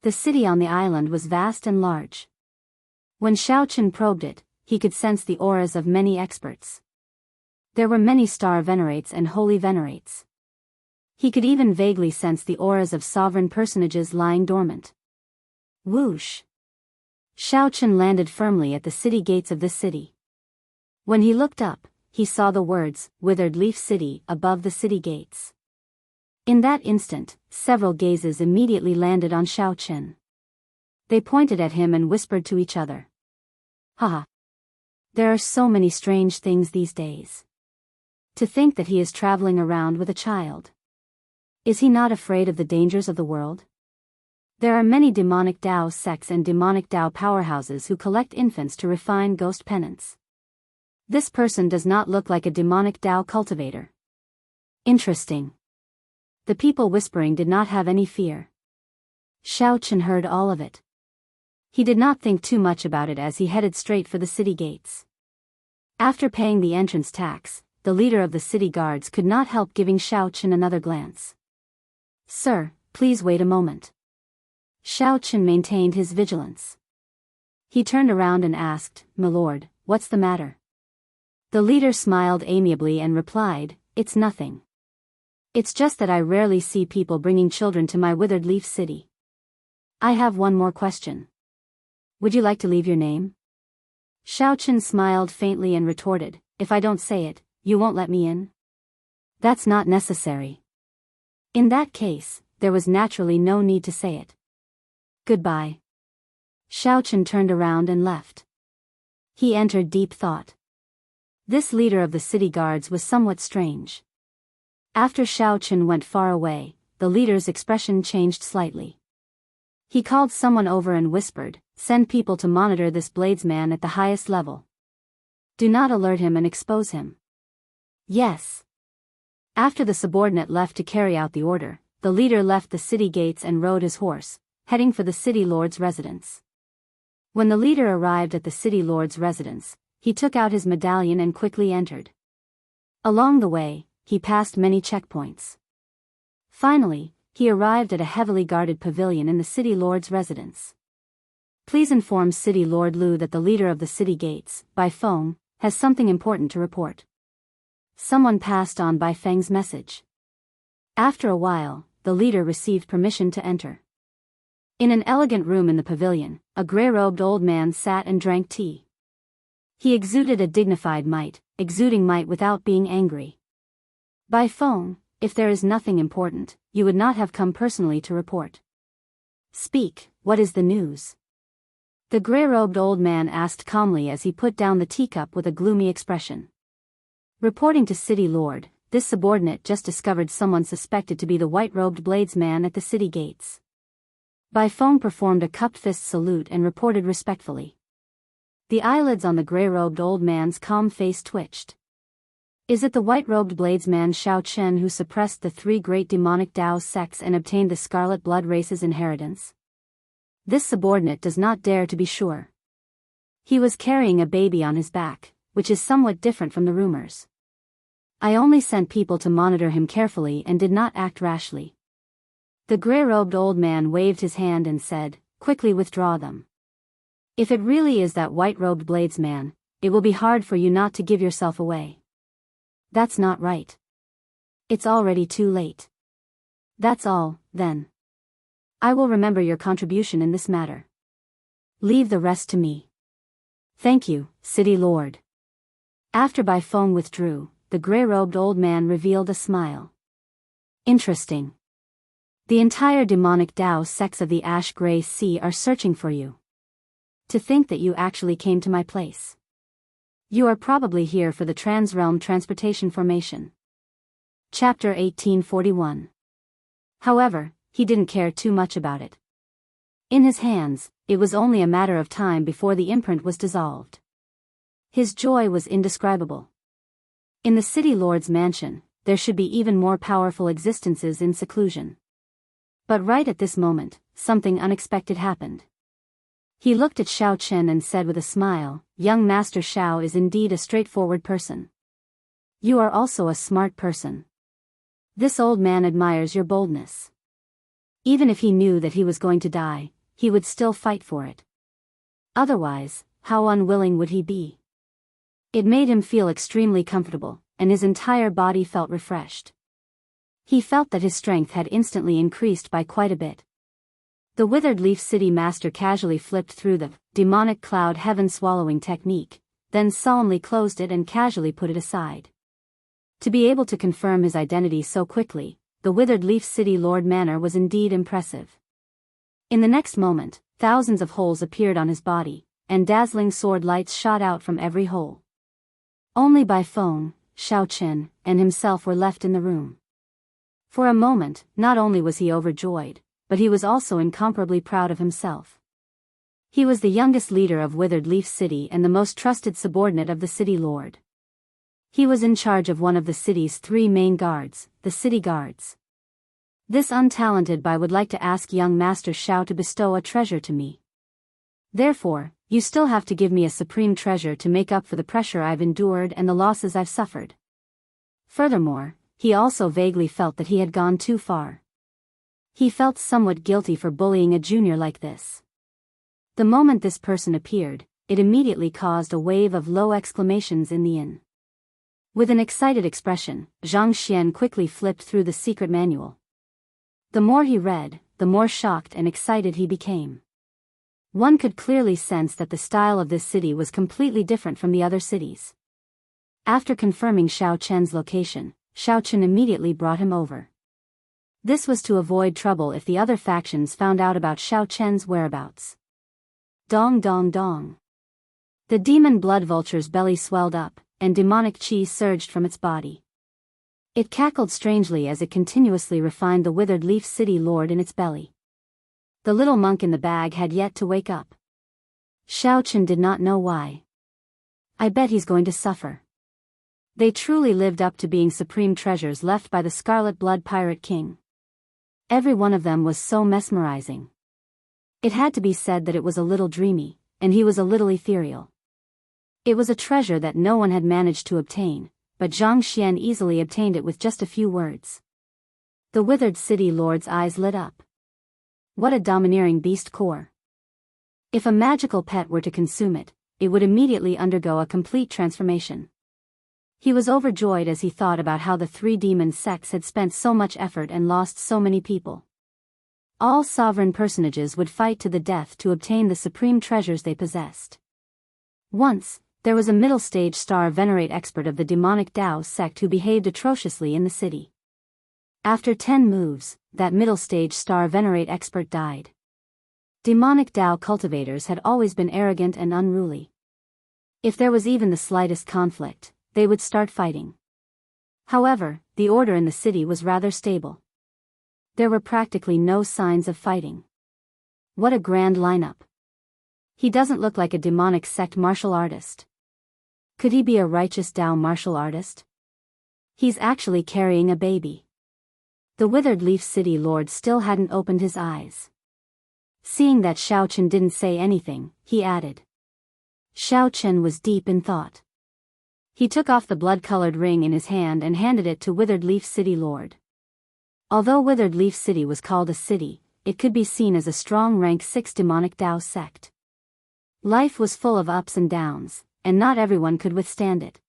The city on the island was vast and large. When Xiao Chen probed it, he could sense the auras of many experts. There were many star venerates and holy venerates. He could even vaguely sense the auras of sovereign personages lying dormant. Whoosh! Xiao Chen landed firmly at the city gates of this city. When he looked up, he saw the words, "Withered Leaf City," above the city gates. In that instant, several gazes immediately landed on Xiao Chen. They pointed at him and whispered to each other. Haha! There are so many strange things these days. To think that he is traveling around with a child. Is he not afraid of the dangers of the world? There are many demonic Dao sects and demonic Dao powerhouses who collect infants to refine ghost penance. This person does not look like a demonic Dao cultivator. Interesting. The people whispering did not have any fear. Xiao Chen heard all of it. He did not think too much about it as he headed straight for the city gates. After paying the entrance tax, the leader of the city guards could not help giving Xiao Chen another glance. Sir, please wait a moment. Xiao Chen maintained his vigilance. He turned around and asked, "My lord, what's the matter?" The leader smiled amiably and replied, "It's nothing. It's just that I rarely see people bringing children to my withered leaf city. I have one more question. Would you like to leave your name?" Xiao Chen smiled faintly and retorted, "If I don't say it, you won't let me in?" "That's not necessary." In that case, there was naturally no need to say it. "Goodbye." Xiao Chen turned around and left. He entered deep thought. This leader of the city guards was somewhat strange. After Xiao Chen went far away, the leader's expression changed slightly. He called someone over and whispered, "Send people to monitor this bladesman at the highest level. Do not alert him and expose him." "Yes." After the subordinate left to carry out the order, the leader left the city gates and rode his horse, heading for the city lord's residence. When the leader arrived at the city lord's residence, he took out his medallion and quickly entered. Along the way, he passed many checkpoints. Finally, he arrived at a heavily guarded pavilion in the city lord's residence. "Please inform City Lord Lu that the leader of the city gates, Bai Feng, has something important to report." Someone passed on Bai Feng's message. After a while, the leader received permission to enter. In an elegant room in the pavilion, a grey-robed old man sat and drank tea. He exuded a dignified might, exuding might without being angry. "Bai Feng, if there is nothing important, you would not have come personally to report. Speak, what is the news?" The grey-robed old man asked calmly as he put down the teacup with a gloomy expression. Reporting to City Lord, this subordinate just discovered someone suspected to be the white-robed bladesman at the city gates. Bai Feng performed a cupped fist salute and reported respectfully. The eyelids on the grey-robed old man's calm face twitched. "Is it the white-robed bladesman Xiao Chen who suppressed the 3 great demonic Dao sects and obtained the Scarlet Blood race's inheritance?" This subordinate does not dare to be sure. He was carrying a baby on his back, which is somewhat different from the rumors. "I only sent people to monitor him carefully and did not act rashly." The grey-robed old man waved his hand and said, "Quickly withdraw them. If it really is that white-robed bladesman, it will be hard for you not to give yourself away." "That's not right. It's already too late." That's all, then. I will remember your contribution in this matter. Leave the rest to me. Thank you, City Lord. After Bai Feng withdrew, the gray-robed old man revealed a smile. Interesting. The entire demonic Tao sects of the Ash-Gray Sea are searching for you. To think that you actually came to my place. You are probably here for the Trans-Realm Transportation Formation. Chapter 1841. However, he didn't care too much about it. In his hands, it was only a matter of time before the imprint was dissolved. His joy was indescribable. In the City Lord's mansion, there should be even more powerful existences in seclusion. But right at this moment, something unexpected happened. He looked at Xiao Chen and said with a smile, "Young Master Xiao is indeed a straightforward person. You are also a smart person. This old man admires your boldness. Even if he knew that he was going to die, he would still fight for it. Otherwise, how unwilling would he be?" It made him feel extremely comfortable, and his entire body felt refreshed. He felt that his strength had instantly increased by quite a bit. The Withered Leaf City Master casually flipped through the demonic cloud heaven swallowing technique, then solemnly closed it and casually put it aside. To be able to confirm his identity so quickly, the Withered Leaf City Lord manner was indeed impressive. In the next moment, thousands of holes appeared on his body, and dazzling sword lights shot out from every hole. Only Bai Feng, Xiao Chen, and himself were left in the room. For a moment, not only was he overjoyed, but he was also incomparably proud of himself. He was the youngest leader of Withered Leaf City and the most trusted subordinate of the City Lord. He was in charge of one of the city's 3 main guards, the City Guards. This untalented Bai would like to ask young Master Xiao to bestow a treasure to me. Therefore, you still have to give me a supreme treasure to make up for the pressure I've endured and the losses I've suffered. Furthermore, he also vaguely felt that he had gone too far. He felt somewhat guilty for bullying a junior like this. The moment this person appeared, it immediately caused a wave of low exclamations in the inn. With an excited expression, Zhang Xian quickly flipped through the secret manual. The more he read, the more shocked and excited he became. One could clearly sense that the style of this city was completely different from the other cities. After confirming Xiao Chen's location, Xiao Chen immediately brought him over. This was to avoid trouble if the other factions found out about Xiao Chen's whereabouts. Dong dong dong. The demon blood vulture's belly swelled up, and demonic chi surged from its body. It cackled strangely as it continuously refined the Withered Leaf City Lord in its belly. The little monk in the bag had yet to wake up. Xiao Chen did not know why. I bet he's going to suffer. They truly lived up to being supreme treasures left by the Scarlet Blood Pirate King. Every one of them was so mesmerizing. It had to be said that it was a little dreamy, and he was a little ethereal. It was a treasure that no one had managed to obtain, but Zhang Xian easily obtained it with just a few words. The Withered City Lord's eyes lit up. What a domineering beast core. If a magical pet were to consume it, it would immediately undergo a complete transformation. He was overjoyed as he thought about how the 3 demon sects had spent so much effort and lost so many people. All sovereign personages would fight to the death to obtain the supreme treasures they possessed. Once, there was a middle-stage star venerate expert of the demonic Tao sect who behaved atrociously in the city. After 10 moves, that middle-stage star venerate expert died. Demonic Tao cultivators had always been arrogant and unruly. If there was even the slightest conflict, they would start fighting. However, the order in the city was rather stable. There were practically no signs of fighting. What a grand lineup. He doesn't look like a demonic sect martial artist. Could he be a righteous Tao martial artist? He's actually carrying a baby. The Withered Leaf City Lord still hadn't opened his eyes. Seeing that Xiao Chen didn't say anything, he added. Xiao Chen was deep in thought. He took off the blood-colored ring in his hand and handed it to Withered Leaf City Lord. Although Withered Leaf City was called a city, it could be seen as a strong rank 6 demonic Tao sect. Life was full of ups and downs, and not everyone could withstand it.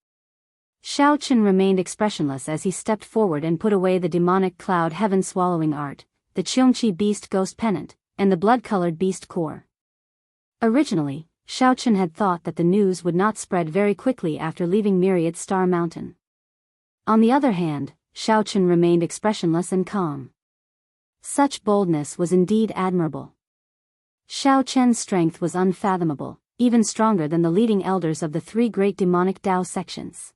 Xiao Chen remained expressionless as he stepped forward and put away the demonic cloud heaven-swallowing art, the Cheongqi beast ghost pennant, and the blood-colored beast core. Originally, Xiao Chen had thought that the news would not spread very quickly after leaving Myriad Star Mountain. On the other hand, Xiao Chen remained expressionless and calm. Such boldness was indeed admirable. Xiao Chen's strength was unfathomable, even stronger than the leading elders of the three great demonic Dao sections.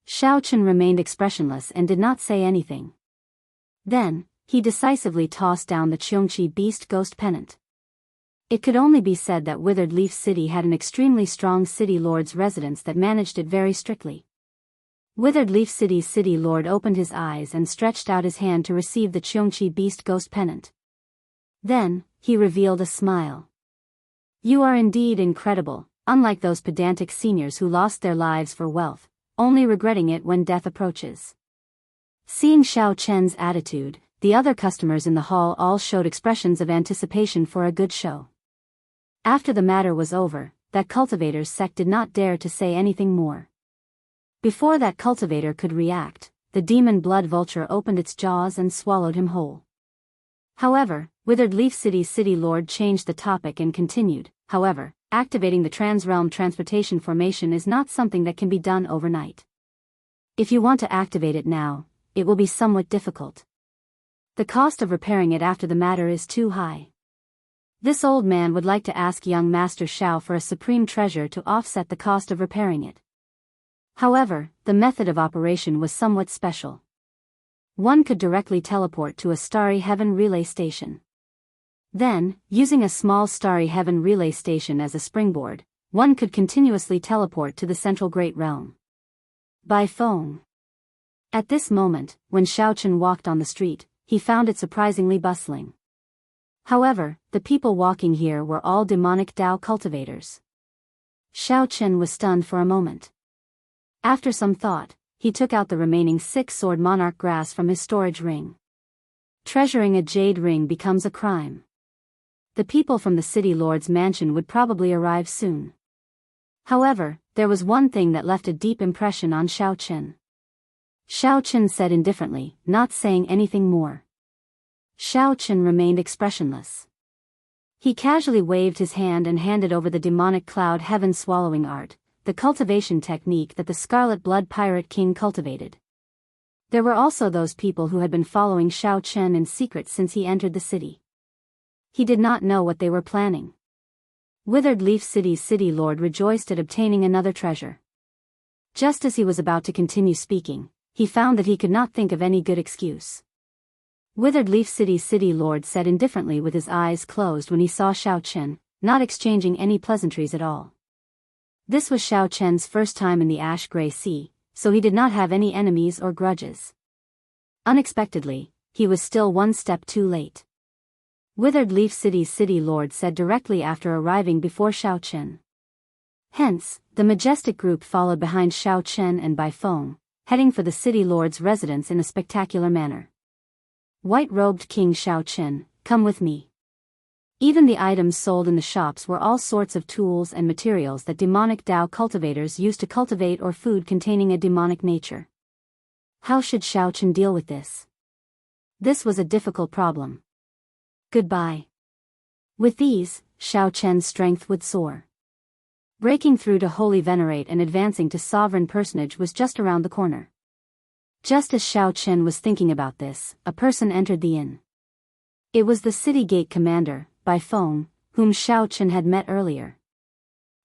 Xiao Chen remained expressionless and did not say anything. Then, he decisively tossed down the Cheongqi beast ghost pennant. It could only be said that Withered Leaf City had an extremely strong city lord's residence that managed it very strictly. Withered Leaf City's city lord opened his eyes and stretched out his hand to receive the Cheongqi beast ghost pennant. Then, he revealed a smile. "You are indeed incredible, unlike those pedantic seniors who lost their lives for wealth, only regretting it when death approaches." Seeing Xiao Chen's attitude, the other customers in the hall all showed expressions of anticipation for a good show. After the matter was over, that cultivator's sect did not dare to say anything more. Before that cultivator could react, the demon blood vulture opened its jaws and swallowed him whole. However, Withered Leaf City's city lord changed the topic and continued, "However, activating the Transrealm Transportation Formation is not something that can be done overnight. If you want to activate it now, it will be somewhat difficult. The cost of repairing it after the matter is too high. This old man would like to ask young Master Xiao for a supreme treasure to offset the cost of repairing it." However, the method of operation was somewhat special. One could directly teleport to a Starry Heaven relay station. Then, using a small Starry Heaven relay station as a springboard, one could continuously teleport to the Central Great Realm. By phone. At this moment, when Xiao Chen walked on the street, he found it surprisingly bustling. However, the people walking here were all demonic Dao cultivators. Xiao Chen was stunned for a moment. After some thought, he took out the remaining 6-sword monarch grass from his storage ring. Treasuring a jade ring becomes a crime. The people from the city lord's mansion would probably arrive soon. However, there was one thing that left a deep impression on Xiao Chen. Xiao Chen said indifferently, not saying anything more. Xiao Chen remained expressionless. He casually waved his hand and handed over the demonic cloud heaven-swallowing art, the cultivation technique that the Scarlet Blood Pirate King cultivated. There were also those people who had been following Xiao Chen in secret since he entered the city. He did not know what they were planning. Withered Leaf City's city lord rejoiced at obtaining another treasure. Just as he was about to continue speaking, he found that he could not think of any good excuse. Withered Leaf City's city lord said indifferently with his eyes closed when he saw Xiao Chen, not exchanging any pleasantries at all. This was Xiao Chen's first time in the Ash-Gray Sea, so he did not have any enemies or grudges. Unexpectedly, he was still one step too late. Withered Leaf City's city lord said directly after arriving before Xiao Chen. Hence, the majestic group followed behind Xiao Chen and Bai Feng, heading for the city lord's residence in a spectacular manner. White-robed King Xiao Chen, come with me. Even the items sold in the shops were all sorts of tools and materials that demonic Dao cultivators used to cultivate or food containing a demonic nature. How should Xiao Chen deal with this? This was a difficult problem. Goodbye. With these, Xiao Chen's strength would soar. Breaking through to Holy Venerate and advancing to Sovereign Personage was just around the corner. Just as Xiao Chen was thinking about this, a person entered the inn. It was the city gate commander, Bai Feng, whom Xiao Chen had met earlier.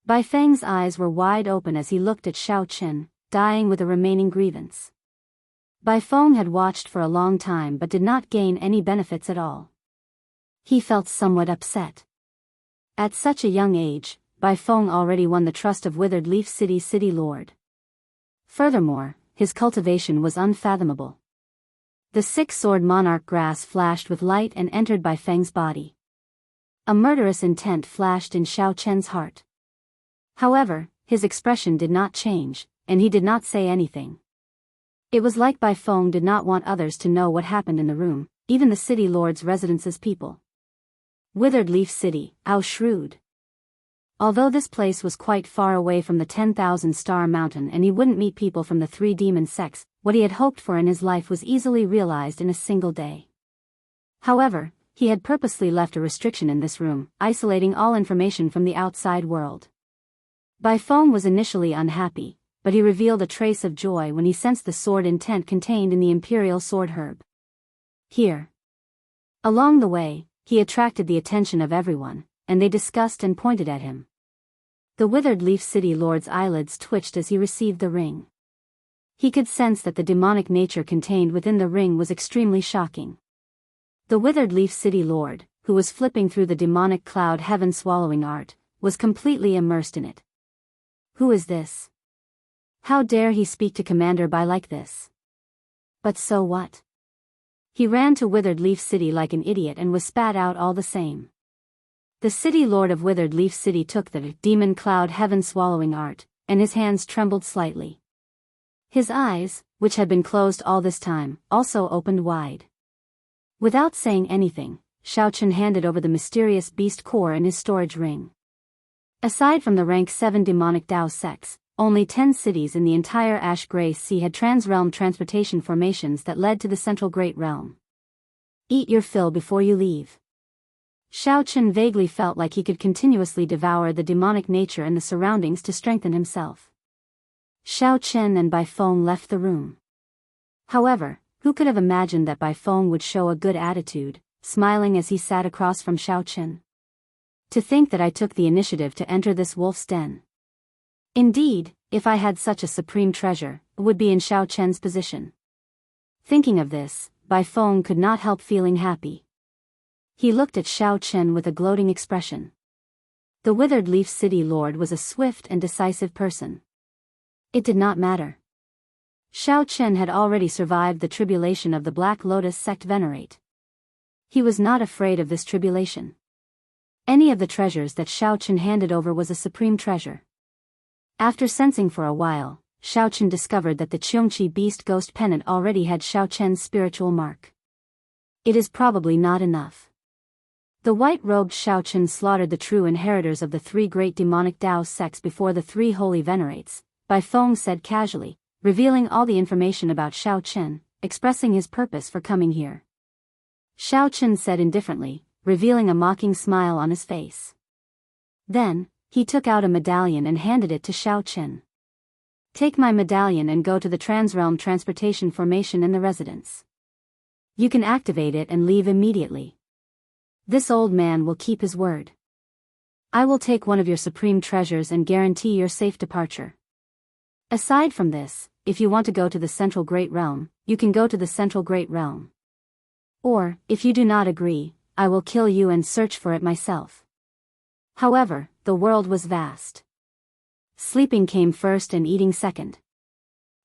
Bai Feng's eyes were wide open as he looked at Xiao Chen, dying with a remaining grievance. Bai Feng had watched for a long time but did not gain any benefits at all. He felt somewhat upset. At such a young age, Bai Feng already won the trust of Withered Leaf City's city lord. Furthermore, his cultivation was unfathomable. The 6-sword monarch grass flashed with light and entered Bai Feng's body. A murderous intent flashed in Xiao Chen's heart. However, his expression did not change, and he did not say anything. It was like Bai Feng did not want others to know what happened in the room, even the city lord's residence's people. Withered Leaf City, how shrewd. Although this place was quite far away from the 10,000-star mountain and he wouldn't meet people from the three demon sects, what he had hoped for in his life was easily realized in a single day. However, he had purposely left a restriction in this room, isolating all information from the outside world. Baifeng was initially unhappy, but he revealed a trace of joy when he sensed the sword intent contained in the imperial sword herb. Here. Along the way, he attracted the attention of everyone, and they discussed and pointed at him. The Withered Leaf City Lord's eyelids twitched as he received the ring. He could sense that the demonic nature contained within the ring was extremely shocking. The Withered Leaf City Lord, who was flipping through the demonic cloud heaven-swallowing art, was completely immersed in it. Who is this? How dare he speak to Commander Bai like this? But so what? He ran to Withered Leaf City like an idiot and was spat out all the same. The city lord of Withered Leaf City took the demon cloud heaven-swallowing art, and his hands trembled slightly. His eyes, which had been closed all this time, also opened wide. Without saying anything, Xiaochen handed over the mysterious beast core in his storage ring. Aside from the rank 7 demonic Dao sects, only 10 cities in the entire Ash Gray Sea had trans-realm transportation formations that led to the Central Great Realm. Eat your fill before you leave. Xiaochen vaguely felt like he could continuously devour the demonic nature and the surroundings to strengthen himself. Xiaochen and Baifeng left the room. However, who could have imagined that Baifeng would show a good attitude, smiling as he sat across from Xiaochen? To think that I took the initiative to enter this wolf's den. Indeed, if I had such a supreme treasure, it would be in Xiaochen's position. Thinking of this, Baifeng could not help feeling happy. He looked at Xiaochen with a gloating expression. The Withered Leaf City Lord was a swift and decisive person. It did not matter. Xiaochen had already survived the tribulation of the Black Lotus sect venerate. He was not afraid of this tribulation. Any of the treasures that Xiaochen handed over was a supreme treasure. After sensing for a while, Xiaochen discovered that the Qiongqi Beast Ghost Pennant already had Xiaochen's spiritual mark. It is probably not enough. The white-robed Xiaochen slaughtered the true inheritors of the three great demonic Dao sects before the three holy venerates, Baifeng said casually, revealing all the information about Xiaochen, expressing his purpose for coming here. Xiaochen said indifferently, revealing a mocking smile on his face. Then, he took out a medallion and handed it to Xiaochen. Take my medallion and go to the Transrealm Transportation Formation in the residence. You can activate it and leave immediately. This old man will keep his word. I will take one of your supreme treasures and guarantee your safe departure. Aside from this, if you want to go to the Central Great Realm, you can go to the Central Great Realm. Or, if you do not agree, I will kill you and search for it myself. However, the world was vast. Sleeping came first and eating second.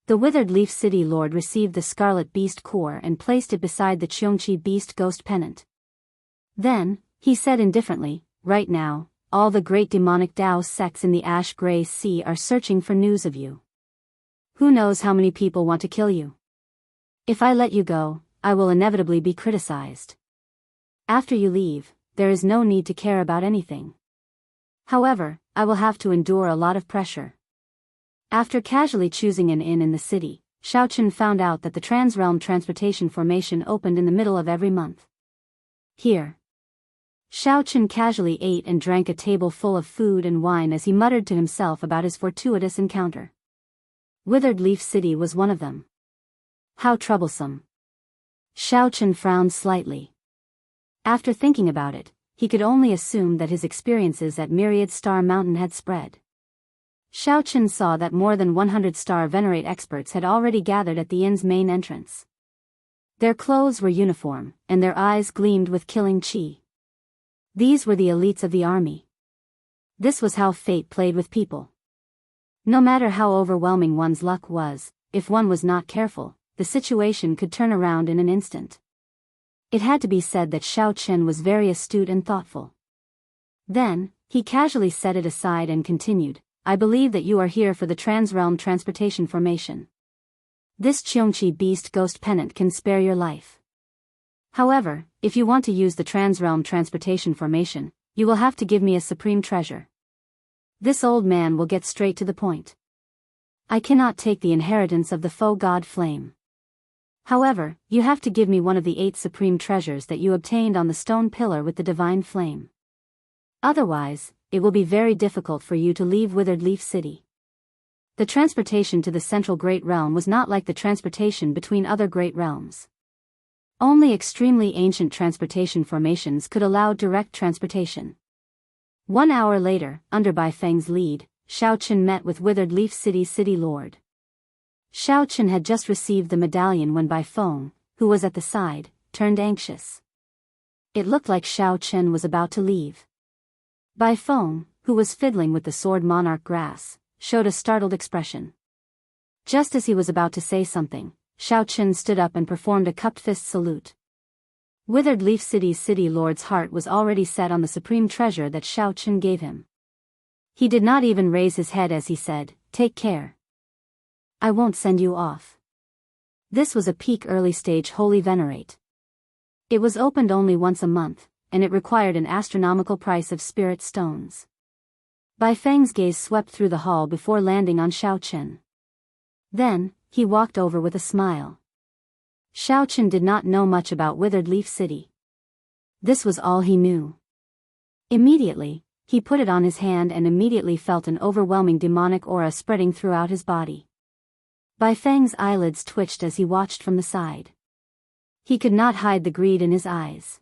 The Withered Leaf City Lord received the Scarlet Beast Core and placed it beside the Qiongqi Beast Ghost Pennant. Then, he said indifferently, right now, all the great demonic Dao sects in the Ash Gray Sea are searching for news of you. Who knows how many people want to kill you? If I let you go, I will inevitably be criticized. After you leave, there is no need to care about anything. However, I will have to endure a lot of pressure. After casually choosing an inn in the city, Xiaochen found out that the Transrealm Transportation Formation opened in the middle of every month. Here. Xiaochen casually ate and drank a table full of food and wine as he muttered to himself about his fortuitous encounter. Withered Leaf City was one of them. How troublesome. Xiaochen frowned slightly. After thinking about it, he could only assume that his experiences at Myriad Star Mountain had spread. Xiaochen saw that more than 100 Star Venerate experts had already gathered at the inn's main entrance. Their clothes were uniform, and their eyes gleamed with killing qi. These were the elites of the army. This was how fate played with people. No matter how overwhelming one's luck was, if one was not careful, the situation could turn around in an instant. It had to be said that Xiaochen was very astute and thoughtful. Then, he casually set it aside and continued, I believe that you are here for the Transrealm Transportation Formation. This Qiongqi Beast Ghost Pennant can spare your life. However, if you want to use the Transrealm Transportation Formation, you will have to give me a supreme treasure. This old man will get straight to the point. I cannot take the inheritance of the faux god flame. However, you have to give me one of the 8 supreme treasures that you obtained on the stone pillar with the divine flame. Otherwise, it will be very difficult for you to leave Withered Leaf City. The transportation to the central Great Realm was not like the transportation between other Great Realms. Only extremely ancient transportation formations could allow direct transportation. 1 hour later, under Bai Feng's lead, Shao Chen met with Withered Leaf City's city lord. Shao Chen had just received the medallion when Bai Feng, who was at the side, turned anxious. It looked like Shao Chen was about to leave. Bai Feng, who was fiddling with the sword monarch grass, showed a startled expression. Just as he was about to say something, Shao Chen stood up and performed a cupped fist salute. Withered Leaf City's city lord's heart was already set on the supreme treasure that Shao Chen gave him. He did not even raise his head as he said, "Take care. I won't send you off." This was a peak early-stage holy venerate. It was opened only once a month, and it required an astronomical price of spirit stones. Bai Feng's gaze swept through the hall before landing on Shao Chen. Then, he walked over with a smile. Shao Chen did not know much about Withered Leaf City. This was all he knew. Immediately, he put it on his hand and immediately felt an overwhelming demonic aura spreading throughout his body. Bai Feng's eyelids twitched as he watched from the side. He could not hide the greed in his eyes.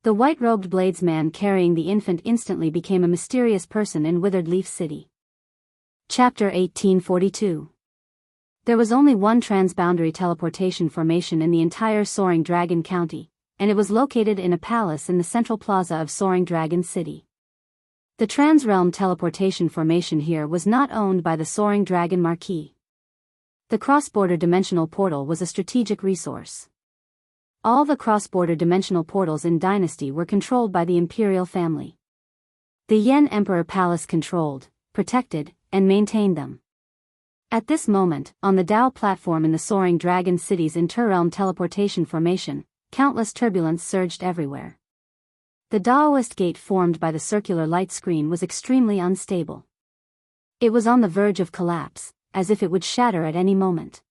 The white-robed bladesman carrying the infant instantly became a mysterious person in Withered Leaf City. Chapter 1842. There was only one transboundary teleportation formation in the entire Soaring Dragon County, and it was located in a palace in the central plaza of Soaring Dragon City. The Transrealm teleportation formation here was not owned by the Soaring Dragon Marquis. The cross-border dimensional portal was a strategic resource. All the cross-border dimensional portals in Dynasty were controlled by the imperial family. The Yen Emperor Palace controlled, protected, and maintained them. At this moment, on the Dao platform in the Soaring Dragon City's interrealm teleportation formation, countless turbulence surged everywhere. The Daoist gate formed by the circular light screen was extremely unstable. It was on the verge of collapse, as if it would shatter at any moment.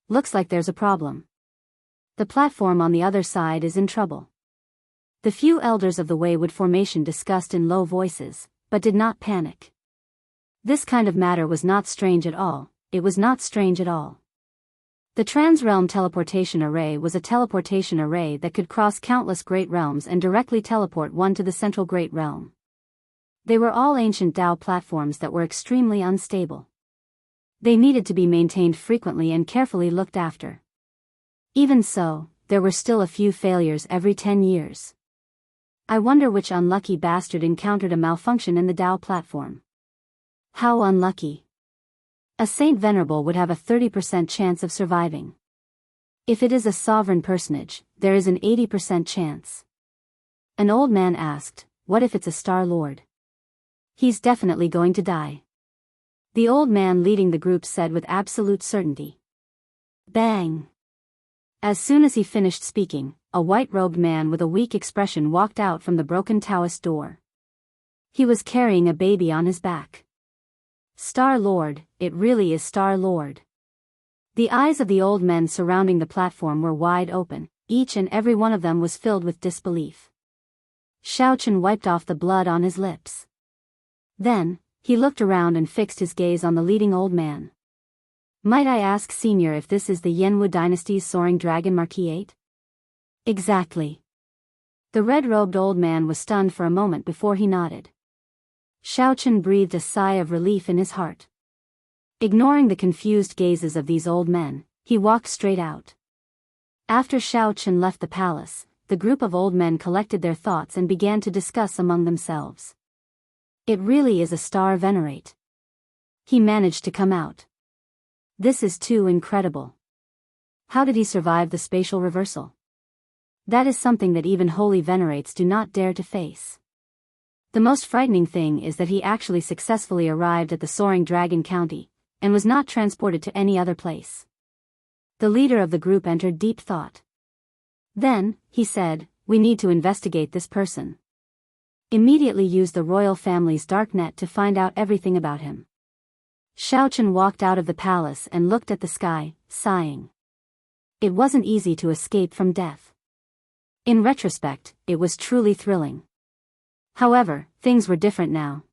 Looks like there's a problem. The platform on the other side is in trouble. The few elders of the Waywood formation discussed in low voices, but did not panic. This kind of matter was not strange at all. It was not strange at all. The Transrealm Teleportation Array was a teleportation array that could cross countless great realms and directly teleport one to the central great realm. They were all ancient Dao platforms that were extremely unstable. They needed to be maintained frequently and carefully looked after. Even so, there were still a few failures every 10 years. I wonder which unlucky bastard encountered a malfunction in the Dao platform. How unlucky. A Saint Venerable would have a 30% chance of surviving. If it is a sovereign personage, there is an 80% chance. An old man asked, "What if it's a Star Lord?" "He's definitely going to die." The old man leading the group said with absolute certainty. Bang! As soon as he finished speaking, a white-robed man with a weak expression walked out from the broken Taoist door. He was carrying a baby on his back. Star Lord, it really is Star Lord. The eyes of the old men surrounding the platform were wide open, each and every one of them was filled with disbelief. Shao Chen wiped off the blood on his lips. Then, he looked around and fixed his gaze on the leading old man. "Might I ask, Senior, if this is the Yenwu Dynasty's Soaring Dragon Marquis 8? "Exactly." The red-robed old man was stunned for a moment before he nodded. Shao Chen breathed a sigh of relief in his heart. Ignoring the confused gazes of these old men, he walked straight out. After Shao Chen left the palace, the group of old men collected their thoughts and began to discuss among themselves. It really is a Star Venerate. He managed to come out. This is too incredible. How did he survive the spatial reversal? That is something that even holy venerates do not dare to face. The most frightening thing is that he actually successfully arrived at the Soaring Dragon County, and was not transported to any other place. The leader of the group entered deep thought. Then, he said, "We need to investigate this person. immediately used the royal family's dark net to find out everything about him. Xiaochen walked out of the palace and looked at the sky, sighing. It wasn't easy to escape from death. In retrospect, it was truly thrilling. However, things were different now.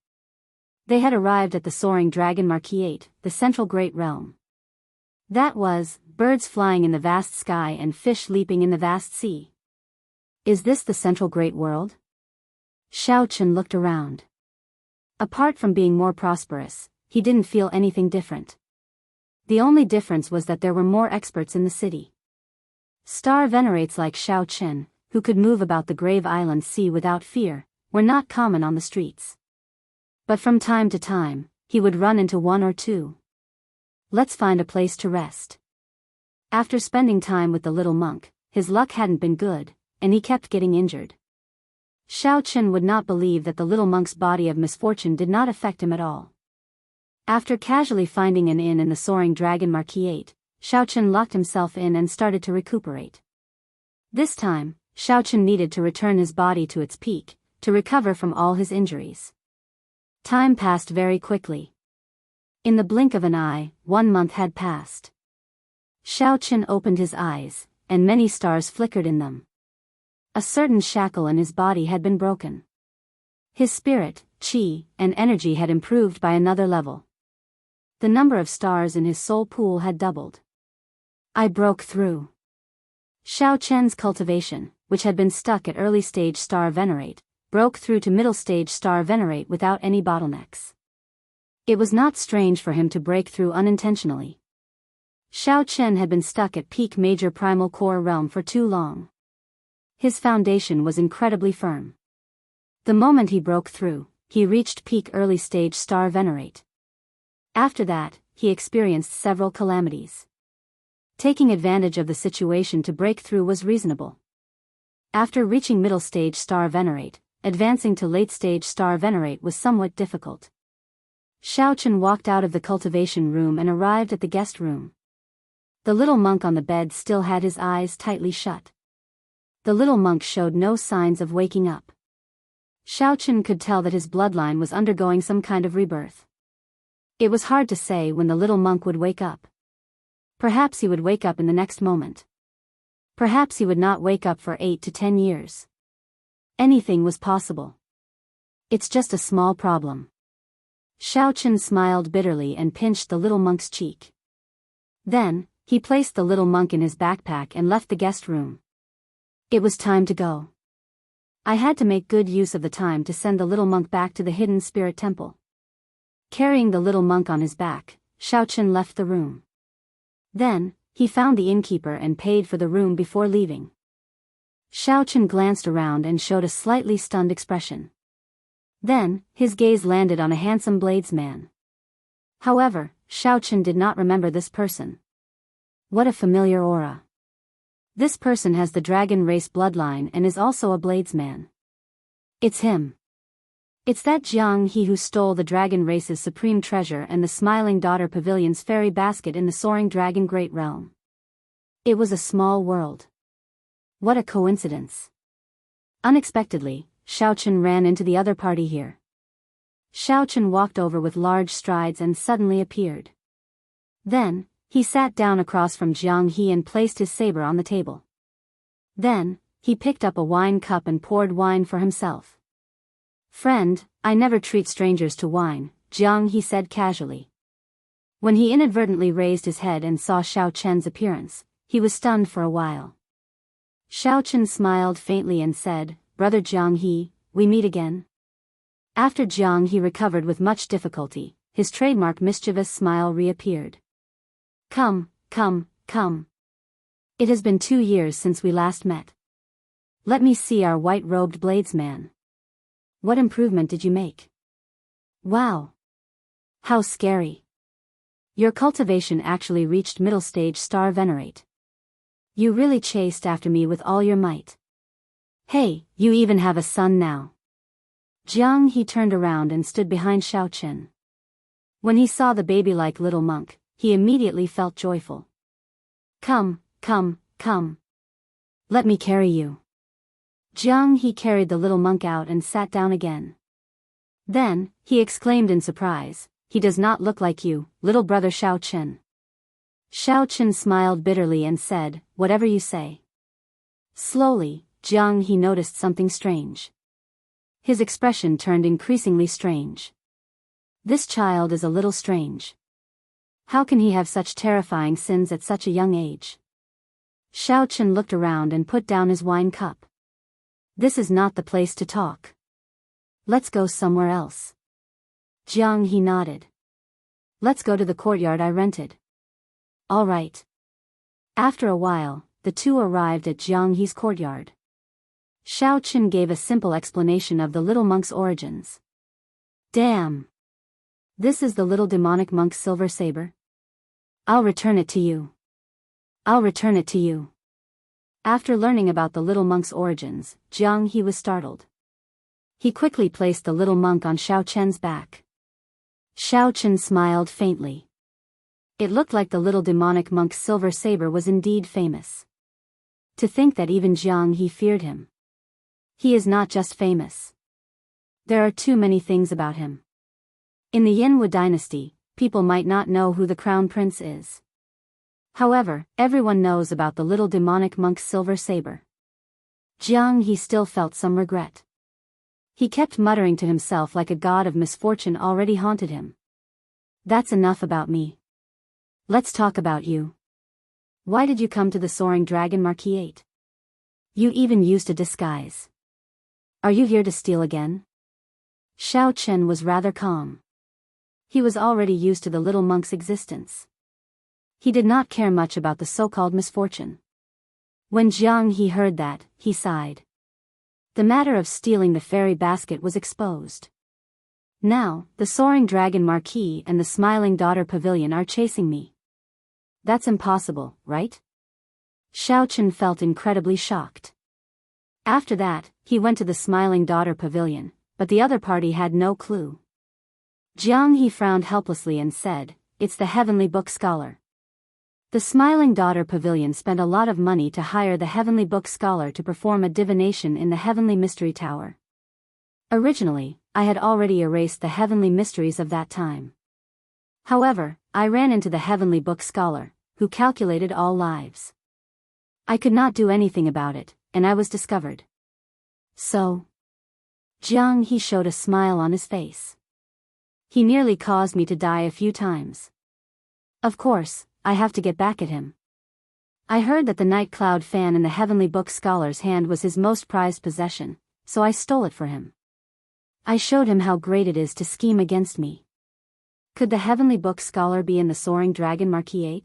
They had arrived at the soaring dragon Marquis, the central great realm. That was, birds flying in the vast sky and fish leaping in the vast sea. Is this the central great world? Xiaochen looked around. Apart from being more prosperous, he didn't feel anything different. The only difference was that there were more experts in the city. Star venerates like Xiaochen, who could move about the grave island sea without fear, were not common on the streets. But from time to time, he would run into one or two. Let's find a place to rest. After spending time with the little monk, his luck hadn't been good, and he kept getting injured. Xiaochen would not believe that the little monk's body of misfortune did not affect him at all. After casually finding an inn in the soaring dragon Marquis, Xiaochen locked himself in and started to recuperate. This time, Xiaochen needed to return his body to its peak, to recover from all his injuries. Time passed very quickly. In the blink of an eye, 1 month had passed. Xiaochen opened his eyes, and many stars flickered in them. A certain shackle in his body had been broken. His spirit, qi, and energy had improved by another level. The number of stars in his soul pool had doubled. I broke through. Xiaochen's cultivation, which had been stuck at early stage star venerate, broke through to middle stage star venerate without any bottlenecks. It was not strange for him to break through unintentionally. Xiaochen had been stuck at peak major primal core realm for too long. His foundation was incredibly firm. The moment he broke through, he reached peak early stage star venerate. After that, he experienced several calamities. Taking advantage of the situation to break through was reasonable. After reaching middle stage star venerate, advancing to late stage star venerate was somewhat difficult. Xiaochen walked out of the cultivation room and arrived at the guest room. The little monk on the bed still had his eyes tightly shut. The little monk showed no signs of waking up. Xiaochen could tell that his bloodline was undergoing some kind of rebirth. It was hard to say when the little monk would wake up. Perhaps he would wake up in the next moment. Perhaps he would not wake up for 8 to 10 years. Anything was possible. It's just a small problem. Xiaochen smiled bitterly and pinched the little monk's cheek. Then, he placed the little monk in his backpack and left the guest room. It was time to go. I had to make good use of the time to send the little monk back to the hidden spirit temple. Carrying the little monk on his back, Xiaochen left the room. Then, he found the innkeeper and paid for the room before leaving. Xiaochen glanced around and showed a slightly stunned expression. Then, his gaze landed on a handsome bladesman. However, Xiaochen did not remember this person. What a familiar aura. This person has the dragon race bloodline and is also a bladesman. It's him. It's that Jiang He who stole the dragon race's supreme treasure and the Smiling Daughter Pavilion's fairy basket in the soaring dragon great realm. It was a small world. What a coincidence. Unexpectedly, Xiaochen ran into the other party here. Xiaochen walked over with large strides and suddenly appeared. Then, he sat down across from Jiang He and placed his saber on the table. Then, he picked up a wine cup and poured wine for himself. Friend, I never treat strangers to wine, Jiang He said casually. When he inadvertently raised his head and saw Xiaochen's appearance, he was stunned for a while. Xiaochen smiled faintly and said, Brother Jiang He, we meet again? After Jiang He recovered with much difficulty, his trademark mischievous smile reappeared. Come, come, come. It has been 2 years since we last met. Let me see our white-robed bladesman. What improvement did you make? Wow. How scary. Your cultivation actually reached middle stage star venerate. You really chased after me with all your might. Hey, you even have a son now. Jiang He turned around and stood behind Xiaochen. When he saw the baby-like little monk, he immediately felt joyful. Come, come, come. Let me carry you. Jiang He carried the little monk out and sat down again. Then, he exclaimed in surprise, "He does not look like you, little brother Xiao Chen." Xiao Chen smiled bitterly and said, "Whatever you say." Slowly, Jiang He noticed something strange. His expression turned increasingly strange. This child is a little strange. How can he have such terrifying sins at such a young age? Xiao Chen looked around and put down his wine cup. This is not the place to talk. Let's go somewhere else. Jiang He nodded. Let's go to the courtyard I rented. All right. After a while, the two arrived at Jiang He's courtyard. Xiao Chen gave a simple explanation of the little monk's origins. Damn! This is the little demonic monk's silver saber? I'll return it to you. I'll return it to you. After learning about the little monk's origins, Jiang He was startled. He quickly placed the little monk on Xiao Chen's back. Xiao Chen smiled faintly. It looked like the little demonic monk's silver saber was indeed famous. To think that even Jiang He feared him. He is not just famous. There are too many things about him. In the Yinwu dynasty, people might not know who the crown prince is. However, everyone knows about the little demonic monk's silver saber. Jiang He still felt some regret. He kept muttering to himself like a god of misfortune already haunted him. That's enough about me. Let's talk about you. Why did you come to the Soaring Dragon Marquis? You even used a disguise. Are you here to steal again? Xiao Chen was rather calm. He was already used to the little monk's existence. He did not care much about the so-called misfortune. When Jiang He heard that, he sighed. The matter of stealing the fairy basket was exposed. Now, the Soaring Dragon Marquis and the Smiling Daughter Pavilion are chasing me. That's impossible, right? Xiao Chen felt incredibly shocked. After that, he went to the Smiling Daughter Pavilion, but the other party had no clue. Jiang He frowned helplessly and said, "It's the Heavenly Book Scholar." The Smiling Daughter Pavilion spent a lot of money to hire the Heavenly Book Scholar to perform a divination in the Heavenly Mystery Tower. Originally, I had already erased the heavenly mysteries of that time. However, I ran into the Heavenly Book Scholar, who calculated all lives. I could not do anything about it, and I was discovered. So, Jiang He showed a smile on his face. He nearly caused me to die a few times. Of course, I have to get back at him. I heard that the Night Cloud fan in the Heavenly Book Scholar's hand was his most prized possession, so I stole it for him. I showed him how great it is to scheme against me. Could the Heavenly Book Scholar be in the Soaring Dragon Marquis?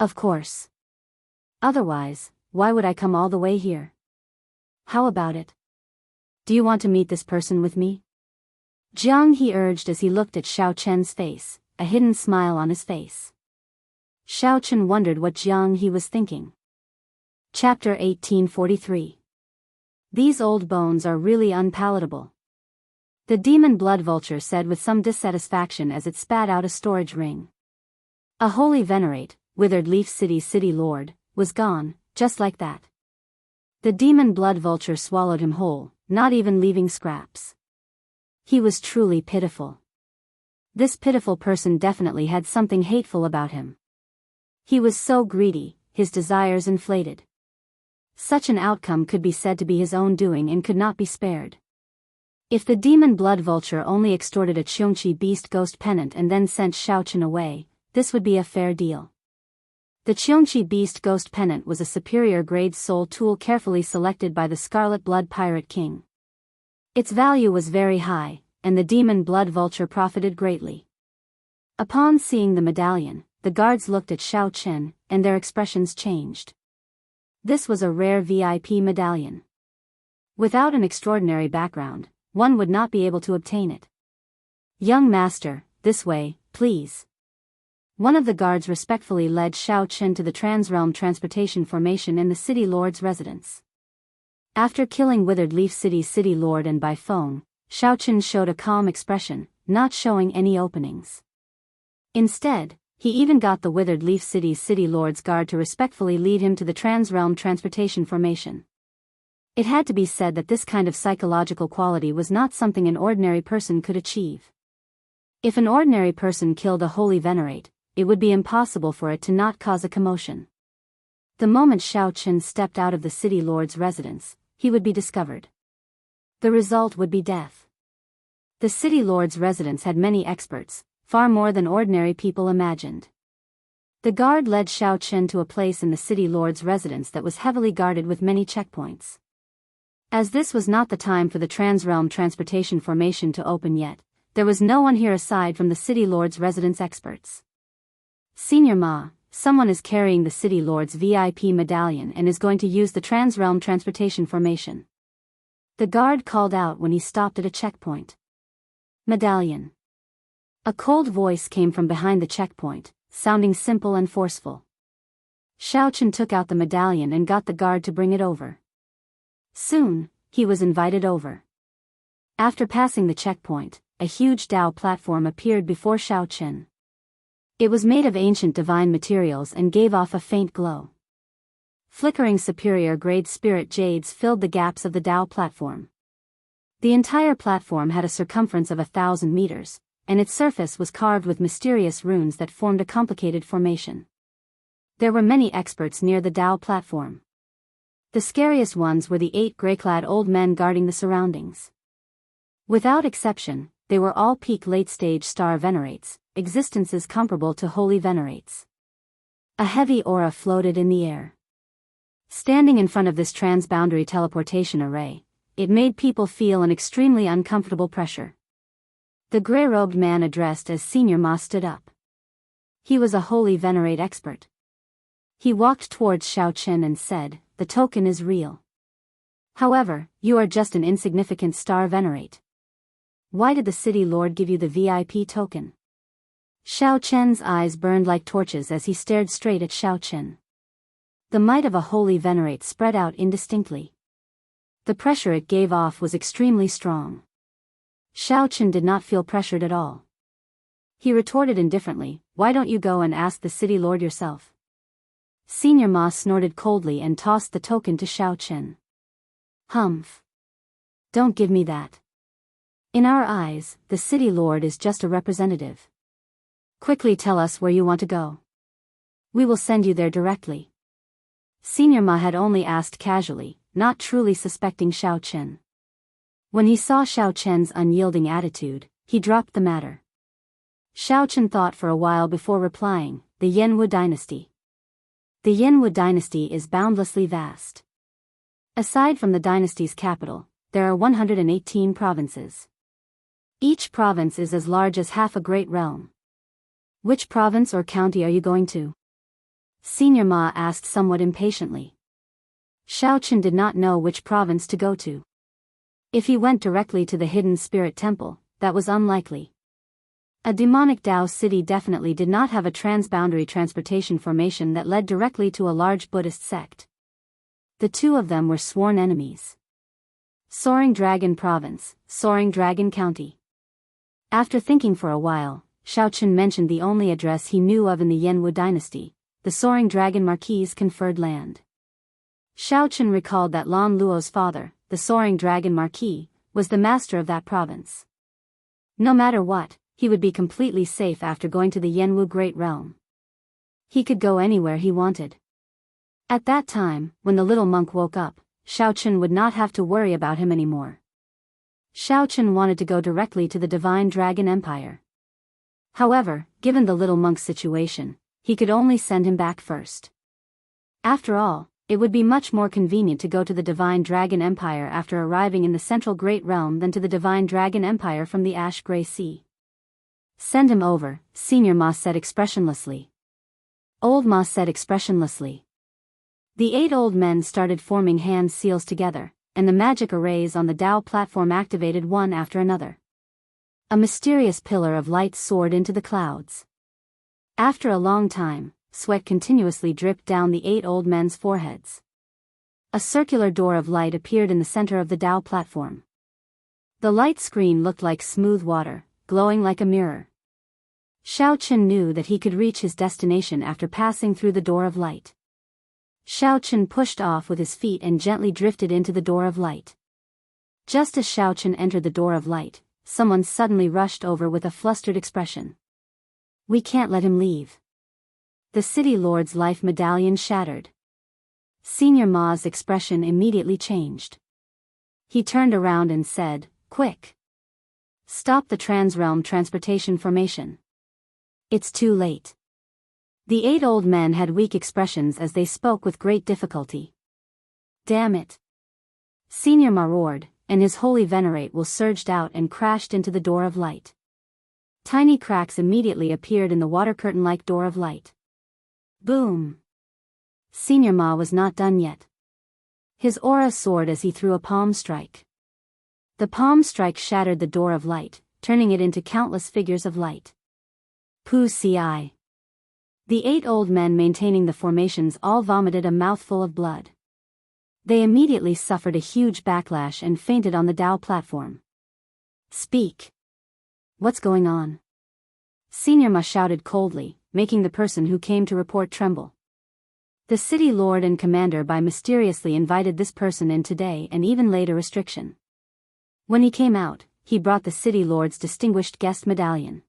Of course. Otherwise, why would I come all the way here? How about it? Do you want to meet this person with me? Jiang He urged as he looked at Xiao Chen's face, a hidden smile on his face. Xiao Chen wondered what Jiang He was thinking. Chapter 1843. These old bones are really unpalatable. The demon blood vulture said with some dissatisfaction as it spat out a storage ring. A holy venerate, withered leaf city lord, was gone, just like that. The demon blood vulture swallowed him whole, not even leaving scraps. He was truly pitiful. This pitiful person definitely had something hateful about him. He was so greedy, his desires inflated. Such an outcome could be said to be his own doing and could not be spared. If the demon blood vulture only extorted a Qiongqi beast ghost pennant and then sent Xiao Chen away, this would be a fair deal. The Qiongqi beast ghost pennant was a superior grade soul tool carefully selected by the Scarlet Blood Pirate King. Its value was very high, and the demon blood vulture profited greatly. Upon seeing the medallion, the guards looked at Xiao Chen, and their expressions changed. This was a rare VIP medallion. Without an extraordinary background, one would not be able to obtain it. Young master, this way, please. One of the guards respectfully led Xiao Chen to the Transrealm Transportation Formation in the City Lord's residence. After killing Withered Leaf City Lord and by phone, Xiao Chen showed a calm expression, not showing any openings. Instead, he even got the Withered Leaf City Lord's guard to respectfully lead him to the Transrealm Transportation Formation. It had to be said that this kind of psychological quality was not something an ordinary person could achieve. If an ordinary person killed a holy venerate, it would be impossible for it to not cause a commotion. The moment Xiao Chen stepped out of the city lord's residence, he would be discovered. The result would be death. The city lord's residence had many experts, far more than ordinary people imagined. The guard led Xiao Chen to a place in the city lord's residence that was heavily guarded with many checkpoints. As this was not the time for the Transrealm Transportation Formation to open yet, there was no one here aside from the city lord's residence experts. Senior Ma, someone is carrying the city lord's VIP medallion and is going to use the Transrealm Transportation Formation. The guard called out when he stopped at a checkpoint. Medallion. A cold voice came from behind the checkpoint, sounding simple and forceful. Xiao Chen took out the medallion and got the guard to bring it over. Soon, he was invited over. After passing the checkpoint, a huge Dao platform appeared before Xiao Chen. It was made of ancient divine materials and gave off a faint glow. Flickering superior-grade spirit jades filled the gaps of the Dao platform. The entire platform had a circumference of 1,000 meters, and its surface was carved with mysterious runes that formed a complicated formation. There were many experts near the Dao platform. The scariest ones were the 8 gray-clad old men guarding the surroundings. Without exception, they were all peak late-stage star venerates, existences comparable to holy venerates. A heavy aura floated in the air. Standing in front of this transboundary teleportation array, it made people feel an extremely uncomfortable pressure. The gray-robed man addressed as Senior Ma stood up. He was a holy venerate expert. He walked towards Xiao Chen and said, "The token is real. However, you are just an insignificant star venerate. Why did the city lord give you the VIP token?" Xiao Chen's eyes burned like torches as he stared straight at Xiao Chen. The might of a holy venerate spread out indistinctly. The pressure it gave off was extremely strong. Xiao Chen did not feel pressured at all. He retorted indifferently, "Why don't you go and ask the city lord yourself?" Senior Ma snorted coldly and tossed the token to Xiao Chen. "Humph. Don't give me that. In our eyes, the city lord is just a representative. Quickly tell us where you want to go. We will send you there directly." Senior Ma had only asked casually, not truly suspecting Xiao Chen. When he saw Xiao Chen's unyielding attitude, he dropped the matter. Xiao Chen thought for a while before replying, "The Yanwu dynasty." The Yanwu dynasty is boundlessly vast. Aside from the dynasty's capital, there are 118 provinces. Each province is as large as half a great realm. Which province or county are you going to? Senior Ma asked somewhat impatiently. Xiao Chen did not know which province to go to. If he went directly to the hidden spirit temple, that was unlikely. A demonic Dao city definitely did not have a transboundary transportation formation that led directly to a large Buddhist sect. The two of them were sworn enemies. Soaring Dragon Province, Soaring Dragon County. After thinking for a while, Xiao Chen mentioned the only address he knew of in the Yanwu dynasty, the Soaring Dragon Marquis's conferred land. Xiao Chen recalled that Lan Luo's father, the Soaring Dragon Marquis, was the master of that province. No matter what, he would be completely safe after going to the Yanwu Great Realm. He could go anywhere he wanted. At that time, when the little monk woke up, Xiao Chen would not have to worry about him anymore. Xiao Chen wanted to go directly to the Divine Dragon Empire. However, given the little monk's situation, he could only send him back first. After all, it would be much more convenient to go to the Divine Dragon Empire after arriving in the Central Great Realm than to the Divine Dragon Empire from the Ash Grey Sea. "Send him over," Senior Ma said expressionlessly. Old Ma said expressionlessly. The 8 old men started forming hand seals together, and the magic arrays on the Dao platform activated one after another. A mysterious pillar of light soared into the clouds. After a long time, sweat continuously dripped down the 8 old men's foreheads. A circular door of light appeared in the center of the Dao platform. The light screen looked like smooth water, glowing like a mirror. Xiao Chen knew that he could reach his destination after passing through the door of light. Xiao Chen pushed off with his feet and gently drifted into the door of light. Just as Xiao Chen entered the door of light, someone suddenly rushed over with a flustered expression. "We can't let him leave." The city lord's life medallion shattered. Senior Ma's expression immediately changed. He turned around and said, "Quick! Stop the transrealm transportation formation. It's too late." The 8 old men had weak expressions as they spoke with great difficulty. "Damn it!" Senior Ma roared, and his holy venerate will surged out and crashed into the door of light. Tiny cracks immediately appeared in the water curtain-like door of light. Boom! Senior Ma was not done yet. His aura soared as he threw a palm strike. The palm strike shattered the door of light, turning it into countless figures of light. Pu ci. The 8 old men maintaining the formations all vomited a mouthful of blood. They immediately suffered a huge backlash and fainted on the Tao platform. "Speak. What's going on?" Senior Ma shouted coldly, making the person who came to report tremble. The city lord and commander by mysteriously invited this person in today and even laid a restriction. When he came out, he brought the city lord's distinguished guest medallion.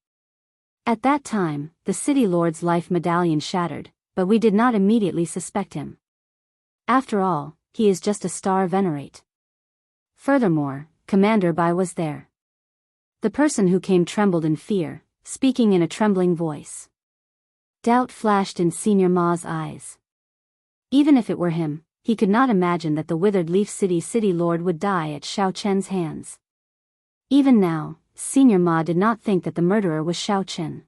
At that time, the city lord's life medallion shattered, but we did not immediately suspect him. After all, he is just a star venerate. Furthermore, Commander Bai was there. The person who came trembled in fear, speaking in a trembling voice. Doubt flashed in Senior Ma's eyes. Even if it were him, he could not imagine that the withered leaf city lord would die at Xiao Chen's hands. Even now, Senior Ma did not think that the murderer was Xiao Chen.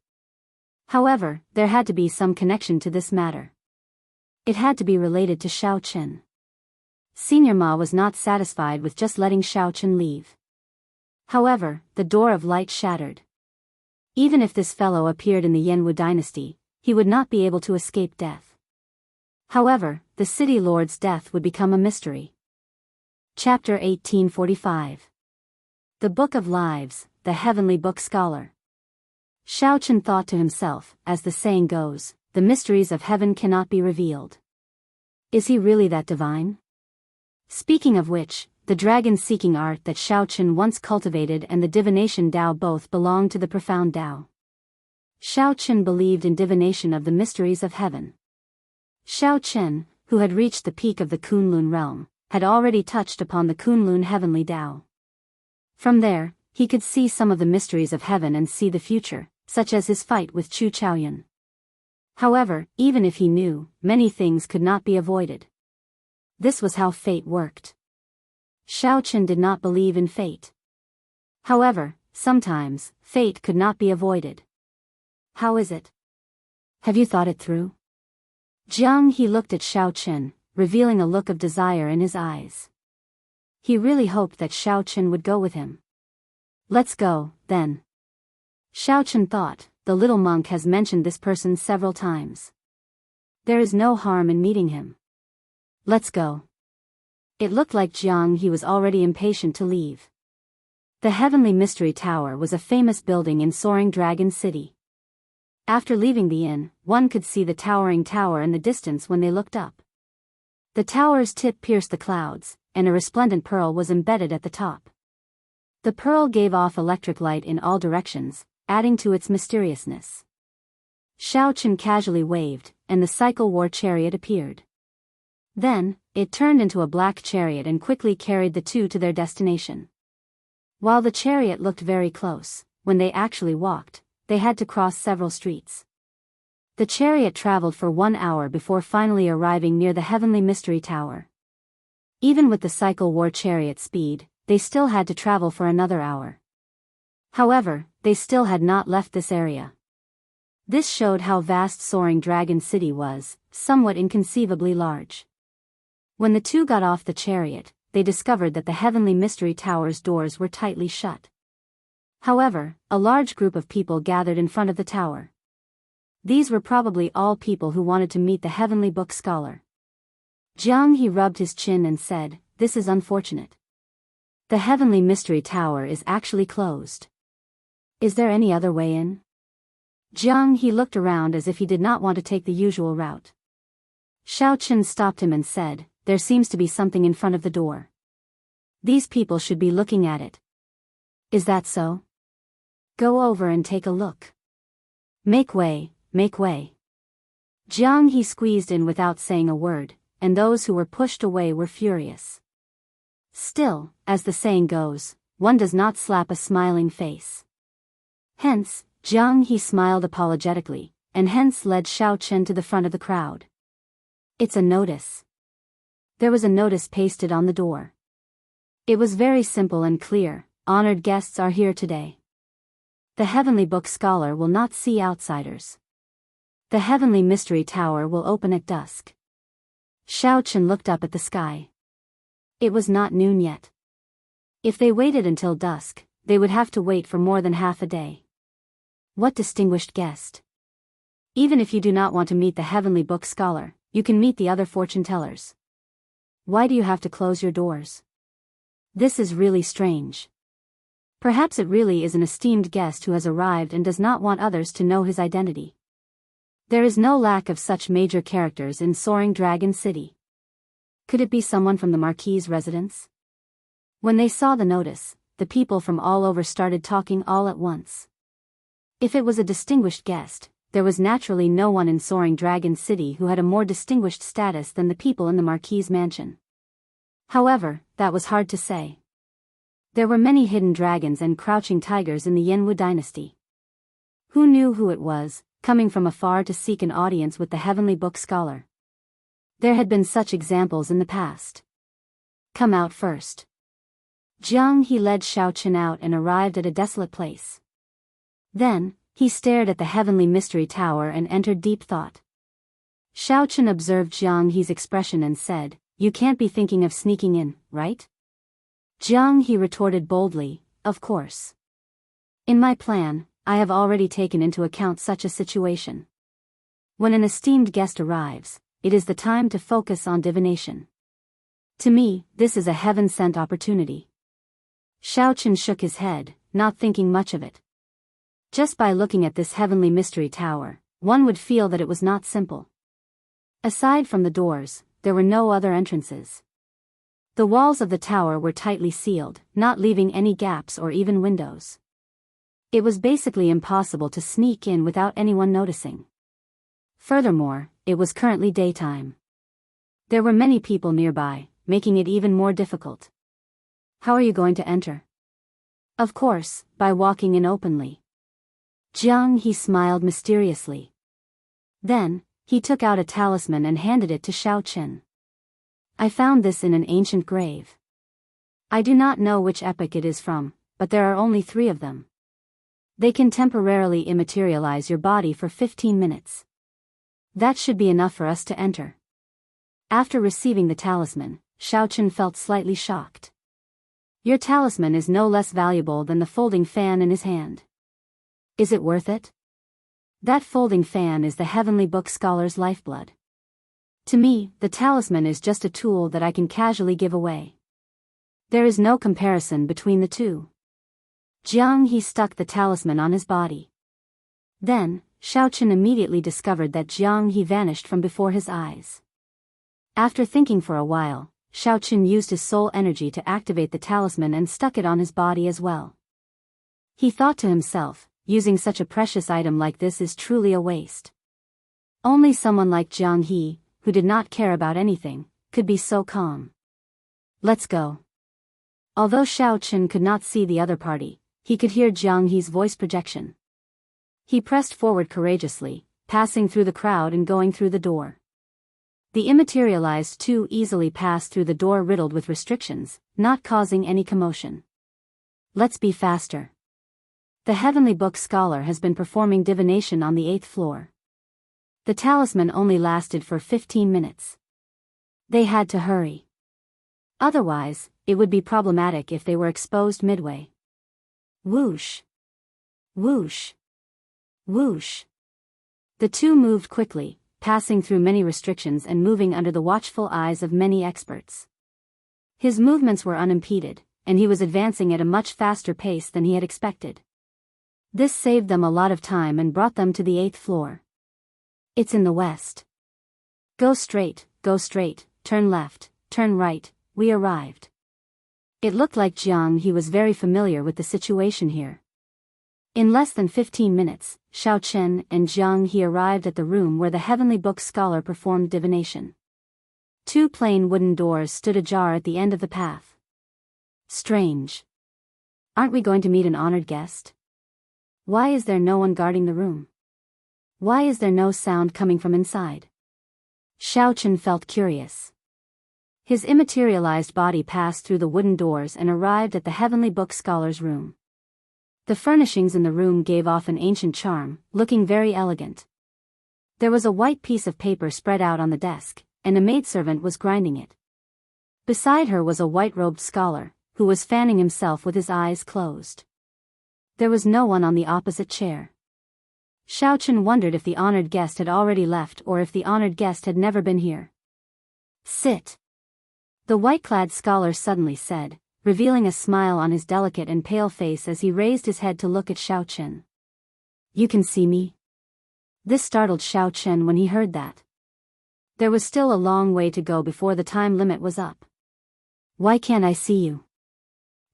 However, there had to be some connection to this matter. It had to be related to Xiao Chen. Senior Ma was not satisfied with just letting Xiao Chen leave. However, the door of light shattered. Even if this fellow appeared in the Yanwu dynasty, he would not be able to escape death. However, the city lord's death would become a mystery. Chapter 1845. The Book of Lives, the Heavenly Book Scholar. Xiao Chen thought to himself, as the saying goes, the mysteries of heaven cannot be revealed. Is he really that divine? Speaking of which, the dragon-seeking art that Xiao Chen once cultivated and the divination Tao both belonged to the profound Tao. Xiao Chen believed in divination of the mysteries of heaven. Xiao Chen, who had reached the peak of the Kunlun realm, had already touched upon the Kunlun heavenly Tao. From there, he could see some of the mysteries of heaven and see the future, such as his fight with Chu Chaoyun. However, even if he knew, many things could not be avoided. This was how fate worked. Xiao Chen did not believe in fate. However, sometimes, fate could not be avoided. How is it? Have you thought it through? Jiang He looked at Xiao Chen, revealing a look of desire in his eyes. He really hoped that Xiao Chen would go with him. Let's go, then. Xiao Chen thought, the little monk has mentioned this person several times. There is no harm in meeting him. Let's go. It looked like Jiang He was already impatient to leave. The Heavenly Mystery Tower was a famous building in Soaring Dragon City. After leaving the inn, one could see the towering tower in the distance when they looked up. The tower's tip pierced the clouds, and a resplendent pearl was embedded at the top. The pearl gave off electric light in all directions, adding to its mysteriousness. Xiao Chen casually waved, and the cycle war chariot appeared. Then, it turned into a black chariot and quickly carried the two to their destination. While the chariot looked very close, when they actually walked, they had to cross several streets. The chariot traveled for 1 hour before finally arriving near the Heavenly Mystery Tower. Even with the cycle war chariot speed, they still had to travel for another hour. However, they still had not left this area. This showed how vast Soaring Dragon City was, somewhat inconceivably large. When the two got off the chariot, they discovered that the Heavenly Mystery Tower's doors were tightly shut. However, a large group of people gathered in front of the tower. These were probably all people who wanted to meet the Heavenly Book Scholar. Jiang He rubbed his chin and said, "This is unfortunate. The Heavenly Mystery Tower is actually closed. Is there any other way in?" Jiang He looked around as if he did not want to take the usual route. Xiao Chen stopped him and said, "There seems to be something in front of the door. These people should be looking at it. Is that so? Go over and take a look. Make way, make way." Jiang He squeezed in without saying a word, and those who were pushed away were furious. Still, as the saying goes, one does not slap a smiling face. Hence, Jiang He smiled apologetically, and hence led Xiao Chen to the front of the crowd. "It's a notice." There was a notice pasted on the door. It was very simple and clear: "Honored guests are here today. The Heavenly Book Scholar will not see outsiders. The Heavenly Mystery Tower will open at dusk." Xiao Chen looked up at the sky. It was not noon yet. If they waited until dusk, they would have to wait for more than half a day. What distinguished guest! Even if you do not want to meet the Heavenly Book Scholar, you can meet the other fortune tellers. Why do you have to close your doors? This is really strange. Perhaps it really is an esteemed guest who has arrived and does not want others to know his identity. There is no lack of such major characters in Soaring Dragon City. Could it be someone from the Marquis's residence? When they saw the notice, the people from all over started talking all at once. If it was a distinguished guest, there was naturally no one in Soaring Dragon City who had a more distinguished status than the people in the Marquis's mansion. However, that was hard to say. There were many hidden dragons and crouching tigers in the Yanwu dynasty. Who knew who it was, coming from afar to seek an audience with the Heavenly Book Scholar? There had been such examples in the past. "Come out first." Jiang He led Xiao Chen out and arrived at a desolate place. Then, he stared at the Heavenly Mystery Tower and entered deep thought. Xiao Chen observed Jiang He's expression and said, "You can't be thinking of sneaking in, right?" Jiang He retorted boldly, "Of course. In my plan, I have already taken into account such a situation. When an esteemed guest arrives, it is the time to focus on divination. To me, this is a heaven-sent opportunity." Xiao Chen shook his head, not thinking much of it. Just by looking at this Heavenly Mystery Tower, one would feel that it was not simple. Aside from the doors, there were no other entrances. The walls of the tower were tightly sealed, not leaving any gaps or even windows. It was basically impossible to sneak in without anyone noticing. Furthermore, it was currently daytime. There were many people nearby, making it even more difficult. "How are you going to enter?" "Of course, by walking in openly." Jiang He smiled mysteriously. Then, he took out a talisman and handed it to Xiao Chen. "I found this in an ancient grave. I do not know which epoch it is from, but there are only 3 of them. They can temporarily immaterialize your body for 15 minutes. That should be enough for us to enter." After receiving the talisman, Xiao Chen felt slightly shocked. "Your talisman is no less valuable than the folding fan in his hand. Is it worth it?" "That folding fan is the Heavenly Book Scholar's lifeblood. To me, the talisman is just a tool that I can casually give away. There is no comparison between the two." Jiang He stuck the talisman on his body. Then, Xiao Chen immediately discovered that Jiang He vanished from before his eyes. After thinking for a while, Xiao Chen used his soul energy to activate the talisman and stuck it on his body as well. He thought to himself, using such a precious item like this is truly a waste. Only someone like Jiang He, who did not care about anything, could be so calm. "Let's go." Although Xiao Chen could not see the other party, he could hear Jiang He's voice projection. He pressed forward courageously, passing through the crowd and going through the door. The immaterialized two easily passed through the door riddled with restrictions, not causing any commotion. "Let's be faster. The Heavenly Book Scholar has been performing divination on the 8th floor. The talisman only lasted for 15 minutes. They had to hurry. Otherwise, it would be problematic if they were exposed midway." Whoosh! Whoosh! Whoosh! The two moved quickly, passing through many restrictions and moving under the watchful eyes of many experts. His movements were unimpeded, and he was advancing at a much faster pace than he had expected. This saved them a lot of time and brought them to the 8th floor. "It's in the west. Go straight, turn left, turn right, we arrived. It looked like Jiang He was very familiar with the situation here. In less than 15 minutes, Xiao Chen and Jiang He arrived at the room where the Heavenly Book Scholar performed divination. 2 plain wooden doors stood ajar at the end of the path. Strange. Aren't we going to meet an honored guest? Why is there no one guarding the room? Why is there no sound coming from inside? Xiao Chen felt curious. His immaterialized body passed through the wooden doors and arrived at the Heavenly Book Scholar's room. The furnishings in the room gave off an ancient charm, looking very elegant. There was a white piece of paper spread out on the desk, and a maidservant was grinding it. Beside her was a white-robed scholar, who was fanning himself with his eyes closed. There was no one on the opposite chair. Xiao Chen wondered if the honored guest had already left or if the honored guest had never been here. Sit. The white-clad scholar suddenly said, revealing a smile on his delicate and pale face as he raised his head to look at Xiao Chen. You can see me? This startled Xiao Chen when he heard that. There was still a long way to go before the time limit was up. Why can't I see you?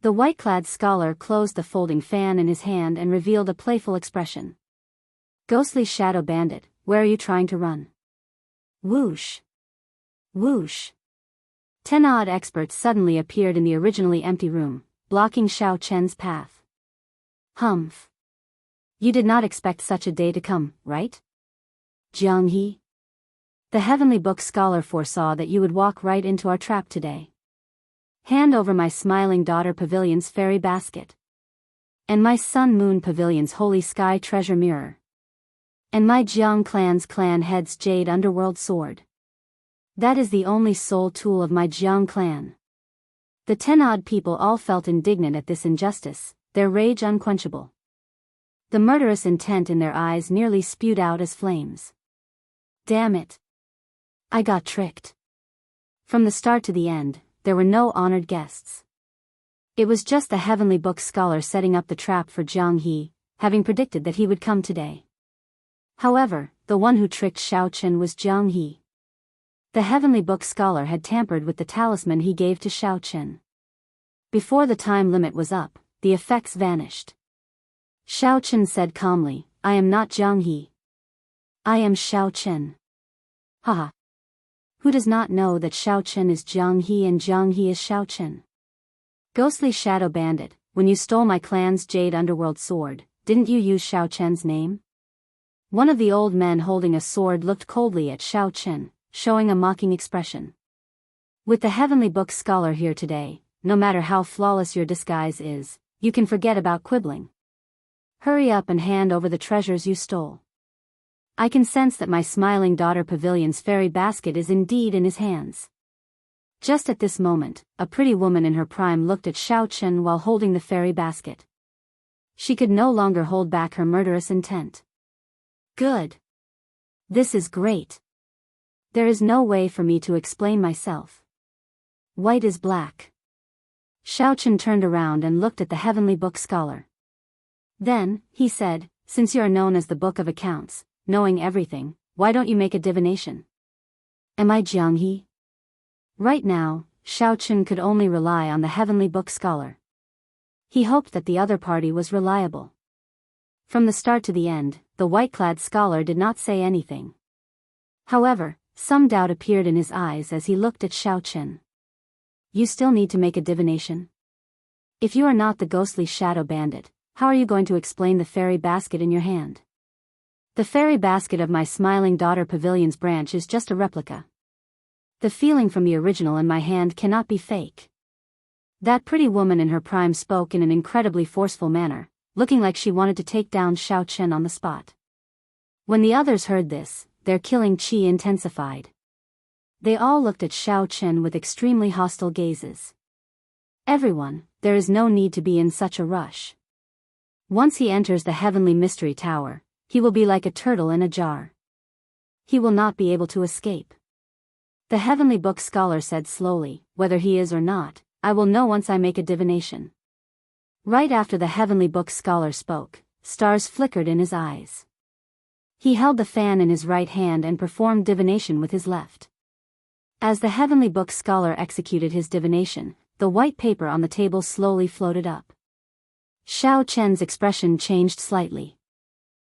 The white-clad scholar closed the folding fan in his hand and revealed a playful expression. Ghostly shadow bandit, where are you trying to run? Whoosh. Whoosh. 10 odd experts suddenly appeared in the originally empty room, blocking Xiao Chen's path. Humph. You did not expect such a day to come, right? Jiang He? The Heavenly Book Scholar foresaw that you would walk right into our trap today. Hand over my Smiling Daughter Pavilion's fairy basket. And my Sun Moon Pavilion's holy sky treasure mirror. And my Jiang clan's clan head's jade underworld sword. That is the only sole tool of my Jiang clan. The 10 odd people all felt indignant at this injustice, their rage unquenchable. The murderous intent in their eyes nearly spewed out as flames. Damn it. I got tricked. From the start to the end, there were no honored guests. It was just the Heavenly Book Scholar setting up the trap for Jiang He, having predicted that he would come today. However, the one who tricked Xiao Chen was Jiang He. The Heavenly Book Scholar had tampered with the talisman he gave to Xiao Chen. Before the time limit was up, the effects vanished. Xiao Chen said calmly, I am not Jiang He. I am Xiao Chen. Haha. Who does not know that Xiao Chen is Jiang He and Jiang He is Xiao Chen? Ghostly shadow bandit, when you stole my clan's jade underworld sword, didn't you use Xiao Chen's name? One of the old men holding a sword looked coldly at Xiao Chen, showing a mocking expression. With the Heavenly Book Scholar here today, no matter how flawless your disguise is, you can forget about quibbling. Hurry up and hand over the treasures you stole. I can sense that my Smiling Daughter Pavilion's fairy basket is indeed in his hands. Just at this moment, a pretty woman in her prime looked at Xiao Chen while holding the fairy basket. She could no longer hold back her murderous intent. Good. This is great. There is no way for me to explain myself. White is black. Xiao Chen turned around and looked at the Heavenly Book Scholar. Then, he said, since you are known as the Book of Accounts, knowing everything, why don't you make a divination? Am I Jiang He? Right now, Xiao Chen could only rely on the Heavenly Book Scholar. He hoped that the other party was reliable. From the start to the end, the white-clad scholar did not say anything. However, some doubt appeared in his eyes as he looked at Xiao Chen. You still need to make a divination? If you are not the ghostly shadow bandit, how are you going to explain the fairy basket in your hand? The fairy basket of my Smiling Daughter Pavilion's branch is just a replica. The feeling from the original in my hand cannot be fake. That pretty woman in her prime spoke in an incredibly forceful manner, looking like she wanted to take down Xiao Chen on the spot. When the others heard this, their killing chi intensified. They all looked at Xiao Chen with extremely hostile gazes. Everyone, there is no need to be in such a rush. Once he enters the Heavenly Mystery Tower, he will be like a turtle in a jar. He will not be able to escape. The Heavenly Book Scholar said slowly, whether he is or not, I will know once I make a divination. Right after the Heavenly Book Scholar spoke, stars flickered in his eyes. He held the fan in his right hand and performed divination with his left. As the heavenly book scholar executed his divination, the white paper on the table slowly floated up. Xiao Chen's expression changed slightly.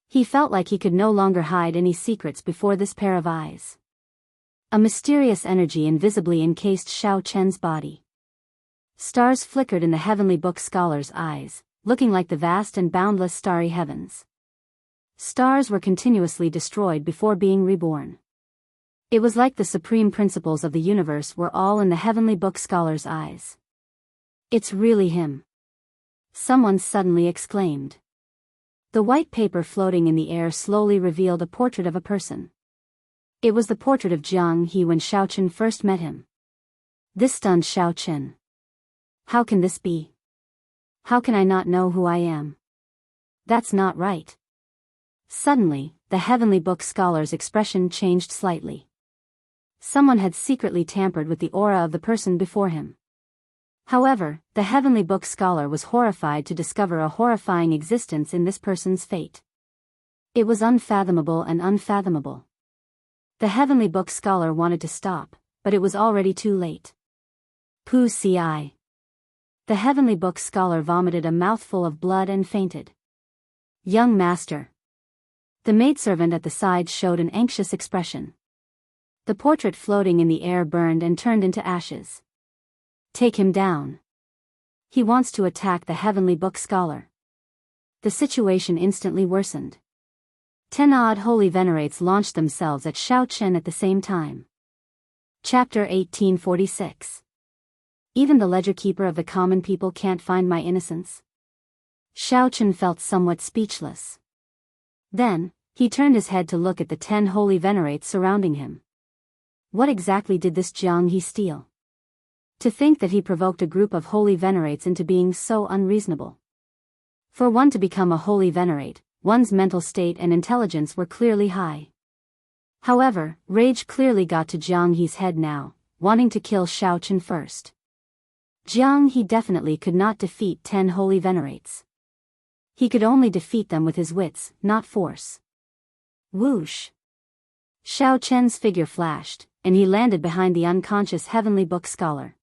He felt like he could no longer hide any secrets before this pair of eyes. A mysterious energy invisibly encased Xiao Chen's body. Stars flickered in the heavenly book scholar's eyes, looking like the vast and boundless starry heavens. Stars were continuously destroyed before being reborn. It was like the supreme principles of the universe were all in the heavenly book scholar's eyes. "It's really him," someone suddenly exclaimed. The white paper floating in the air slowly revealed a portrait of a person. It was the portrait of Jiang He when Xiao Chen first met him. This stunned Xiao Chen. How can this be? How can I not know who I am? That's not right. Suddenly, the heavenly book scholar's expression changed slightly. Someone had secretly tampered with the aura of the person before him. However, the heavenly book scholar was horrified to discover a horrifying existence in this person's fate. It was unfathomable and unfathomable. The heavenly book scholar wanted to stop, but it was already too late. Pu ci. The heavenly book scholar vomited a mouthful of blood and fainted. Young master. The maidservant at the side showed an anxious expression. The portrait floating in the air burned and turned into ashes. Take him down. He wants to attack the heavenly book scholar. The situation instantly worsened. 10 odd holy venerates launched themselves at Xiao Chen at the same time. Chapter 1846. Even the ledger keeper of the common people can't find my innocence. Xiao Chen felt somewhat speechless. Then, he turned his head to look at the 10 holy venerates surrounding him. What exactly did this Jiang He steal? To think that he provoked a group of holy venerates into being so unreasonable. For one to become a holy venerate, one's mental state and intelligence were clearly high. However, rage clearly got to Jiang He's head now, wanting to kill Xiao Chen first. Jiang He definitely could not defeat 10 holy venerates. He could only defeat them with his wits, not force. Whoosh! Xiao Chen's figure flashed, and he landed behind the unconscious heavenly book scholar.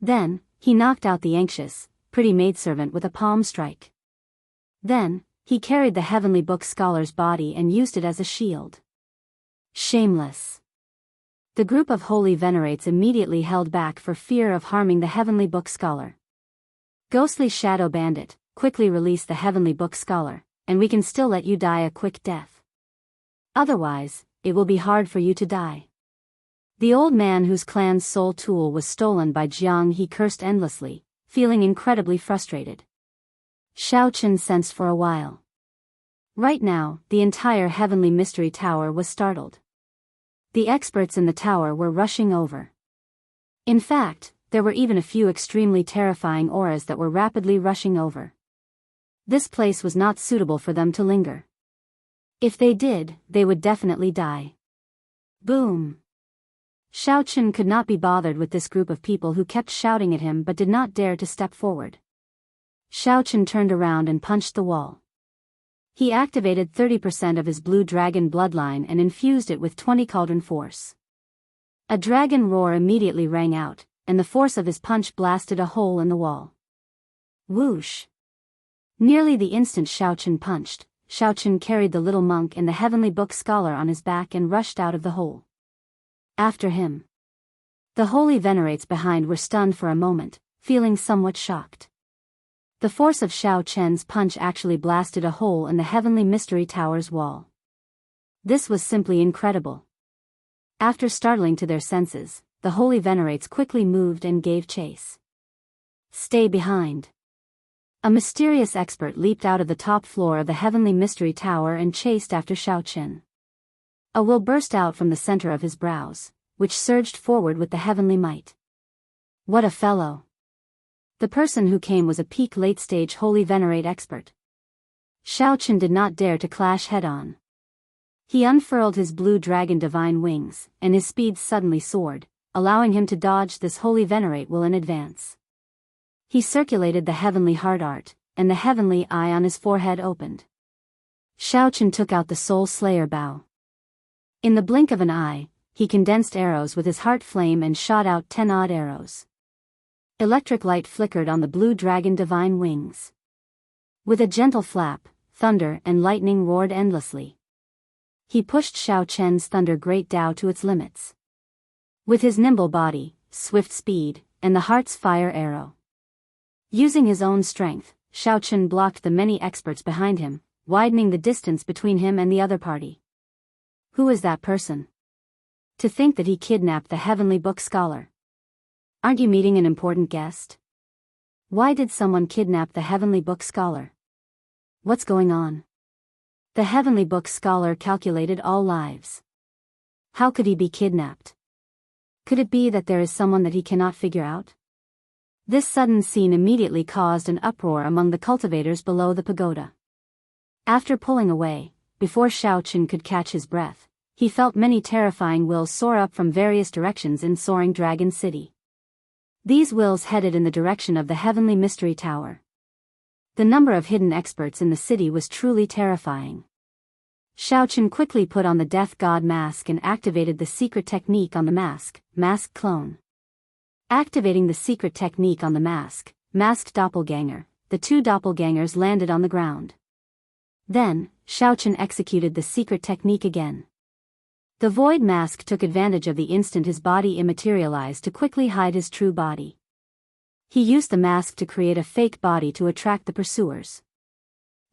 Then, he knocked out the anxious, pretty maidservant with a palm strike. Then, he carried the heavenly book scholar's body and used it as a shield. Shameless! The group of holy venerates immediately held back for fear of harming the heavenly book scholar. Ghostly shadow bandit, quickly release the heavenly book scholar, and we can still let you die a quick death. Otherwise, it will be hard for you to die. The old man whose clan's soul tool was stolen by Jiang He cursed endlessly, feeling incredibly frustrated. Xiao Chen sensed for a while. Right now, the entire heavenly mystery tower was startled. The experts in the tower were rushing over. In fact, there were even a few extremely terrifying auras that were rapidly rushing over. This place was not suitable for them to linger. If they did, they would definitely die. Boom! Xiao Chen could not be bothered with this group of people who kept shouting at him but did not dare to step forward. Xiao Chen turned around and punched the wall. He activated 30% of his blue dragon bloodline and infused it with 20 cauldron force. A dragon roar immediately rang out, and the force of his punch blasted a hole in the wall. Whoosh! Nearly the instant Xiao Chen punched, Xiao Chen carried the little monk and the heavenly book scholar on his back and rushed out of the hole. After him. The holy venerates behind were stunned for a moment, feeling somewhat shocked. The force of Xiao Chen's punch actually blasted a hole in the heavenly mystery tower's wall. This was simply incredible. After startling to their senses, the holy venerates quickly moved and gave chase. Stay behind. A mysterious expert leaped out of the top floor of the heavenly mystery tower and chased after Xiao Chen. A will burst out from the center of his brows, which surged forward with the heavenly might. What a fellow! The person who came was a peak late-stage holy venerate expert. Xiao Chen did not dare to clash head-on. He unfurled his blue dragon divine wings, and his speed suddenly soared, allowing him to dodge this holy venerate well in advance. He circulated the heavenly heart art, and the heavenly eye on his forehead opened. Xiao Chen took out the Soul Slayer bow. In the blink of an eye, he condensed arrows with his heart flame and shot out 10 odd arrows. Electric light flickered on the blue dragon divine wings. With a gentle flap, thunder and lightning roared endlessly. He pushed Xiao Chen's Thunder Great Dao to its limits. With his nimble body, swift speed, and the heart's fire arrow. Using his own strength, Xiao Chen blocked the many experts behind him, widening the distance between him and the other party. Who is that person? To think that he kidnapped the Heavenly Book Scholar. Aren't you meeting an important guest? Why did someone kidnap the Heavenly Book Scholar? What's going on? The Heavenly Book Scholar calculated all lives. How could he be kidnapped? Could it be that there is someone that he cannot figure out? This sudden scene immediately caused an uproar among the cultivators below the pagoda. After pulling away, before Xiao Chen could catch his breath, he felt many terrifying wills soar up from various directions in Soaring Dragon City. These wills headed in the direction of the Heavenly Mystery Tower. The number of hidden experts in the city was truly terrifying. Xiao Chen quickly put on the Death God mask and activated the secret technique on the mask clone. Activating the secret technique on the masked doppelganger, the two doppelgangers landed on the ground. Then, Xiao Chen executed the secret technique again. The void mask took advantage of the instant his body immaterialized to quickly hide his true body. He used the mask to create a fake body to attract the pursuers.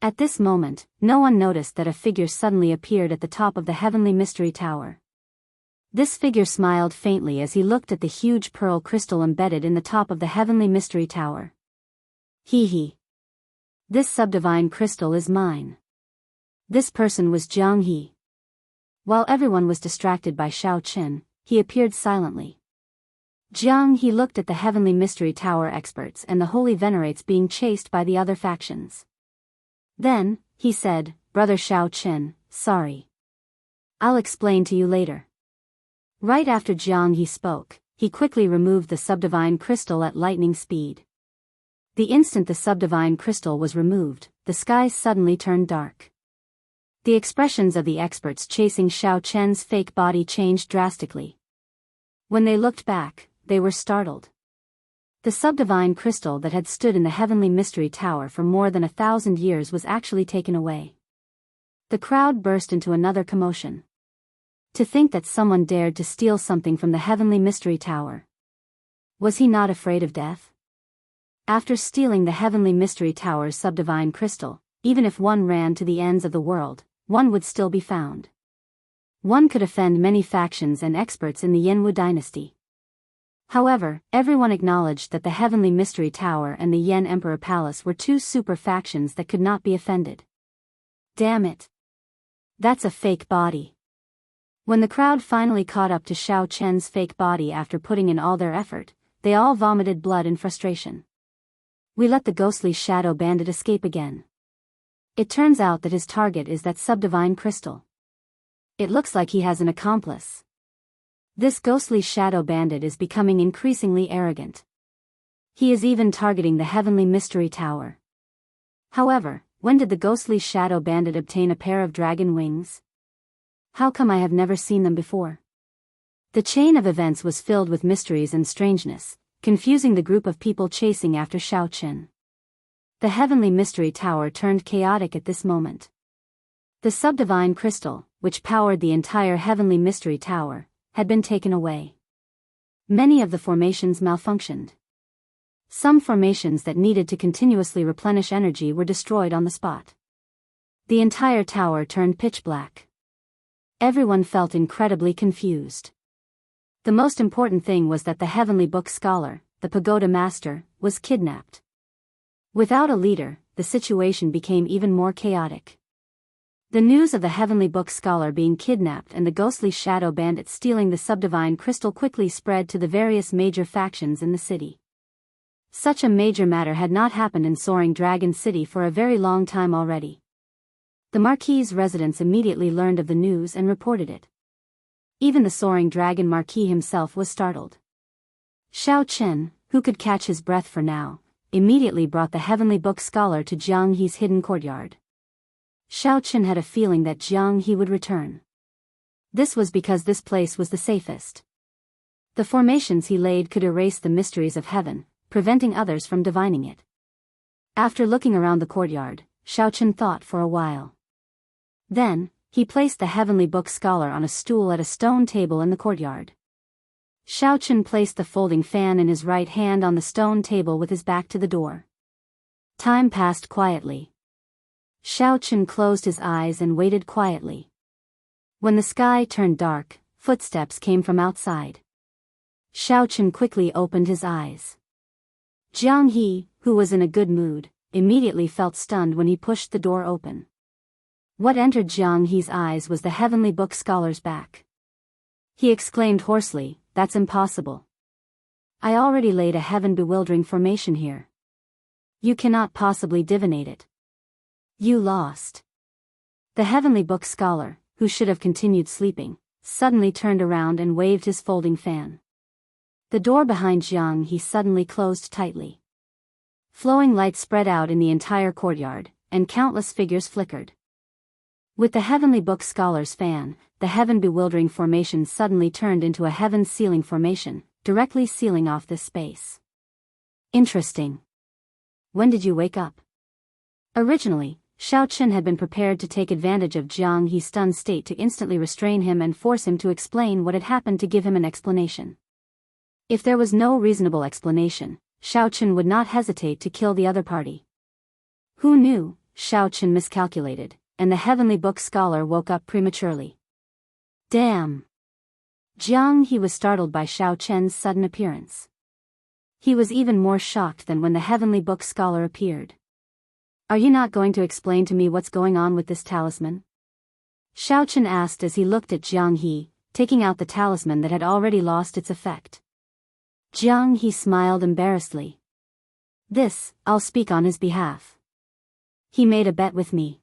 At this moment, no one noticed that a figure suddenly appeared at the top of the Heavenly Mystery Tower. This figure smiled faintly as he looked at the huge pearl crystal embedded in the top of the Heavenly Mystery Tower. Hee hee. This subdivine crystal is mine. This person was Jiang He. While everyone was distracted by Xiao Chen, he appeared silently. Jiang He looked at the Heavenly Mystery Tower experts and the holy venerates being chased by the other factions. Then, he said, "Brother Xiao Chen, sorry. I'll explain to you later." Right after Jiang He spoke, he quickly removed the subdivine crystal at lightning speed. The instant the subdivine crystal was removed, the sky suddenly turned dark. The expressions of the experts chasing Xiao Chen's fake body changed drastically. When they looked back, they were startled. The subdivine crystal that had stood in the Heavenly Mystery Tower for more than 1,000 years was actually taken away. The crowd burst into another commotion. To think that someone dared to steal something from the Heavenly Mystery Tower. Was he not afraid of death? After stealing the Heavenly Mystery Tower's subdivine crystal, even if one ran to the ends of the world, one would still be found. One could offend many factions and experts in the Yanwu dynasty. However, everyone acknowledged that the Heavenly Mystery Tower and the Yan Emperor Palace were two super factions that could not be offended. Damn it. That's a fake body. When the crowd finally caught up to Xiao Chen's fake body after putting in all their effort, they all vomited blood in frustration. We let the ghostly shadow bandit escape again. It turns out that his target is that subdivine crystal. It looks like he has an accomplice. This ghostly shadow bandit is becoming increasingly arrogant. He is even targeting the Heavenly Mystery Tower. However, when did the ghostly shadow bandit obtain a pair of dragon wings? How come I have never seen them before? The chain of events was filled with mysteries and strangeness, confusing the group of people chasing after Xiao Chen. The Heavenly Mystery Tower turned chaotic at this moment. The subdivine crystal, which powered the entire Heavenly Mystery Tower, had been taken away. Many of the formations malfunctioned. Some formations that needed to continuously replenish energy were destroyed on the spot. The entire tower turned pitch black. Everyone felt incredibly confused. The most important thing was that the Heavenly Book Scholar, the Pagoda Master, was kidnapped. Without a leader, the situation became even more chaotic. The news of the Heavenly Book Scholar being kidnapped and the ghostly shadow bandit stealing the subdivine crystal quickly spread to the various major factions in the city. Such a major matter had not happened in Soaring Dragon City for a very long time already. The Marquis's residents immediately learned of the news and reported it. Even the Soaring Dragon Marquis himself was startled. Xiao Chen, who could catch his breath for now, immediately brought the Heavenly Book Scholar to Jiang He's hidden courtyard. Xiao Qin had a feeling that Jiang He would return. This was because this place was the safest. The formations he laid could erase the mysteries of heaven, preventing others from divining it. After looking around the courtyard, Xiao Qin thought for a while. Then, he placed the heavenly book scholar on a stool at a stone table in the courtyard. Xiao Qin placed the folding fan in his right hand on the stone table with his back to the door. Time passed quietly. Xiao Qin closed his eyes and waited quietly. When the sky turned dark, footsteps came from outside. Xiao Qin quickly opened his eyes. Jiang He, who was in a good mood, immediately felt stunned when he pushed the door open. What entered Jiang He's eyes was the heavenly book scholar's back. He exclaimed hoarsely, "That's impossible. I already laid a heaven-bewildering formation here. You cannot possibly divinate it. You lost." The heavenly book scholar, who should have continued sleeping, suddenly turned around and waved his folding fan. The door behind Jiang He suddenly closed tightly. Flowing light spread out in the entire courtyard, and countless figures flickered. With the heavenly book scholar's fan, the heaven-bewildering formation suddenly turned into a heaven-sealing formation, directly sealing off this space. Interesting. When did you wake up? Originally, Xiao Qin had been prepared to take advantage of Jiang He's stunned state to instantly restrain him and force him to explain what had happened to give him an explanation. If there was no reasonable explanation, Xiao Qin would not hesitate to kill the other party. Who knew? Xiao Qin miscalculated, and the heavenly book scholar woke up prematurely. Damn! Jiang He was startled by Xiao Qin's sudden appearance. He was even more shocked than when the heavenly book scholar appeared. Are you not going to explain to me what's going on with this talisman? Xiao Qin asked as he looked at Jiang He, taking out the talisman that had already lost its effect. Jiang He smiled embarrassedly. This, I'll speak on his behalf. He made a bet with me.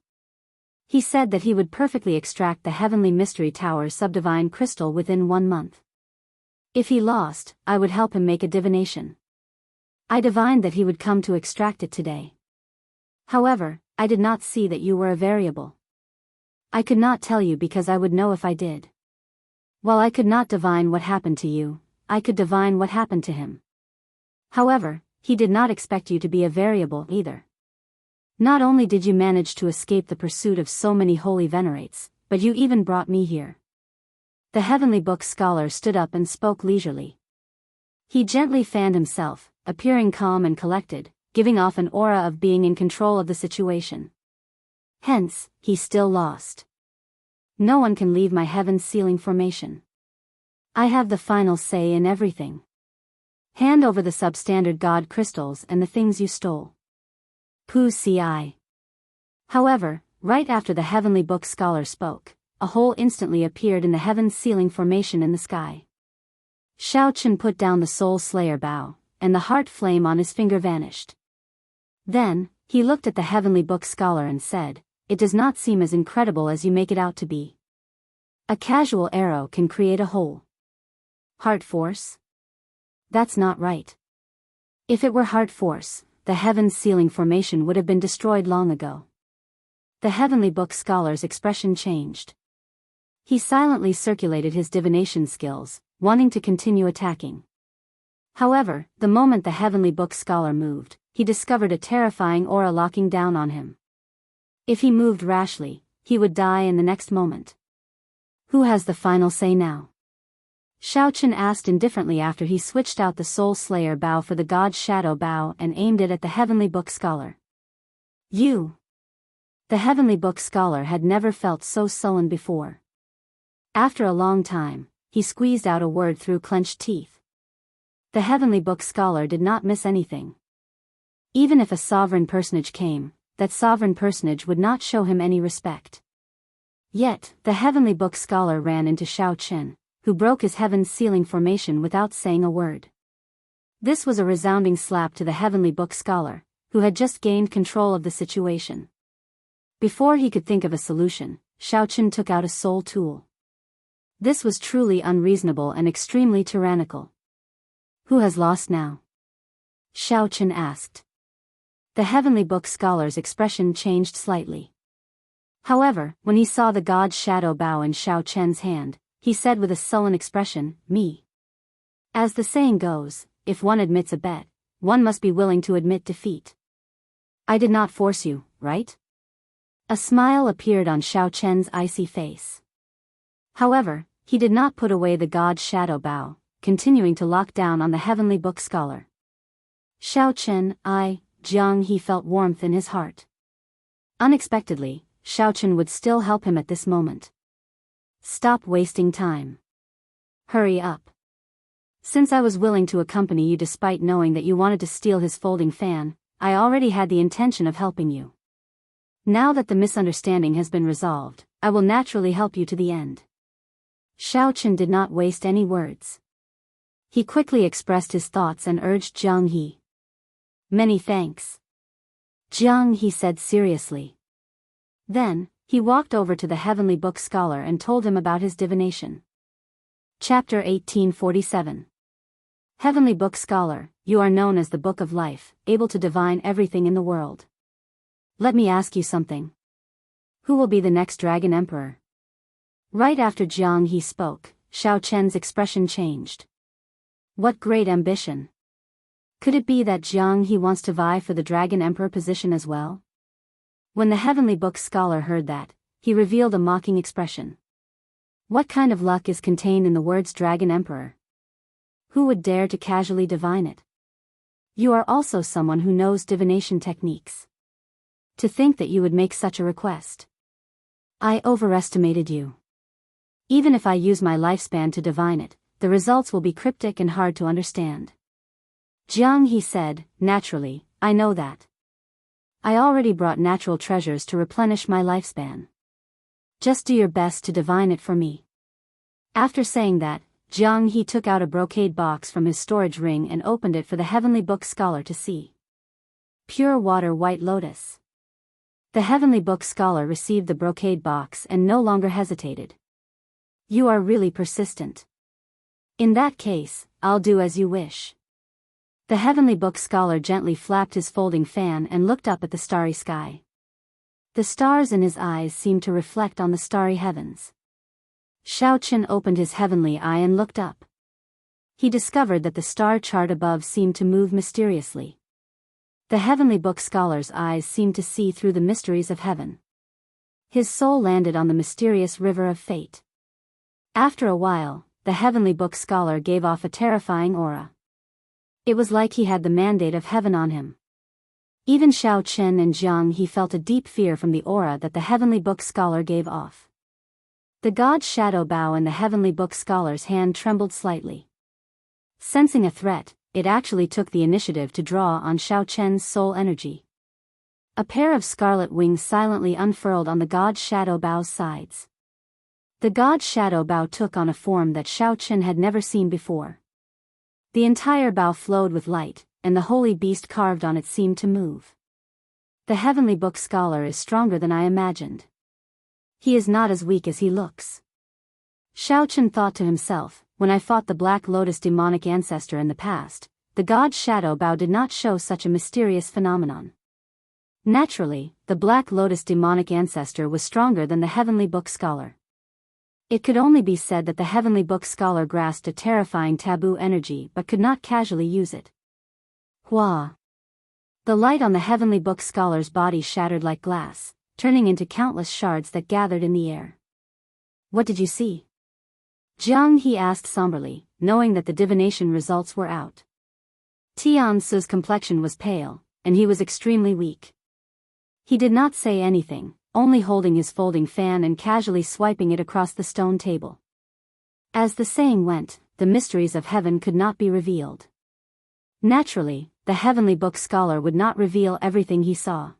He said that he would perfectly extract the heavenly mystery tower's subdivine crystal within 1 month. If he lost, I would help him make a divination. I divined that he would come to extract it today. However, I did not see that you were a variable. I could not tell you because I would know if I did. While I could not divine what happened to you, I could divine what happened to him. However, he did not expect you to be a variable either. Not only did you manage to escape the pursuit of so many holy venerates, but you even brought me here. The heavenly book scholar stood up and spoke leisurely. He gently fanned himself, appearing calm and collected, giving off an aura of being in control of the situation. Hence, he still lost. No one can leave my heaven-sealing formation. I have the final say in everything. Hand over the substandard god crystals and the things you stole. Pu ci. However, right after the heavenly book scholar spoke, a hole instantly appeared in the heaven-sealing formation in the sky. Xiao Qin put down the soul slayer bow, and the heart flame on his finger vanished. Then, he looked at the heavenly book scholar and said, "It does not seem as incredible as you make it out to be. A casual arrow can create a hole. Heart force? That's not right. If it were heart force, the heaven-sealing formation would have been destroyed long ago." The heavenly book scholar's expression changed. He silently circulated his divination skills, wanting to continue attacking. However, the moment the heavenly book scholar moved, he discovered a terrifying aura locking down on him. If he moved rashly, he would die in the next moment. Who has the final say now? Xiao Qin asked indifferently after he switched out the Soul Slayer bow for the God's Shadow bow and aimed it at the heavenly book scholar. You! The heavenly book scholar had never felt so sullen before. After a long time, he squeezed out a word through clenched teeth. The heavenly book scholar did not miss anything. Even if a sovereign personage came, that sovereign personage would not show him any respect. Yet, the heavenly book scholar ran into Xiao Qin, who broke his heaven-sealing formation without saying a word. This was a resounding slap to the heavenly book scholar, who had just gained control of the situation. Before he could think of a solution, Xiao Qin took out a soul tool. This was truly unreasonable and extremely tyrannical. Who has lost now? Xiao Qin asked. The heavenly book scholar's expression changed slightly. However, when he saw the god's shadow bow in Xiao Chen's hand, he said with a sullen expression, "Me." As the saying goes, if one admits a bet, one must be willing to admit defeat. I did not force you, right? A smile appeared on Xiao Chen's icy face. However, he did not put away the god's shadow bow, continuing to lock down on the heavenly book scholar. Xiao Chen, Jiang he felt warmth in his heart. Unexpectedly, Xiao Chen would still help him at this moment. Stop wasting time. Hurry up. Since I was willing to accompany you despite knowing that you wanted to steal his folding fan, I already had the intention of helping you. Now that the misunderstanding has been resolved, I will naturally help you to the end. Xiao Chen did not waste any words. He quickly expressed his thoughts and urged Jiang He. Many thanks. Jiang He said seriously. Then, he walked over to the heavenly book scholar and told him about his divination. Chapter 1847. Heavenly Book Scholar, you are known as the Book of Life, able to divine everything in the world. Let me ask you something. Who will be the next Dragon Emperor? Right after Jiang He spoke, Xiao Chen's expression changed. What great ambition! Could it be that Jiang He wants to vie for the Dragon Emperor position as well? When the Heavenly Book Scholar heard that, he revealed a mocking expression. What kind of luck is contained in the words Dragon Emperor? Who would dare to casually divine it? You are also someone who knows divination techniques. To think that you would make such a request. I overestimated you. Even if I use my lifespan to divine it, the results will be cryptic and hard to understand. Jiang He said, naturally, I know that. I already brought natural treasures to replenish my lifespan. Just do your best to divine it for me. After saying that, Jiang He took out a brocade box from his storage ring and opened it for the Heavenly Book Scholar to see. Pure water white lotus. The Heavenly Book Scholar received the brocade box and no longer hesitated. You are really persistent. In that case, I'll do as you wish. The Heavenly Book Scholar gently flapped his folding fan and looked up at the starry sky. The stars in his eyes seemed to reflect on the starry heavens. Xiao Chen opened his heavenly eye and looked up. He discovered that the star chart above seemed to move mysteriously. The Heavenly Book Scholar's eyes seemed to see through the mysteries of heaven. His soul landed on the mysterious river of fate. After a while, the Heavenly Book Scholar gave off a terrifying aura. It was like he had the mandate of heaven on him. Even Xiao Chen and Jiang He felt a deep fear from the aura that the Heavenly Book Scholar gave off. The god's shadow bow in the Heavenly Book Scholar's hand trembled slightly. Sensing a threat, it actually took the initiative to draw on Xiao Chen's soul energy. A pair of scarlet wings silently unfurled on the god's shadow bow's sides. The god's shadow bow took on a form that Xiao Chen had never seen before. The entire bow flowed with light, and the holy beast carved on it seemed to move. The Heavenly Book Scholar is stronger than I imagined. He is not as weak as he looks. Xiao Chen thought to himself, when I fought the Black Lotus demonic ancestor in the past, the god's shadow bow did not show such a mysterious phenomenon. Naturally, the Black Lotus demonic ancestor was stronger than the Heavenly Book Scholar. It could only be said that the Heavenly Book Scholar grasped a terrifying taboo energy but could not casually use it. Hua! The light on the Heavenly Book Scholar's body shattered like glass, turning into countless shards that gathered in the air. What did you see? Jiang He asked somberly, knowing that the divination results were out. Tian Su's complexion was pale, and he was extremely weak. He did not say anything, only holding his folding fan and casually swiping it across the stone table. As the saying went, the mysteries of heaven could not be revealed. Naturally, the Heavenly Book Scholar would not reveal everything he saw.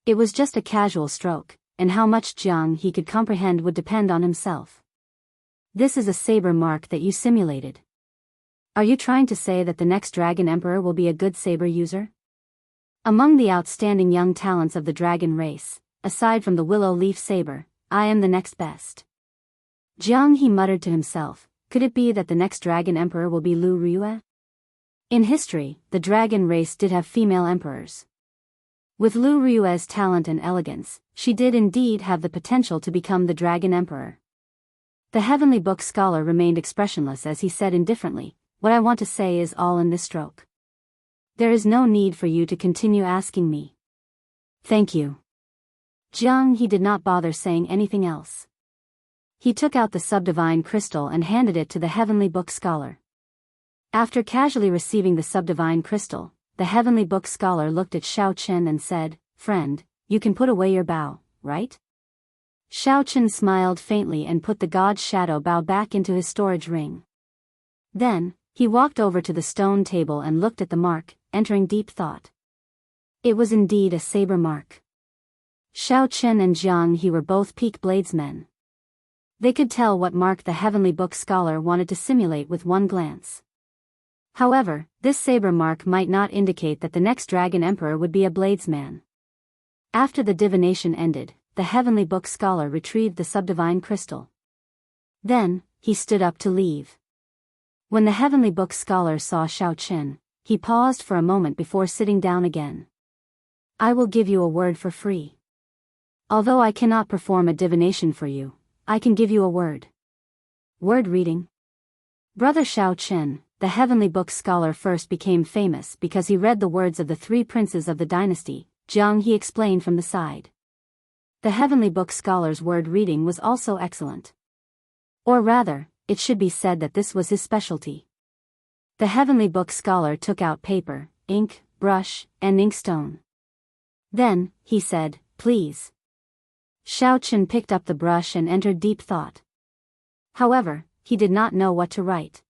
It was just a casual stroke, and how much Jiang He could comprehend would depend on himself. This is a saber mark that you simulated. Are you trying to say that the next Dragon Emperor will be a good saber user? Among the outstanding young talents of the dragon race, aside from the willow leaf saber, I am the next best. Jiang He muttered to himself, could it be that the next Dragon Emperor will be Lu Rue? In history, the dragon race did have female emperors. With Lu Rue's talent and elegance, she did indeed have the potential to become the Dragon Emperor. The Heavenly Book scholar remained expressionless as he said indifferently, "What I want to say is all in this stroke. There is no need for you to continue asking me. Thank you." Jiang He did not bother saying anything else. He took out the subdivine crystal and handed it to the Heavenly Book scholar. After casually receiving the subdivine crystal, the Heavenly Book scholar looked at Xiao Chen and said, "Friend, you can put away your bow, right?" Xiao Chen smiled faintly and put the god's shadow bow back into his storage ring. Then, he walked over to the stone table and looked at the mark, entering deep thought. It was indeed a saber mark. Xiao Chen and Jiang He were both peak bladesmen. They could tell what mark the Heavenly Book scholar wanted to simulate with one glance. However, this saber mark might not indicate that the next Dragon Emperor would be a bladesman. After the divination ended, the Heavenly Book scholar retrieved the subdivine crystal. Then, he stood up to leave. When the Heavenly Book scholar saw Xiao Chen, he paused for a moment before sitting down again. "I will give you a word for free. Although I cannot perform a divination for you, I can give you a word." Word reading. Brother Xiao Chen, the Heavenly Book scholar, first became famous because he read the words of the three princes of the dynasty. Jiang He explained from the side. The Heavenly Book scholar's word reading was also excellent. Or rather, it should be said that this was his specialty. The Heavenly Book scholar took out paper, ink, brush, and inkstone. Then, he said, "Please." Xiao Chen picked up the brush and entered deep thought. However, he did not know what to write.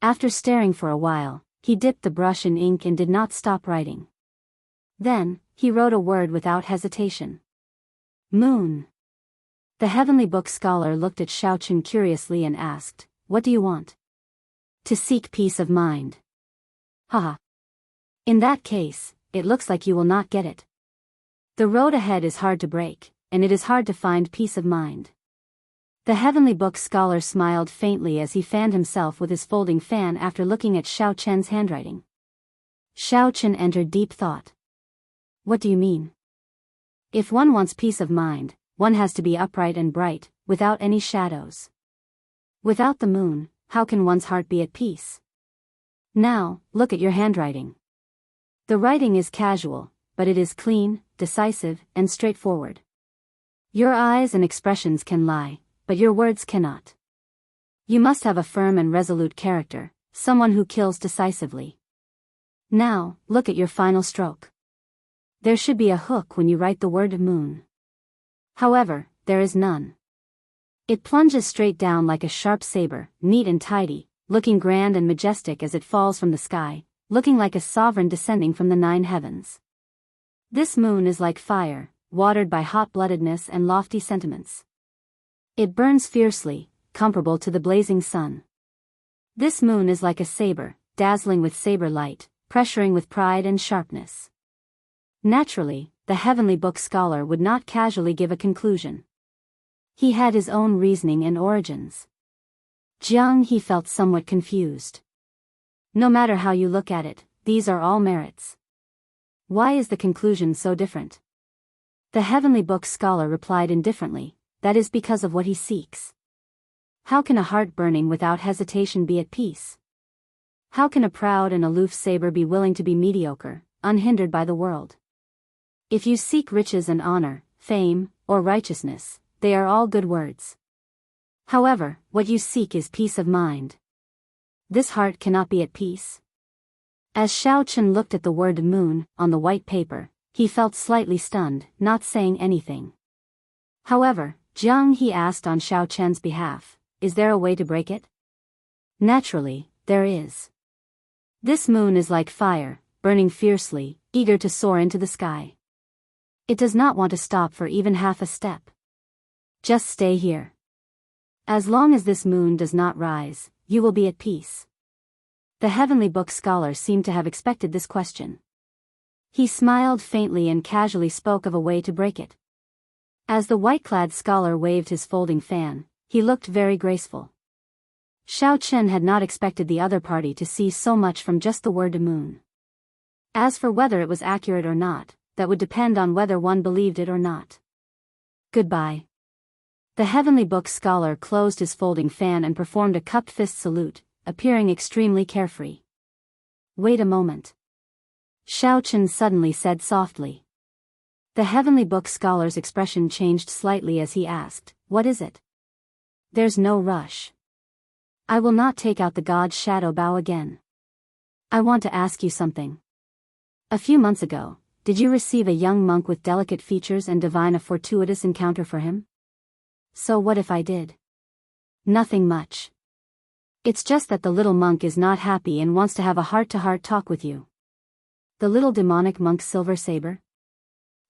After staring for a while, he dipped the brush in ink and did not stop writing. Then, he wrote a word without hesitation. Moon. The Heavenly Book scholar looked at Xiao Chen curiously and asked, "What do you want?" "To seek peace of mind." "Haha. In that case, it looks like you will not get it. The road ahead is hard to break, and it is hard to find peace of mind." The Heavenly Book scholar smiled faintly as he fanned himself with his folding fan after looking at Xiao Chen's handwriting. Xiao Chen entered deep thought. "What do you mean?" "If one wants peace of mind, one has to be upright and bright, without any shadows. Without the moon, how can one's heart be at peace? Now, look at your handwriting. The writing is casual, but it is clean, decisive, and straightforward. Your eyes and expressions can lie, but your words cannot. You must have a firm and resolute character, someone who kills decisively. Now, look at your final stroke. There should be a hook when you write the word moon. However, there is none. It plunges straight down like a sharp saber, neat and tidy, looking grand and majestic as it falls from the sky, looking like a sovereign descending from the 9 heavens. This moon is like fire, watered by hot-bloodedness and lofty sentiments. It burns fiercely, comparable to the blazing sun. This moon is like a saber, dazzling with saber light, pressuring with pride and sharpness. Naturally, the Heavenly Book scholar would not casually give a conclusion. He had his own reasoning and origins. Jiang He felt somewhat confused. No matter how you look at it, these are all merits. Why is the conclusion so different? The Heavenly Book scholar replied indifferently, "That is because of what he seeks. How can a heart burning without hesitation be at peace? How can a proud and aloof saber be willing to be mediocre, unhindered by the world? If you seek riches and honor, fame, or righteousness, they are all good words. However, what you seek is peace of mind. This heart cannot be at peace." As Xiao Chen looked at the word moon on the white paper, he felt slightly stunned, not saying anything. However, Jiang He asked on Xiao Chen's behalf, "Is there a way to break it?" "Naturally, there is. This moon is like fire, burning fiercely, eager to soar into the sky. It does not want to stop for even half a step. Just stay here. As long as this moon does not rise, you will be at peace." The Heavenly Book scholar seemed to have expected this question. He smiled faintly and casually spoke of a way to break it. As the white-clad scholar waved his folding fan, he looked very graceful. Xiao Chen had not expected the other party to see so much from just the word moon. As for whether it was accurate or not, that would depend on whether one believed it or not. Goodbye. The heavenly book scholar closed his folding fan and performed a cupped fist salute, appearing extremely carefree. Wait a moment. Xiao Chen suddenly said softly. The heavenly book scholar's expression changed slightly as he asked, "What is it?" "There's no rush. I will not take out the god's shadow bow again. I want to ask you something. A few months ago, did you receive a young monk with delicate features and divine a fortuitous encounter for him?" "So what if I did?" "Nothing much. It's just that the little monk is not happy and wants to have a heart-to-heart talk with you." "The little demonic monk's silver saber?"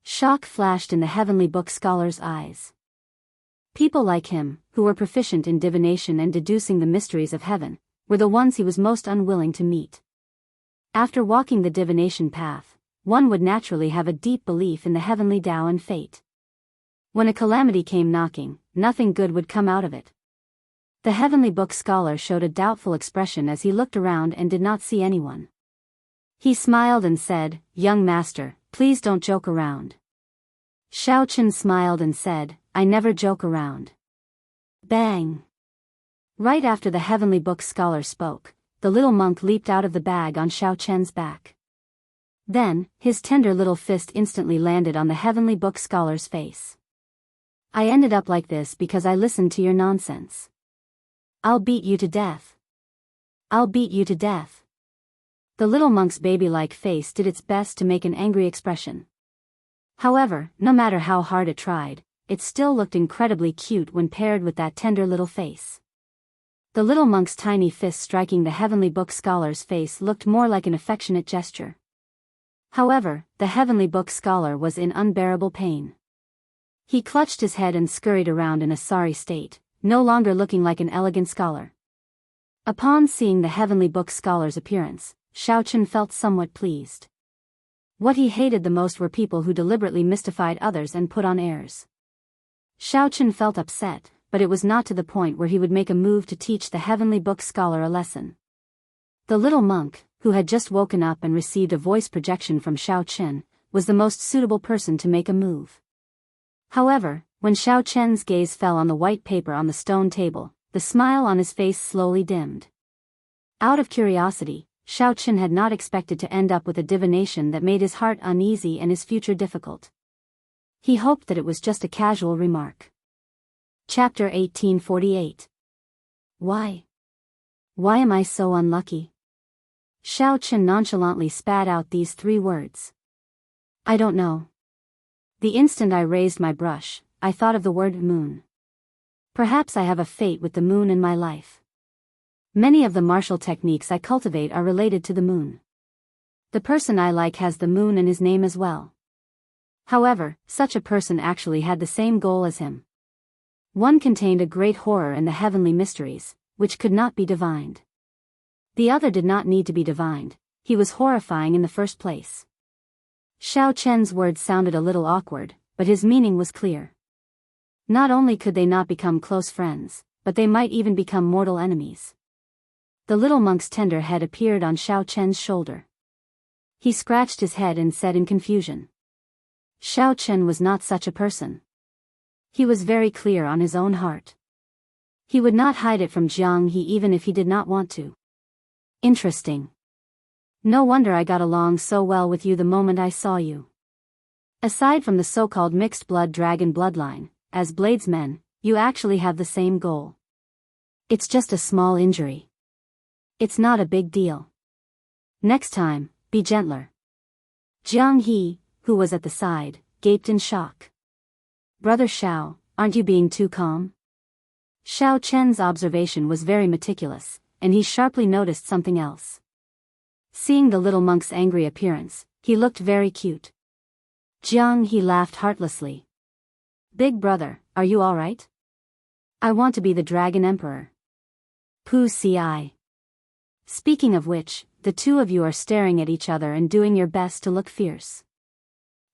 Shock flashed in the heavenly book scholar's eyes. People like him, who were proficient in divination and deducing the mysteries of heaven, were the ones he was most unwilling to meet. After walking the divination path, one would naturally have a deep belief in the heavenly Tao and fate. When a calamity came knocking, nothing good would come out of it. The heavenly book scholar showed a doubtful expression as he looked around and did not see anyone. He smiled and said, "Young master, please don't joke around." Xiao Chen smiled and said, "I never joke around." Bang! Right after the heavenly book scholar spoke, the little monk leaped out of the bag on Xiao Chen's back. Then, his tender little fist instantly landed on the heavenly book scholar's face. "I ended up like this because I listened to your nonsense. I'll beat you to death. I'll beat you to death." The little monk's baby-like face did its best to make an angry expression. However, no matter how hard it tried, it still looked incredibly cute when paired with that tender little face. The little monk's tiny fist striking the heavenly book scholar's face looked more like an affectionate gesture. However, the heavenly book scholar was in unbearable pain. He clutched his head and scurried around in a sorry state, no longer looking like an elegant scholar. Upon seeing the heavenly book scholar's appearance, Xiao Chen felt somewhat pleased. What he hated the most were people who deliberately mystified others and put on airs. Xiao Chen felt upset, but it was not to the point where he would make a move to teach the heavenly book scholar a lesson. The little monk, who had just woken up and received a voice projection from Xiao Chen, was the most suitable person to make a move. However, when Xiao Chen's gaze fell on the white paper on the stone table, the smile on his face slowly dimmed. Out of curiosity, Xiao Chen had not expected to end up with a divination that made his heart uneasy and his future difficult. He hoped that it was just a casual remark. Chapter 1848. Why? Why am I so unlucky? Xiao Chen nonchalantly spat out these 3 words. I don't know. The instant I raised my brush, I thought of the word moon. Perhaps I have a fate with the moon in my life. Many of the martial techniques I cultivate are related to the moon. The person I like has the moon in his name as well. However, such a person actually had the same goal as him. One contained a great horror in the heavenly mysteries, which could not be divined. The other did not need to be divined, he was horrifying in the first place. Xiao Chen's words sounded a little awkward, but his meaning was clear. Not only could they not become close friends, but they might even become mortal enemies. The little monk's tender head appeared on Xiao Chen's shoulder. He scratched his head and said in confusion. Xiao Chen was not such a person. He was very clear on his own heart. He would not hide it from Jiang He even if he did not want to. Interesting. No wonder I got along so well with you the moment I saw you. Aside from the so-called mixed blood dragon bloodline, as bladesmen, you actually have the same goal. It's just a small injury. It's not a big deal. Next time, be gentler. Jiang He, who was at the side, gaped in shock. Brother Xiao, aren't you being too calm? Xiao Chen's observation was very meticulous, and he sharply noticed something else. Seeing the little monk's angry appearance, he looked very cute. Jiang He laughed heartlessly. Big brother, are you alright? I want to be the Dragon Emperor. Pooh ci. Speaking of which, the two of you are staring at each other and doing your best to look fierce.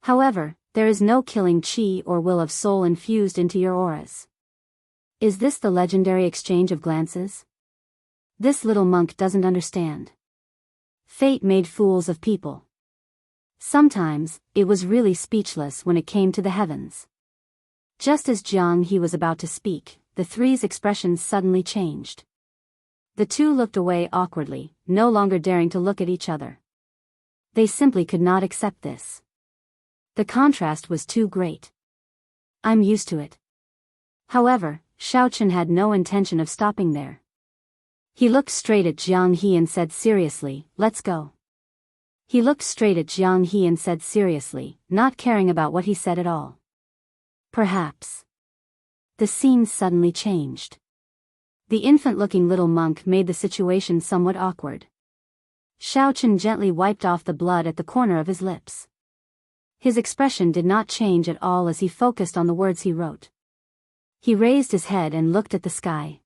However, there is no killing chi or will of soul infused into your auras. Is this the legendary exchange of glances? This little monk doesn't understand. Fate made fools of people. Sometimes, it was really speechless when it came to the heavens. Just as Jiang He was about to speak, the three's expressions suddenly changed. The two looked away awkwardly, no longer daring to look at each other. They simply could not accept this. The contrast was too great. I'm used to it. However, Xiaochen had no intention of stopping there. He looked straight at Jiang He and said seriously, "Let's go." He looked straight at Jiang He and said seriously, not caring about what he said at all. Perhaps. The scene suddenly changed. The infant-looking little monk made the situation somewhat awkward. Xiaochen gently wiped off the blood at the corner of his lips. His expression did not change at all as he focused on the words he wrote. He raised his head and looked at the sky.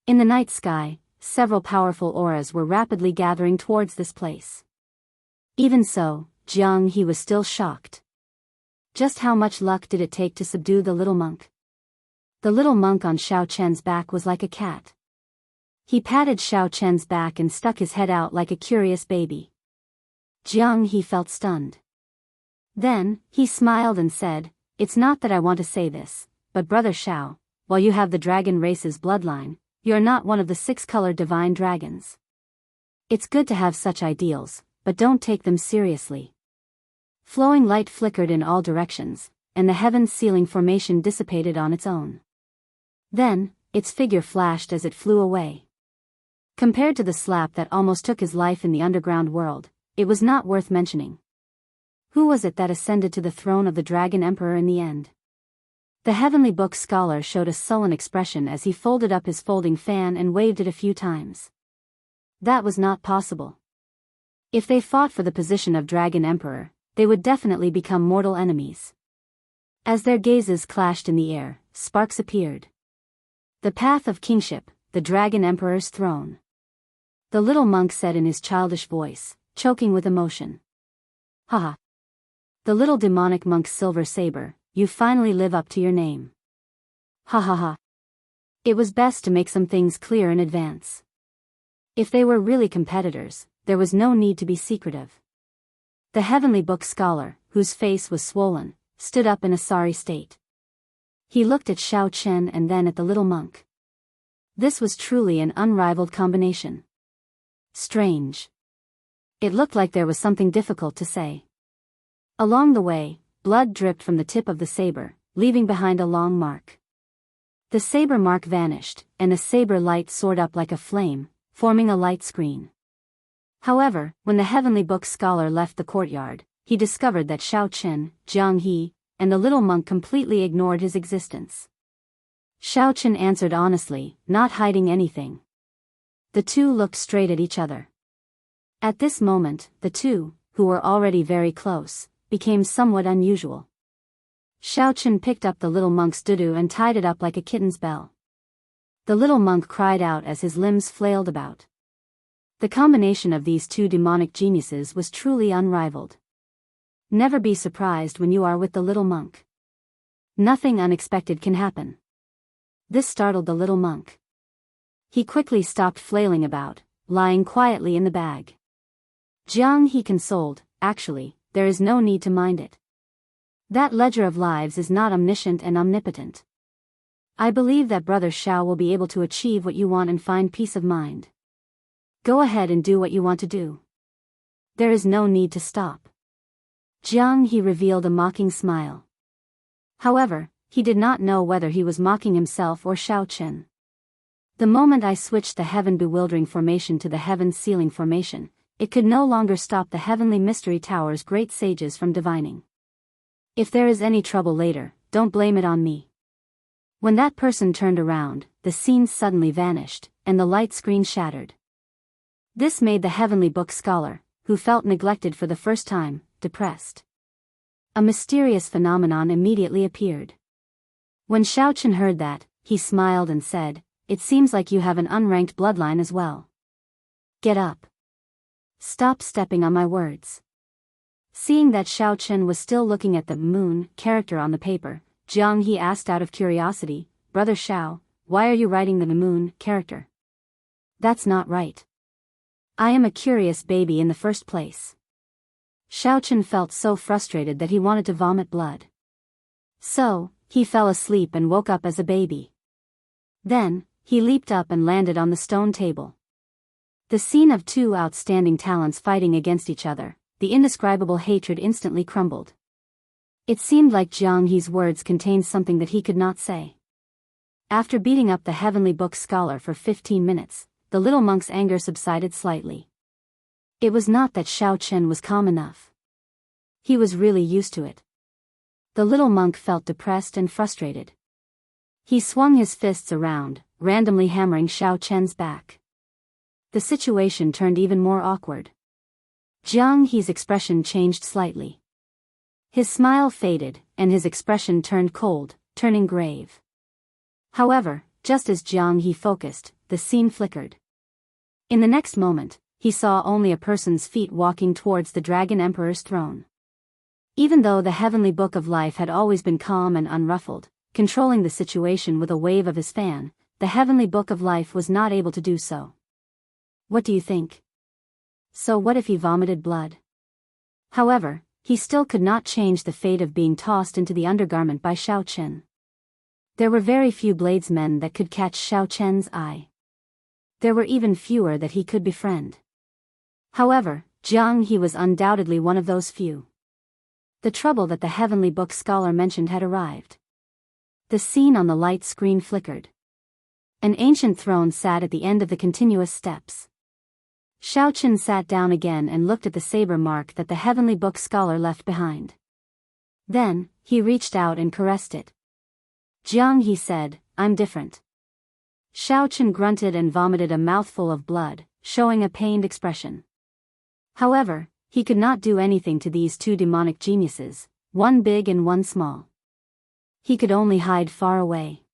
In the night sky, several powerful auras were rapidly gathering towards this place. Even so, Jiang He was still shocked. Just how much luck did it take to subdue the little monk? The little monk on Xiaochen's back was like a cat. He patted Xiaochen's back and stuck his head out like a curious baby. Jiang He felt stunned. Then, he smiled and said, "It's not that I want to say this, but Brother Xiao, while you have the dragon race's bloodline, you are not one of the 6-colored divine dragons. It's good to have such ideals, but don't take them seriously." Flowing light flickered in all directions, and the heaven's ceiling formation dissipated on its own. Then, its figure flashed as it flew away. Compared to the slap that almost took his life in the underground world, it was not worth mentioning. Who was it that ascended to the throne of the Dragon Emperor in the end? The Heavenly Book scholar showed a sullen expression as he folded up his folding fan and waved it a few times. That was not possible. If they fought for the position of Dragon Emperor, they would definitely become mortal enemies. As their gazes clashed in the air, sparks appeared. The path of kingship, the Dragon Emperor's throne. The little monk said in his childish voice, choking with emotion. "Haha. The little demonic monk's silver saber, you finally live up to your name. Ha ha ha." It was best to make some things clear in advance. If they were really competitors, there was no need to be secretive. The Heavenly Book scholar, whose face was swollen, stood up in a sorry state. He looked at Xiaochen and then at the little monk. This was truly an unrivaled combination. Strange. It looked like there was something difficult to say. Along the way, blood dripped from the tip of the saber, leaving behind a long mark. The saber mark vanished, and the saber light soared up like a flame, forming a light screen. However, when the Heavenly Book scholar left the courtyard, he discovered that Xiaochen, Jiang He, and the little monk completely ignored his existence. Xiaochen answered honestly, not hiding anything. The two looked straight at each other. At this moment, the two, who were already very close, became somewhat unusual. Xiaochen picked up the little monk's dudu and tied it up like a kitten's bell. The little monk cried out as his limbs flailed about. The combination of these two demonic geniuses was truly unrivaled. Never be surprised when you are with the little monk. Nothing unexpected can happen. This startled the little monk. He quickly stopped flailing about, lying quietly in the bag. Jiang He consoled, "Actually, there is no need to mind it. That ledger of lives is not omniscient and omnipotent. I believe that Brother Xiao will be able to achieve what you want and find peace of mind. Go ahead and do what you want to do. There is no need to stop." Jiang He revealed a mocking smile. However, he did not know whether he was mocking himself or Xiaochen. The moment I switched the heaven bewildering formation to the heaven sealing formation, it could no longer stop the heavenly mystery tower's great sages from divining. If there is any trouble later, don't blame it on me. When that person turned around, the scene suddenly vanished, and the light screen shattered. This made the Heavenly Book scholar, who felt neglected for the first time, depressed. A mysterious phenomenon immediately appeared. When Xiaochen heard that, he smiled and said, "It seems like you have an unranked bloodline as well. Get up. Stop stepping on my words." Seeing that Xiaochen was still looking at the moon character on the paper, Jiang He asked out of curiosity, "Brother Xiao, why are you writing the moon character? That's not right. I am a curious baby in the first place." Xiaochen felt so frustrated that he wanted to vomit blood. So, he fell asleep and woke up as a baby. Then, he leaped up and landed on the stone table. The scene of two outstanding talents fighting against each other, the indescribable hatred instantly crumbled. It seemed like Jiang He's words contained something that he could not say. After beating up the heavenly book scholar for 15 minutes, the little monk's anger subsided slightly. It was not that Xiaochen was calm enough. He was really used to it. The little monk felt depressed and frustrated. He swung his fists around, randomly hammering Xiaochen's back. The situation turned even more awkward. Jiang He's expression changed slightly. His smile faded, and his expression turned cold, turning grave. However, just as Jiang He focused, the scene flickered. In the next moment, he saw only a person's feet walking towards the Dragon Emperor's throne. Even though the heavenly book of life had always been calm and unruffled, controlling the situation with a wave of his fan, the heavenly book of life was not able to do so. What do you think? So what if he vomited blood? However, he still could not change the fate of being tossed into the undergarment by Xiaochen. There were very few bladesmen that could catch Xiaochen's eye. There were even fewer that he could befriend. However, Jiang He was undoubtedly one of those few. The trouble that the heavenly book scholar mentioned had arrived. The scene on the light screen flickered. An ancient throne sat at the end of the continuous steps. Xiaochen sat down again and looked at the saber mark that the heavenly book scholar left behind. Then, he reached out and caressed it. Jiang He said, "I'm different." Xiaochen grunted and vomited a mouthful of blood, showing a pained expression. However, he could not do anything to these two demonic geniuses, one big and one small. He could only hide far away.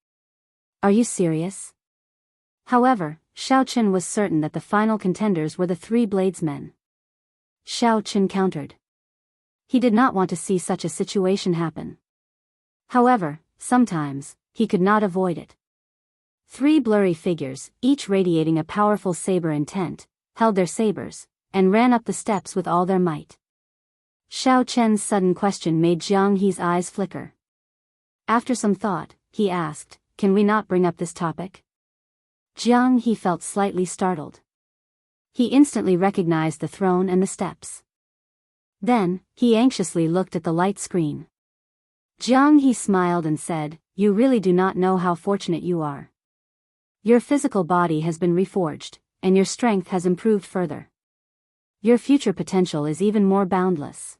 Are you serious? However, Xiaochen was certain that the final contenders were the three bladesmen. Xiaochen countered. He did not want to see such a situation happen. However, sometimes, he could not avoid it. Three blurry figures, each radiating a powerful saber intent, held their sabers, and ran up the steps with all their might. Xiaochen's sudden question made Jiang He's eyes flicker. After some thought, he asked, "Can we not bring up this topic?" Jiang He felt slightly startled. He instantly recognized the throne and the steps. Then, he anxiously looked at the light screen. Jiang He smiled and said, "You really do not know how fortunate you are. Your physical body has been reforged, and your strength has improved further. Your future potential is even more boundless.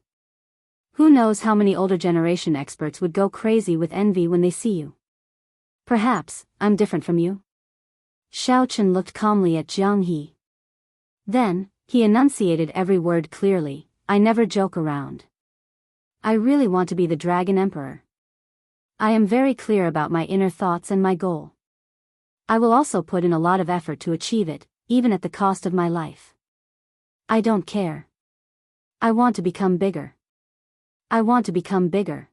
Who knows how many older generation experts would go crazy with envy when they see you. Perhaps, I'm different from you?" Xiaochen looked calmly at Jiang He. Then, he enunciated every word clearly, "I never joke around. I really want to be the Dragon Emperor. I am very clear about my inner thoughts and my goal. I will also put in a lot of effort to achieve it, even at the cost of my life. I don't care. I want to become bigger. I want to become bigger."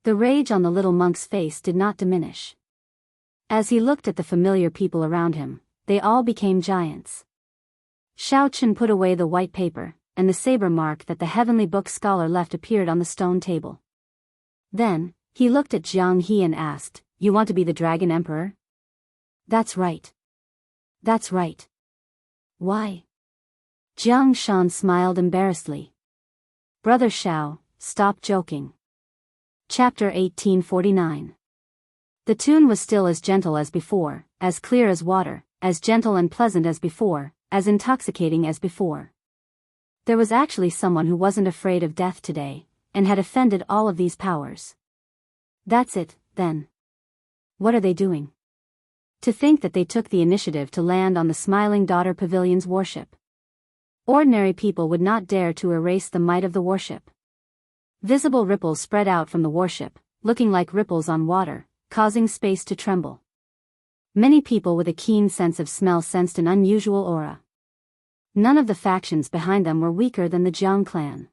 The rage on the little monk's face did not diminish. As he looked at the familiar people around him, they all became giants. Xiaochen put away the white paper, and the saber mark that the heavenly book scholar left appeared on the stone table. Then, he looked at Jiang He and asked, "You want to be the Dragon Emperor?" "That's right. That's right." "Why?" Jiang Shan smiled embarrassedly. "Brother Xiao, stop joking." Chapter 1849. The tune was still as gentle as before, as clear as water, as gentle and pleasant as before, as intoxicating as before. There was actually someone who wasn't afraid of death today, and had offended all of these powers. That's it, then. What are they doing? To think that they took the initiative to land on the Smiling Daughter Pavilion's warship. Ordinary people would not dare to erase the might of the warship. Visible ripples spread out from the warship, looking like ripples on water, causing space to tremble. Many people with a keen sense of smell sensed an unusual aura. None of the factions behind them were weaker than the Jiang clan.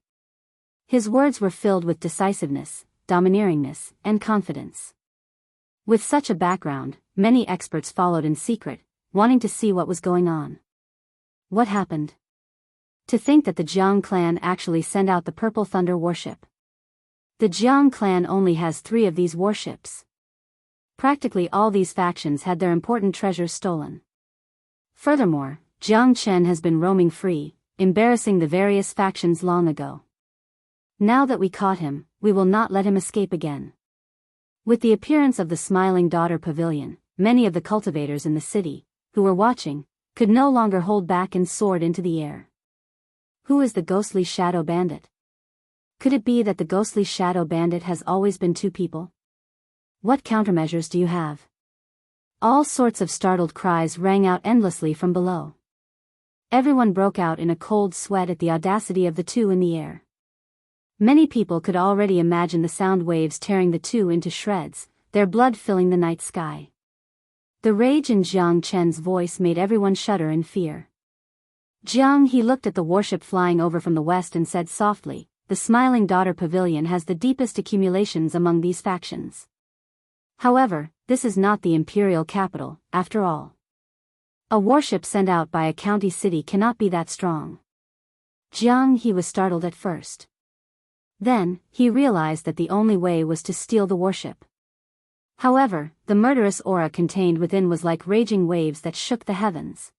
His words were filled with decisiveness, domineeringness, and confidence. With such a background, many experts followed in secret, wanting to see what was going on. What happened? To think that the Jiang clan actually sent out the Purple Thunder warship. The Jiang clan only has 3 of these warships. Practically all these factions had their important treasures stolen. Furthermore, Jiang Chen has been roaming free, embarrassing the various factions long ago. Now that we caught him, we will not let him escape again. With the appearance of the Smiling Daughter Pavilion, many of the cultivators in the city, who were watching, could no longer hold back and soared into the air. Who is the ghostly shadow bandit? Could it be that the ghostly shadow bandit has always been 2 people? What countermeasures do you have? All sorts of startled cries rang out endlessly from below. Everyone broke out in a cold sweat at the audacity of the 2 in the air. Many people could already imagine the sound waves tearing the 2 into shreds, their blood filling the night sky. The rage in Jiang Chen's voice made everyone shudder in fear. Jiang He looked at the warship flying over from the west and said softly, "The Smiling Daughter Pavilion has the deepest accumulations among these factions. However, this is not the imperial capital, after all. A warship sent out by a county city cannot be that strong." Jiang He was startled at first. Then, he realized that the only way was to steal the warship. However, the murderous aura contained within was like raging waves that shook the heavens.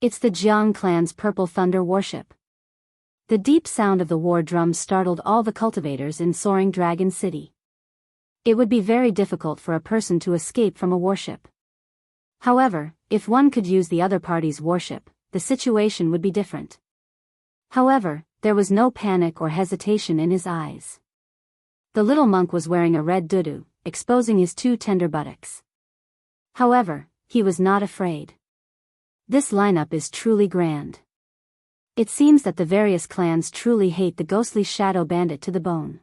It's the Jiang clan's Purple Thunder warship. The deep sound of the war drums startled all the cultivators in Soaring Dragon City. It would be very difficult for a person to escape from a warship. However, if one could use the other party's warship, the situation would be different. However, there was no panic or hesitation in his eyes. The little monk was wearing a red dudu, exposing his 2 tender buttocks. However, he was not afraid. This lineup is truly grand. It seems that the various clans truly hate the ghostly shadow bandit to the bone.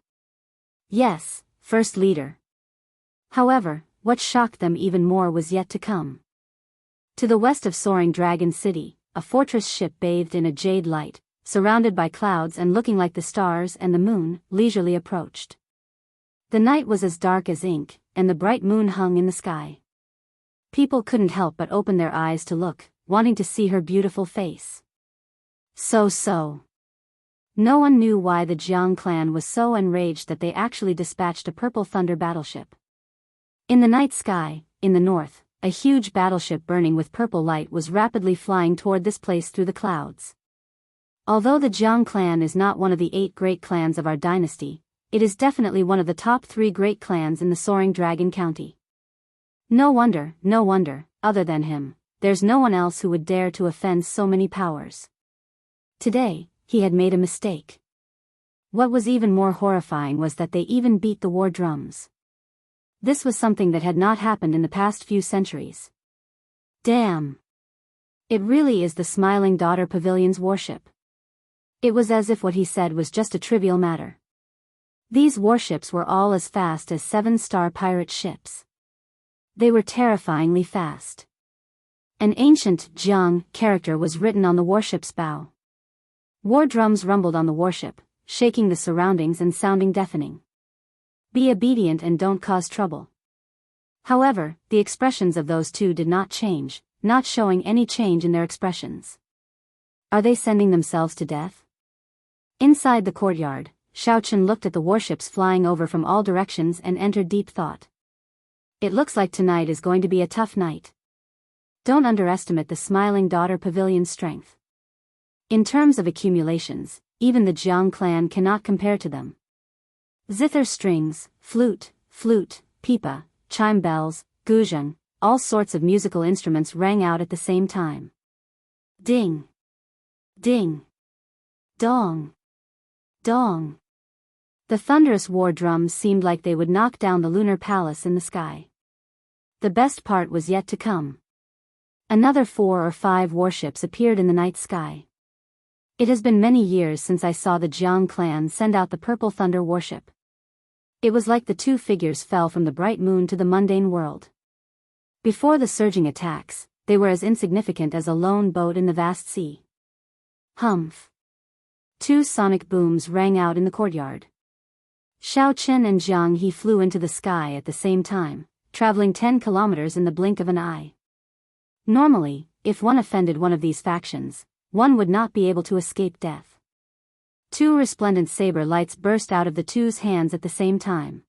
Yes, first leader. However, what shocked them even more was yet to come. To the west of Soaring Dragon City, a fortress ship bathed in a jade light, surrounded by clouds and looking like the stars and the moon, leisurely approached. The night was as dark as ink, and the bright moon hung in the sky. People couldn't help but open their eyes to look, wanting to see her beautiful face. So. No one knew why the Jiang clan was so enraged that they actually dispatched a Purple Thunder battleship. In the night sky, in the north, a huge battleship burning with purple light was rapidly flying toward this place through the clouds. Although the Jiang clan is not one of the 8 great clans of our dynasty, it is definitely one of the top 3 great clans in the Soaring Dragon County. No wonder, other than him, there's no one else who would dare to offend so many powers. Today, he had made a mistake. What was even more horrifying was that they even beat the war drums. This was something that had not happened in the past few centuries. Damn! It really is the Smiling Daughter Pavilion's warship. It was as if what he said was just a trivial matter. These warships were all as fast as 7-star pirate ships. They were terrifyingly fast. An ancient Jiang character was written on the warship's bow. War drums rumbled on the warship, shaking the surroundings and sounding deafening. Be obedient and don't cause trouble. However, the expressions of those 2 did not change, not showing any change in their expressions. Are they sending themselves to death? Inside the courtyard, Xiaochen looked at the warships flying over from all directions and entered deep thought. It looks like tonight is going to be a tough night. Don't underestimate the Smiling Daughter Pavilion's strength. In terms of accumulations, even the Jiang clan cannot compare to them. Zither strings, flute, pipa, chime bells, guzheng, all sorts of musical instruments rang out at the same time. Ding! Ding! Dong! Dong! The thunderous war drums seemed like they would knock down the lunar palace in the sky. The best part was yet to come. Another 4 or 5 warships appeared in the night sky. It has been many years since I saw the Jiang clan send out the Purple Thunder warship. It was like the 2 figures fell from the bright moon to the mundane world. Before the surging attacks, they were as insignificant as a lone boat in the vast sea. Humph! 2 sonic booms rang out in the courtyard. Xiao Chen and Jiang He flew into the sky at the same time, traveling 10 kilometers in the blink of an eye. Normally, if one offended one of these factions, one would not be able to escape death. Two resplendent saber lights burst out of the two's hands at the same time.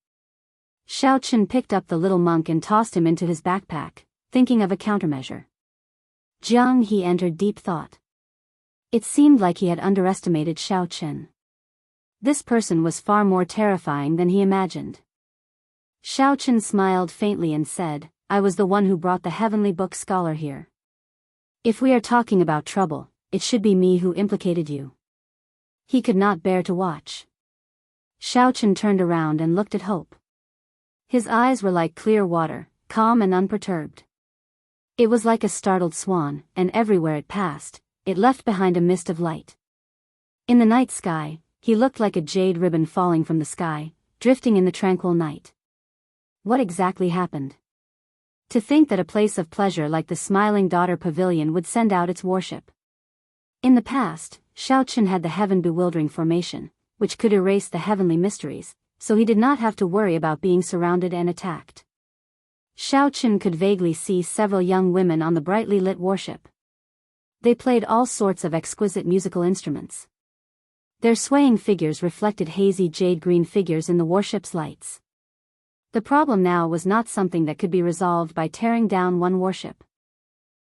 Xiao Chen picked up the little monk and tossed him into his backpack, thinking of a countermeasure. Jiang He entered deep thought. It seemed like he had underestimated Xiao Chen. This person was far more terrifying than he imagined. Xiao Chen smiled faintly and said, I was the one who brought the heavenly book scholar here. If we are talking about trouble, it should be me who implicated you. He could not bear to watch. Xiao Chen turned around and looked at Hope. His eyes were like clear water, calm and unperturbed. It was like a startled swan, and everywhere it passed, it left behind a mist of light. In the night sky, he looked like a jade ribbon falling from the sky, drifting in the tranquil night. What exactly happened? To think that a place of pleasure like the Smiling Daughter Pavilion would send out its warship. In the past, Xiao Chen had the heaven-bewildering formation, which could erase the heavenly mysteries, so he did not have to worry about being surrounded and attacked. Xiao Chen could vaguely see several young women on the brightly lit warship. They played all sorts of exquisite musical instruments. Their swaying figures reflected hazy jade-green figures in the warship's lights. The problem now was not something that could be resolved by tearing down one warship.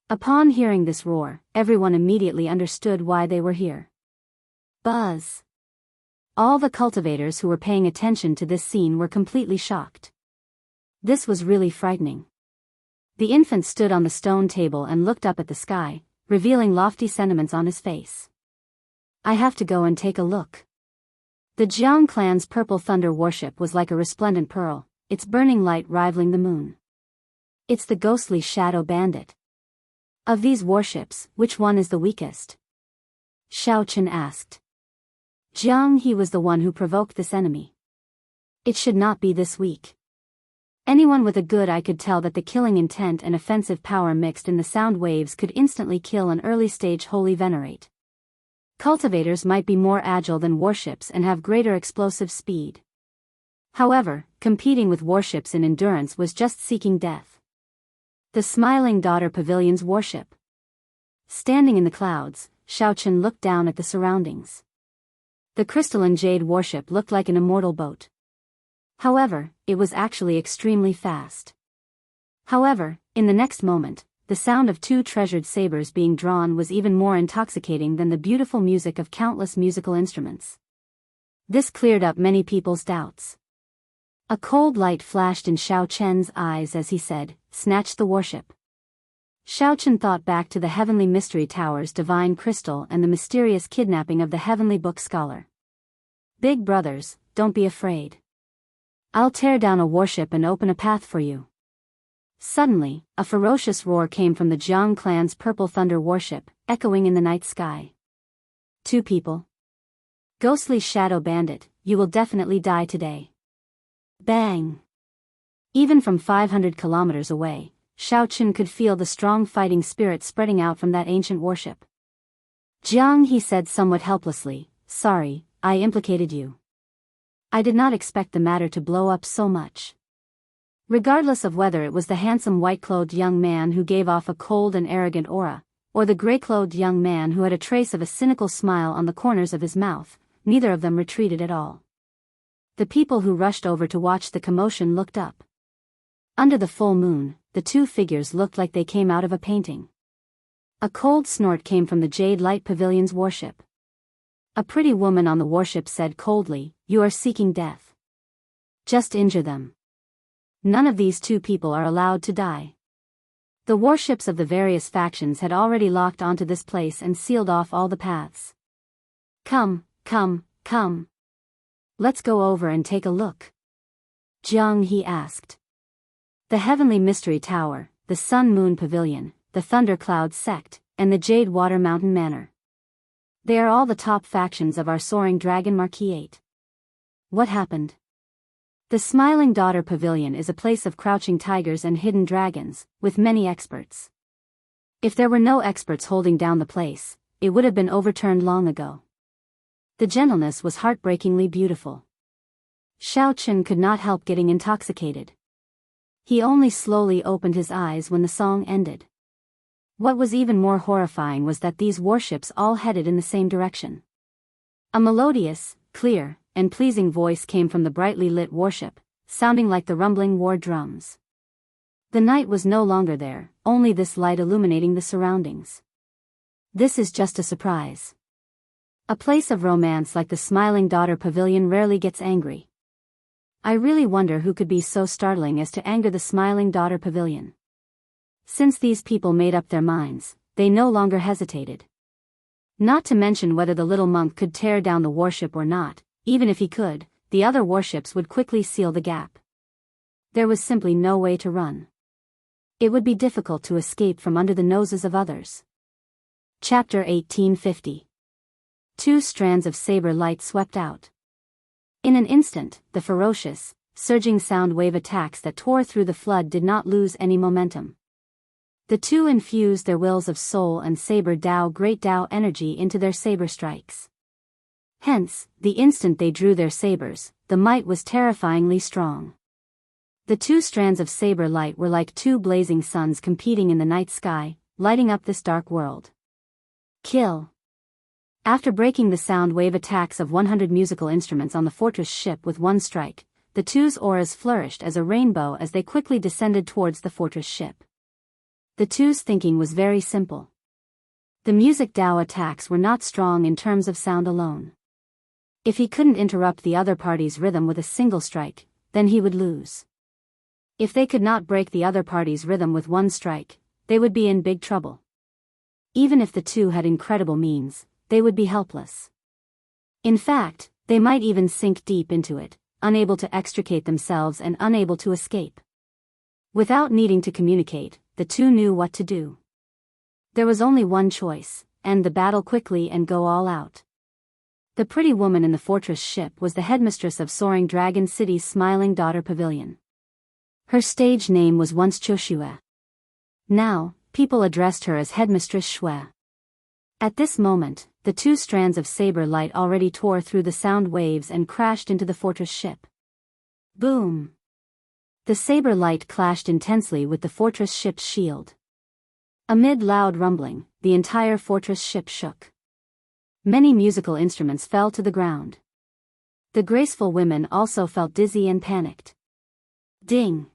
Upon hearing this roar, everyone immediately understood why they were here. Buzz! All the cultivators who were paying attention to this scene were completely shocked. This was really frightening. The infant stood on the stone table and looked up at the sky, revealing lofty sentiments on his face. I have to go and take a look. The Jiang clan's purple thunder warship was like a resplendent pearl, its burning light rivaling the moon. It's the ghostly shadow bandit. Of these warships, which one is the weakest? Xiao Chen asked. Jiang He was the one who provoked this enemy. It should not be this weak. Anyone with a good eye could tell that the killing intent and offensive power mixed in the sound waves could instantly kill an early-stage holy venerate. Cultivators might be more agile than warships and have greater explosive speed. However, competing with warships in endurance was just seeking death. The Smiling Daughter Pavilion's warship. Standing in the clouds, Xiao Chen looked down at the surroundings. The crystalline jade warship looked like an immortal boat. However, it was actually extremely fast. However, in the next moment, the sound of two treasured sabers being drawn was even more intoxicating than the beautiful music of countless musical instruments. This cleared up many people's doubts. A cold light flashed in Xiao Chen's eyes as he said, "Snatch the warship." Xiao Chen thought back to the Heavenly Mystery Tower's divine crystal and the mysterious kidnapping of the Heavenly Book Scholar. Big brothers, don't be afraid. I'll tear down a warship and open a path for you. Suddenly, a ferocious roar came from the Jiang clan's purple thunder warship, echoing in the night sky. Two people. Ghostly shadow bandit, you will definitely die today. Bang! Even from 500 kilometers away, Xiao Chen could feel the strong fighting spirit spreading out from that ancient warship. Jiang, he said somewhat helplessly, sorry, I implicated you. I did not expect the matter to blow up so much. Regardless of whether it was the handsome white-clothed young man who gave off a cold and arrogant aura, or the gray-clothed young man who had a trace of a cynical smile on the corners of his mouth, neither of them retreated at all. The people who rushed over to watch the commotion looked up. Under the full moon, the two figures looked like they came out of a painting. A cold snort came from the Jade Light Pavilion's warship. A pretty woman on the warship said coldly, "You are seeking death. Just injure them. None of these two people are allowed to die." The warships of the various factions had already locked onto this place and sealed off all the paths. Come, come, come. Let's go over and take a look. Jiang, he asked. The Heavenly Mystery Tower, the Sun Moon Pavilion, the Thundercloud Sect, and the Jade Water Mountain Manor. They are all the top factions of our soaring dragon Marquis 8. What happened? The Smiling Daughter Pavilion is a place of crouching tigers and hidden dragons, with many experts. If there were no experts holding down the place, it would have been overturned long ago. The gentleness was heartbreakingly beautiful. Xiao Chen could not help getting intoxicated. He only slowly opened his eyes when the song ended. What was even more horrifying was that these warships all headed in the same direction. A melodious, clear, and pleasing voice came from the brightly lit warship, sounding like the rumbling war drums. The night was no longer there, only this light illuminating the surroundings. This is just a surprise. A place of romance like the Smiling Daughter Pavilion rarely gets angry. I really wonder who could be so startling as to anger the Smiling Daughter Pavilion. Since these people made up their minds, they no longer hesitated. Not to mention whether the little monk could tear down the warship or not. Even if he could, the other warships would quickly seal the gap. There was simply no way to run. It would be difficult to escape from under the noses of others. Chapter 1850. 2 strands of saber light swept out. In an instant, the ferocious, surging sound wave attacks that tore through the flood did not lose any momentum. The two infused their wills of soul and saber Tao great Tao energy into their saber strikes. Hence, the instant they drew their sabers, the might was terrifyingly strong. The 2 strands of saber light were like 2 blazing suns competing in the night sky, lighting up this dark world. Kill. After breaking the sound wave attacks of 100 musical instruments on the fortress ship with one strike, the two's auras flourished as a rainbow as they quickly descended towards the fortress ship. The two's thinking was very simple. The music Tao attacks were not strong in terms of sound alone. If he couldn't interrupt the other party's rhythm with a single strike, then he would lose. If they could not break the other party's rhythm with one strike, they would be in big trouble. Even if the two had incredible means, they would be helpless. In fact, they might even sink deep into it, unable to extricate themselves and unable to escape. Without needing to communicate, the two knew what to do. There was only one choice: end the battle quickly and go all out. The pretty woman in the fortress ship was the headmistress of Soaring Dragon City's Smiling Daughter Pavilion. Her stage name was once Choshue. Now, people addressed her as Headmistress Shue. At this moment, the 2 strands of saber light already tore through the sound waves and crashed into the fortress ship. Boom! The saber light clashed intensely with the fortress ship's shield. Amid loud rumbling, the entire fortress ship shook. Many musical instruments fell to the ground. The graceful women also felt dizzy and panicked. Ding!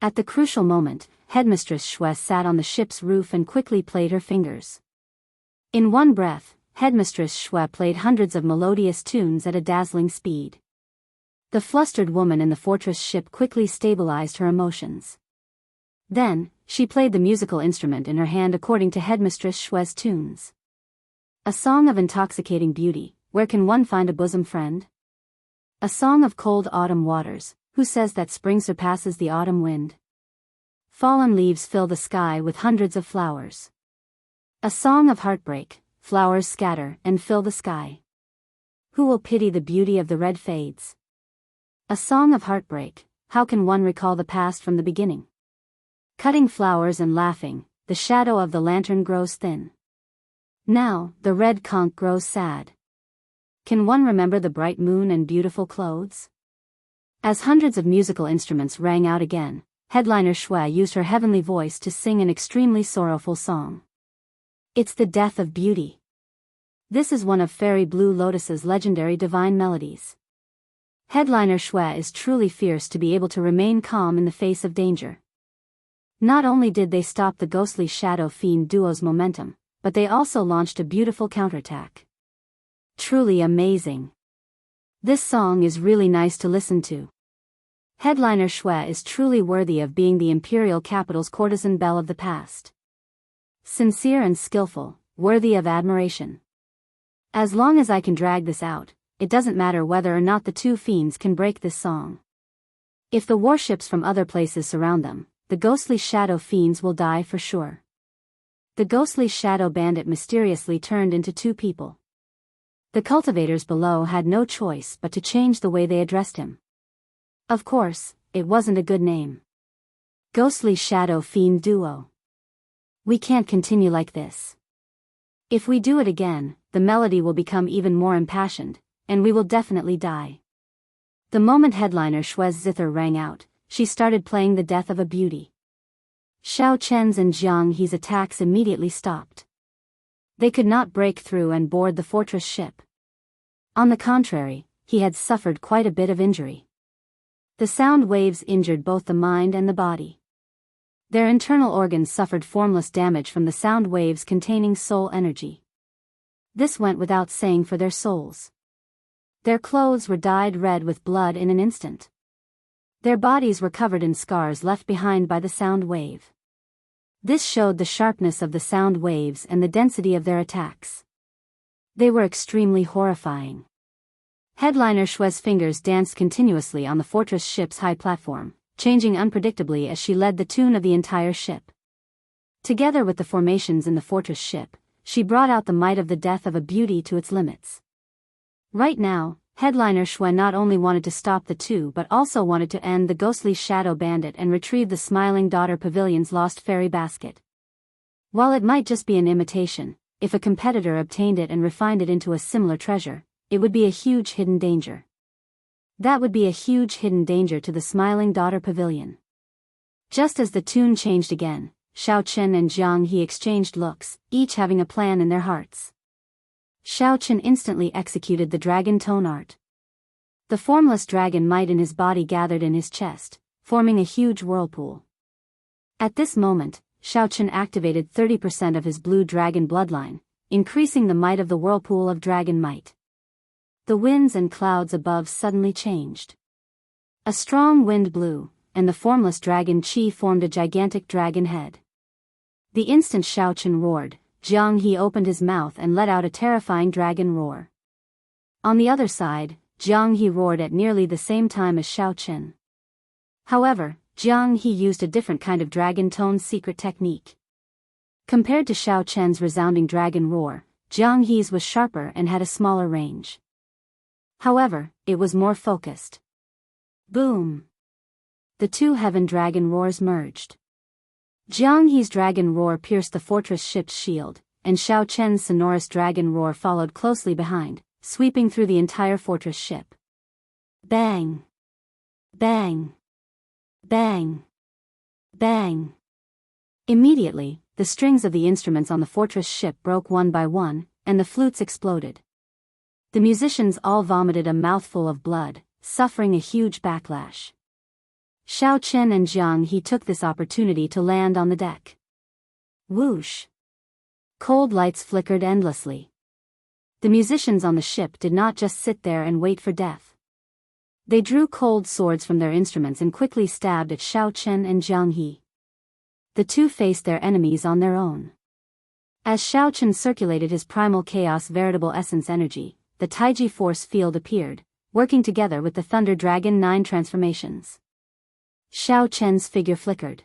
At the crucial moment, Headmistress Shue sat on the ship's roof and quickly played her fingers. In one breath, Headmistress Shue played hundreds of melodious tunes at a dazzling speed. The flustered woman in the fortress ship quickly stabilized her emotions. Then, she played the musical instrument in her hand according to Headmistress Shue's tunes. A song of intoxicating beauty, where can one find a bosom friend? A song of cold autumn waters, who says that spring surpasses the autumn wind? Fallen leaves fill the sky with hundreds of flowers. A song of heartbreak, flowers scatter and fill the sky. Who will pity the beauty of the red fades? A song of heartbreak, how can one recall the past from the beginning? Cutting flowers and laughing, the shadow of the lantern grows thin. Now, the red conch grows sad. Can one remember the bright moon and beautiful clothes? As hundreds of musical instruments rang out again, Headliner Shue used her heavenly voice to sing an extremely sorrowful song. It's the death of beauty. This is one of Fairy Blue Lotus's legendary divine melodies. Headliner Shue is truly fierce to be able to remain calm in the face of danger. Not only did they stop the ghostly Shadow Fiend duo's momentum, but they also launched a beautiful counterattack. Truly amazing. This song is really nice to listen to. Headliner Shue is truly worthy of being the imperial capital's courtesan belle of the past. Sincere and skillful, worthy of admiration. As long as I can drag this out, it doesn't matter whether or not the 2 fiends can break this song. If the warships from other places surround them, the ghostly shadow fiends will die for sure. The ghostly shadow bandit mysteriously turned into 2 people. The cultivators below had no choice but to change the way they addressed him. Of course, it wasn't a good name. Ghostly Shadow Fiend Duo. We can't continue like this. If we do it again, the melody will become even more impassioned, and we will definitely die. The moment Headliner Shue's zither rang out, she started playing the death of a beauty. Xiao Chen's and Jiang He's attacks immediately stopped. They could not break through and board the fortress ship. On the contrary, he had suffered quite a bit of injury. The sound waves injured both the mind and the body. Their internal organs suffered formless damage from the sound waves containing soul energy. This went without saying for their souls. Their clothes were dyed red with blood in an instant. Their bodies were covered in scars left behind by the sound wave. This showed the sharpness of the sound waves and the density of their attacks. They were extremely horrifying. Headliner Shue's fingers danced continuously on the fortress ship's high platform, changing unpredictably as she led the tune of the entire ship. Together with the formations in the fortress ship, she brought out the might of the death of a beauty to its limits. Right now, Headliner Shue not only wanted to stop the two but also wanted to end the ghostly shadow bandit and retrieve the Smiling Daughter Pavilion's lost fairy basket. While it might just be an imitation, if a competitor obtained it and refined it into a similar treasure, it would be a huge hidden danger. That would be a huge hidden danger to the Smiling Daughter Pavilion. Just as the tune changed again, Xiao Chen and Jiang He exchanged looks, each having a plan in their hearts. Xiao Chen instantly executed the dragon tone art. The formless dragon might in his body gathered in his chest, forming a huge whirlpool. At this moment, Xiao Chen activated 30% of his blue dragon bloodline, increasing the might of the whirlpool of dragon might. The winds and clouds above suddenly changed. A strong wind blew, and the formless dragon Qi formed a gigantic dragon head. The instant Xiao Chen roared, Jiang He opened his mouth and let out a terrifying dragon roar. On the other side, Jiang He roared at nearly the same time as Xiao Chen. However, Jiang He used a different kind of dragon tone secret technique. Compared to Xiao Chen's resounding dragon roar, Jiang He's was sharper and had a smaller range. However, it was more focused. Boom! The two heaven dragon roars merged. Jiang He's dragon roar pierced the fortress ship's shield, and Xiao Chen's sonorous dragon roar followed closely behind, sweeping through the entire fortress ship. Bang! Bang! Bang! Bang! Immediately, the strings of the instruments on the fortress ship broke one by one, and the flutes exploded. The musicians all vomited a mouthful of blood, suffering a huge backlash. Xiao Chen and Jiang He took this opportunity to land on the deck. Whoosh! Cold lights flickered endlessly. The musicians on the ship did not just sit there and wait for death. They drew cold swords from their instruments and quickly stabbed at Xiao Chen and Jiang He. The two faced their enemies on their own. As Xiao Chen circulated his primal chaos veritable essence energy, the Taiji force field appeared, working together with the Thunder Dragon 9 transformations. Xiao Chen's figure flickered.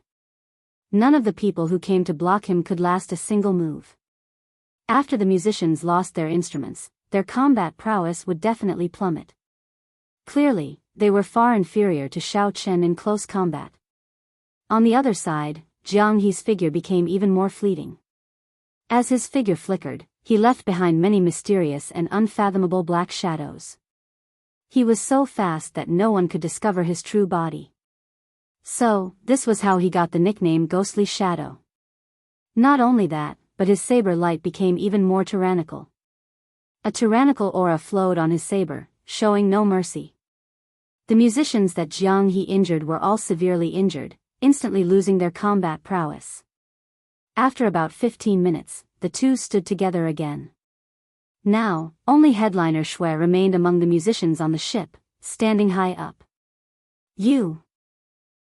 None of the people who came to block him could last a single move. After the musicians lost their instruments, their combat prowess would definitely plummet. Clearly, they were far inferior to Xiao Chen in close combat. On the other side, Jiang He's figure became even more fleeting. As his figure flickered, he left behind many mysterious and unfathomable black shadows. He was so fast that no one could discover his true body. So, this was how he got the nickname Ghostly Shadow. Not only that, but his saber light became even more tyrannical. A tyrannical aura flowed on his saber, showing no mercy. The musicians that Jiang He injured were all severely injured, instantly losing their combat prowess. After about 15 minutes, the two stood together again. Now, only Headliner Shue remained among the musicians on the ship, standing high up. You!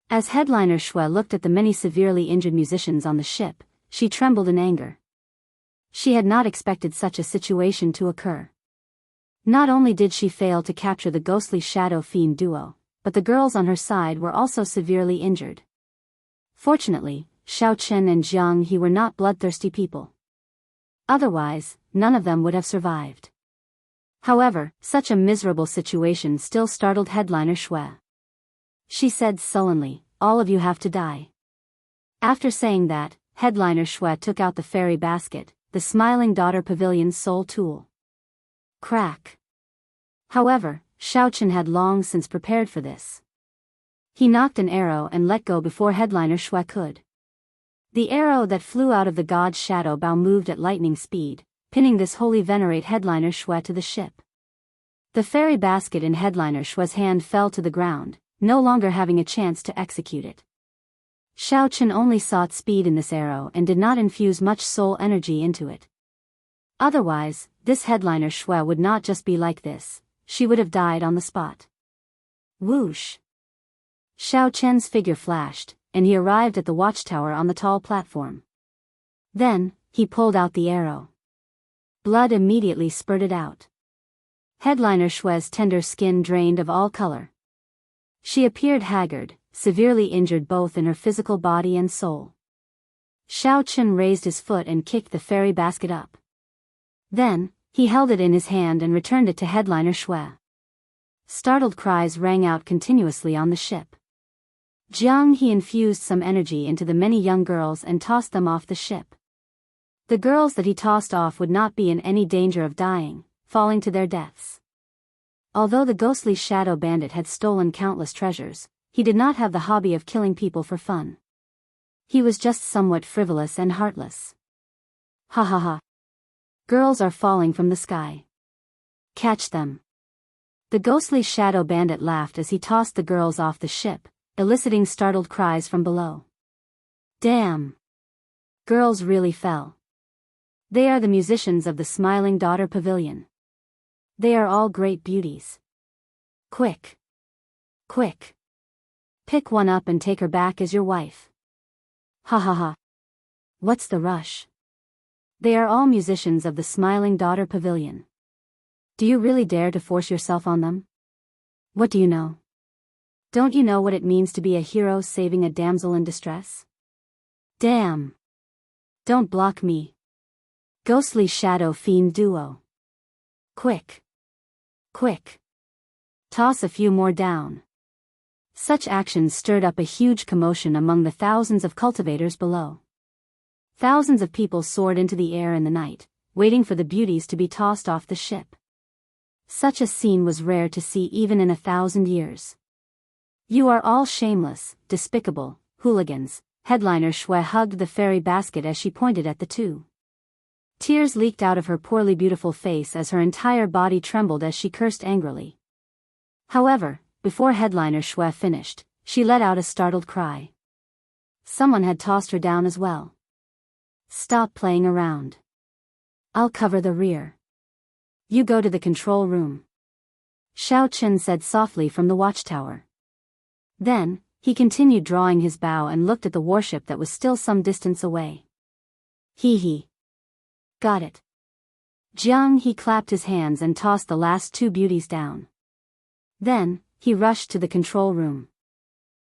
As Headliner Shue looked at the many severely injured musicians on the ship, she trembled in anger. She had not expected such a situation to occur. Not only did she fail to capture the ghostly shadow fiend duo, but the girls on her side were also severely injured. Fortunately, Xiao Chen and Jiang He were not bloodthirsty people. Otherwise, none of them would have survived. However, such a miserable situation still startled Headliner Shue. She said sullenly, "All of you have to die." After saying that, Headliner Shue took out the fairy basket, the Smiling Daughter Pavilion's sole tool. Crack! However, Xiao Chen had long since prepared for this. He knocked an arrow and let go before Headliner Shue could. The arrow that flew out of the god's shadow bow moved at lightning speed, pinning this holy venerate headliner Shui to the ship. The fairy basket in headliner Shui's hand fell to the ground, no longer having a chance to execute it. Xiao Chen only sought speed in this arrow and did not infuse much soul energy into it. Otherwise, this headliner Shui would not just be like this, she would have died on the spot. Whoosh! Xiao Chen's figure flashed, and he arrived at the watchtower on the tall platform. Then, he pulled out the arrow. Blood immediately spurted out. Headliner Shui's tender skin drained of all color. She appeared haggard, severely injured both in her physical body and soul. Xiao Chen raised his foot and kicked the fairy basket up. Then, he held it in his hand and returned it to headliner Shui. Startled cries rang out continuously on the ship. Jiang He infused some energy into the many young girls and tossed them off the ship. The girls that he tossed off would not be in any danger of dying, falling to their deaths. Although the ghostly shadow bandit had stolen countless treasures, he did not have the hobby of killing people for fun. He was just somewhat frivolous and heartless. Ha ha ha. Girls are falling from the sky. Catch them. The ghostly shadow bandit laughed as he tossed the girls off the ship, eliciting startled cries from below. Damn! Girls really fell. They are the musicians of the Smiling Daughter Pavilion. They are all great beauties. Quick! Quick! Pick one up and take her back as your wife. Ha ha ha. What's the rush? They are all musicians of the Smiling Daughter Pavilion. Do you really dare to force yourself on them? What do you know? Don't you know what it means to be a hero saving a damsel in distress? Damn! Don't block me. Ghostly Shadow Fiend Duo. Quick! Quick! Toss a few more down. Such actions stirred up a huge commotion among the thousands of cultivators below. Thousands of people soared into the air in the night, waiting for the beauties to be tossed off the ship. Such a scene was rare to see even in 1,000 years. You are all shameless, despicable, hooligans, headliner Shui hugged the fairy basket as she pointed at the two. Tears leaked out of her poorly beautiful face as her entire body trembled as she cursed angrily. However, before headliner Shui finished, she let out a startled cry. Someone had tossed her down as well. Stop playing around. I'll cover the rear. You go to the control room. Xiao Chen said softly from the watchtower. Then, he continued drawing his bow and looked at the warship that was still some distance away. Hee hee. Got it. Jiang He clapped his hands and tossed the last two beauties down. Then, he rushed to the control room.